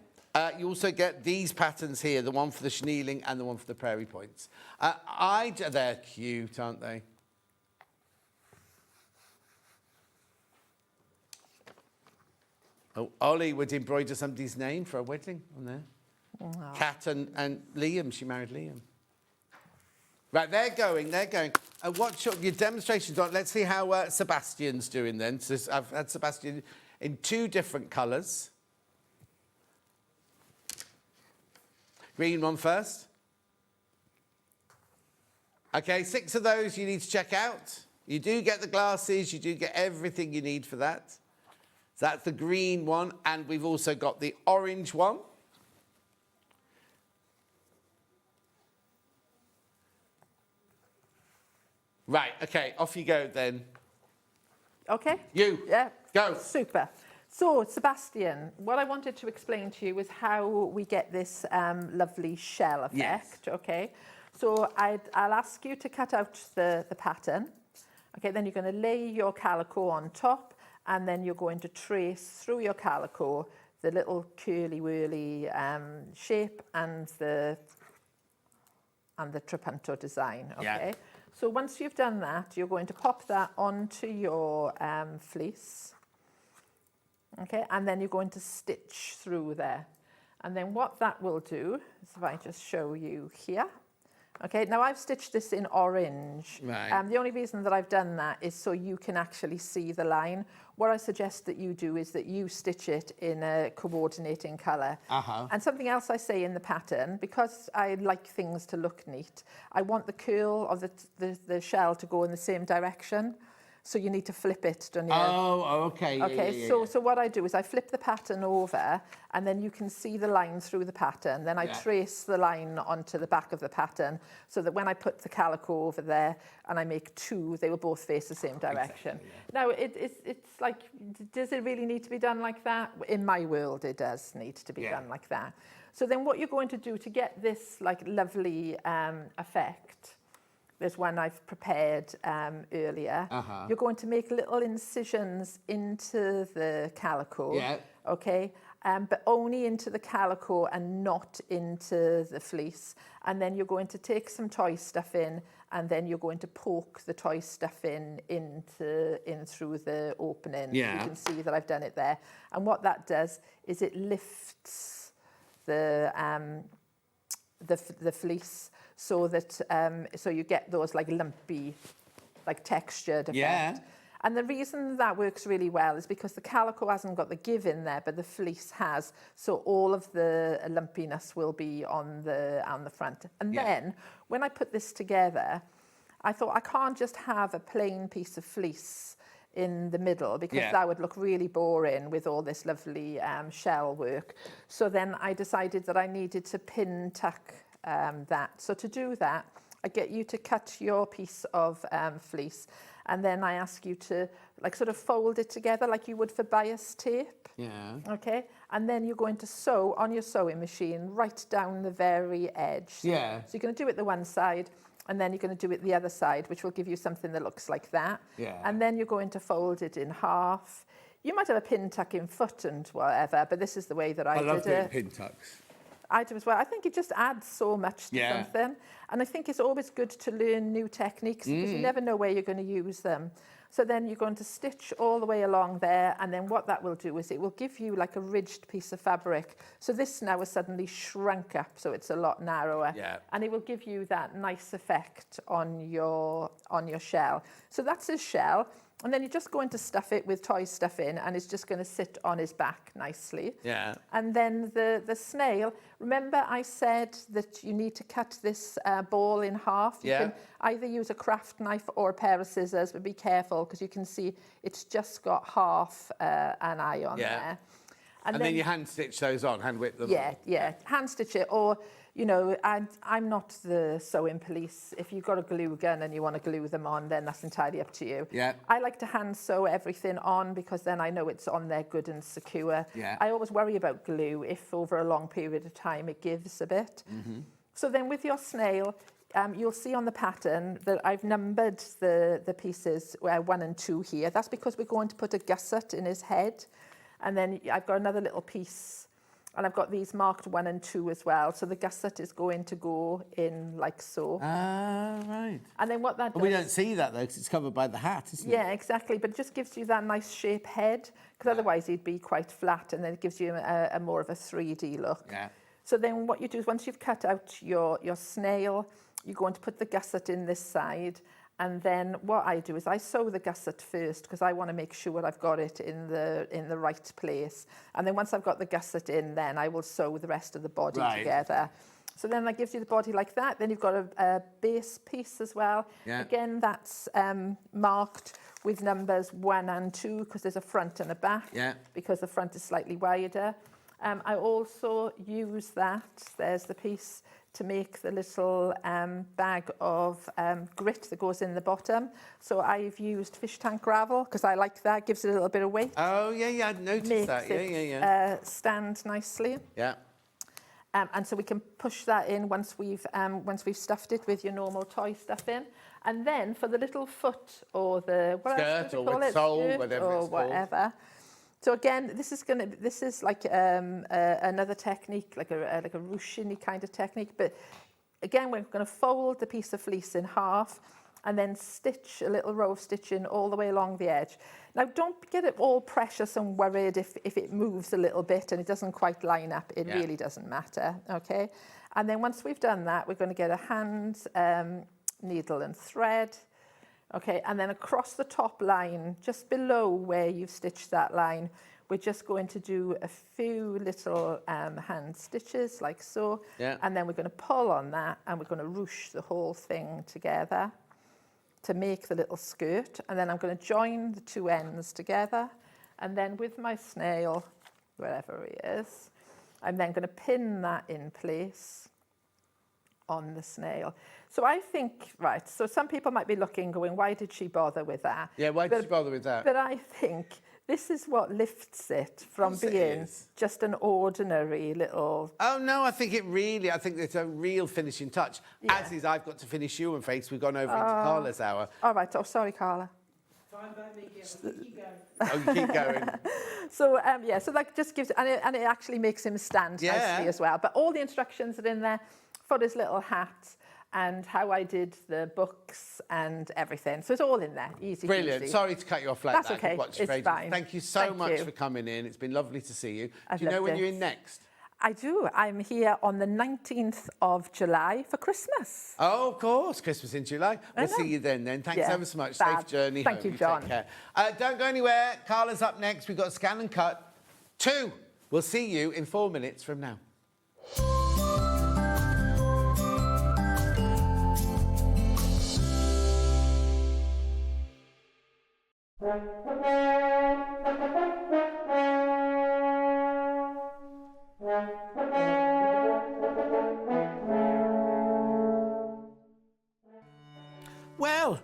[SPEAKER 3] you also get these patterns here, the one for the chenilling and the one for the prairie points. They're cute, aren't they? Oh, Ollie would embroider somebody's name for a wedding on there.
[SPEAKER 10] Wow.
[SPEAKER 3] Kat and Liam, she married Liam. Right, they're going. What's your demonstrations on? Let's see how Sebastian's doing then. So I've had Sebastian in 2 different colours. Green one first. Okay, 6 of those you need to check out. You do get the glasses, you do get everything you need for that. So that's the green one, and we've also got the orange one. Right, okay, off you go then.
[SPEAKER 10] Okay?
[SPEAKER 3] You.
[SPEAKER 10] Yeah.
[SPEAKER 3] Go.
[SPEAKER 10] Super. So, Sebastian, what I wanted to explain to you was how we get this lovely shell effect,
[SPEAKER 3] Yes.
[SPEAKER 10] okay? So, I'll ask you to cut out the pattern. Okay, then you're going to lay your calico on top, and then you're going to trace through your calico the little curly-whirly shape and the trapunto design, okay?
[SPEAKER 3] Yeah.
[SPEAKER 10] So once you've done that, you're going to pop that onto your fleece, okay? And then you're going to stitch through there. And then what that will do is, if I just show you here, okay, now I've stitched this in orange.
[SPEAKER 3] Right.
[SPEAKER 10] The only reason that I've done that is so you can actually see the line. What I suggest that you do is that you stitch it in a coordinating colour.
[SPEAKER 3] Uh-huh.
[SPEAKER 10] And something else I say in the pattern, because I like things to look neat, I want the curl of the shell to go in the same direction. So you need to flip it, don't you?
[SPEAKER 3] Oh, okay.
[SPEAKER 10] Okay,
[SPEAKER 3] Yeah.
[SPEAKER 10] so what I do is I flip the pattern over, and then you can see the line through the pattern. Then I trace the line onto the back of the pattern, so that when I put the calico over there and I make 2, they will both face the same direction.
[SPEAKER 3] Exactly, yeah.
[SPEAKER 10] Now, it's like, does it really need to be done like that? In my world, it does need to be done like that. So then what you're going to do to get this like lovely effect, there's one I've prepared earlier. You're going to make little incisions into the calico, okay? But only into the calico and not into the fleece. And then you're going to take some toy stuff in, and then you're going to poke the toy stuff in through the opening.
[SPEAKER 3] Yeah.
[SPEAKER 10] You can see that I've done it there. And what that does is it lifts the fleece, so that so you get those like lumpy, like textured effect.
[SPEAKER 3] Yeah.
[SPEAKER 10] And the reason that works really well is because the calico hasn't got the give in there, but the fleece has. So all of the lumpiness will be on the front. And then when I put this together, I thought I can't just have a plain piece of fleece in the middle, because that would look really boring with all this lovely shell work. So then I decided that I needed to pin tuck that. So to do that, I get you to cut your piece of fleece, and then I ask you to like sort of fold it together like you would for bias tape.
[SPEAKER 3] Yeah.
[SPEAKER 10] Okay, and then you're going to sew on your sewing machine right down the very edge.
[SPEAKER 3] Yeah.
[SPEAKER 10] So you're going to do it the one side, and then you're going to do it the other side, which will give you something that looks like that.
[SPEAKER 3] Yeah.
[SPEAKER 10] And then you're going to fold it in half. You might have a pin tuck in foot and whatever, but this is the way that I did it.
[SPEAKER 3] I love doing pin tucks.
[SPEAKER 10] I do as well. I think it just adds so much to something. And I think it's always good to learn new techniques, because you never know where you're going to use them. So then you're going to stitch all the way along there, and then what that will do is it will give you like a ridged piece of fabric. So this now is suddenly shrunk up, so it's a lot narrower.
[SPEAKER 3] Yeah.
[SPEAKER 10] And it will give you that nice effect on your shell. So that's his shell. And then you're just going to stuff it with toy stuff in, and it's just going to sit on his back nicely.
[SPEAKER 3] Yeah.
[SPEAKER 10] And then the snail, remember I said that you need to cut this ball in half? You can either use a craft knife or a pair of scissors, but be careful, because you can see it's just got half an eye on there.
[SPEAKER 3] And then you hand stitch those on, hand whip them on.
[SPEAKER 10] Yeah, hand stitch it, or, you know, I'm not the sewing police. If you've got a glue gun and you want to glue them on, then that's entirely up to you.
[SPEAKER 3] Yeah.
[SPEAKER 10] I like to hand sew everything on because then I know it's on there good and secure.
[SPEAKER 3] Yeah.
[SPEAKER 10] I always worry about glue if over a long period of time it gives a bit. So then with your snail, you'll see on the pattern that I've numbered the pieces 1 and 2 here. That's because we're going to put a gusset in his head. And then I've got another little piece, and I've got these marked 1 and 2 as well. So the gusset is going to go in like so.
[SPEAKER 3] Ah, right.
[SPEAKER 10] And then what that does...
[SPEAKER 3] We don't see that, though, because it's covered by the hat, isn't it?
[SPEAKER 10] Yeah, exactly. But it just gives you that nice shape head, because otherwise he'd be quite flat, and then it gives you a more of a 3D look.
[SPEAKER 3] Yeah.
[SPEAKER 10] So then what you do is once you've cut out your snail, you're going to put the gusset in this side. And then what I do is I sew the gusset first because I want to make sure I've got it in the right place. And then once I've got the gusset in, then I will sew the rest of the body together. So then that gives you the body like that. Then you've got a base piece as well.
[SPEAKER 3] Yeah.
[SPEAKER 10] Again, that's marked with numbers 1 and 2 because there's a front and a back.
[SPEAKER 3] Yeah.
[SPEAKER 10] Because the front is slightly wider. I also use that, there's the piece, to make the little bag of grit that goes in the bottom. So I've used fish tank gravel because I like that, gives it a little bit of weight.
[SPEAKER 3] Oh, yeah, I noticed that. Yeah.
[SPEAKER 10] Stand nicely.
[SPEAKER 3] Yeah.
[SPEAKER 10] And so we can push that in once we've stuffed it with your normal toy stuff in. And then for the little foot or the
[SPEAKER 3] skirt or sole, whatever it's
[SPEAKER 10] called. So again, this is like another technique, like a ruching kind of technique. But again, we're going to fold the piece of fleece in half and then stitch a little row of stitching all the way along the edge. Now, don't get it all precious and worried if it moves a little bit and it doesn't quite line up. It really doesn't matter, okay? And then once we've done that, we're going to get a hand needle and thread. Okay, and then across the top line, just below where you've stitched that line, we're just going to do a few little hand stitches like so.
[SPEAKER 3] Yeah.
[SPEAKER 10] And then we're going to pull on that and we're going to ruche the whole thing together to make the little skirt. And then I'm going to join the 2 ends together. And then with my snail, wherever he is, I'm then going to pin that in place on the snail. So I think, right, so some people might be looking, going, why did she bother with that?
[SPEAKER 3] Yeah, why did she bother with that?
[SPEAKER 10] But I think this is what lifts it from being just an ordinary little...
[SPEAKER 3] Oh, no, I think it's a real finishing touch.
[SPEAKER 10] Yeah.
[SPEAKER 3] As is, I've got to finish you and face. We've gone over into Carla's hour.
[SPEAKER 10] All right, sorry, Carla.
[SPEAKER 12] Fine by me, Gail. Keep going.
[SPEAKER 3] Oh, you keep going.
[SPEAKER 10] So, so that just gives... And it actually makes him stand nicely as well. But all the instructions are in there for his little hat and how I did the books and everything. So it's all in there, easy.
[SPEAKER 3] Brilliant.
[SPEAKER 10] Easy.
[SPEAKER 3] Sorry to cut you off like
[SPEAKER 10] That's
[SPEAKER 3] that.
[SPEAKER 10] okay. It's fine.
[SPEAKER 3] Thank you so much for coming in. It's been lovely to see you. Do you know when you're in next?
[SPEAKER 10] I do. I'm here on the 19th of July for Christmas.
[SPEAKER 3] Oh, of course. Christmas in July. We'll see you then. Thanks ever so much. Safe journey home.
[SPEAKER 10] Thank you, John.
[SPEAKER 3] Take care. Don't go anywhere. Carla's up next. We've got Scan and Cut 2. We'll see you in 4 minutes from now. Well,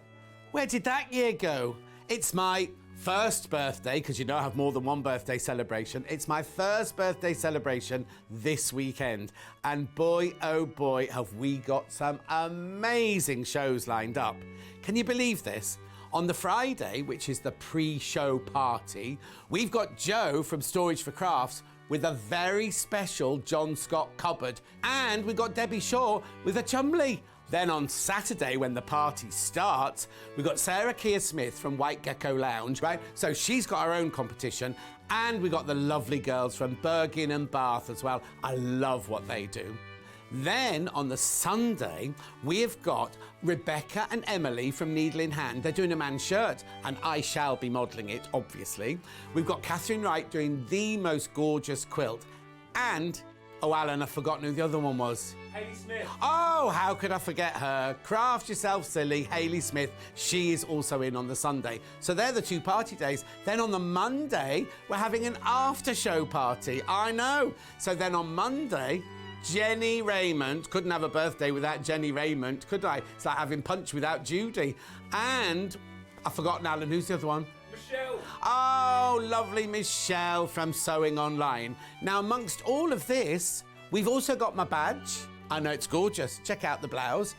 [SPEAKER 3] where did that year go? It's my first birthday, because you know I have more than one birthday celebration. It's my first birthday celebration this weekend. And boy, oh boy, have we got some amazing shows lined up. Can you believe this? On the Friday, which is the pre-show party, we've got Joe from Storage for Crafts with a very special John Scott cupboard. And we've got Debbie Shaw with a Chumbly. Then on Saturday, when the party starts, we've got Sarah Keir-Smith from White Gecko Lounge, right? So she's got her own competition. And we've got the lovely girls from Bergin and Bath as well. I love what they do. Then on the Sunday, we've got Rebecca and Emily from Needle in Hand. They're doing a man's shirt, and I shall be modelling it, obviously. We've got Catherine Wright doing the most gorgeous quilt. And Oh, Alan, I've forgotten who the other one was.
[SPEAKER 4] Hayley Smith.
[SPEAKER 3] Oh, how could I forget her? Craft yourself silly, Hayley Smith. She is also in on the Sunday. So they're the 2 party days. Then on the Monday, we're having an after-show party. I know. So then on Monday, Jenny Raymond. Couldn't have a birthday without Jenny Raymond, could I? It's like having Punch without Judy. And I've forgotten, Alan, who's the other one?
[SPEAKER 4] Michelle.
[SPEAKER 3] Oh, lovely Michelle from Sewing Online. Now, amongst all of this, we've also got my badge. I know it's gorgeous. Check out the blouse.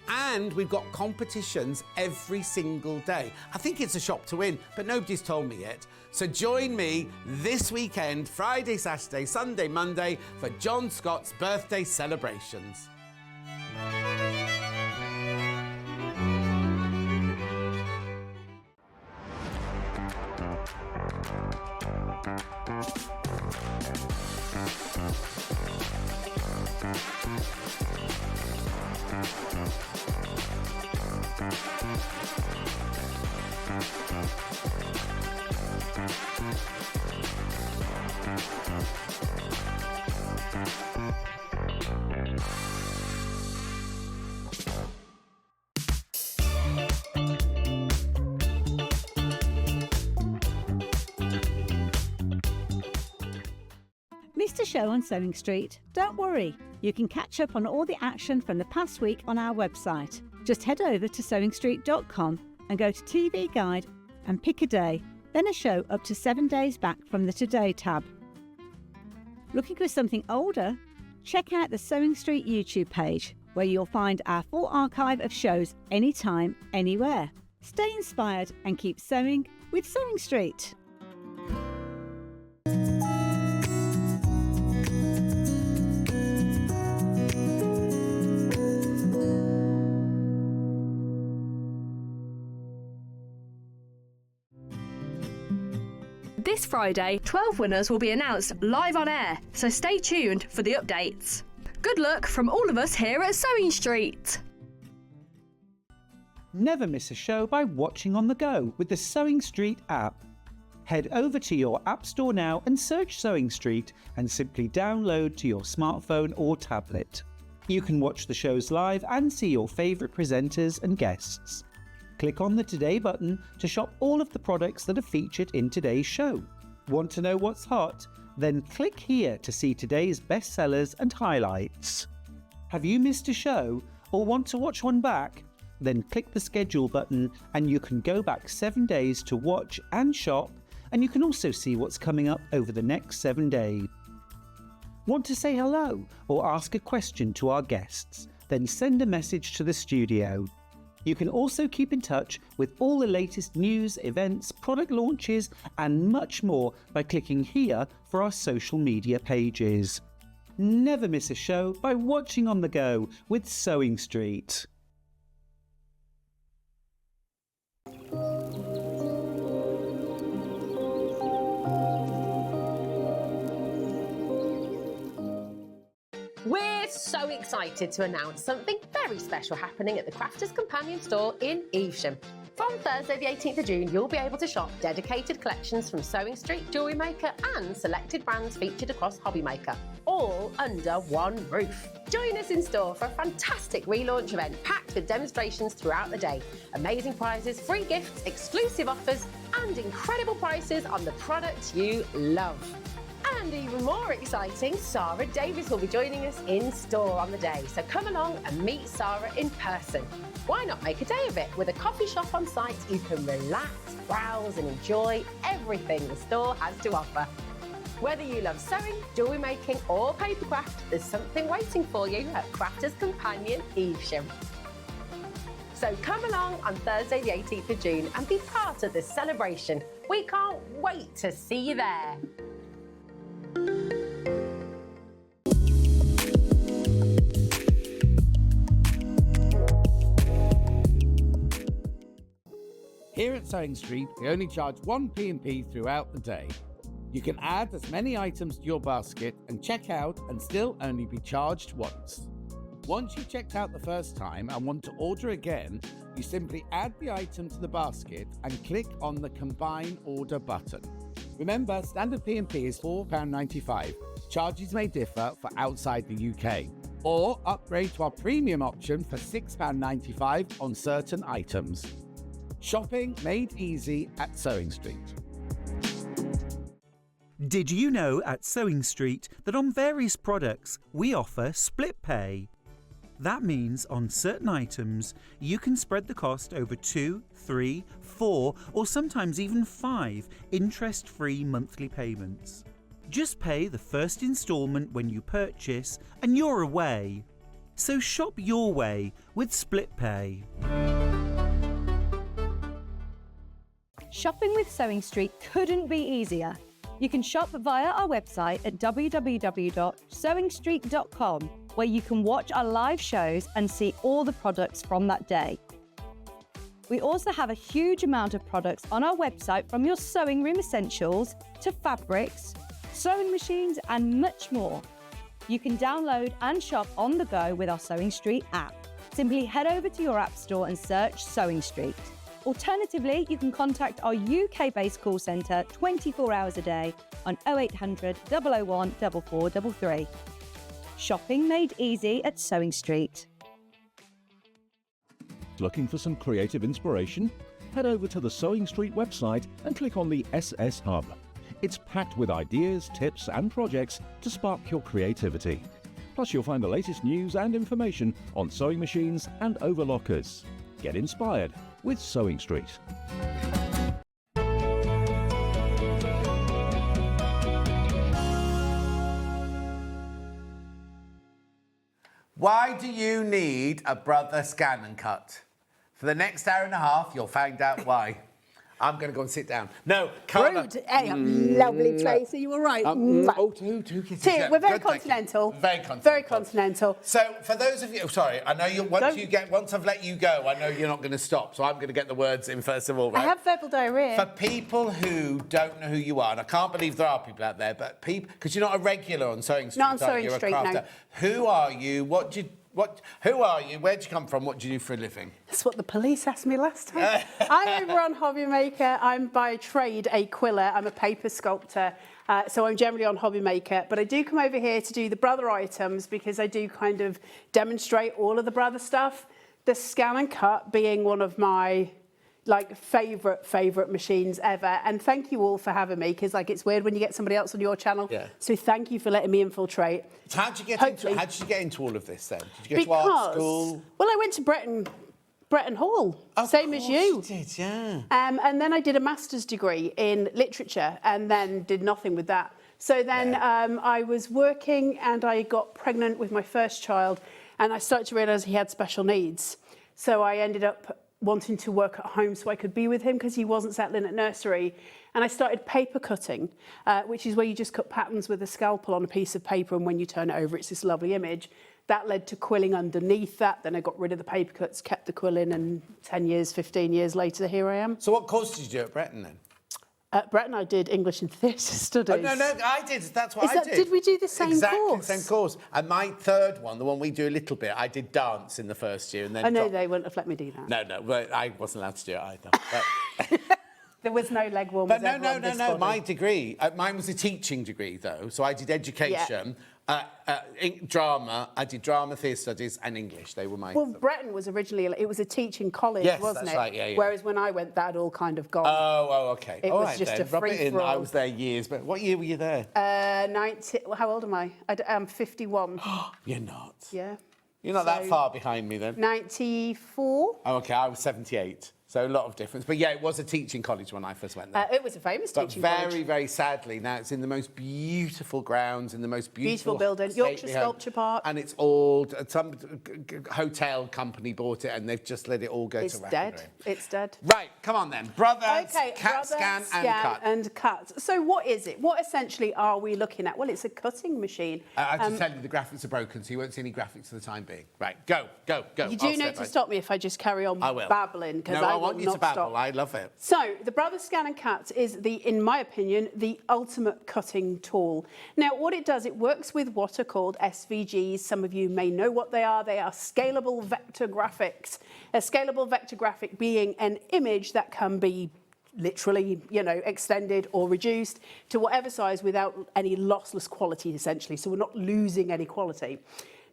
[SPEAKER 3] And we've got competitions every single day. I think it's a shop to win, but nobody's told me yet. So join me this weekend, Friday, Saturday, Sunday, Monday, for John Scott's birthday celebrations.
[SPEAKER 5] Missed a show on Sewing Street? Don't worry, you can catch up on all the action from the past week on our website. Just head over to SewingStreet.com and go to TV Guide and pick a day, then a show up to 7 days back from the Today tab. Looking for something older? Check out the Sewing Street YouTube page, where you'll find our full archive of shows anytime, anywhere. Stay inspired and keep sewing with Sewing Street.
[SPEAKER 7] This Friday, 12 winners will be announced live on air, so stay tuned for the updates. Good luck from all of us here at Sewing Street.
[SPEAKER 8] Never miss a show by watching on the go with the Sewing Street app. Head over to your App Store now and search Sewing Street and simply download to your smartphone or tablet. You can watch the shows live and see your favourite presenters and guests. Click on the Today button to shop all of the products that are featured in today's show. Want to know what's hot? Then click here to see today's bestsellers and highlights. Have you missed a show or want to watch one back? Then click the schedule button and you can go back 7 days to watch and shop, and you can also see what's coming up over the next 7 days. Want to say hello or ask a question to our guests? Then send a message to the studio. You can also keep in touch with all the latest news, events, product launches, and much more by clicking here for our social media pages. Never miss a show by watching on the go with Sewing Street.
[SPEAKER 6] We're so excited to announce something very special happening at the Crafters Companion store in Evesham. From Thursday the 18th of June, you'll be able to shop dedicated collections from Sewing Street, Jewellery Maker and selected brands featured across Hobby Maker, all under one roof. Join us in store for a fantastic relaunch event packed with demonstrations throughout the day, amazing prizes, free gifts, exclusive offers and incredible prices on the products you love. And even more exciting, Sarah Davies will be joining us in store on the day. So come along and meet Sarah in person. Why not make a day of it? With a coffee shop on site, you can relax, browse and enjoy everything the store has to offer. Whether you love sewing, jewellery making or papercraft, there's something waiting for you at Crafters Companion Evesham. So come along on Thursday the 18th of June and be part of this celebration. We can't wait to see you there.
[SPEAKER 3] Here at Sewing Street, we only charge one P&P throughout the day. You can add as many items to your basket and check out and still only be charged once. Once you've checked out the first time and want to order again, you simply add the item to the basket and click on the Combine Order button. Remember, standard P&P is £4.95.
[SPEAKER 13] Charges may differ for outside the UK. Or upgrade to our premium option for £6.95 on certain items. Shopping made easy at Sewing Street.
[SPEAKER 8] Did you know at Sewing Street that on various products we offer split pay? That means on certain items you can spread the cost over 2, 3, 4 or sometimes even 5 interest-free monthly payments. Just pay the first instalment when you purchase and you're away. So shop your way with split pay.
[SPEAKER 9] Shopping with Sewing Street couldn't be easier. You can shop via our website at www.SewingStreet.com, where you can watch our live shows and see all the products from that day. We also have a huge amount of products on our website, from your sewing room essentials to fabrics, sewing machines and much more. You can download and shop on the go with our Sewing Street app. Simply head over to your app store and search Sewing Street. Alternatively, you can contact our UK-based call centre 24 hours a day on 0800 001 4433. Shopping made easy at Sewing Street.
[SPEAKER 11] Looking for some creative inspiration? Head over to the Sewing Street website and click on the SS Hub. It's packed with ideas, tips and projects to spark your creativity. Plus you'll find the latest news and information on sewing machines and overlockers. Get inspired with Sewing Street.
[SPEAKER 3] Why do you need a Brother ScanNCut? For the next hour and a half, you'll find out why. I'm going to go and sit down. No, Carla.
[SPEAKER 14] Rude. Hey, lovely place. Are you all right?
[SPEAKER 3] Two kisses.
[SPEAKER 14] Two.
[SPEAKER 3] Yeah,
[SPEAKER 14] We're very
[SPEAKER 3] good, thank you.
[SPEAKER 14] continental.
[SPEAKER 3] Very continental.
[SPEAKER 14] Very continental.
[SPEAKER 3] So, for those of you, sorry, I know once I've let you go, I know you're not going to stop. So I'm going to get the words in first of all. Right?
[SPEAKER 14] I have verbal diarrhea.
[SPEAKER 3] For people who don't know who you are, and I can't believe there are people out there, but people, because you're not a regular on Sewing Street.
[SPEAKER 14] Not on Sewing
[SPEAKER 3] you're
[SPEAKER 14] Street,
[SPEAKER 3] a crafter.
[SPEAKER 14] no.
[SPEAKER 3] Who are you? Who are you? Where'd you come from? What do you do for a living?
[SPEAKER 14] That's what the police asked me last time. I'm over on Hobby Maker. I'm by trade a quiller. I'm a paper sculptor. So I'm generally on Hobby Maker. But I do come over here to do the Brother items because I do kind of demonstrate all of the Brother stuff. The ScanNCut being one of my favourite machines ever. And thank you all for having me, because it's weird when you get somebody else on your channel. Yeah. So thank you for letting me infiltrate.
[SPEAKER 3] So how did you get into all of this then? Did you go to art school?
[SPEAKER 14] Well, I went to Bretton Hall, same as you.
[SPEAKER 3] Did, yeah.
[SPEAKER 14] And then I did a master's degree in literature and then did nothing with that. So then I was working and I got pregnant with my first child, and I started to realise he had special needs. So I ended up wanting to work at home so I could be with him because he wasn't settling at nursery. And I started paper cutting, which is where you just cut patterns with a scalpel on a piece of paper, and when you turn it over, it's this lovely image. That led to quilling underneath that. Then I got rid of the paper cuts, kept the quilling, and 10 years, 15 years later, here I am.
[SPEAKER 3] So what course did you do at Bretton then?
[SPEAKER 14] At Bretton, I did English and Theatre Studies.
[SPEAKER 3] Oh, no, I did. That's what I did.
[SPEAKER 14] Did we do the same course?
[SPEAKER 3] Exactly the same course. And my third one, the one we do a little bit, I did dance in the first year. And then
[SPEAKER 14] I know they wouldn't have let me do that.
[SPEAKER 3] No, but I wasn't allowed to do it either.
[SPEAKER 14] There was no leg warmers.
[SPEAKER 3] But no. My degree, mine was a teaching degree though. So I did education, drama. I did drama, theatre studies, and English. They were my.
[SPEAKER 14] Well, Bretton was originally it was a teaching college, wasn't it?
[SPEAKER 3] Yes, that's right. Yeah.
[SPEAKER 14] Whereas when I went, that had all kind of gone.
[SPEAKER 3] Oh, okay.
[SPEAKER 14] It was just a free for all.
[SPEAKER 3] I was there years. But what year were you there?
[SPEAKER 14] 90. Well, how old am I? I'm 51.
[SPEAKER 3] You're not.
[SPEAKER 14] Yeah.
[SPEAKER 3] You're not that far behind me then.
[SPEAKER 14] 94.
[SPEAKER 3] Oh, okay. I was 78. So a lot of difference. But yeah, it was a teaching college when I first went there.
[SPEAKER 14] It was a famous teaching college.
[SPEAKER 3] Very, very sadly, now it's in the most beautiful grounds, in the most beautiful
[SPEAKER 14] building, Yorkshire Sculpture Park.
[SPEAKER 3] And it's all, some hotel company bought it and they've just let it all go to rack.
[SPEAKER 14] It's dead.
[SPEAKER 3] Right, come on then. Brother
[SPEAKER 14] Scan and cut. So what is it? What essentially are we looking at? Well, it's a cutting machine.
[SPEAKER 3] I have to tell you, the graphics are broken, so you won't see any graphics for the time being. Right, go.
[SPEAKER 14] You do know to stop me if I just carry on babbling, because I want you to babble.
[SPEAKER 3] I love it.
[SPEAKER 14] So the Brother ScanNCut is in my opinion, the ultimate cutting tool. Now, what it does, it works with what are called SVGs. Some of you may know what they are. They are scalable vector graphics. A scalable vector graphic being an image that can be literally, you know, extended or reduced to whatever size without any lossless quality, essentially. So we're not losing any quality.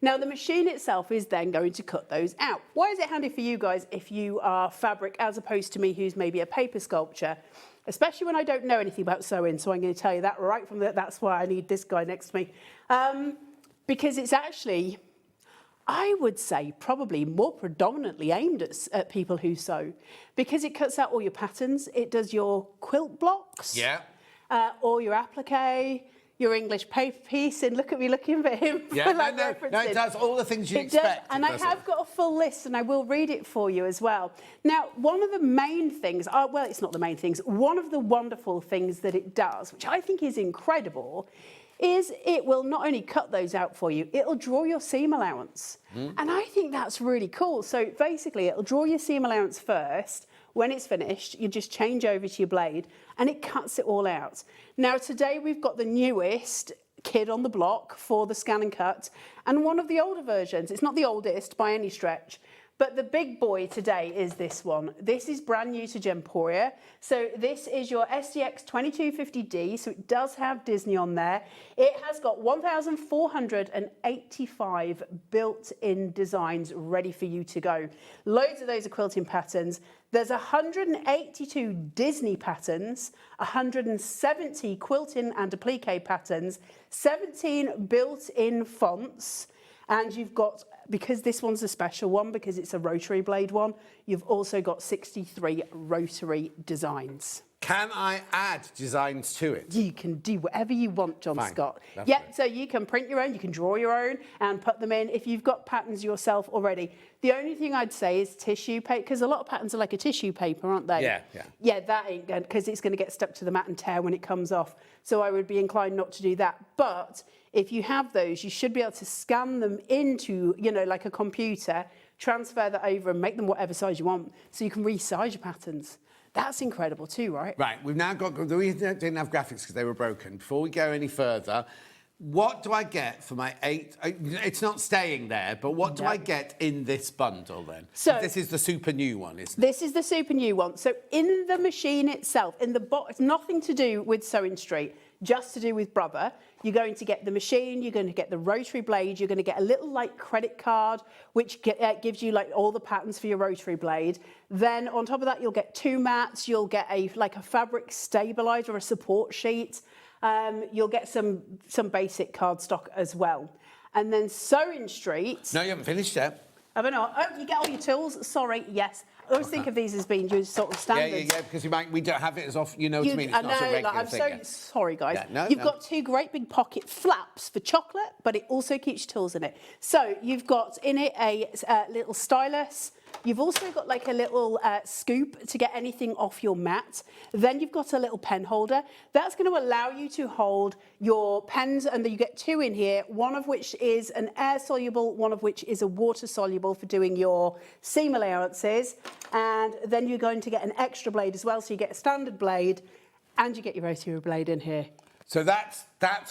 [SPEAKER 14] Now, the machine itself is then going to cut those out. Why is it handy for you guys if you are fabric as opposed to me who's maybe a paper sculpture? Especially when I don't know anything about sewing, so I'm going to tell you that right from the, that's why I need this guy next to me. Because it's actually, I would say, probably more predominantly aimed at people who sew, because it cuts out all your patterns. It does your quilt blocks, all your applique, your English paper piece, and look at me looking for him.
[SPEAKER 3] Yeah, no, it does all the things you expect.
[SPEAKER 14] And I have got a full list, and I will read it for you as well. Now, one of the main things, well, it's not the main things, one of the wonderful things that it does, which I think is incredible, is it will not only cut those out for you, it'll draw your seam allowance. And I think that's really cool. So basically, it'll draw your seam allowance first. When it's finished, you just change over to your blade and it cuts it all out. Now, today we've got the newest kid on the block for the ScanNCut and one of the older versions. It's not the oldest by any stretch, but the big boy today is this one. This is brand new to Gemporia. So this is your SDX 2250D, so it does have Disney on there. It has got 1,485 built-in designs ready for you to go. Loads of those are quilting patterns. There's 182 Disney patterns, 170 quilting and applique patterns, 17 built-in fonts, and you've got, because this one's a special one, because it's a rotary blade one, you've also got 63 rotary designs.
[SPEAKER 3] Can I add designs to it?
[SPEAKER 14] You can do whatever you want, John
[SPEAKER 3] Fine.
[SPEAKER 14] Scott.
[SPEAKER 3] That's
[SPEAKER 14] Yeah,
[SPEAKER 3] great.
[SPEAKER 14] so you can print your own, you can draw your own and put them in if you've got patterns yourself already. The only thing I'd say is tissue paper, because a lot of patterns are like a tissue paper, aren't they?
[SPEAKER 3] Yeah.
[SPEAKER 14] Yeah, that ain't good, because it's going to get stuck to the mat and tear when it comes off. So I would be inclined not to do that. But if you have those, you should be able to scan them into, you know, like a computer, transfer that over and make them whatever size you want, so you can resize your patterns. That's incredible too, right?
[SPEAKER 3] Right, we've now got, we didn't have graphics because they were broken. Before we go any further, what do I get for my 8? It's not staying there, but what do I get in this bundle then?
[SPEAKER 14] So
[SPEAKER 3] this is the super new one, isn't it?
[SPEAKER 14] This is the super new one. So in the machine itself, in the box, nothing to do with SewingStreet, just to do with Brother. You're going to get the machine, you're going to get the rotary blade, you're going to get a little like credit card, which gives you like all the patterns for your rotary blade. Then on top of that, you'll get 2 mats, you'll get a fabric stabilizer, a support sheet. You'll get some basic cardstock as well. And then SewingStreet.
[SPEAKER 3] No, you haven't finished yet.
[SPEAKER 14] Have I not? Oh, you get all your tools. Sorry, yes. I always think of these as being just sort of standards.
[SPEAKER 3] Yeah, because we don't have it as often, you know what I mean? It's not a regular
[SPEAKER 14] I'm
[SPEAKER 3] thing.
[SPEAKER 14] so
[SPEAKER 3] Yeah.
[SPEAKER 14] sorry, guys.
[SPEAKER 3] Yeah,
[SPEAKER 14] You've got 2 great big pocket flaps for chocolate, but it also keeps your tools in it. So you've got in it a little stylus. You've also got like a little scoop to get anything off your mat. Then you've got a little pen holder. That's going to allow you to hold your pens, and you get 2 in here, one of which is an air soluble, one of which is a water soluble for doing your seam allowances. And then you're going to get an extra blade as well. So you get a standard blade and you get your rotary blade in here.
[SPEAKER 3] So that's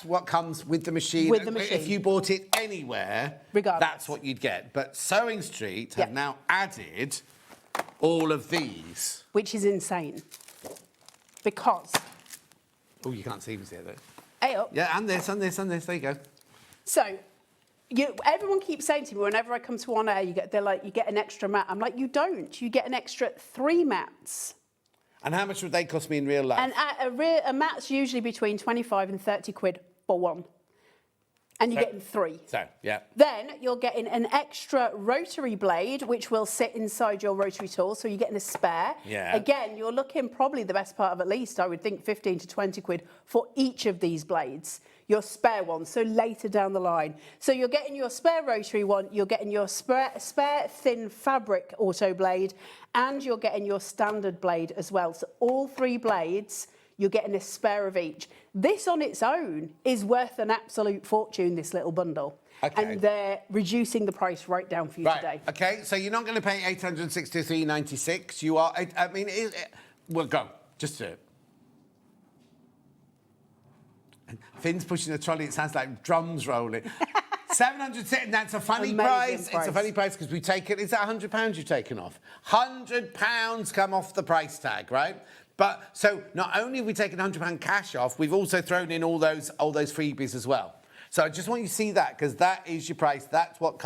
[SPEAKER 3] what comes with the machine.
[SPEAKER 14] With the machine.
[SPEAKER 3] If you bought it anywhere, that's what you'd get. But SewingStreet have now added all of these.
[SPEAKER 14] Which is insane. Because...
[SPEAKER 3] Oh, you can't see them here, though.
[SPEAKER 14] Hey up.
[SPEAKER 3] Yeah, and this, and this, and this. There you go.
[SPEAKER 14] So... everyone keeps saying to me, whenever I come to On Air, they're like, you get an extra mat. I'm like, you don't. You get an extra 3 mats.
[SPEAKER 3] And how much would they cost me in real life?
[SPEAKER 14] And a mat's usually between 25 and 30 quid for one. And you're getting 3.
[SPEAKER 3] So, yeah.
[SPEAKER 14] Then you're getting an extra rotary blade, which will sit inside your rotary tool. So you're getting a spare.
[SPEAKER 3] Yeah.
[SPEAKER 14] Again, you're looking probably the best part of at least, I would think, 15 to 20 quid for each of these blades. Your spare one, so later down the line. So you're getting your spare rotary one, you're getting your spare thin fabric auto blade, and you're getting your standard blade as well. So all 3 blades, you're getting a spare of each. This on its own is worth an absolute fortune, this little bundle.
[SPEAKER 3] Okay.
[SPEAKER 14] And they're reducing the price right down for you today.
[SPEAKER 3] Okay, so you're not going to pay $863.96. You are, well, go, just do it. Finn's pushing the trolley. It sounds like drums rolling. 700. That's a funny price. It's a funny price because we take it. Is that £100 you've taken off? £100 come off the price tag, right? But so not only have we taken £100 cash off, we've also thrown in all those freebies as well. So I just want you to see that, because that is your price. That's what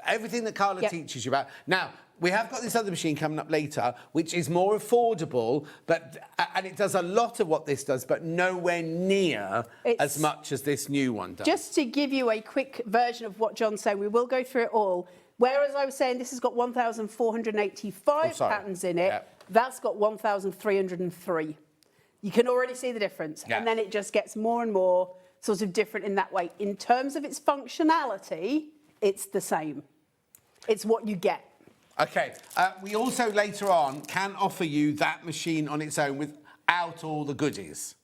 [SPEAKER 3] everything that Carla teaches you about. Now, we have got this other machine coming up later, which is more affordable, and it does a lot of what this does, but nowhere near as much as this new one does.
[SPEAKER 14] Just to give you a quick version of what John's saying, we will go through it all. Whereas I was saying this has got 1,485 patterns in it, that's got 1,303. You can already see the difference. And then it just gets more and more sort of different in that way. In terms of its functionality, it's the same. It's what you get.
[SPEAKER 3] Okay. We also later on can offer you that machine on its own without all the goodies.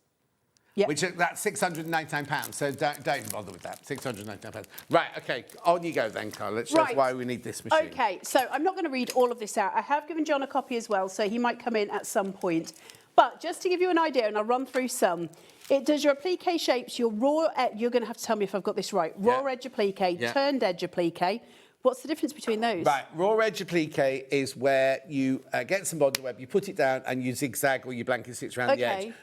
[SPEAKER 3] Yeah. Which that's £699. So don't bother with that. £699. Right. Okay. On you go then, Carla. Let's show us why we need this machine.
[SPEAKER 14] Okay. So I'm not going to read all of this out. I have given John a copy as well, so he might come in at some point. But just to give you an idea, and I'll run through some. It does your applique shapes, your raw. You're going to have to tell me if I've got this right. Raw edge applique, turned edge applique. What's the difference between those?
[SPEAKER 3] Right, raw edge applique is where you get some bonded web, you put it down and you zigzag or you blanket stitch around the edge.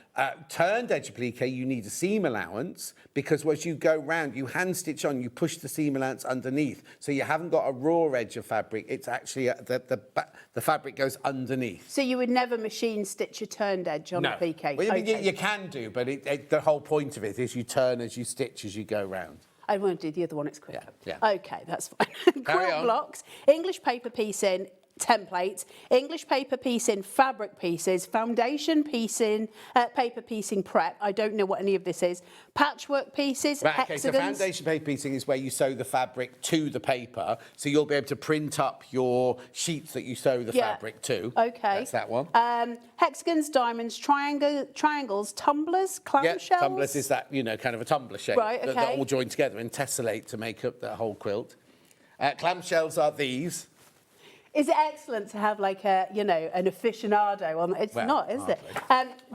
[SPEAKER 3] Turned edge applique, you need a seam allowance, because as you go round, you hand stitch on, you push the seam allowance underneath. So you haven't got a raw edge of fabric, it's actually the fabric goes underneath.
[SPEAKER 14] So you would never machine stitch a turned edge on applique?
[SPEAKER 3] Well, you can do, but the whole point of it is you turn as you stitch as you go round.
[SPEAKER 14] I want to do the other one, it's quicker.
[SPEAKER 3] Yeah.
[SPEAKER 14] Okay, that's fine. Quilt blocks, English paper piecing, templates, English paper piecing, fabric pieces, foundation piecing, paper piecing prep. I don't know what any of this is. Patchwork pieces, hexagons.
[SPEAKER 3] So foundation paper piecing is where you sew the fabric to the paper, so you'll be able to print up your sheets that you sew the fabric to.
[SPEAKER 14] Okay.
[SPEAKER 3] That's that one.
[SPEAKER 14] Hexagons, diamonds, triangles, tumblers, clamshells.
[SPEAKER 3] Yeah, tumblers is that, kind of a tumbler shape.
[SPEAKER 14] Right, okay.
[SPEAKER 3] That all join together and tessellate to make up that whole quilt. Clamshells are these.
[SPEAKER 14] Is it excellent to have like an aficionado on? It's not, is it?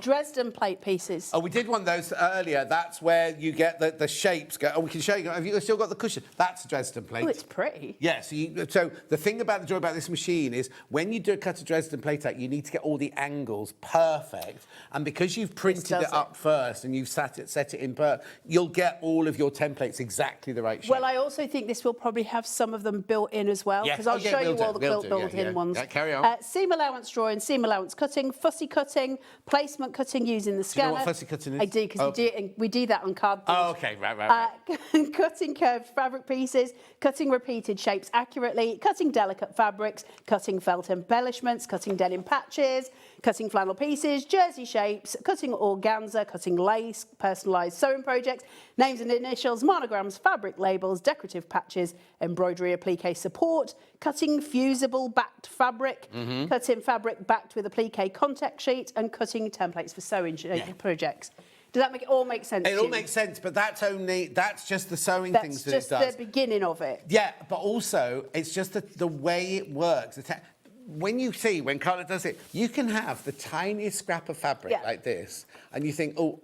[SPEAKER 14] Dresden plate pieces.
[SPEAKER 3] Oh, we did one of those earlier. That's where you get the shapes go. Oh, we can show you. Have you still got the cushion? That's a Dresden plate.
[SPEAKER 14] Oh, it's pretty.
[SPEAKER 3] Yeah. So the thing about the joy about this machine is when you cut a Dresden plate out, you need to get all the angles perfect. And because you've printed it up first and you've set it in, you'll get all of your templates exactly the right shape.
[SPEAKER 14] Well, I also think this will probably have some of them built in as well, because I'll show you all the quilt built-in ones.
[SPEAKER 3] Yeah, carry on.
[SPEAKER 14] Seam allowance drawing, seam allowance cutting, fussy cutting, placement cutting using the scanner.
[SPEAKER 3] Do you know what fussy cutting is?
[SPEAKER 14] I do, because we do that on cardboard.
[SPEAKER 3] Oh, okay, right.
[SPEAKER 14] Cutting curved fabric pieces, cutting repeated shapes accurately, cutting delicate fabrics, cutting felt embellishments, cutting denim patches, cutting flannel pieces, jersey shapes, cutting organza, cutting lace, personalised sewing projects, names and initials, monograms, fabric labels, decorative patches, embroidery applique support, cutting fusible backed fabric, cutting fabric backed with applique contact sheet, and cutting templates for sewing projects. Does that all make sense?
[SPEAKER 3] It all makes sense, but that's just the sewing things that it does.
[SPEAKER 14] That's just the beginning of it.
[SPEAKER 3] Yeah, but also it's just the way it works. When Carla does it, you can have the tiniest scrap of fabric like this, and you think, oh,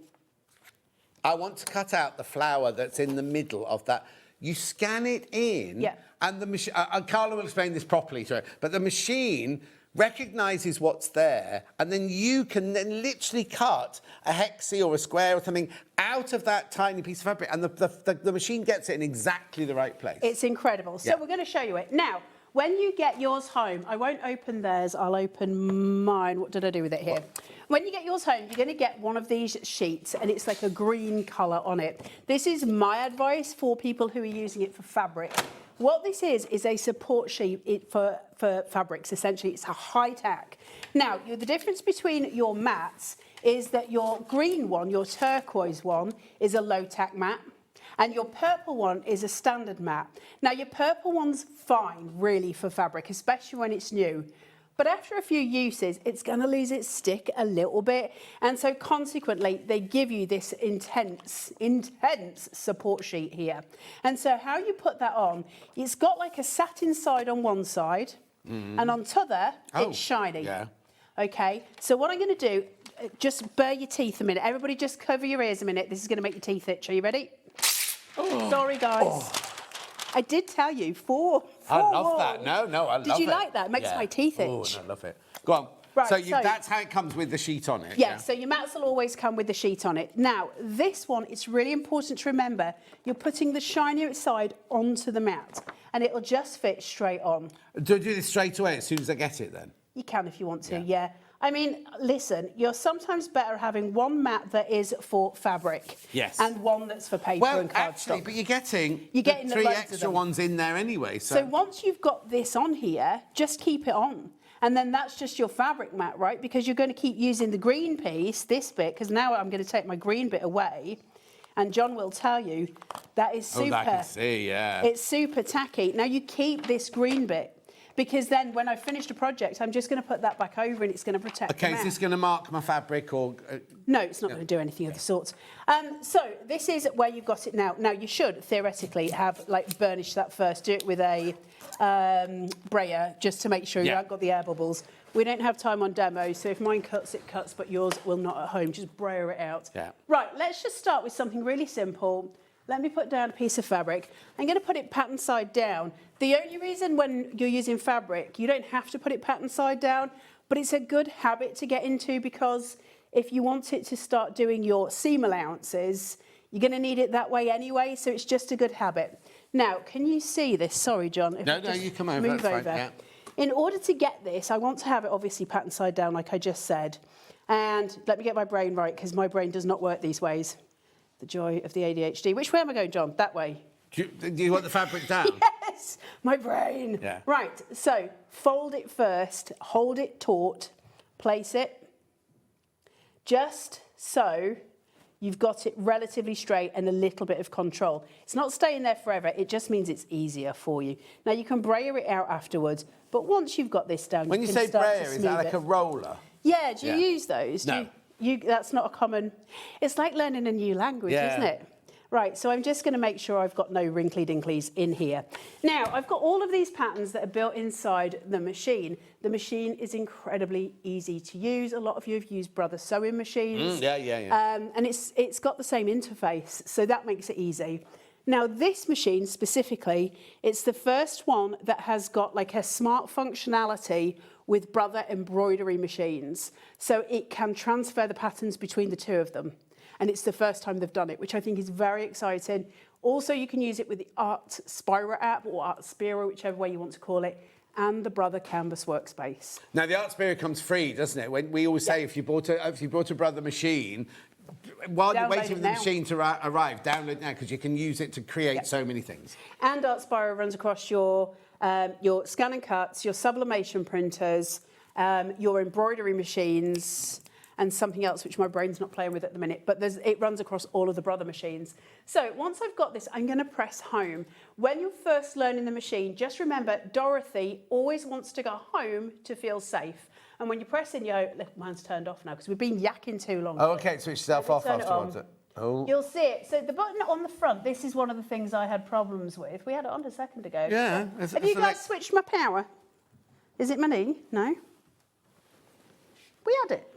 [SPEAKER 3] I want to cut out the flower that's in the middle of that. You scan it in, and the machine. Carla will explain this properly to her, but the machine recognises what's there, and then you can then literally cut a hexie or a square or something out of that tiny piece of fabric, and the machine gets it in exactly the right place.
[SPEAKER 14] It's incredible. So we're going to show you it now. When you get yours home, I won't open theirs, I'll open mine. What did I do with it here? When you get yours home, you're going to get one of these sheets, and it's like a green colour on it. This is my advice for people who are using it for fabric. What this is a support sheet for fabrics, essentially. It's a high tack. Now, the difference between your mats is that your green one, your turquoise one, is a low tack mat. And your purple one is a standard mat. Now, your purple one's fine, really, for fabric, especially when it's new. But after a few uses, it's going to lose its stick a little bit. And so, consequently, they give you this intense support sheet here. And so how you put that on, it's got like a satin side on one side, and on t'other, it's shiny.
[SPEAKER 3] Yeah.
[SPEAKER 14] Okay, so what I'm going to do, just bare your teeth a minute. Everybody just cover your ears a minute. This is going to make your teeth itch. Are you ready? Oh. Sorry, guys. Oh. I did tell you, four
[SPEAKER 3] I love that. No, I love it.
[SPEAKER 14] Did you like that? It makes my teeth itch.
[SPEAKER 3] Oh, I love it. Go on.
[SPEAKER 14] Right,
[SPEAKER 3] So, that's how it comes with the sheet on it.
[SPEAKER 14] Yeah, so your mats will always come with the sheet on it. Now, this one, it's really important to remember, you're putting the shinier side onto the mat, and it'll just fit straight on.
[SPEAKER 3] Do I do this straight away as soon as I get it then?
[SPEAKER 14] You can if you want to, yeah. I mean, listen, you're sometimes better having one mat that is for fabric.
[SPEAKER 3] Yes.
[SPEAKER 14] And one that's for paper and cardstock.
[SPEAKER 3] Actually, but you're getting
[SPEAKER 14] the
[SPEAKER 3] three
[SPEAKER 14] loads of
[SPEAKER 3] extra
[SPEAKER 14] them.
[SPEAKER 3] ones in there anyway.
[SPEAKER 14] So once you've got this on here, just keep it on. And then that's just your fabric mat, right? Because you're going to keep using the green piece, this bit, because now I'm going to take my green bit away. And John will tell you that is super.
[SPEAKER 3] Oh, I can see, yeah.
[SPEAKER 14] It's super tacky. Now you keep this green bit, because then when I finish the project, I'm just going to put that back over and it's going to protect the
[SPEAKER 3] Okay,
[SPEAKER 14] mat.
[SPEAKER 3] is this going to mark my fabric or...?
[SPEAKER 14] No, it's not going to do anything of the sorts. So this is where you've got it now. Now, you should, theoretically, have, burnished that first. Do it with a brayer, just to make sure you haven't got the air bubbles. We don't have time on demo, so if mine cuts, it cuts, but yours will not at home. Just brayer it out.
[SPEAKER 3] Yeah.
[SPEAKER 14] Right, let's just start with something really simple. Let me put down a piece of fabric. I'm going to put it pattern side down. The only reason when you're using fabric, you don't have to put it pattern side down, but it's a good habit to get into, because if you want it to start doing your seam allowances, you're going to need it that way anyway, so it's just a good habit. Now, can you see this? Sorry, John. If
[SPEAKER 3] No,
[SPEAKER 14] I just
[SPEAKER 3] you come over.
[SPEAKER 14] move
[SPEAKER 3] That's
[SPEAKER 14] over.
[SPEAKER 3] fine, yeah.
[SPEAKER 14] In order to get this, I want to have it obviously pattern side down, like I just said. And let me get my brain right, because my brain does not work these ways. The joy of the ADHD. Which way am I going, John? That way.
[SPEAKER 3] Do you want the fabric down?
[SPEAKER 14] Yes, my brain.
[SPEAKER 3] Yeah.
[SPEAKER 14] Right, so fold it first, hold it taut, place it, just so you've got it relatively straight and a little bit of control. It's not staying there forever, it just means it's easier for you. Now you can brayer it out afterwards, but once you've got this down,
[SPEAKER 3] When
[SPEAKER 14] you
[SPEAKER 3] you
[SPEAKER 14] can
[SPEAKER 3] say
[SPEAKER 14] start
[SPEAKER 3] brayer,
[SPEAKER 14] to
[SPEAKER 3] is that
[SPEAKER 14] smooth
[SPEAKER 3] like
[SPEAKER 14] it.
[SPEAKER 3] a roller?
[SPEAKER 14] Yeah, do you use those?
[SPEAKER 3] No.
[SPEAKER 14] That's not a common... It's like learning a new language, isn't it? Right, so I'm just going to make sure I've got no wrinkly dinklies in here. Now, I've got all of these patterns that are built inside the machine. The machine is incredibly easy to use. A lot of you have used Brother sewing machines. And it's got the same interface, so that makes it easy. Now, this machine specifically, it's the first one that has got like a smart functionality with Brother embroidery machines. So it can transfer the patterns between the two of them. And it's the first time they've done it, which I think is very exciting. Also, you can use it with the Art Spira app or Art Spira, whichever way you want to call it, and the Brother Canvas workspace.
[SPEAKER 3] Now, the Art Spira comes free, doesn't it? When we always say if you bought a Brother machine, while you're waiting for the machine to arrive, download it now, because you can use it to create so many things.
[SPEAKER 14] And Art Spira runs across your ScanNCuts, your sublimation printers, your embroidery machines, and something else which my brain's not playing with at the minute, but it runs across all of the Brother machines. So once I've got this, I'm going to press home. When you're first learning the machine, just remember, Dorothy always wants to go home to feel safe. And when you press in, look, mine's turned off now because we've been yakking too long.
[SPEAKER 3] Oh, okay, switch yourself off
[SPEAKER 14] Turn it
[SPEAKER 3] afterwards.
[SPEAKER 14] on.
[SPEAKER 3] Oh.
[SPEAKER 14] You'll see it. So the button on the front, this is one of the things I had problems with. We had it on a second ago.
[SPEAKER 3] Yeah.
[SPEAKER 14] Have you guys switched my power? Is it my knee? No? We had it.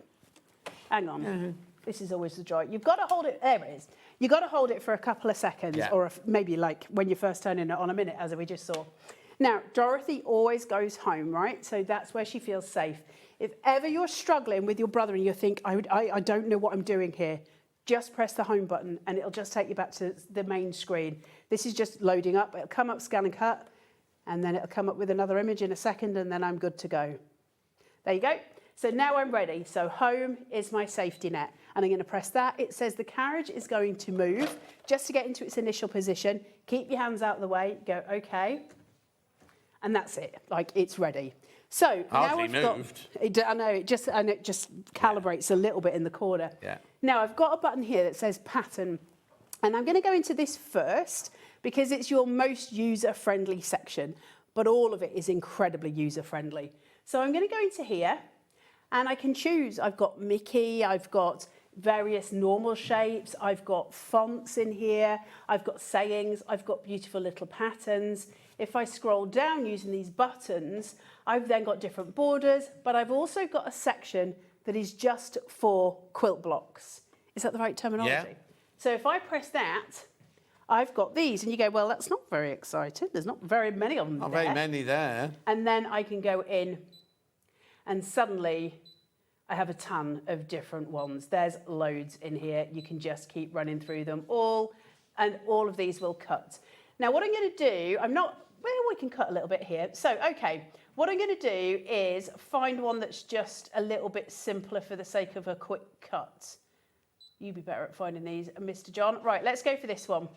[SPEAKER 14] Hang on. This is always the joy. You've got to hold it. There it is. You've got to hold it for a couple of seconds, or maybe like when you're first turning it on a minute, as we just saw. Now, Dorothy always goes home, right? So that's where she feels safe. If ever you're struggling with your brother and you think, I don't know what I'm doing here, just press the home button and it'll just take you back to the main screen. This is just loading up. It'll come up ScanNCut, and then it'll come up with another image in a second, and then I'm good to go. There you go. So now I'm ready. So home is my safety net, and I'm going to press that. It says the carriage is going to move just to get into its initial position. Keep your hands out of the way. Go, okay. And that's it. Like, it's ready. So now I've moved. I know it just calibrates a little bit in the corner.
[SPEAKER 3] Yeah.
[SPEAKER 14] Now I've got a button here that says pattern, and I'm going to go into this first because it's your most user-friendly section, but all of it is incredibly user-friendly. So I'm going to go into here, and I can choose. I've got Mickey, I've got various normal shapes, I've got fonts in here, I've got sayings, I've got beautiful little patterns. If I scroll down using these buttons, I've then got different borders, but I've also got a section that is just for quilt blocks. Is that the right terminology?
[SPEAKER 3] Yeah.
[SPEAKER 14] So if I press that, I've got these, and you go, well, that's not very exciting. There's not very many of them there.
[SPEAKER 3] Not very many there.
[SPEAKER 14] And then I can go in, and suddenly I have a ton of different ones. There's loads in here. You can just keep running through them all, and all of these will cut. Now, what I'm going to do, well, we can cut a little bit here. So, okay, what I'm going to do is find one that's just a little bit simpler for the sake of a quick cut. You'd be better at finding these, Mr. John. Right, let's go for this one.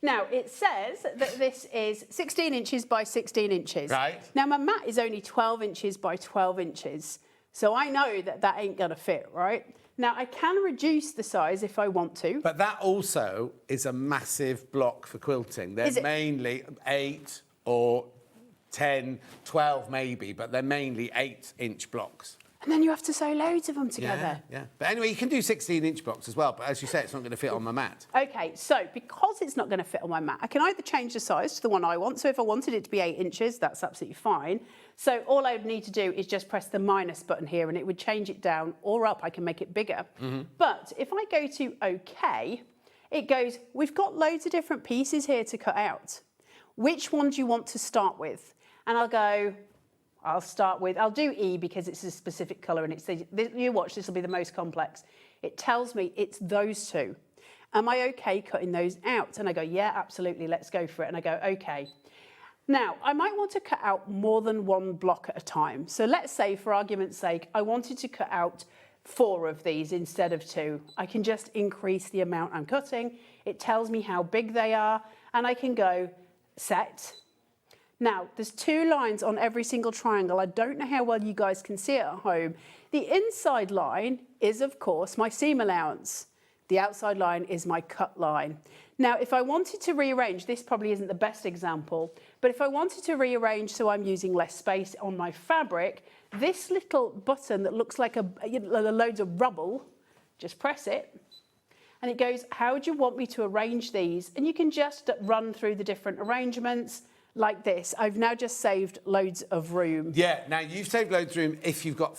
[SPEAKER 14] Now, it says that this is 16 inches by 16 inches.
[SPEAKER 3] Right.
[SPEAKER 14] Now, my mat is only 12 inches by 12 inches. So I know that that ain't going to fit, right? Now, I can reduce the size if I want to.
[SPEAKER 3] But that also is a massive block for quilting. They're mainly 8 or 10, 12 maybe, but they're mainly 8-inch blocks.
[SPEAKER 14] And then you have to sew loads of them together.
[SPEAKER 3] Yeah. But anyway, you can do 16-inch blocks as well, but as you say, it's not going to fit on my mat.
[SPEAKER 14] Okay, so because it's not going to fit on my mat, I can either change the size to the one I want. So if I wanted it to be 8 inches, that's absolutely fine. So all I would need to do is just press the minus button here and it would change it down or up. I can make it bigger. But if I go to OK, it goes, we've got loads of different pieces here to cut out. Which one do you want to start with? And I'll go, I'll do E because it's a specific colour and it's you watch, this will be the most complex. It tells me it's those two. Am I okay cutting those out? And I go, yeah, absolutely, let's go for it. And I go, okay. Now, I might want to cut out more than one block at a time. So let's say, for argument's sake, I wanted to cut out 4 of these instead of 2. I can just increase the amount I'm cutting. It tells me how big they are, and I can go set. Now, there's 2 lines on every single triangle. I don't know how well you guys can see it at home. The inside line is, of course, my seam allowance. The outside line is my cut line. Now, if I wanted to rearrange, this probably isn't the best example, but if I wanted to rearrange so I'm using less space on my fabric, this little button that looks like loads of rubble, just press it, and it goes, how would you want me to arrange these? And you can just run through the different arrangements like this. I've now just saved loads of room.
[SPEAKER 3] Yeah, now you've saved loads of room if you've got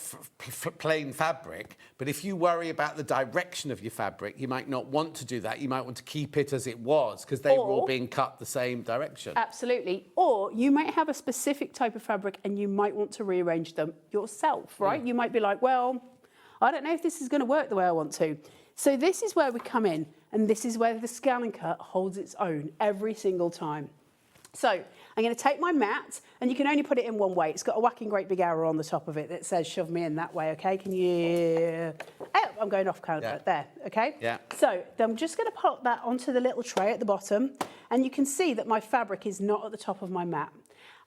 [SPEAKER 3] plain fabric, but if you worry about the direction of your fabric, you might not want to do that. You might want to keep it as it was because they were all being cut the same direction.
[SPEAKER 14] Absolutely. Or you might have a specific type of fabric and you might want to rearrange them yourself, right? You might be like, well, I don't know if this is going to work the way I want to. So this is where we come in, and this is where the ScanNCut holds its own every single time. So I'm going to take my mat, and you can only put it in one way. It's got a whacking great big arrow on the top of it that says shove me in that way, okay? Can you... Oh, I'm going off kind of there, okay?
[SPEAKER 3] Yeah.
[SPEAKER 14] So I'm just going to pop that onto the little tray at the bottom, and you can see that my fabric is not at the top of my mat.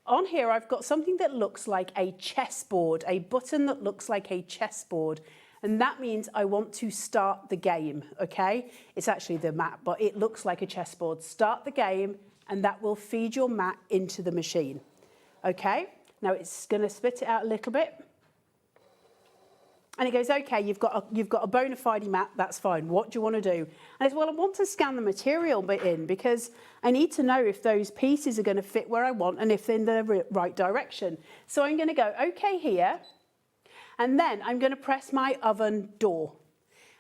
[SPEAKER 14] On here, I've got something that looks like a chessboard, a button that looks like a chessboard. And that means I want to start the game, okay? It's actually the mat, but it looks like a chessboard. Start the game, and that will feed your mat into the machine, okay? Now it's going to spit it out a little bit. And it goes, okay, you've got a bona fide mat, that's fine. What do you want to do? And it's, well, I want to scan the material bit in because I need to know if those pieces are going to fit where I want and if they're in the right direction. So I'm going to go, okay, here. And then I'm going to press my oven door.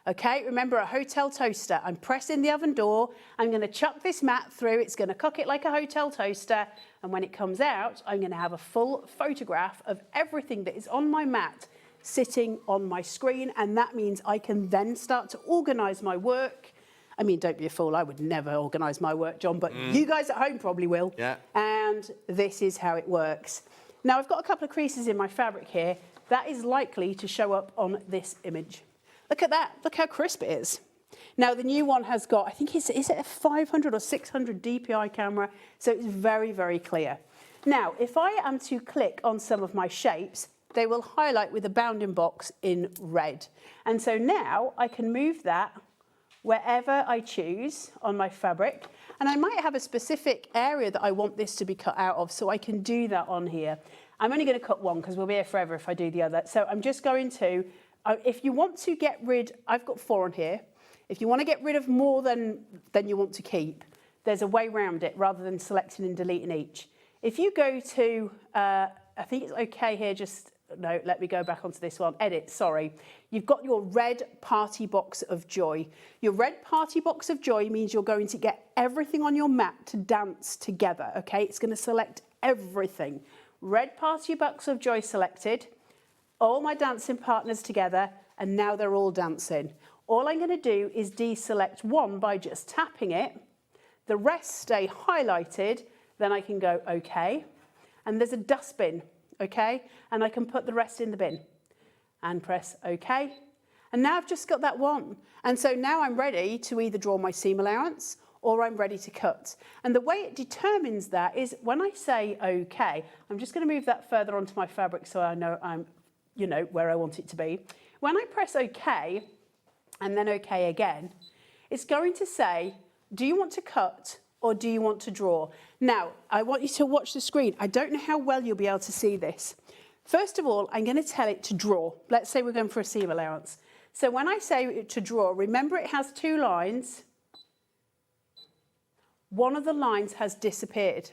[SPEAKER 14] Okay, remember a hotel toaster. I'm pressing the oven door. I'm going to chuck this mat through. It's going to cook it like a hotel toaster. And when it comes out, I'm going to have a full photograph of everything that is on my mat sitting on my screen. And that means I can then start to organise my work. I mean, don't be a fool. I would never organise my work, John, but you guys at home probably will.
[SPEAKER 3] Yeah.
[SPEAKER 14] And this is how it works. Now, I've got a couple of creases in my fabric here. That is likely to show up on this image. Look at that. Look how crisp it is. Now, the new one has got, I think, is it a 500 or 600 DPI camera? So it's very, very clear. Now, if I am to click on some of my shapes, they will highlight with a bounding box in red. And so now I can move that wherever I choose on my fabric. And I might have a specific area that I want this to be cut out of, so I can do that on here. I'm only going to cut one because we'll be here forever if I do the other. So I'm just going to, if you want to get rid, I've got 4 on here. If you want to get rid of more than you want to keep, there's a way around it rather than selecting and deleting each. If you go to, I think it's okay here, just, no, let me go back onto this one. Edit, sorry. You've got your red party box of joy. Your red party box of joy means you're going to get everything on your mat to dance together, okay? It's going to select everything. Red party box of joy selected, all my dancing partners together, and now they're all dancing. All I'm going to do is deselect one by just tapping it. The rest stay highlighted, then I can go OK. And there's a dustbin, OK? And I can put the rest in the bin and press OK. And now I've just got that one. And so now I'm ready to either draw my seam allowance or I'm ready to cut. And the way it determines that is when I say OK, I'm just going to move that further onto my fabric so I know I'm, where I want it to be. When I press OK and then OK again, it's going to say, do you want to cut or do you want to draw? Now, I want you to watch the screen. I don't know how well you'll be able to see this. First of all, I'm going to tell it to draw. Let's say we're going for a seam allowance. So when I say to draw, remember it has two lines. One of the lines has disappeared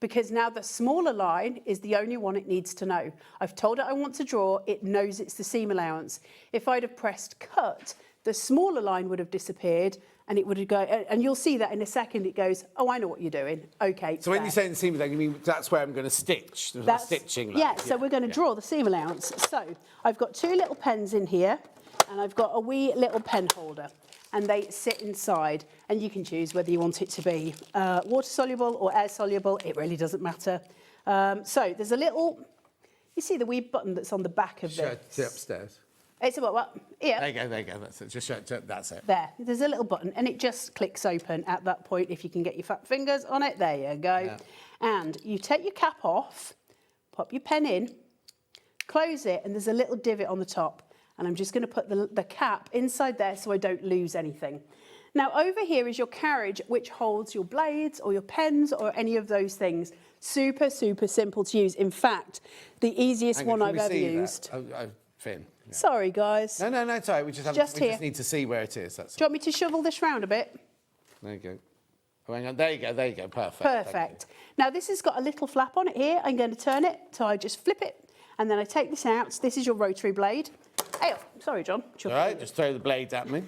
[SPEAKER 14] because now the smaller line is the only one it needs to know. I've told it I want to draw, it knows it's the seam allowance. If I'd have pressed cut, the smaller line would have disappeared and it would have gone, and you'll see that in a second, it goes, oh, I know what you're doing. Okay.
[SPEAKER 3] So when you say the seam allowance, you mean that's where I'm going to stitch, the stitching line?
[SPEAKER 14] Yeah, so we're going to draw the seam allowance. So I've got two little pens in here and I've got a wee little pen holder and they sit inside and you can choose whether you want it to be water soluble or air soluble. It really doesn't matter. So there's a little, you see the wee button that's on the back of this?
[SPEAKER 3] Show it upstairs.
[SPEAKER 14] It's about what? Here.
[SPEAKER 3] There you go, that's it. Just show it, that's it.
[SPEAKER 14] There, there's a little button and it just clicks open at that point. If you can get your fat fingers on it, there you go. Yeah. And you take your cap off, pop your pen in, close it, and there's a little divot on the top. And I'm just going to put the cap inside there so I don't lose anything. Now over here is your carriage, which holds your blades or your pens or any of those things. Super, super simple to use. In fact, the easiest one I've ever used.
[SPEAKER 3] Finn. Yeah.
[SPEAKER 14] Sorry, guys.
[SPEAKER 3] No, it's all right. We just need to see where it is. That's
[SPEAKER 14] Do you want me to shovel this round a bit?
[SPEAKER 3] There you go. Oh, hang on. There you go. Perfect.
[SPEAKER 14] Perfect. Now this has got a little flap on it here. I'm going to turn it, so I just flip it, and then I take this out. This is your rotary blade. Hey, sorry, John.
[SPEAKER 3] All right, just throw the blade at me.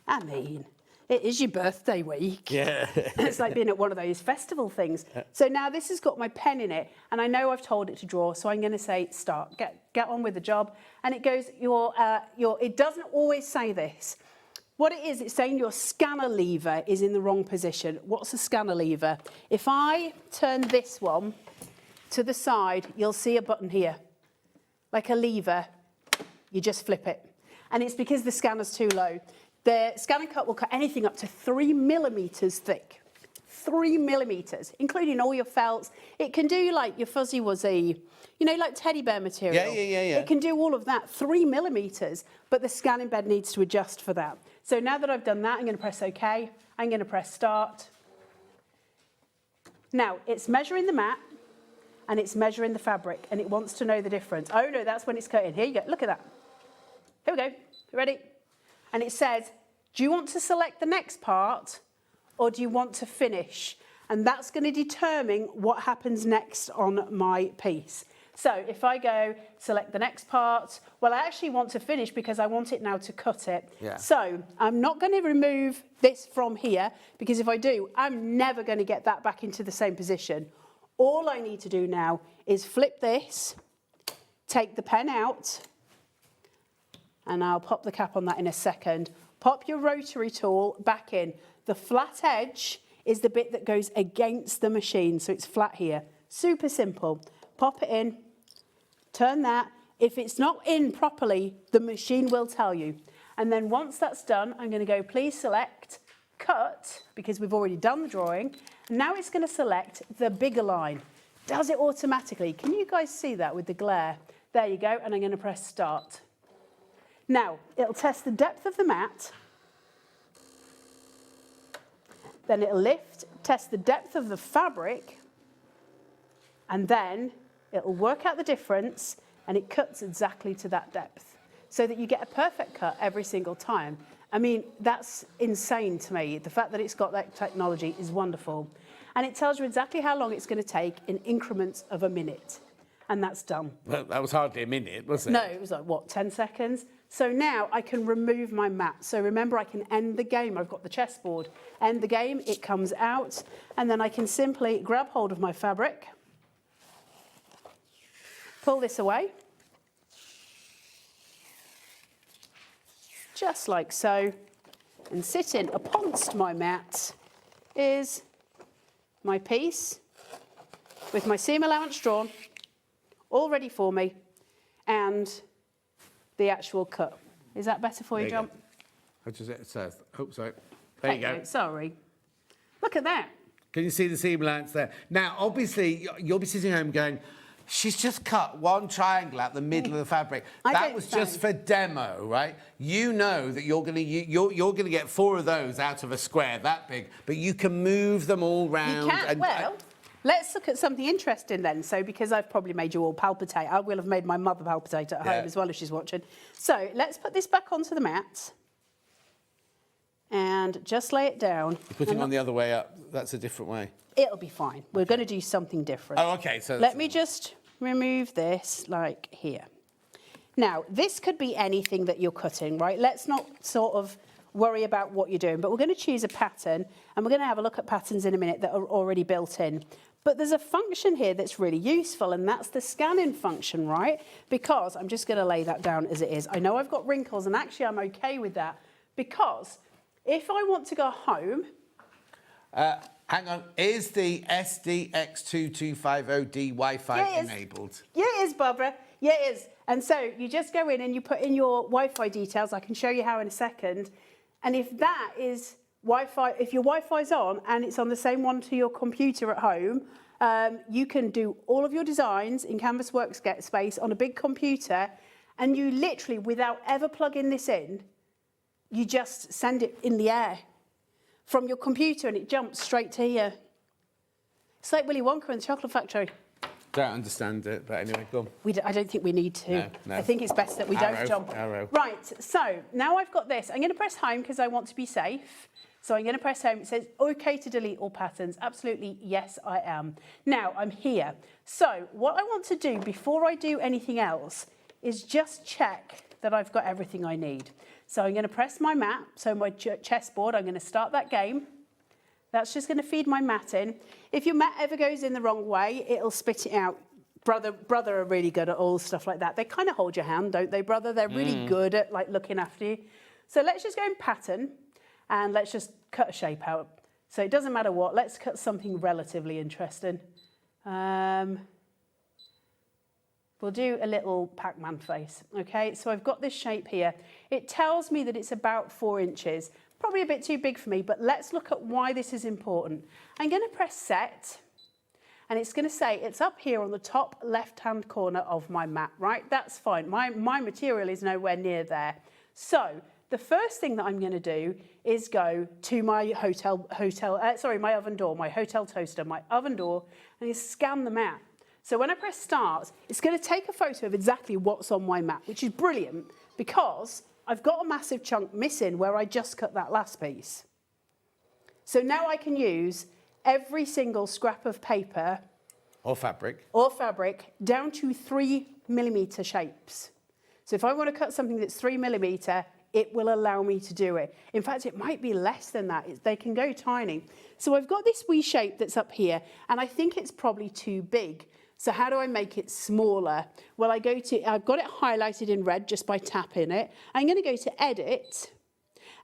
[SPEAKER 14] I mean, it is your birthday week.
[SPEAKER 3] Yeah.
[SPEAKER 14] It's like being at one of those festival things. So now this has got my pen in it, and I know I've told it to draw, so I'm going to say start. Get on with the job. And it goes, it doesn't always say this. What it is, it's saying your scanner lever is in the wrong position. What's a scanner lever? If I turn this one to the side, you'll see a button here, like a lever. You just flip it. And it's because the scanner's too low. The ScanNCut will cut anything up to 3 millimeters thick. 3 millimeters, including all your felts. It can do like your fuzzy wuzzy, like teddy bear material.
[SPEAKER 3] Yeah.
[SPEAKER 14] It can do all of that, 3 millimeters, but the scanning bed needs to adjust for that. So now that I've done that, I'm going to press OK. I'm going to press start. Now, it's measuring the mat and it's measuring the fabric and it wants to know the difference. Oh no, that's when it's cutting. Here you go, look at that. Here we go, ready? And it says, do you want to select the next part or do you want to finish? And that's going to determine what happens next on my piece. So if I go select the next part, well, I actually want to finish because I want it now to cut it.
[SPEAKER 3] Yeah.
[SPEAKER 14] So I'm not going to remove this from here because if I do, I'm never going to get that back into the same position. All I need to do now is flip this, take the pen out, and I'll pop the cap on that in a second. Pop your rotary tool back in. The flat edge is the bit that goes against the machine, so it's flat here. Super simple. Pop it in, turn that. If it's not in properly, the machine will tell you. And then once that's done, I'm going to go, please select cut, because we've already done the drawing. And now it's going to select the bigger line. Does it automatically? Can you guys see that with the glare? There you go, and I'm going to press start. Now, it'll test the depth of the mat. Then it'll lift, test the depth of the fabric, and then it'll work out the difference, and it cuts exactly to that depth, so that you get a perfect cut every single time. I mean, that's insane to me. The fact that it's got that technology is wonderful. And it tells you exactly how long it's going to take in increments of a minute. And that's done.
[SPEAKER 3] Well, that was hardly a minute, was it?
[SPEAKER 14] No, it was like, what, 10 seconds? So now I can remove my mat. So remember, I can end the game. I've got the chessboard. End the game, it comes out, and then I can simply grab hold of my fabric, pull this away, just like so. And sitting upon my mat is my piece with my seam allowance drawn, all ready for me, and the actual cut. Is that better for you, John?
[SPEAKER 3] What does it say? Oh, sorry. There you go.
[SPEAKER 14] Sorry. Look at that.
[SPEAKER 3] Can you see the seam allowance there? Now, obviously, you'll be sitting home going, she's just cut one triangle out the middle of the fabric. That was just for demo, right? You know that you're going to get 4 of those out of a square that big, but you can move them all round.
[SPEAKER 14] You can. Well, let's look at something interesting then. So, because I've probably made you all palpitate, I will have made my mother palpitate at home as well if she's watching. So, let's put this back onto the mat and just lay it down.
[SPEAKER 3] You're putting it on the other way up. That's a different way.
[SPEAKER 14] It'll be fine. We're going to do something different.
[SPEAKER 3] Oh, okay. So
[SPEAKER 14] let me just remove this like here. Now, this could be anything that you're cutting, right? Let's not sort of worry about what you're doing, but we're going to choose a pattern, and we're going to have a look at patterns in a minute that are already built in. But there's a function here that's really useful, and that's the scanning function, right? Because I'm just going to lay that down as it is. I know I've got wrinkles, and actually I'm okay with that, because if I want to go home...
[SPEAKER 3] hang on, is the SDX2250D Wi-Fi enabled?
[SPEAKER 14] Yeah, it is, Barbara. Yeah, it is. And so you just go in and you put in your Wi-Fi details. I can show you how in a second. And if that is Wi-Fi, if your Wi-Fi's on and it's on the same one to your computer at home, you can do all of your designs in Canvas Workspace on a big computer, and you literally, without ever plugging this in, you just send it in the air from your computer and it jumps straight to here. It's like Willy Wonka in the Chocolate Factory.
[SPEAKER 3] Don't understand it, but anyway, go on.
[SPEAKER 14] I don't think we need to.
[SPEAKER 3] No.
[SPEAKER 14] I think it's best that we don't jump. Right, so now I've got this. I'm going to press home because I want to be safe. So I'm going to press home. It says, OK to delete all patterns. Absolutely, yes, I am. Now, I'm here. So what I want to do before I do anything else is just check that I've got everything I need. So I'm going to press my mat, so my chessboard, I'm going to start that game. That's just going to feed my mat in. If your mat ever goes in the wrong way, it'll spit it out. Brother are really good at all stuff like that. They kind of hold your hand, don't they, Brother? They're really good at like looking after you. So let's just go in pattern and let's just cut a shape out. So it doesn't matter what, let's cut something relatively interesting. We'll do a little Pac-Man face, okay? So I've got this shape here. It tells me that it's about 4 inches. Probably a bit too big for me, but let's look at why this is important. I'm going to press set, and it's going to say it's up here on the top left-hand corner of my mat, right? That's fine. My material is nowhere near there. So the first thing that I'm going to do is go to my my oven door, my hotel toaster, my oven door, and scan the mat. So when I press start, it's going to take a photo of exactly what's on my mat, which is brilliant because I've got a massive chunk missing where I just cut that last piece. So now I can use every single scrap of paper
[SPEAKER 3] or fabric
[SPEAKER 14] down to 3mm shapes. So if I want to cut something that's 3mm, it will allow me to do it. In fact, it might be less than that. They can go tiny. So I've got this wee shape that's up here, and I think it's probably too big. So how do I make it smaller? Well, I've got it highlighted in red just by tapping it. I'm going to go to Edit,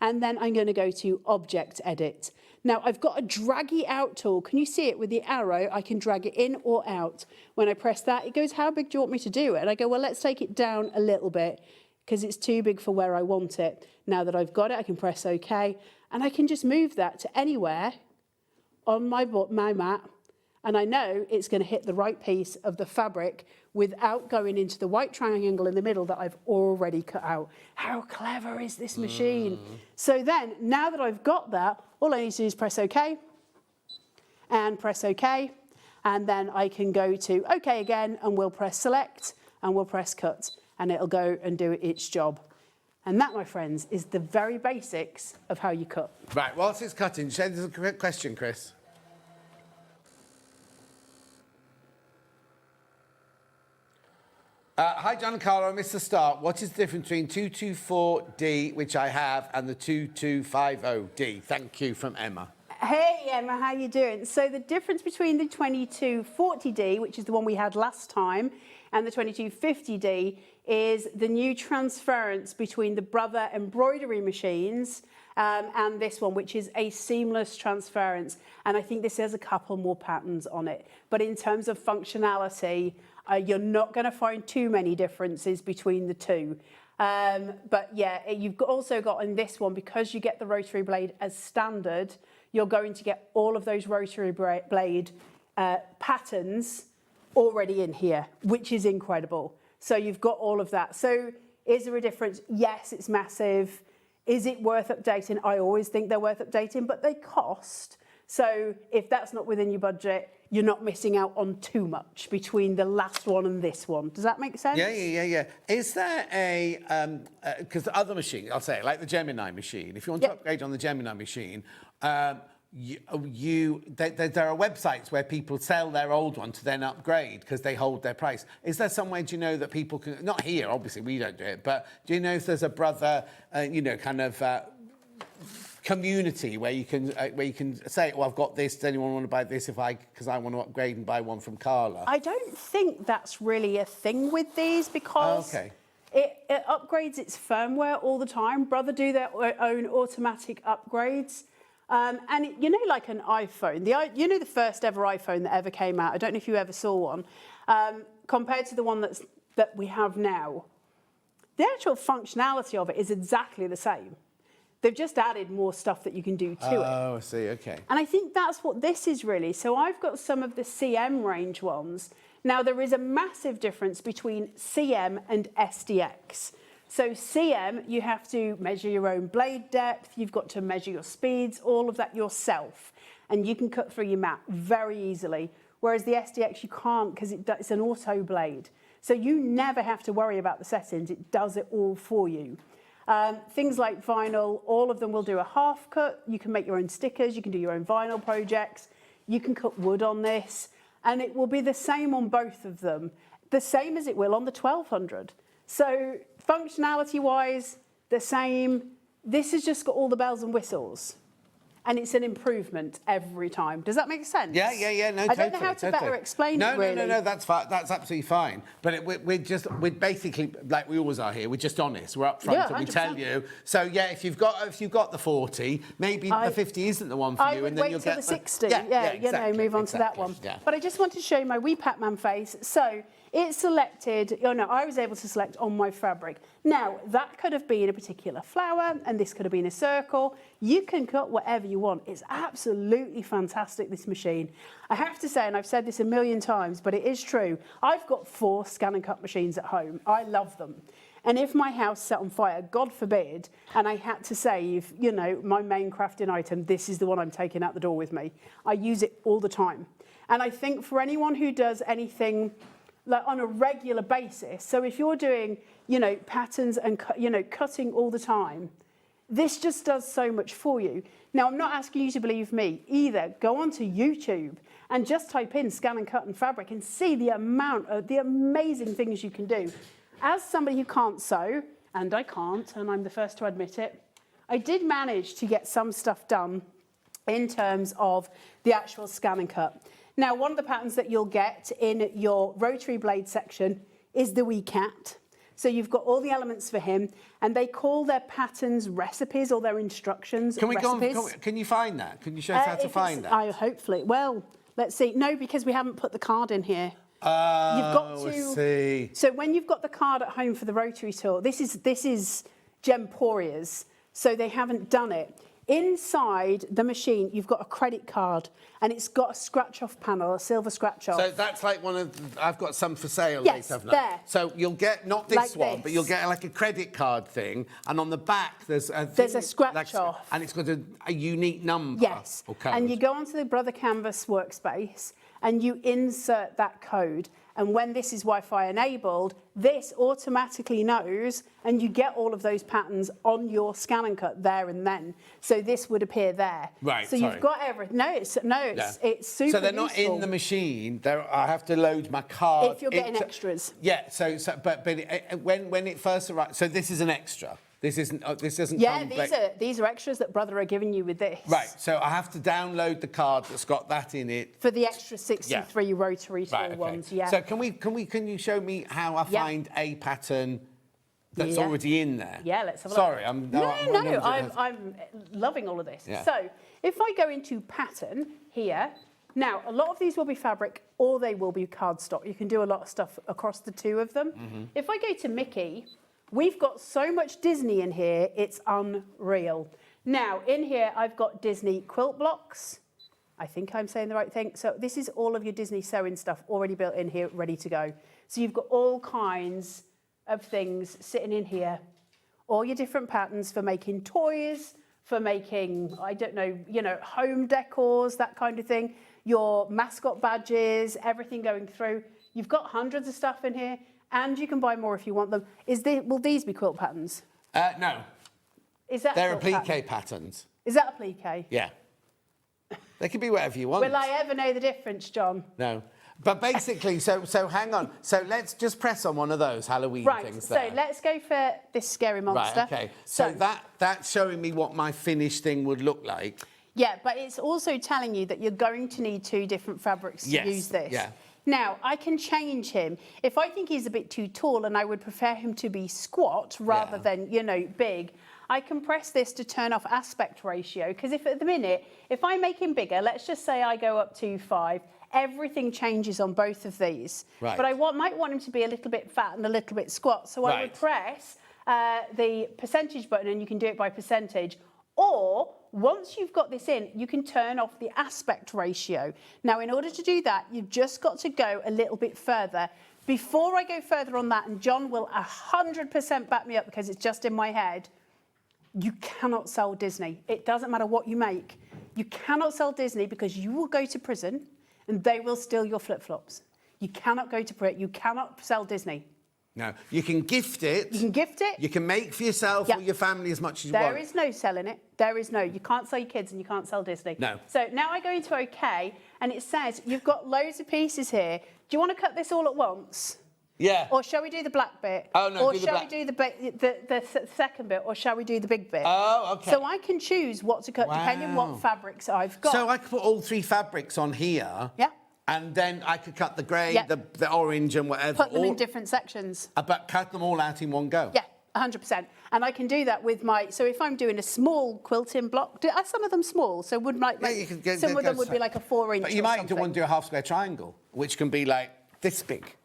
[SPEAKER 14] and then I'm going to go to Object Edit. Now, I've got a draggy out tool. Can you see it with the arrow? I can drag it in or out. When I press that, it goes, how big do you want me to do it? And I go, well, let's take it down a little bit because it's too big for where I want it. Now that I've got it, I can press OK, and I can just move that to anywhere on my mat. And I know it's going to hit the right piece of the fabric without going into the white triangle in the middle that I've already cut out. How clever is this machine? So then, now that I've got that, all I need to do is press OK and press OK. And then I can go to OK again, and we'll press Select and we'll press Cut, and it'll go and do its job. And that, my friends, is the very basics of how you cut.
[SPEAKER 3] Right, whilst it's cutting, there's a question, Chris. Hi, John and Carla, I missed the start. What is the difference between 224D, which I have, and the 2250D? Thank you, from Emma.
[SPEAKER 14] Hey, Emma, how you doing? So the difference between the 2240D, which is the one we had last time, And the 2250D is the new transference between the Brother embroidery machines and this one, which is a seamless transference. And I think this has a couple more patterns on it. But in terms of functionality, you're not going to find too many differences between the two. But yeah, you've also got in this one, because you get the rotary blade as standard, you're going to get all of those rotary blade patterns already in here, which is incredible. So you've got all of that. So is there a difference? Yes, it's massive. Is it worth updating? I always think they're worth updating, but they cost. So if that's not within your budget, you're not missing out on too much between the last one and this one. Does that make sense?
[SPEAKER 3] Yeah. Is there a, because the other machine, I'll say, like the Gemini machine, if you want to upgrade on the Gemini machine, there are websites where people sell their old one to then upgrade because they hold their price. Is there some way, do you know, that people can, not here, obviously we don't do it, but do you know if there's a Brother, community where you can say, well, I've got this, does anyone want to buy this because I want to upgrade and buy one from Carla?
[SPEAKER 14] I don't think that's really a thing with these because it upgrades its firmware all the time. Brother do their own automatic upgrades. And like an iPhone, the first ever iPhone that ever came out, I don't know if you ever saw one, compared to the one that we have now, the actual functionality of it is exactly the same. They've just added more stuff that you can do to it.
[SPEAKER 3] Oh, I see, okay.
[SPEAKER 14] And I think that's what this is really. So I've got some of the CM range ones. Now, there is a massive difference between CM and SDX. So CM, you have to measure your own blade depth, you've got to measure your speeds, all of that yourself. And you can cut through your mat very easily. Whereas the SDX, you can't because it's an auto blade. So you never have to worry about the settings. It does it all for you. Things like vinyl, all of them will do a half cut. You can make your own stickers. You can do your own vinyl projects. You can cut wood on this. And it will be the same on both of them, the same as it will on the 1200. So functionality-wise, the same. This has just got all the bells and whistles. And it's an improvement every time. Does that make sense?
[SPEAKER 3] Yeah, no, totally.
[SPEAKER 14] I don't know how to better explain it, really.
[SPEAKER 3] No, that's fine. That's absolutely fine. But we're basically, like we always are here, we're just honest. We're up front and we tell you. So, yeah, if you've got the 40, maybe the 50 isn't the one for you. And then you'll get
[SPEAKER 14] the 60.
[SPEAKER 3] Exactly,
[SPEAKER 14] move on to that one.
[SPEAKER 3] Yeah.
[SPEAKER 14] But I just wanted to show you my wee Pac-Man face. So it selected, I was able to select on my fabric. Now, that could have been a particular flower, and this could have been a circle. You can cut whatever you want. It's absolutely fantastic, this machine. I have to say, and I've said this a million times, but it is true, I've got 4 ScanNCut machines at home. I love them. And if my house set on fire, God forbid, and I had to save, my main crafting item, this is the one I'm taking out the door with me. I use it all the time. And I think for anyone who does anything like on a regular basis, so if you're doing, patterns and, cutting all the time, this just does so much for you. Now, I'm not asking you to believe me either. Go onto YouTube and just type in ScanNCut and fabric and see the amount of the amazing things you can do. As somebody who can't sew, and I can't, and I'm the first to admit it, I did manage to get some stuff done in terms of the actual ScanNCut. Now, one of the patterns that you'll get in your rotary blade section is the wee cat. So you've got all the elements for him, and they call their patterns recipes or their instructions recipes.
[SPEAKER 3] Can you find that? Can you show us how to find that?
[SPEAKER 14] Hopefully. Well, let's see. No, because we haven't put the card in here. You've got to.
[SPEAKER 3] I see.
[SPEAKER 14] So when you've got the card at home for the rotary tour, this is Gemporia's, so they haven't done it. Inside the machine, you've got a credit card, and it's got a scratch-off panel, a silver scratch-off.
[SPEAKER 3] So that's like one of I've got some for sale.
[SPEAKER 14] Yes,
[SPEAKER 3] haven't I?
[SPEAKER 14] there.
[SPEAKER 3] So you'll get not this
[SPEAKER 14] Like
[SPEAKER 3] one,
[SPEAKER 14] this.
[SPEAKER 3] but you'll get like a credit card thing, and on the back there's a
[SPEAKER 14] scratch-off,
[SPEAKER 3] and it's got a unique number.
[SPEAKER 14] Yes,
[SPEAKER 3] or code.
[SPEAKER 14] And you go onto the Brother Canvas workspace, and you insert that code. And when this is Wi-Fi enabled, this automatically knows, and you get all of those patterns on your ScanNCut there and then. So this would appear there.
[SPEAKER 3] Right.
[SPEAKER 14] So you've got everything. It's super.
[SPEAKER 3] So they're not
[SPEAKER 14] useful.
[SPEAKER 3] in the machine. I have to load my card.
[SPEAKER 14] If you're getting extras.
[SPEAKER 3] Yeah. But when it first arrives, so this is an extra. This isn't. This doesn't.
[SPEAKER 14] Yeah,
[SPEAKER 3] come
[SPEAKER 14] these are extras that Brother are giving you with this.
[SPEAKER 3] Right. So I have to download the card that's got that in it.
[SPEAKER 14] For the extra 63 rotary tool
[SPEAKER 3] Right. Okay.
[SPEAKER 14] ones, yeah.
[SPEAKER 3] So can you show me how I find a pattern that's
[SPEAKER 14] Yeah.
[SPEAKER 3] already in there?
[SPEAKER 14] Yeah, let's have a
[SPEAKER 3] Sorry,
[SPEAKER 14] look. I'm loving all of this.
[SPEAKER 3] Yeah.
[SPEAKER 14] So if I go into pattern here, now a lot of these will be fabric or they will be cardstock. You can do a lot of stuff across the two of them.
[SPEAKER 3] Mm-hmm.
[SPEAKER 14] If I go to Mickey, we've got so much Disney in here, it's unreal. Now, in here, I've got Disney quilt blocks. I think I'm saying the right thing. So this is all of your Disney sewing stuff already built in here, ready to go. So you've got all kinds of things sitting in here. All your different patterns for making toys, for making, I don't know, home decors, that kind of thing. Your mascot badges, everything going through. You've got hundreds of stuff in here. And you can buy more if you want them. Will these be quilt patterns?
[SPEAKER 3] No.
[SPEAKER 14] Is that
[SPEAKER 3] They're
[SPEAKER 14] a quilt
[SPEAKER 3] applique
[SPEAKER 14] pattern?
[SPEAKER 3] patterns.
[SPEAKER 14] Is that applique?
[SPEAKER 3] Yeah. They can be whatever you want.
[SPEAKER 14] Will I ever know the difference, John?
[SPEAKER 3] No. But basically, so hang on. So let's just press on one of those Halloween things there.
[SPEAKER 14] So let's go for this scary monster.
[SPEAKER 3] Right, okay. So that's showing me what my finished thing would look like.
[SPEAKER 14] Yeah, but it's also telling you that you're going to need 2 different fabrics to use this.
[SPEAKER 3] Yeah.
[SPEAKER 14] Now, I can change him. If I think he's a bit too tall and I would prefer him to be squat rather than, big, I can press this to turn off aspect ratio. Because if at the minute, if I make him bigger, let's just say I go up to 5, everything changes on both of these.
[SPEAKER 3] Right.
[SPEAKER 14] But I might want him to be a little bit fat and a little bit squat. So I would press the percentage button and you can do it by percentage. Or once you've got this in, you can turn off the aspect ratio. Now, in order to do that, you've just got to go a little bit further. Before I go further on that, and John will 100% back me up because it's just in my head, you cannot sell Disney. It doesn't matter what you make. You cannot sell Disney because you will go to prison and they will steal your flip-flops. You cannot go to prison. You cannot sell Disney.
[SPEAKER 3] No, you can gift it.
[SPEAKER 14] You can gift it.
[SPEAKER 3] You can make for yourself or your family as much as you want.
[SPEAKER 14] There is no selling it. There is no. You can't sell your kids and you can't sell Disney.
[SPEAKER 3] No.
[SPEAKER 14] So now I go into OK, and it says you've got loads of pieces here. Do you want to cut this all at once?
[SPEAKER 3] Yeah.
[SPEAKER 14] Or shall we do the black bit?
[SPEAKER 3] Oh, no,
[SPEAKER 14] Or
[SPEAKER 3] do the
[SPEAKER 14] shall
[SPEAKER 3] black.
[SPEAKER 14] we do the second bit? Or shall we do the big bit?
[SPEAKER 3] Oh, OK.
[SPEAKER 14] So I can choose what to cut depending
[SPEAKER 3] Wow.
[SPEAKER 14] what fabrics I've got.
[SPEAKER 3] So I could put all 3 fabrics on here.
[SPEAKER 14] Yeah.
[SPEAKER 3] And then I could cut the grey,
[SPEAKER 14] Yeah.
[SPEAKER 3] the orange and whatever.
[SPEAKER 14] Put them in different sections.
[SPEAKER 3] But cut them all out in one go.
[SPEAKER 14] Yeah, 100%. And I can do that with my... So if I'm doing a small quilting block... Are some of them small? So would my...
[SPEAKER 3] Yeah, you could get,
[SPEAKER 14] some of them would be like a 4-inch
[SPEAKER 3] But you
[SPEAKER 14] or
[SPEAKER 3] might
[SPEAKER 14] something.
[SPEAKER 3] want to do a half square triangle, which can be like this big.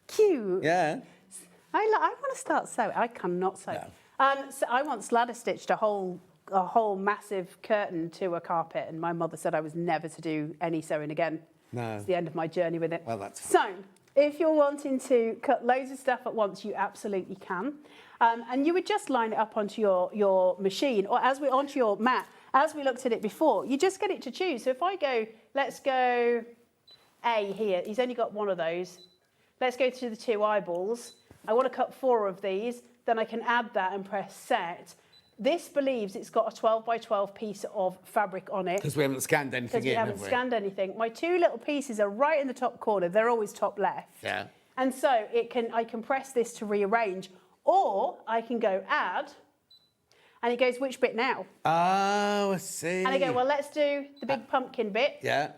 [SPEAKER 14] Cute.
[SPEAKER 3] Yeah.
[SPEAKER 14] I want to start sewing. I cannot sew. So I once ladder stitched a whole massive curtain to a carpet, and my mother said I was never to do any sewing again.
[SPEAKER 3] No.
[SPEAKER 14] It's the end of my journey with it.
[SPEAKER 3] Well, that's
[SPEAKER 14] so. If you're wanting to cut loads of stuff at once, you absolutely can, and you would just line it up onto your machine or onto your mat. As we looked at it before, you just get it to choose. So if I go, let's go A here. He's only got 1 of those. Let's go to the 2 eyeballs. I want to cut 4 of these. Then I can add that and press set. This believes it's got a 12 by 12 piece of fabric on it.
[SPEAKER 3] Because we haven't scanned anything in,
[SPEAKER 14] Because we haven't scanned anything. My 2 little pieces are right in the top corner. They're always top left.
[SPEAKER 3] Yeah.
[SPEAKER 14] And so I can press this to rearrange, or I can go add, and it goes, which bit now?
[SPEAKER 3] Oh, I see.
[SPEAKER 14] And I go, well, let's do the big pumpkin bit.
[SPEAKER 3] Yeah.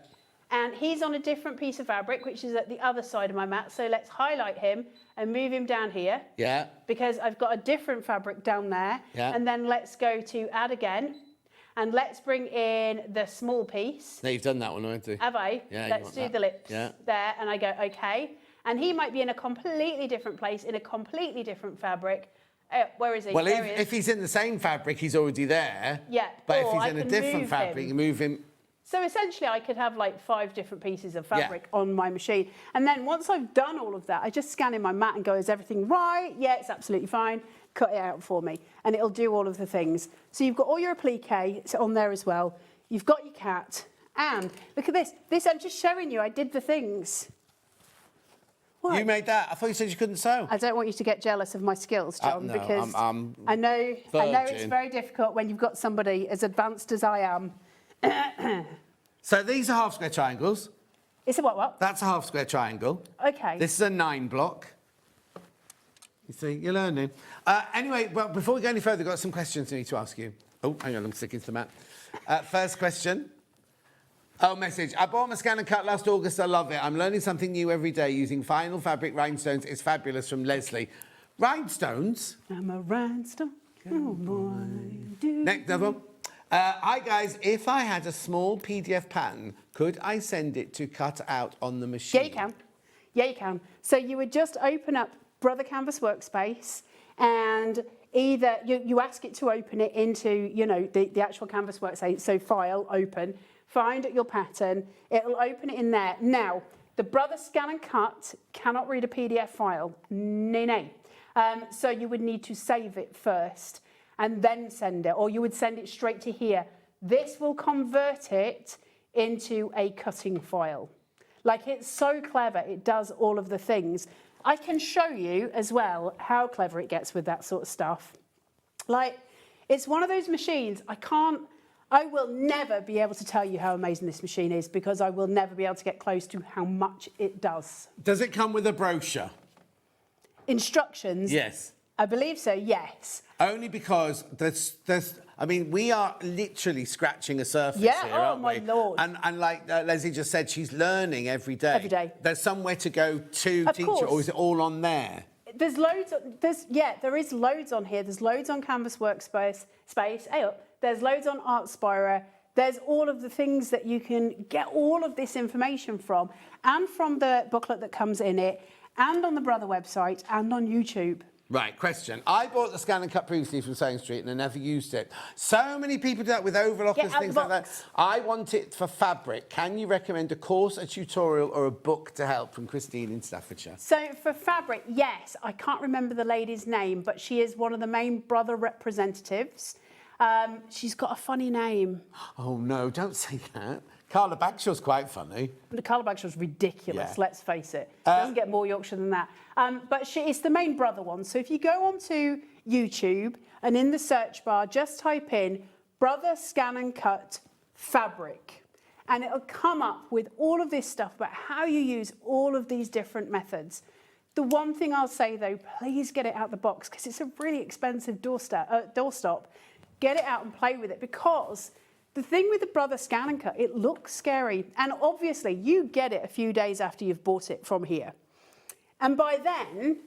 [SPEAKER 14] And he's on a different piece of fabric, which is at the other side of my mat. So let's highlight him and move him down here.
[SPEAKER 3] Yeah.
[SPEAKER 14] Because I've got a different fabric down there.
[SPEAKER 3] Yeah.
[SPEAKER 14] And then let's go to add again. And let's bring in the small piece.
[SPEAKER 3] No, you've done that one, haven't you?
[SPEAKER 14] Have I?
[SPEAKER 3] Yeah, you
[SPEAKER 14] Let's
[SPEAKER 3] want
[SPEAKER 14] do
[SPEAKER 3] that.
[SPEAKER 14] the lips
[SPEAKER 3] Yeah.
[SPEAKER 14] there. And I go, okay. And he might be in a completely different place, in a completely different fabric. Where is he?
[SPEAKER 3] Well,
[SPEAKER 14] There he is.
[SPEAKER 3] if he's in the same fabric, he's already there.
[SPEAKER 14] Yeah.
[SPEAKER 3] But
[SPEAKER 14] or
[SPEAKER 3] if
[SPEAKER 14] I
[SPEAKER 3] he's in a
[SPEAKER 14] can
[SPEAKER 3] different
[SPEAKER 14] move
[SPEAKER 3] fabric,
[SPEAKER 14] him.
[SPEAKER 3] you move him.
[SPEAKER 14] So essentially, I could have like 5 different pieces of fabric on my machine. And then once I've done all of that, I just scan in my mat and go, is everything right? Yeah, it's absolutely fine. Cut it out for me. And it'll do all of the things. So you've got all your applique, it's on there as well. You've got your cat. And look at this. This, I'm just showing you, I did the things. What?
[SPEAKER 3] You made that? I thought you said you couldn't sew.
[SPEAKER 14] I don't want you to get jealous of my skills, John,
[SPEAKER 3] no,
[SPEAKER 14] because
[SPEAKER 3] I'm
[SPEAKER 14] I know it's
[SPEAKER 3] virgin.
[SPEAKER 14] very difficult when you've got somebody as advanced as I am.
[SPEAKER 3] So these are half square triangles.
[SPEAKER 14] It's a what?
[SPEAKER 3] That's a half square triangle.
[SPEAKER 14] Okay.
[SPEAKER 3] This is a 9 block. You see, you're learning. Anyway, well, before we go any further, I've got some questions I need to ask you. Oh, hang on, I'm sticking to the mat. First question. Oh, message. I bought my ScanNCut last August. I love it. I'm learning something new every day using vinyl fabric rhinestones. It's fabulous, from Leslie. Rhinestones?
[SPEAKER 14] I'm a rhinestone. Oh, boy.
[SPEAKER 3] Next level. Hi, guys. If I had a small PDF pattern, could I send it to cut out on the machine?
[SPEAKER 14] Yeah, you can. Yeah, you can. So you would just open up Brother Canvas Workspace, and either you ask it to open it into, you know, the actual Canvas Workspace. So file, open, find your pattern. It'll open it in there. Now, the Brother ScanNCut cannot read a PDF file. No. So you would need to save it first and then send it, or you would send it straight to here. This will convert it into a cutting file. Like, it's so clever, it does all of the things. I can show you as well how clever it gets with that sort of stuff. Like, it's one of those machines, I will never be able to tell you how amazing this machine is, because I will never be able to get close to how much it does.
[SPEAKER 3] Does it come with a brochure?
[SPEAKER 14] Instructions?
[SPEAKER 3] Yes.
[SPEAKER 14] I believe so, yes.
[SPEAKER 3] Only because I mean, we are literally scratching a surface here, aren't we?
[SPEAKER 14] My Lord.
[SPEAKER 3] And like Leslie just said, she's learning every day.
[SPEAKER 14] Every day.
[SPEAKER 3] There's somewhere to go to
[SPEAKER 14] Of
[SPEAKER 3] teach
[SPEAKER 14] course.
[SPEAKER 3] it, or is it all on there?
[SPEAKER 14] There's loads. There is loads on here. There's loads on Canvas Workspace. There's loads on Artspira. There's all of the things that you can get all of this information from, and from the booklet that comes in it, and on the Brother website, and on YouTube.
[SPEAKER 3] Right, question. I bought the ScanNCut previously from SewingStreet and I never used it. So many people do that with overlockers, things like that. I want it for fabric. Can you recommend a course, a tutorial, or a book to help? From Christine in Staffordshire.
[SPEAKER 14] So for fabric, yes, I can't remember the lady's name, but she is one of the main Brother representatives. She's got a funny name.
[SPEAKER 3] Oh no, don't say that. Carla Bagshaw's quite funny.
[SPEAKER 14] Carla Bagshaw's ridiculous,
[SPEAKER 3] Yeah.
[SPEAKER 14] let's face it. Doesn't get more Yorkshire than that. But it's the main Brother one. So if you go onto YouTube and in the search bar, just type in Brother ScanNCut fabric, and it'll come up with all of this stuff about how you use all of these different methods. The one thing I'll say though, please get it out the box, because it's a really expensive doorstop. Get it out and play with it, because the thing with the Brother ScanNCut, it looks scary. And obviously, you get it a few days after you've bought it from here. And by then,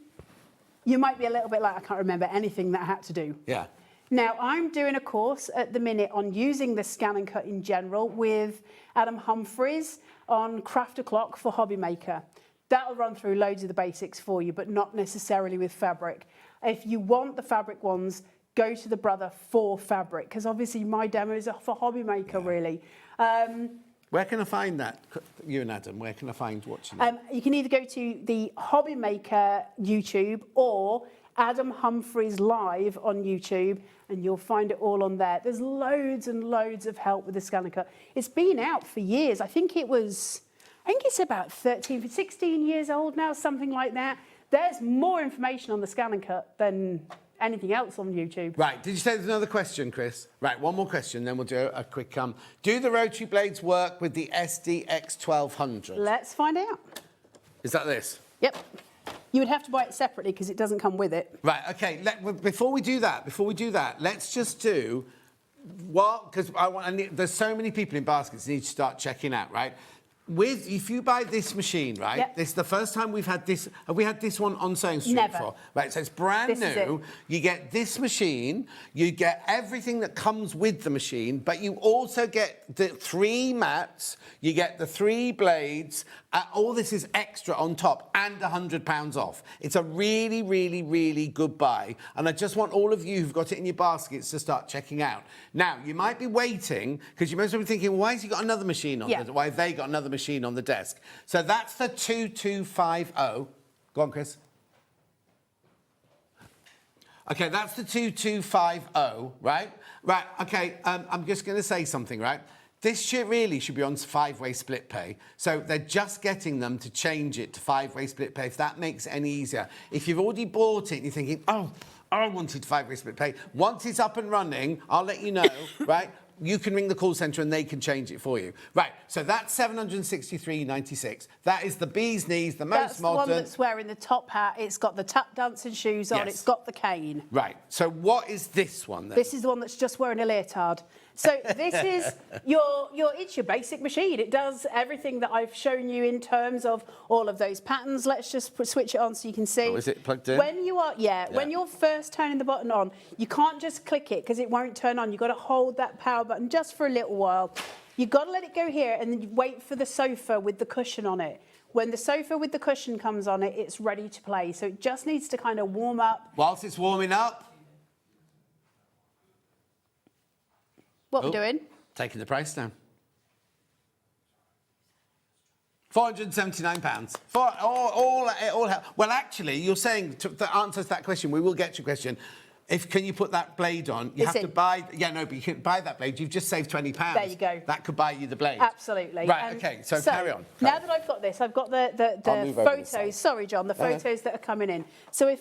[SPEAKER 14] you might be a little bit like, I can't remember anything that I had to do.
[SPEAKER 3] Yeah.
[SPEAKER 14] Now, I'm doing a course at the minute on using the ScanNCut in general with Adam Humphries on Craft O'Clock for Hobby Maker. That'll run through loads of the basics for you, but not necessarily with fabric. If you want the fabric ones, go to the Brother for fabric, because obviously my demo is for Hobby Maker, really.
[SPEAKER 3] Where can I find that? You and Adam, where can I find watching it?
[SPEAKER 14] You can either go to the Hobby Maker YouTube or Adam Humphries Live on YouTube, and you'll find it all on there. There's loads and loads of help with the ScanNCut. It's been out for years. I think it's about 13, 16 years old now, something like that. There's more information on the ScanNCut than anything else on YouTube.
[SPEAKER 3] Right, did you say there's another question, Chris? Right, one more question, then we'll do a quick do the rotary blades work with the SDX 1200?
[SPEAKER 14] Let's find out.
[SPEAKER 3] Is that this?
[SPEAKER 14] Yep. You would have to buy it separately because it doesn't come with it.
[SPEAKER 3] Right, okay, before we do that, let's just do because there's so many people in baskets need to start checking out, right? If you buy this machine, right?
[SPEAKER 14] Yep.
[SPEAKER 3] This is the first time we've had this. Have we had this one on SewingStreet
[SPEAKER 14] Never.
[SPEAKER 3] before? Right, so it's brand new. You get this machine, you get everything that comes with the machine, but you also get the 3 mats, you get the 3 blades. All this is extra on top and £100 off. It's a really, really, really good buy. And I just want all of you who've got it in your baskets to start checking out. Now, you might be waiting, because you might be thinking, why has he got another machine on? Why have they got another machine on the desk? So that's the 2250. Go on, Chris. Okay, that's the 2250, right? Right, okay, I'm just going to say something, right? This shit really should be on 5-way split pay. So they're just getting them to change it to 5-way split pay, if that makes it any easier. If you've already bought it and you're thinking, oh, I wanted 5-way split pay. Once it's up and running, I'll let you know, right? you can ring the call centre and they can change it for you. Right, so that's $763.96. That is the bee's knees, the most modern.
[SPEAKER 14] That's the one that's wearing the top hat. It's got the tap dancing shoes on.
[SPEAKER 3] Yes.
[SPEAKER 14] It's got the cane.
[SPEAKER 3] Right, so what is this one then?
[SPEAKER 14] This is the one that's just wearing a leotard. So this is it's your basic machine. It does everything that I've shown you in terms of all of those patterns. Let's just switch it on so you can see.
[SPEAKER 3] Oh, is it plugged in?
[SPEAKER 14] When you're first turning the button on, you can't just click it because it won't turn on. You've got to hold that power button just for a little while. You've got to let it go here and then you wait for the sofa with the cushion on it. When the sofa with the cushion comes on it, it's ready to play. So it just needs to kind of warm up.
[SPEAKER 3] Whilst it's warming up.
[SPEAKER 14] What we're doing?
[SPEAKER 3] Taking the price down. £479. For all well, actually, you're saying the answer to that question. We will get to your question. Can you put that blade on? You have to buy. Yeah, no, but you can buy that blade. You've just saved £20.
[SPEAKER 14] There you go.
[SPEAKER 3] That could buy you the blade.
[SPEAKER 14] Absolutely.
[SPEAKER 3] Right. Okay. So carry on.
[SPEAKER 14] Now that I've got this, I've got the photos. Sorry, John, the photos that are coming in. So I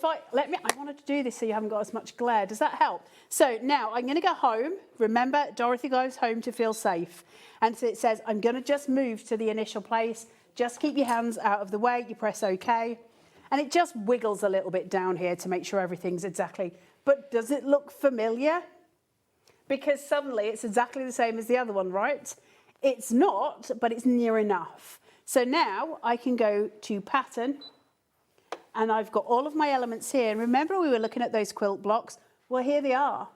[SPEAKER 14] wanted to do this so you haven't got as much glare. Does that help? So now I'm going to go home. Remember, Dorothy goes home to feel safe, and so it says I'm going to just move to the initial place. Just keep your hands out of the way. You press OK, and it just wiggles a little bit down here to make sure everything's exactly. But does it look familiar? Because suddenly it's exactly the same as the other one, right? It's not, but it's near enough. So now I can go to pattern, and I've got all of my elements here. And remember we were looking at those quilt blocks? Well, here they are.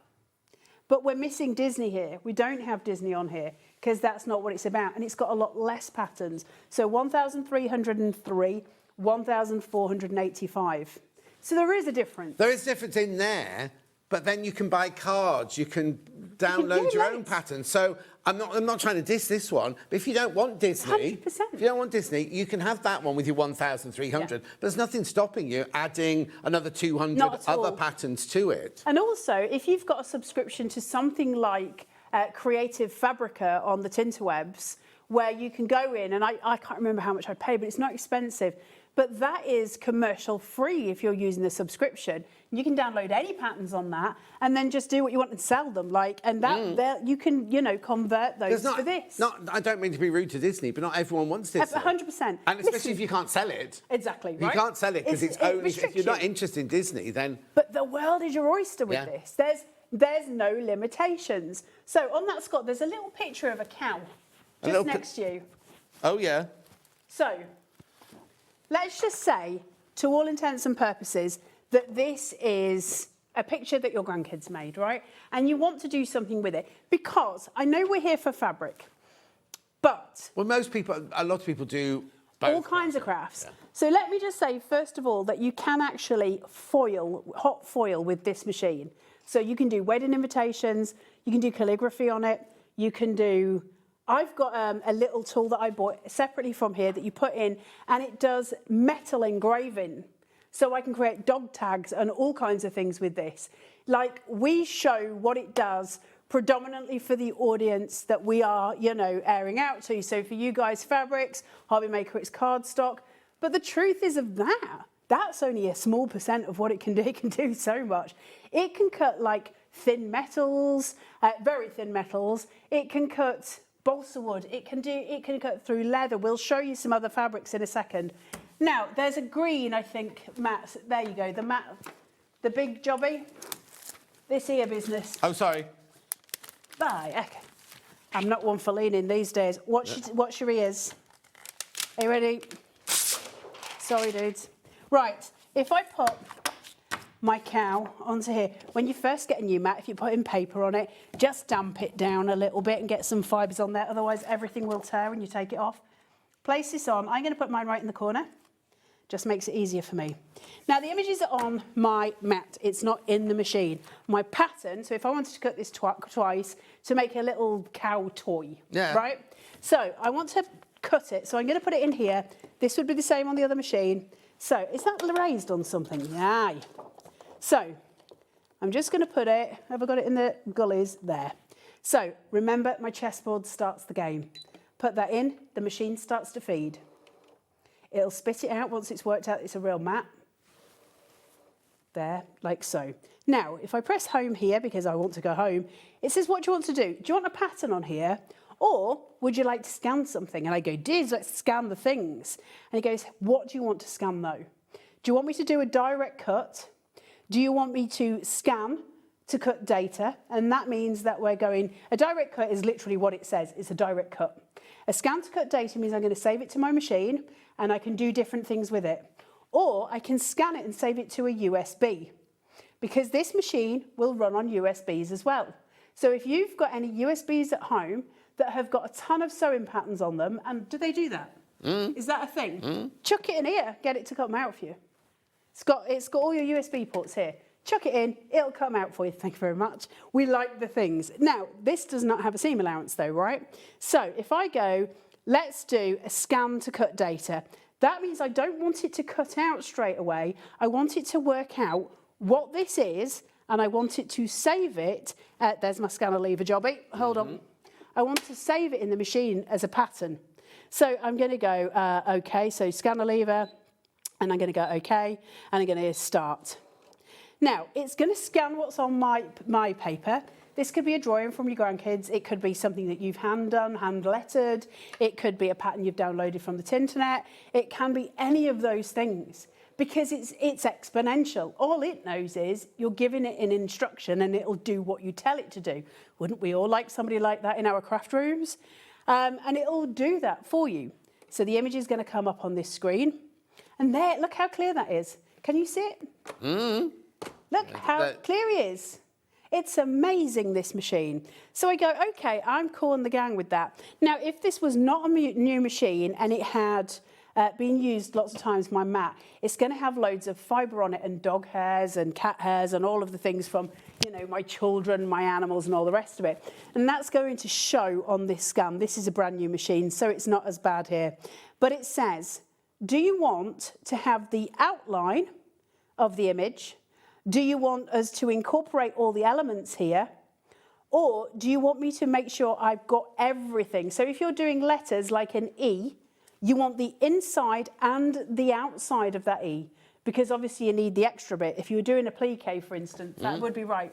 [SPEAKER 14] But we're missing Disney here. We don't have Disney on here because that's not what it's about. And it's got a lot less patterns. So 1,303, 1,485. So there is a difference.
[SPEAKER 3] There is a difference in there, but then you can buy cards. You can download your own patterns. So I'm not trying to diss this one, but if you don't want Disney,
[SPEAKER 14] 100%.
[SPEAKER 3] if you don't want Disney, you can have that one with your 1,300. Yeah. But there's nothing stopping you adding another 200 other patterns to it.
[SPEAKER 14] And also, if you've got a subscription to something like Creative Fabrica on the Tinterwebs, where you can go in, and I can't remember how much I paid, but it's not expensive. But that is commercial free if you're using the subscription. You can download any patterns on that and then just do what you want and sell them. You can, convert those for this.
[SPEAKER 3] I don't mean to be rude to Disney, but not everyone wants Disney.
[SPEAKER 14] 100%.
[SPEAKER 3] And especially if you can't sell it.
[SPEAKER 14] Exactly,
[SPEAKER 3] right? You can't sell it because it's only, if you're not interested in Disney, then...
[SPEAKER 14] But the world is your oyster with this. There's no limitations. So on that, Scott, there's a little picture of a cow just next to you.
[SPEAKER 3] Oh, yeah.
[SPEAKER 14] So... let's just say, to all intents and purposes, that this is a picture that your grandkids made, right? And you want to do something with it. Because I know we're here for fabric, but...
[SPEAKER 3] well, a lot of people do both.
[SPEAKER 14] All kinds of crafts.
[SPEAKER 3] Yeah.
[SPEAKER 14] So let me just say, first of all, that you can actually hot foil with this machine. So you can do wedding invitations, you can do calligraphy on it, you can do... I've got a little tool that I bought separately from here that you put in, and it does metal engraving. So I can create dog tags and all kinds of things with this. We show what it does predominantly for the audience that we are, airing out to. So for you guys, fabrics, Hobby Maker, it's cardstock. But the truth is of that's only a small % of what it can do. It can do so much. It can cut thin metals, very thin metals. It can cut balsa wood. It can cut through leather. We'll show you some other fabrics in a second. Now, there's a green, I think, mat. There you go, the big jobby. This here business.
[SPEAKER 3] Oh, sorry.
[SPEAKER 14] Bye. Okay. I'm not one for leaning these days. Watch your ears. Are you ready? Sorry, dudes. Right, if I put my cow onto here. When you first get a new mat, if you're putting paper on it, just damp it down a little bit and get some fibres on there, otherwise everything will tear when you take it off. Place this on. I'm going to put mine right in the corner. Just makes it easier for me. Now, the images are on my mat. It's not in the machine. My pattern, so if I wanted to cut this twice to make a little cow toy, right? So I want to cut it, so I'm going to put it in here. This would be the same on the other machine. So is that raised on something? Yeah. So I'm just going to put it, have I got it in the gullies? There. So remember, my chessboard starts the game. Put that in, the machine starts to feed. It'll spit it out once it's worked out it's a real mat. there, like so. Now, if I press home here because I want to go home, it says, what do you want to do? Do you want a pattern on here? Or would you like to scan something? And I go, Diz, let's scan the things. And he goes, what do you want to scan though? Do you want me to do a direct cut? Do you want me to scan to cut data? And that means that we're going, a direct cut is literally what it says, it's a direct cut. A scan to cut data means I'm going to save it to my machine and I can do different things with it. Or I can scan it and save it to a USB, because this machine will run on USBs as well. So if you've got any USBs at home that have got a ton of sewing patterns on them, and do they do that? Is that a thing? Chuck it in here, get it to come out for you. It's got all your USB ports here. Chuck it in, it'll come out for you. Thank you very much. We like the things. Now, this does not have a seam allowance though, right? So if I go, let's do a scan to cut data. That means I don't want it to cut out straight away. I want it to work out what this is, and I want it to save it. There's my scanner lever jobby. Hold on. I want to save it in the machine as a pattern. So I'm going to go, OK, so scanner lever, and I'm going to go OK, and I'm going to start. Now, it's going to scan what's on my paper. This could be a drawing from your grandkids. It could be something that you've hand done, hand lettered. It could be a pattern you've downloaded from the Tinternet. It can be any of those things, because it's exponential. All it knows is you're giving it an instruction and it'll do what you tell it to do. Wouldn't we all like somebody like that in our craft rooms? And it'll do that for you. So the image is going to come up on this screen. And there, look how clear that is. Can you see it? Look how clear it is. It's amazing, this machine. So I go, okay, I'm calling the gang with that. Now, if this was not a new machine and it had been used lots of times, my mat, it's going to have loads of fibre on it and dog hairs and cat hairs and all of the things from, you know, my children, my animals and all the rest of it. And that's going to show on this scan. This is a brand new machine, so it's not as bad here. But it says, do you want to have the outline of the image? Do you want us to incorporate all the elements here? Or do you want me to make sure I've got everything? So if you're doing letters like an E, you want the inside and the outside of that E, because obviously you need the extra bit. If you were doing a plique, for instance, that would be right?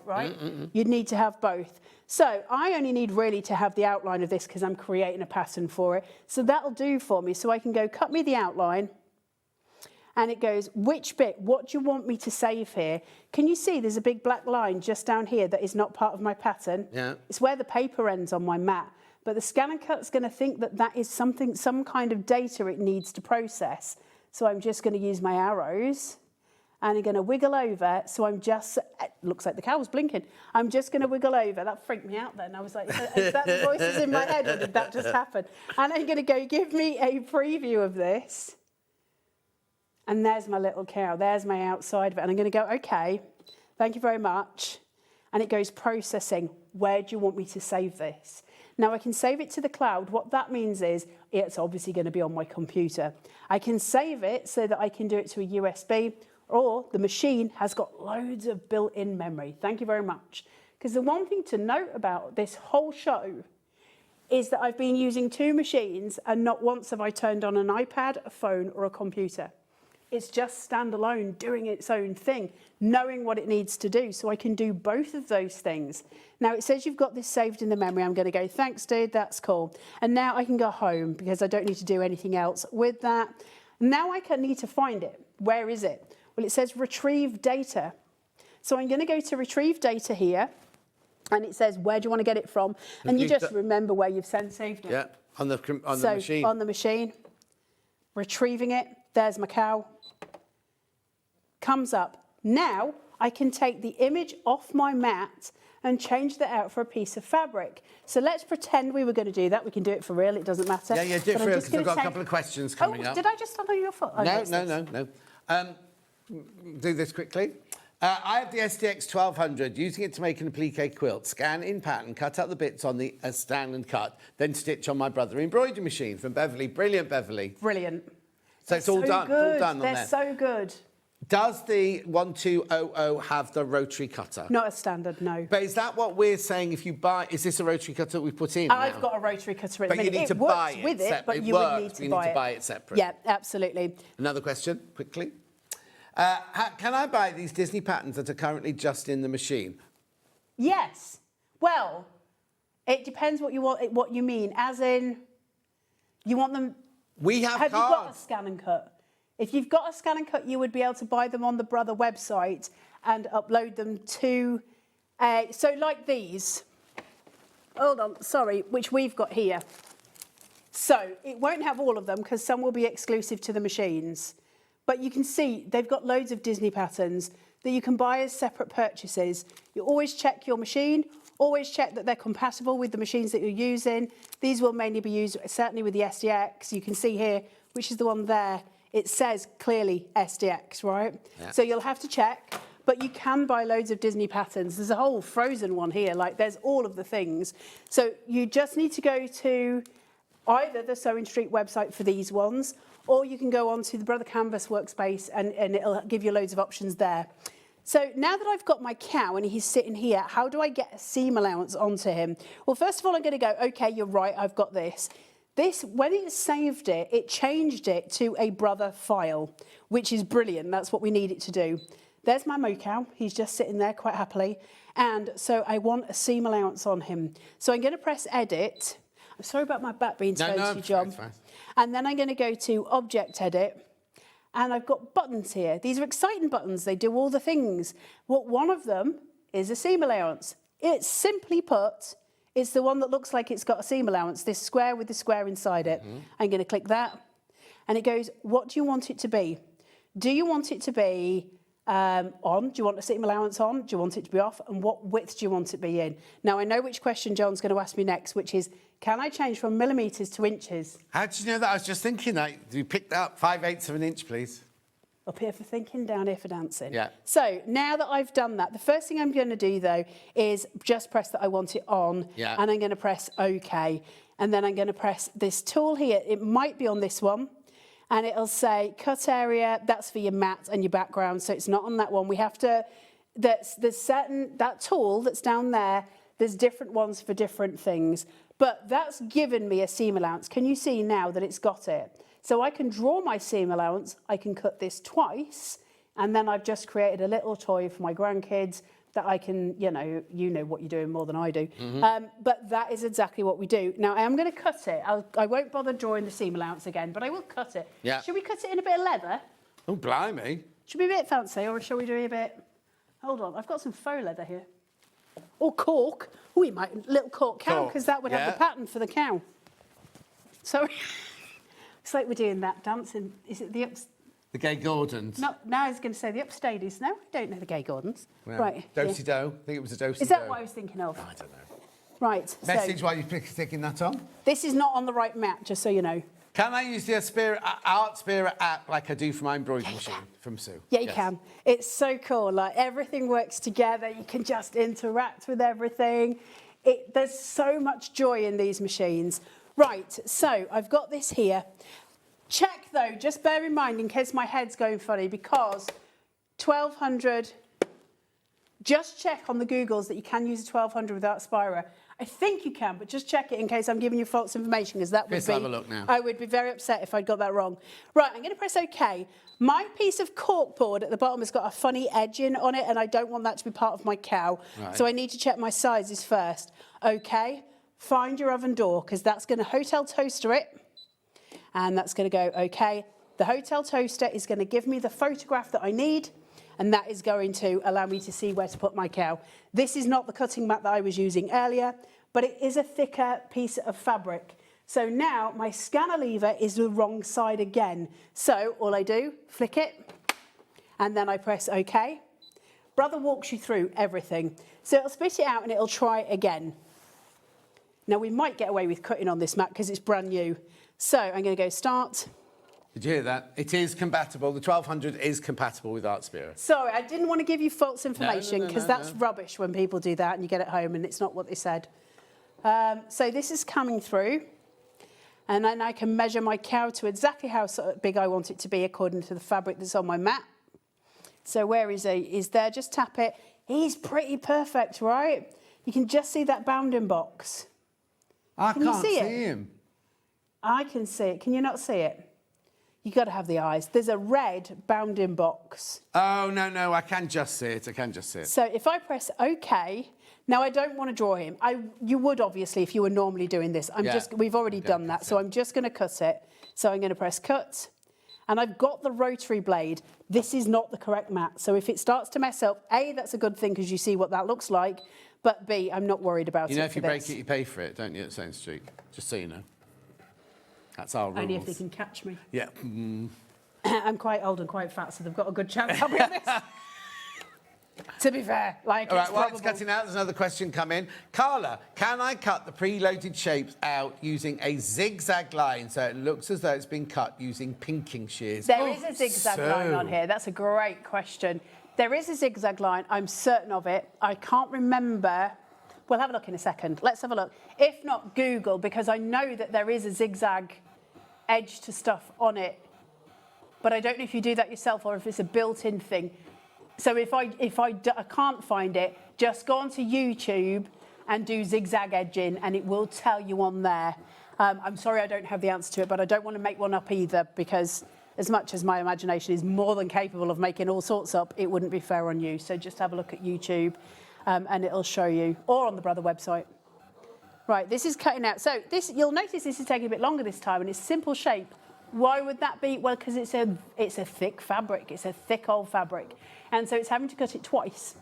[SPEAKER 14] You'd need to have both. So I only need really to have the outline of this because I'm creating a pattern for it. So that'll do for me. So I can go cut me the outline. And it goes, which bit? What do you want me to save here? Can you see there's a big black line just down here that is not part of my pattern? Yeah. It's where the paper ends on my mat. But the ScanNCut's going to think that that is something, some kind of data it needs to process. So I'm just going to use my arrows and I'm going to wiggle over. So I'm just, it looks like the cow's blinking. I'm just going to wiggle over. That freaked me out then. I was like, is that the voices in my head or did that just happen? And I'm going to go, give me a preview of this. And there's my little cow. There's my outside of it. And I'm going to go, OK, thank you very much. And it goes processing. Where do you want me to save this? Now, I can save it to the cloud. What that means is it's obviously going to be on my computer. I can save it so that I can do it to a USB, or the machine has got loads of built-in memory. Thank you very much. Because the one thing to note about this whole show is that I've been using two machines and not once have I turned on an iPad, a phone, or a computer. It's just standalone, doing its own thing, knowing what it needs to do. So I can do both of those things. Now, it says you've got this saved in the memory. I'm going to go, thanks, dude, that's cool. And now I can go home because I don't need to do anything else with that. Now I need to find it. Where is it? Well, it says retrieve data. So I'm going to go to retrieve data here. And it says, where do you want to get it from? And you just remember where you've saved it.
[SPEAKER 3] Yeah, on the machine.
[SPEAKER 14] So on the machine, retrieving it. There's my cow. Comes up. Now I can take the image off my mat and change that out for a piece of fabric. So let's pretend we were going to do that. We can do it for real. It doesn't matter.
[SPEAKER 3] Yeah, do it for real because I've got a couple of questions coming up.
[SPEAKER 14] Did I just stand on your foot? Oh,
[SPEAKER 3] no. Do this quickly. I have the SDX 1200, using it to make an applique quilt. Scan in pattern, cut out the bits on the ScanNCut, then stitch on my Brother embroidery machine from Beverly. Brilliant, Beverly.
[SPEAKER 14] Brilliant.
[SPEAKER 3] So it's all done.
[SPEAKER 14] Good.
[SPEAKER 3] It's all done on there.
[SPEAKER 14] They're so good.
[SPEAKER 3] Does the 1200 have the rotary cutter?
[SPEAKER 14] Not a standard, no.
[SPEAKER 3] But is that what we're saying if you buy... Is this a rotary cutter we put in
[SPEAKER 14] I've got a rotary cutter at the minute.
[SPEAKER 3] But you need to buy it
[SPEAKER 14] with it, but
[SPEAKER 3] it
[SPEAKER 14] you
[SPEAKER 3] works,
[SPEAKER 14] would need to buy it.
[SPEAKER 3] buy it separate.
[SPEAKER 14] Yeah, absolutely.
[SPEAKER 3] Another question, quickly. Can I buy these Disney patterns that are currently just in the machine?
[SPEAKER 14] Yes. Well, it depends what you want. What you mean, as in, you want them.
[SPEAKER 3] We have
[SPEAKER 14] you got a
[SPEAKER 3] cards.
[SPEAKER 14] scan and cut? If you've got a scan and cut, you would be able to buy them on the Brother website and upload them to. So like these. Hold on, sorry, which we've got here. So it won't have all of them because some will be exclusive to the machines. But you can see they've got loads of Disney patterns that you can buy as separate purchases. You always check your machine, always check that they're compatible with the machines that you're using. These will mainly be used certainly with the SDX. You can see here, which is the one there. It says clearly SDX, right?
[SPEAKER 3] Yeah.
[SPEAKER 14] So you'll have to check. But you can buy loads of Disney patterns. There's a whole Frozen one here. Like, there's all of the things. So you just need to go to either the SewingStreet website for these ones, or you can go onto the Brother Canvas workspace and it'll give you loads of options there. So now that I've got my cow and he's sitting here, how do I get a seam allowance onto him? Well, first of all, I'm going to go, OK, you're right, I've got this. This, when it saved it, it changed it to a Brother file, which is brilliant. That's what we need it to do. There's my moo cow. He's just sitting there quite happily. And so I want a seam allowance on him. So I'm going to press Edit. I'm sorry about my back being turned to you, John.
[SPEAKER 3] Fine.
[SPEAKER 14] And then I'm going to go to Object Edit. And I've got buttons here. These are exciting buttons. They do all the things. Well, one of them is a seam allowance. It's simply put, it's the one that looks like it's got a seam allowance, this square with the square inside it. I'm going to click that. And it goes, what do you want it to be? Do you want it to be on? Do you want a seam allowance on? Do you want it to be off? And what width do you want it to be in? Now, I know which question John's going to ask me next, which is, can I change from millimetres to inches?
[SPEAKER 3] How did you know that? I was just thinking that. You picked that up 5/8 of an inch, please.
[SPEAKER 14] Up here for thinking, down here for dancing.
[SPEAKER 3] Yeah.
[SPEAKER 14] So now that I've done that, the first thing I'm going to do, though, is just press that I want it on.
[SPEAKER 3] Yeah.
[SPEAKER 14] And I'm going to press OK. And then I'm going to press this tool here. It might be on this one. And it'll say cut area, that's for your mat and your background, so it's not on that one. We have to, there's certain, that tool that's down there, there's different ones for different things. But that's given me a seam allowance. Can you see now that it's got it? So I can draw my seam allowance, I can cut this twice, and then I've just created a little toy for my grandkids that I can, you know what you're doing more than I do. But that is exactly what we do. Now, I am going to cut it. I won't bother drawing the seam allowance again, but I will cut it.
[SPEAKER 3] Yeah.
[SPEAKER 14] Should we cut it in a bit of leather?
[SPEAKER 3] Oh, blimey.
[SPEAKER 14] Should we be a bit fancy, or shall we do a bit... Hold on, I've got some faux leather here. Or cork. Oh, we might... Little cork cow, because that would have the pattern for the cow. Sorry. It's like we're doing that dancing. Is it the...
[SPEAKER 3] The Gay Gordons.
[SPEAKER 14] No, now I was going to say the upstadies. No, I don't know the Gay Gordons.
[SPEAKER 3] Well,
[SPEAKER 14] right.
[SPEAKER 3] Do-si-do. I think it was a do-si-do.
[SPEAKER 14] Is that what I was thinking of?
[SPEAKER 3] I don't know.
[SPEAKER 14] Right.
[SPEAKER 3] Message
[SPEAKER 14] so,
[SPEAKER 3] while you're sticking that on.
[SPEAKER 14] This is not on the right mat, just so you know.
[SPEAKER 3] Can I use the Art Spirit app like I do for my embroidery machine from Sue?
[SPEAKER 14] Yeah, you can. It's so cool. Like, everything works together. You can just interact with everything. There's so much joy in these machines. Right, so I've got this here. Check, though, just bear in mind, in case my head's going funny, because 1200, just check on the Googles that you can use a 1200 without Spira. I think you can, but just check it in case I'm giving you false information, because that would
[SPEAKER 3] Chris,
[SPEAKER 14] be...
[SPEAKER 3] have a look now.
[SPEAKER 14] I would be very upset if I'd got that wrong. Right, I'm going to press OK. My piece of corkboard at the bottom has got a funny edging on it, and I don't want that to be part of my cow.
[SPEAKER 3] Right.
[SPEAKER 14] So I need to check my sizes first. OK, find your oven door, because that's going to hotel toaster it. And that's going to go, OK. The hotel toaster is going to give me the photograph that I need, and that is going to allow me to see where to put my cow. This is not the cutting mat that I was using earlier, but it is a thicker piece of fabric. So now my scanner lever is the wrong side again. So all I do, flick it, and then I press OK. Brother walks you through everything. So it'll spit it out and it'll try again. Now, we might get away with cutting on this mat because it's brand new. So I'm going to go start.
[SPEAKER 3] Did you hear that? It is compatible. The 1200 is compatible with Art Spirit.
[SPEAKER 14] Sorry, I didn't want to give you false information because that's
[SPEAKER 3] no.
[SPEAKER 14] rubbish when people do that and you get it home and it's not what they said. So this is coming through. And then I can measure my cow to exactly how big I want it to be according to the fabric that's on my mat. So where is he? He's there. Just tap it. He's pretty perfect, right? You can just see that bounding box.
[SPEAKER 3] I
[SPEAKER 14] Can you
[SPEAKER 3] can't
[SPEAKER 14] see
[SPEAKER 3] see
[SPEAKER 14] it?
[SPEAKER 3] him.
[SPEAKER 14] I can see it. Can you not see it? You got to have the eyes. There's a red bound-in box.
[SPEAKER 3] Oh, no, I can just see it.
[SPEAKER 14] So if I press OK, now I don't want to draw him. You would, obviously, if you were normally doing this. We've already done that, so I'm just going to cut it. So I'm going to press cut, and I've got the rotary blade. This is not the correct mat, so if it starts to mess up, A, that's a good thing because you see what that looks like, but B, I'm not worried about it.
[SPEAKER 3] You know, if you break it, you pay for it, don't you, at SewingStreet? Just so you know. That's our rules.
[SPEAKER 14] Only if they can catch me.
[SPEAKER 3] Yeah.
[SPEAKER 14] I'm quite old and quite fat, so they've got a good chance I'll be on this. To be fair, like,
[SPEAKER 3] all right,
[SPEAKER 14] it's
[SPEAKER 3] while
[SPEAKER 14] probable.
[SPEAKER 3] it's cutting out, there's another question coming. Carla, can I cut the preloaded shapes out using a zigzag line so it looks as though it's been cut using pinking shears?
[SPEAKER 14] There is a zigzag line on here. That's a great question. There is a zigzag line. I'm certain of it. I can't remember. We'll have a look in a second. Let's have a look. If not, Google, because I know that there is a zigzag edge to stuff on it. But I don't know if you do that yourself or if it's a built-in thing. So if I can't find it, just go onto YouTube and do zigzag edging, and it will tell you on there. I'm sorry I don't have the answer to it, but I don't want to make one up either, because as much as my imagination is more than capable of making all sorts up, it wouldn't be fair on you. So just have a look at YouTube, and it'll show you, or on the Brother website. Right, this is cutting out. So you'll notice this is taking a bit longer this time, and it's a simple shape. Why would that be? Well, because it's a thick fabric. It's a thick old fabric. And so it's having to cut it twice.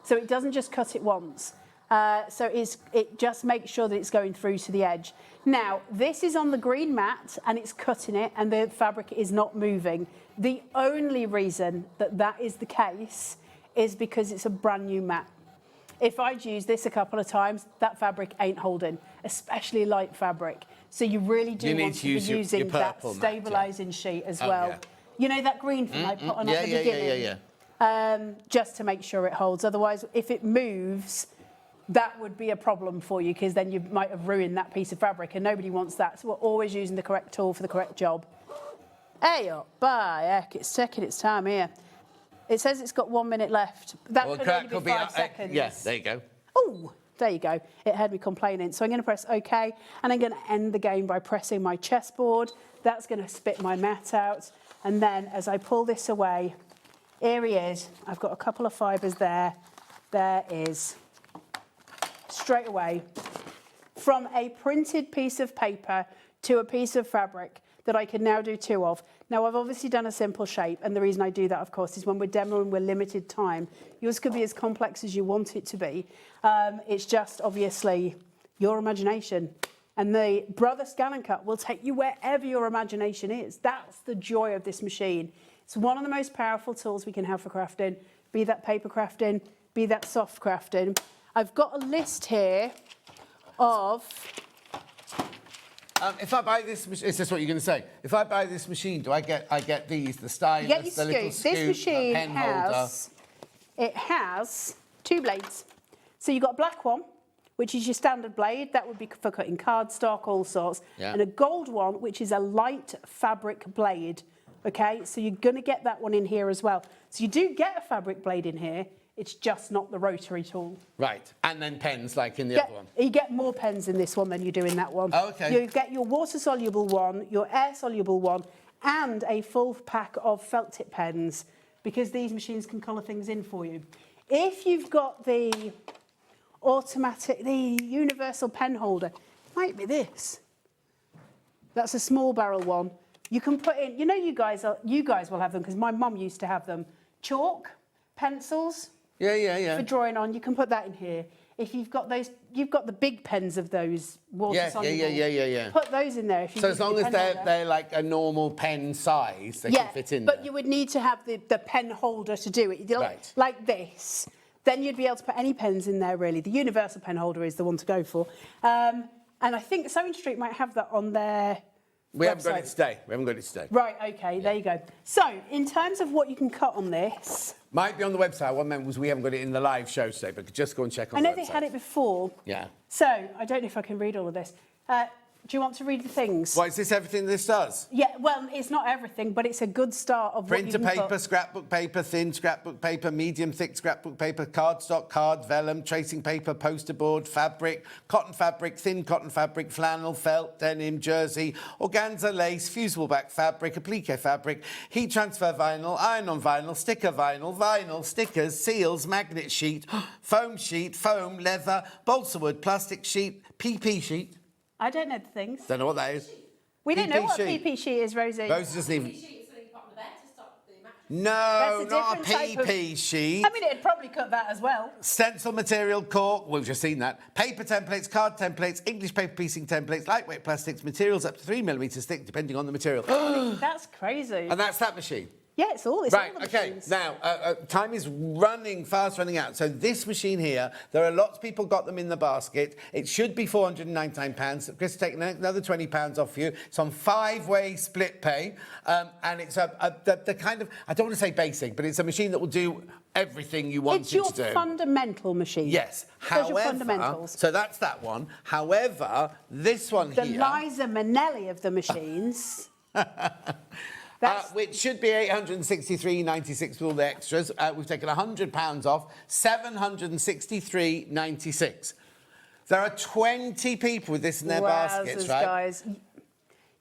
[SPEAKER 14] So it doesn't just cut it once. So it just makes sure that it's going through to the edge. Now, this is on the green mat, and it's cutting it, and the fabric is not moving. The only reason that is the case is because it's a brand new mat. If I'd used this a couple of times, that fabric ain't holding, especially light fabric. So you really do want to be using that stabilising sheet as well.
[SPEAKER 3] Yeah.
[SPEAKER 14] You know that green thing I put on at the beginning? Just to make sure it holds. Otherwise, if it moves, that would be a problem for you, because then you might have ruined that piece of fabric, and nobody wants that. So we're always using the correct tool for the correct job. Hey up, bye, heck, it's taking its time here. It says it's got 1 minute left. That could only be 5 seconds.
[SPEAKER 3] Yeah, there you go.
[SPEAKER 14] Oh, there you go. It heard me complaining. So I'm going to press OK, and I'm going to end the game by pressing my chessboard. That's going to spit my mat out. And then as I pull this away, here he is. I've got a couple of fibres there. There is. Straight away, from a printed piece of paper to a piece of fabric that I can now do 2 of. Now, I've obviously done a simple shape, and the reason I do that, of course, is when we're demoing, we're limited time. Yours could be as complex as you want it to be. It's just, obviously, your imagination. And the Brother ScanNCut will take you wherever your imagination is. That's the joy of this machine. It's one of the most powerful tools we can have for crafting, be that paper crafting, be that soft crafting. I've got a list here of...
[SPEAKER 3] if I buy this machine, is this what you're going to say? If I buy this machine, do I get these, the stylus,
[SPEAKER 14] You get your
[SPEAKER 3] the little
[SPEAKER 14] scoop. This machine
[SPEAKER 3] pen holder?
[SPEAKER 14] has 2 blades. So you've got a black one, which is your standard blade. That would be for cutting cardstock, all sorts.
[SPEAKER 3] Yeah.
[SPEAKER 14] And a gold one, which is a light fabric blade. Okay, so you're going to get that one in here as well. So you do get a fabric blade in here. It's just not the rotary tool.
[SPEAKER 3] Right, and then pens like in the other one.
[SPEAKER 14] You get more pens in this one than you do in that one.
[SPEAKER 3] Oh, okay.
[SPEAKER 14] You get your water-soluble one, your air-soluble one, and a full pack of felt tip pens, because these machines can colour things in for you. If you've got the universal pen holder, it might be this. That's a small barrel one. You can put in, you know, you guys will have them, because my mum used to have them. Chalk, pencils.
[SPEAKER 3] Yeah.
[SPEAKER 14] For drawing on, you can put that in here. If you've got those, you've got the big pens of those water soluble.
[SPEAKER 3] Yeah.
[SPEAKER 14] Put those in there. If you
[SPEAKER 3] so as long as they're like a normal pen size, they can fit in there.
[SPEAKER 14] But you would need to have the pen holder to do it.
[SPEAKER 3] Right.
[SPEAKER 14] Like this. Then you'd be able to put any pens in there, really. The universal pen holder is the one to go for. And I think SewingStreet might have that on their
[SPEAKER 3] We
[SPEAKER 14] website.
[SPEAKER 3] haven't got it today.
[SPEAKER 14] Right, OK, there you go. So, in terms of what you can cut on this...
[SPEAKER 3] Might be on the website. One member was we haven't got it in the live show today, but just go and check on the website.
[SPEAKER 14] I know they had it before.
[SPEAKER 3] Yeah.
[SPEAKER 14] So, I don't know if I can read all of this. Do you want to read the things?
[SPEAKER 3] What, is this everything this does?
[SPEAKER 14] Yeah, well, it's not everything, but it's a good start of what you
[SPEAKER 3] Printer
[SPEAKER 14] can
[SPEAKER 3] paper,
[SPEAKER 14] put.
[SPEAKER 3] scrapbook paper, thin scrapbook paper, medium thick scrapbook paper, cardstock, card, vellum, tracing paper, poster board, fabric, cotton fabric, thin cotton fabric, flannel, felt, denim, jersey, organza, lace, fusible back fabric, applique fabric, heat transfer vinyl, iron-on vinyl, sticker vinyl, vinyl, stickers, seals, magnet sheet, foam, leather, balsa wood, plastic sheet, PP sheet.
[SPEAKER 14] I don't know the things.
[SPEAKER 3] Don't know what that is.
[SPEAKER 14] We don't know what
[SPEAKER 3] sheet.
[SPEAKER 14] PP sheet is, Rosie.
[SPEAKER 3] Rosie doesn't even... No,
[SPEAKER 14] That's a
[SPEAKER 3] not a
[SPEAKER 14] different type of-
[SPEAKER 3] PP sheet.
[SPEAKER 14] I mean, it'd probably cut that as well.
[SPEAKER 3] Stencil material, cork, we've just seen that. Paper templates, card templates, English paper piecing templates, lightweight plastics, materials up to 3mm thick, depending on the material.
[SPEAKER 14] That's crazy.
[SPEAKER 3] And that's that machine.
[SPEAKER 14] Yeah, it's all. It's
[SPEAKER 3] Right,
[SPEAKER 14] all the
[SPEAKER 3] okay.
[SPEAKER 14] machines.
[SPEAKER 3] Now, time is running out. So this machine here, there are lots of people got them in the basket. It should be £499. Chris has taken another £20 off you. It's on 5-way split pay. And it's the kind of, I don't want to say basic, but it's a machine that will do everything you want
[SPEAKER 14] It's
[SPEAKER 3] it
[SPEAKER 14] your
[SPEAKER 3] to do.
[SPEAKER 14] fundamental machine.
[SPEAKER 3] Yes.
[SPEAKER 14] Does your fundamentals.
[SPEAKER 3] So that's that one. However, this one
[SPEAKER 14] The
[SPEAKER 3] here...
[SPEAKER 14] Liza Minnelli of the machines.
[SPEAKER 3] Which should be $863.96 with all the extras. We've taken £100 off, $763.96. There are 20 people with this in their baskets,
[SPEAKER 14] Wowzers,
[SPEAKER 3] right?
[SPEAKER 14] guys.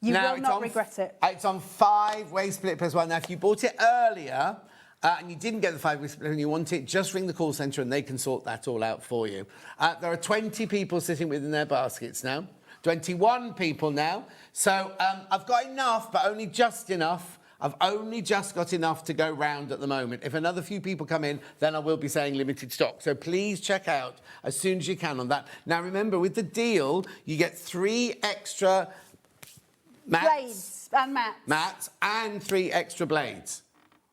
[SPEAKER 14] You will not regret it.
[SPEAKER 3] It's on 5-way split as well. Now, if you bought it earlier and you didn't get the 5-way split and you want it, just ring the call centre and they can sort that all out for you. There are 20 people sitting within their baskets now. 21 people now. So I've got enough, but only just enough. I've only just got enough to go round at the moment. If another few people come in, then I will be saying limited stock. So please check out as soon as you can on that. Now, remember, with the deal, you get 3 extra
[SPEAKER 14] Blades and mats.
[SPEAKER 3] And 3 extra blades.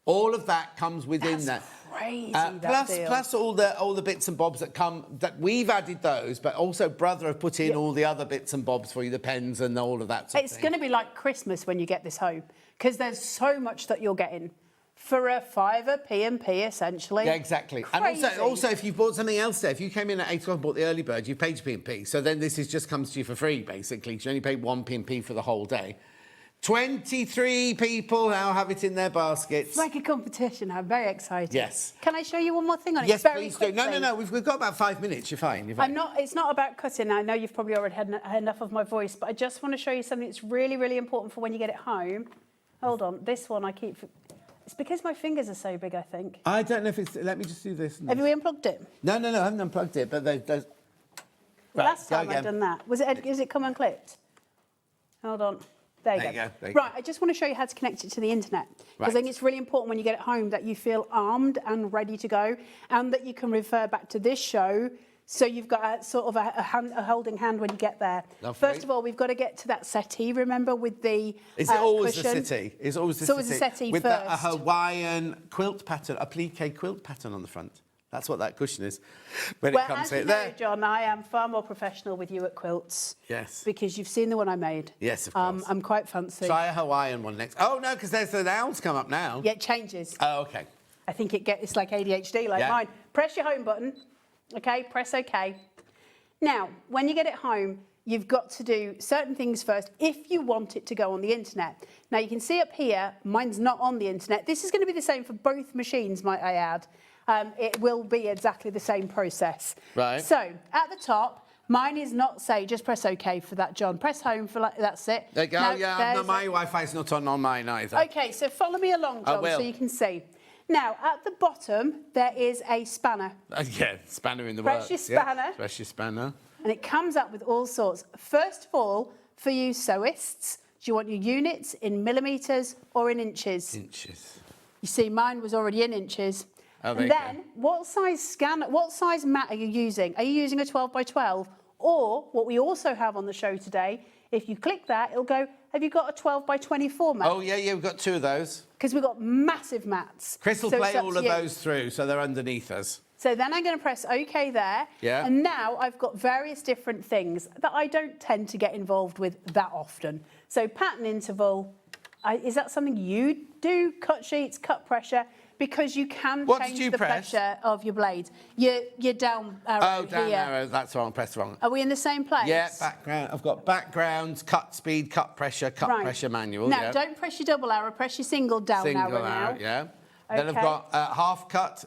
[SPEAKER 3] All of that comes within that.
[SPEAKER 14] Crazy, that deal.
[SPEAKER 3] Plus all the bits and bobs that come, that we've added those, but also Brother have put in all the other bits and bobs for you, the pens and all of that sort of
[SPEAKER 14] It's
[SPEAKER 3] thing.
[SPEAKER 14] going to be like Christmas when you get this home, because there's so much that you're getting for a £5 P&P, essentially.
[SPEAKER 3] Yeah, exactly.
[SPEAKER 14] Crazy.
[SPEAKER 3] And also, if you've bought something else there, if you came in at 8 o'clock and bought the early bird, you've paid your P&P. So then this just comes to you for free, basically. You only paid 1 P&P for the whole day. 23 people now have it in their baskets.
[SPEAKER 14] It's like a competition. I'm very excited.
[SPEAKER 3] Yes.
[SPEAKER 14] Can I show you one more thing on it?
[SPEAKER 3] Yes,
[SPEAKER 14] Very
[SPEAKER 3] please do.
[SPEAKER 14] quickly?
[SPEAKER 3] No. We've got about 5 minutes. You're fine.
[SPEAKER 14] It's not about cutting. I know you've probably already had enough of my voice, but I just want to show you something that's really, really important for when you get it home. Hold on. This one I keep... It's because my fingers are so big, I think.
[SPEAKER 3] I don't know if it's... Let me just do this.
[SPEAKER 14] Have you unplugged it?
[SPEAKER 3] No, I haven't unplugged it, but there's...
[SPEAKER 14] Last time I'd done that. Is it come unclipped? Hold on. There you go. Right, I just want to show you how to connect it to the internet. Because I think it's really important when you get it home that you feel armed and ready to go, and that you can refer back to this show, so you've got a sort of a holding hand when you get there.
[SPEAKER 3] Lovely.
[SPEAKER 14] First of all, we've got to get to that settee, remember, with the
[SPEAKER 3] Is it always
[SPEAKER 14] cushion.
[SPEAKER 3] the settee? It's always the
[SPEAKER 14] So it's a settee
[SPEAKER 3] with
[SPEAKER 14] first.
[SPEAKER 3] a Hawaiian quilt pattern, applique quilt pattern on the front. That's what that cushion is. When it comes
[SPEAKER 14] as you
[SPEAKER 3] in
[SPEAKER 14] know,
[SPEAKER 3] there.
[SPEAKER 14] John, I am far more professional with you at quilts.
[SPEAKER 3] Yes.
[SPEAKER 14] Because you've seen the one I made.
[SPEAKER 3] Yes, of course.
[SPEAKER 14] I'm quite fancy.
[SPEAKER 3] Try a Hawaiian one next. Oh, no, because there's the owls come up now.
[SPEAKER 14] Yeah, it changes.
[SPEAKER 3] Oh, OK.
[SPEAKER 14] I think it's like ADHD, like mine. Press your home button. OK, press OK. Now, when you get it home, you've got to do certain things first if you want it to go on the internet. Now, you can see up here, mine's not on the internet. This is going to be the same for both machines, might I add. It will be exactly the same process.
[SPEAKER 3] Right.
[SPEAKER 14] So, at the top, mine is not say, just press OK for that, John. Press home for that's it.
[SPEAKER 3] There you go.
[SPEAKER 14] Now,
[SPEAKER 3] No, my Wi-Fi's not on mine either.
[SPEAKER 14] OK, so follow me along, John, so you can see. Now, at the bottom, there is a spanner.
[SPEAKER 3] Yeah, spanner in the
[SPEAKER 14] Press
[SPEAKER 3] works.
[SPEAKER 14] your spanner.
[SPEAKER 3] Yeah. Press your spanner.
[SPEAKER 14] And it comes up with all sorts. First of all, for you sewists, do you want your units in millimetres or in inches?
[SPEAKER 3] Inches.
[SPEAKER 14] You see, mine was already in inches.
[SPEAKER 3] Oh, there
[SPEAKER 14] and
[SPEAKER 3] you
[SPEAKER 14] then, what size mat are you using? Are you using a 12 by 12? Or, what we also have on the show today, if you click that, it'll go, have you got a 12 by 24 mat?
[SPEAKER 3] Oh, yeah, we've got 2 of those.
[SPEAKER 14] Because we've got massive mats.
[SPEAKER 3] Chris will
[SPEAKER 14] So
[SPEAKER 3] play
[SPEAKER 14] it's up
[SPEAKER 3] all
[SPEAKER 14] to
[SPEAKER 3] of
[SPEAKER 14] you.
[SPEAKER 3] those through, so they're underneath us.
[SPEAKER 14] So then I'm going to press OK there.
[SPEAKER 3] Yeah.
[SPEAKER 14] And now I've got various different things that I don't tend to get involved with that often. So pattern interval, is that something you do? Cut sheets, cut pressure. because you can
[SPEAKER 3] What did
[SPEAKER 14] change
[SPEAKER 3] you
[SPEAKER 14] the
[SPEAKER 3] press?
[SPEAKER 14] pressure of your blade. Your down arrow
[SPEAKER 3] Oh, down
[SPEAKER 14] here.
[SPEAKER 3] arrow. That's wrong. Press wrong.
[SPEAKER 14] Are we in the same place?
[SPEAKER 3] Yeah, background. I've got backgrounds, cut speed, cut pressure manual.
[SPEAKER 14] Now,
[SPEAKER 3] yeah.
[SPEAKER 14] don't press your double arrow, press your single down arrow now.
[SPEAKER 3] Yeah. Then I've
[SPEAKER 14] Okay.
[SPEAKER 3] got half cut,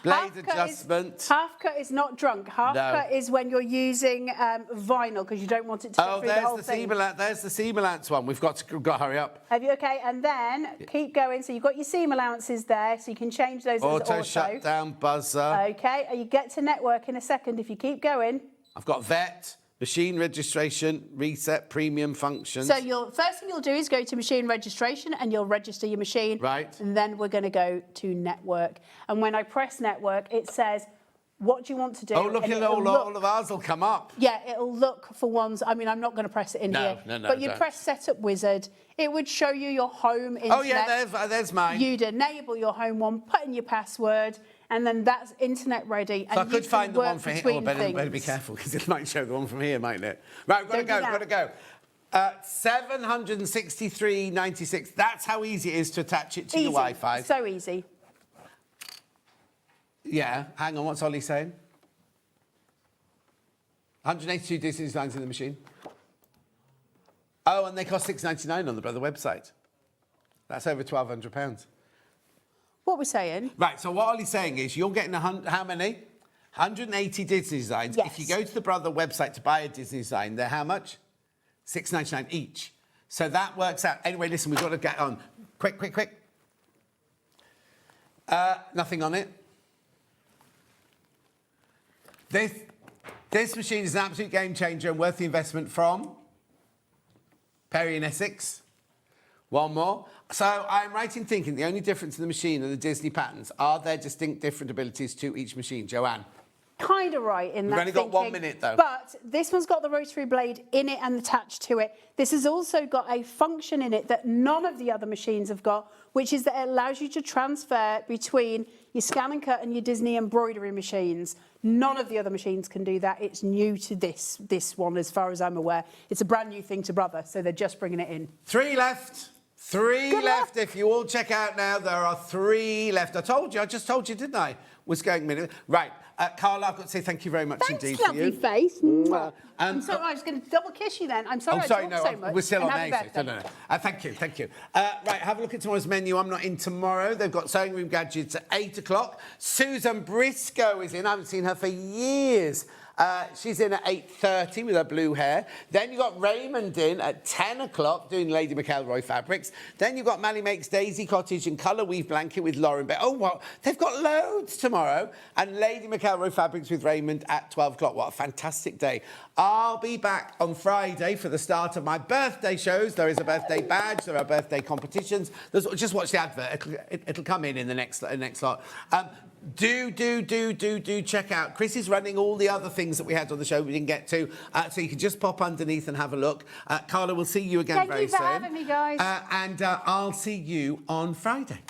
[SPEAKER 3] blade adjustment.
[SPEAKER 14] Half cut is not drunk. Half
[SPEAKER 3] No.
[SPEAKER 14] cut is when you're using vinyl because you don't want it to go through the whole thing.
[SPEAKER 3] There's the seam allowance one. We've got to hurry up.
[SPEAKER 14] Have you okay? And then keep going. So you've got your seam allowances there, so you can change those as auto.
[SPEAKER 3] Shutdown buzzer.
[SPEAKER 14] Okay, you get to network in a second if you keep going.
[SPEAKER 3] I've got vet, machine registration, reset, premium functions.
[SPEAKER 14] So first thing you'll do is go to machine registration and you'll register your machine.
[SPEAKER 3] Right.
[SPEAKER 14] And then we're going to go to network. And when I press network, it says, what do you want to do?
[SPEAKER 3] Oh, look
[SPEAKER 14] And
[SPEAKER 3] at
[SPEAKER 14] it'll
[SPEAKER 3] all of ours will come up.
[SPEAKER 14] Yeah, it'll look for ones. I mean, I'm not going to press it in here.
[SPEAKER 3] No,
[SPEAKER 14] but you'd
[SPEAKER 3] don't.
[SPEAKER 14] press Setup Wizard. It would show you your home internet.
[SPEAKER 3] Oh, yeah, there's mine.
[SPEAKER 14] You'd enable your home one, put in your password, and then that's internet ready.
[SPEAKER 3] So
[SPEAKER 14] and
[SPEAKER 3] I could find the one for here. Oh, better
[SPEAKER 14] things.
[SPEAKER 3] be careful because it might show the one from here, mightn't it? Right, we've got to go. 763.96. That's how easy it is to attach it to your Wi-Fi.
[SPEAKER 14] So easy.
[SPEAKER 3] Yeah, hang on, what's Ollie saying? 182 Disney designs in the machine. Oh, and they cost $6.99 on the Brother website. That's over £1,200.
[SPEAKER 14] What we're saying?
[SPEAKER 3] Right, so what Ollie's saying is you're getting how many? 180 Disney designs.
[SPEAKER 14] Yes.
[SPEAKER 3] If you go to the Brother website to buy a Disney design, they're how much? $6.99 each. So that works out. Anyway, listen, we've got to get on. Quick. Nothing on it. This machine is an absolute game changer and worth the investment from Perry in Essex. One more. So I'm right in thinking the only difference in the machine and the Disney patterns are their distinct different abilities to each machine. Joanne?
[SPEAKER 14] Kind of right in that.
[SPEAKER 3] We've only got 1 minute, though.
[SPEAKER 14] But this one's got the rotary blade in it and attached to it. This has also got a function in it that none of the other machines have got, which is that it allows you to transfer between your ScanNCut and your Disney embroidery machines. None of the other machines can do that. It's new to this one, as far as I'm aware. It's a brand new thing to Brother, so they're just bringing it in.
[SPEAKER 3] 3 left. Three left. If you all check out now, there are 3 left. I just told you, didn't I? Was going minute. Right. Carla, I've got to say thank you very much indeed for you.
[SPEAKER 14] Lovely face. I'm sorry, I was going to double kiss you then. I'm sorry, I talked so much.
[SPEAKER 3] We're still
[SPEAKER 14] And
[SPEAKER 3] on
[SPEAKER 14] happy
[SPEAKER 3] A.
[SPEAKER 14] birthday.
[SPEAKER 3] No. Thank you. Right, have a look at tomorrow's menu. I'm not in tomorrow. They've got Sewing Room Gadgets at 8 o'clock. Susan Briscoe is in. I haven't seen her for years. She's in at 8:30 with her blue hair. Then you've got Raymond in at 10 o'clock doing Lady McElroy fabrics. Then you've got Mally Makes Daisy Cottage and Colour Weave Blanket with Lauren Beck. Oh, well, they've got loads tomorrow. And Lady McElroy fabrics with Raymond at 12 o'clock. What a fantastic day. I'll be back on Friday for the start of my birthday shows. There is a birthday badge. There are birthday competitions. Just watch the advert. It'll come in the next lot. Do check out. Chris is running all the other things that we had on the show we didn't get to, so you can just pop underneath and have a look. Carla, we'll see you again very soon.
[SPEAKER 14] Thank you for having me, guys.
[SPEAKER 3] And I'll see you on Friday.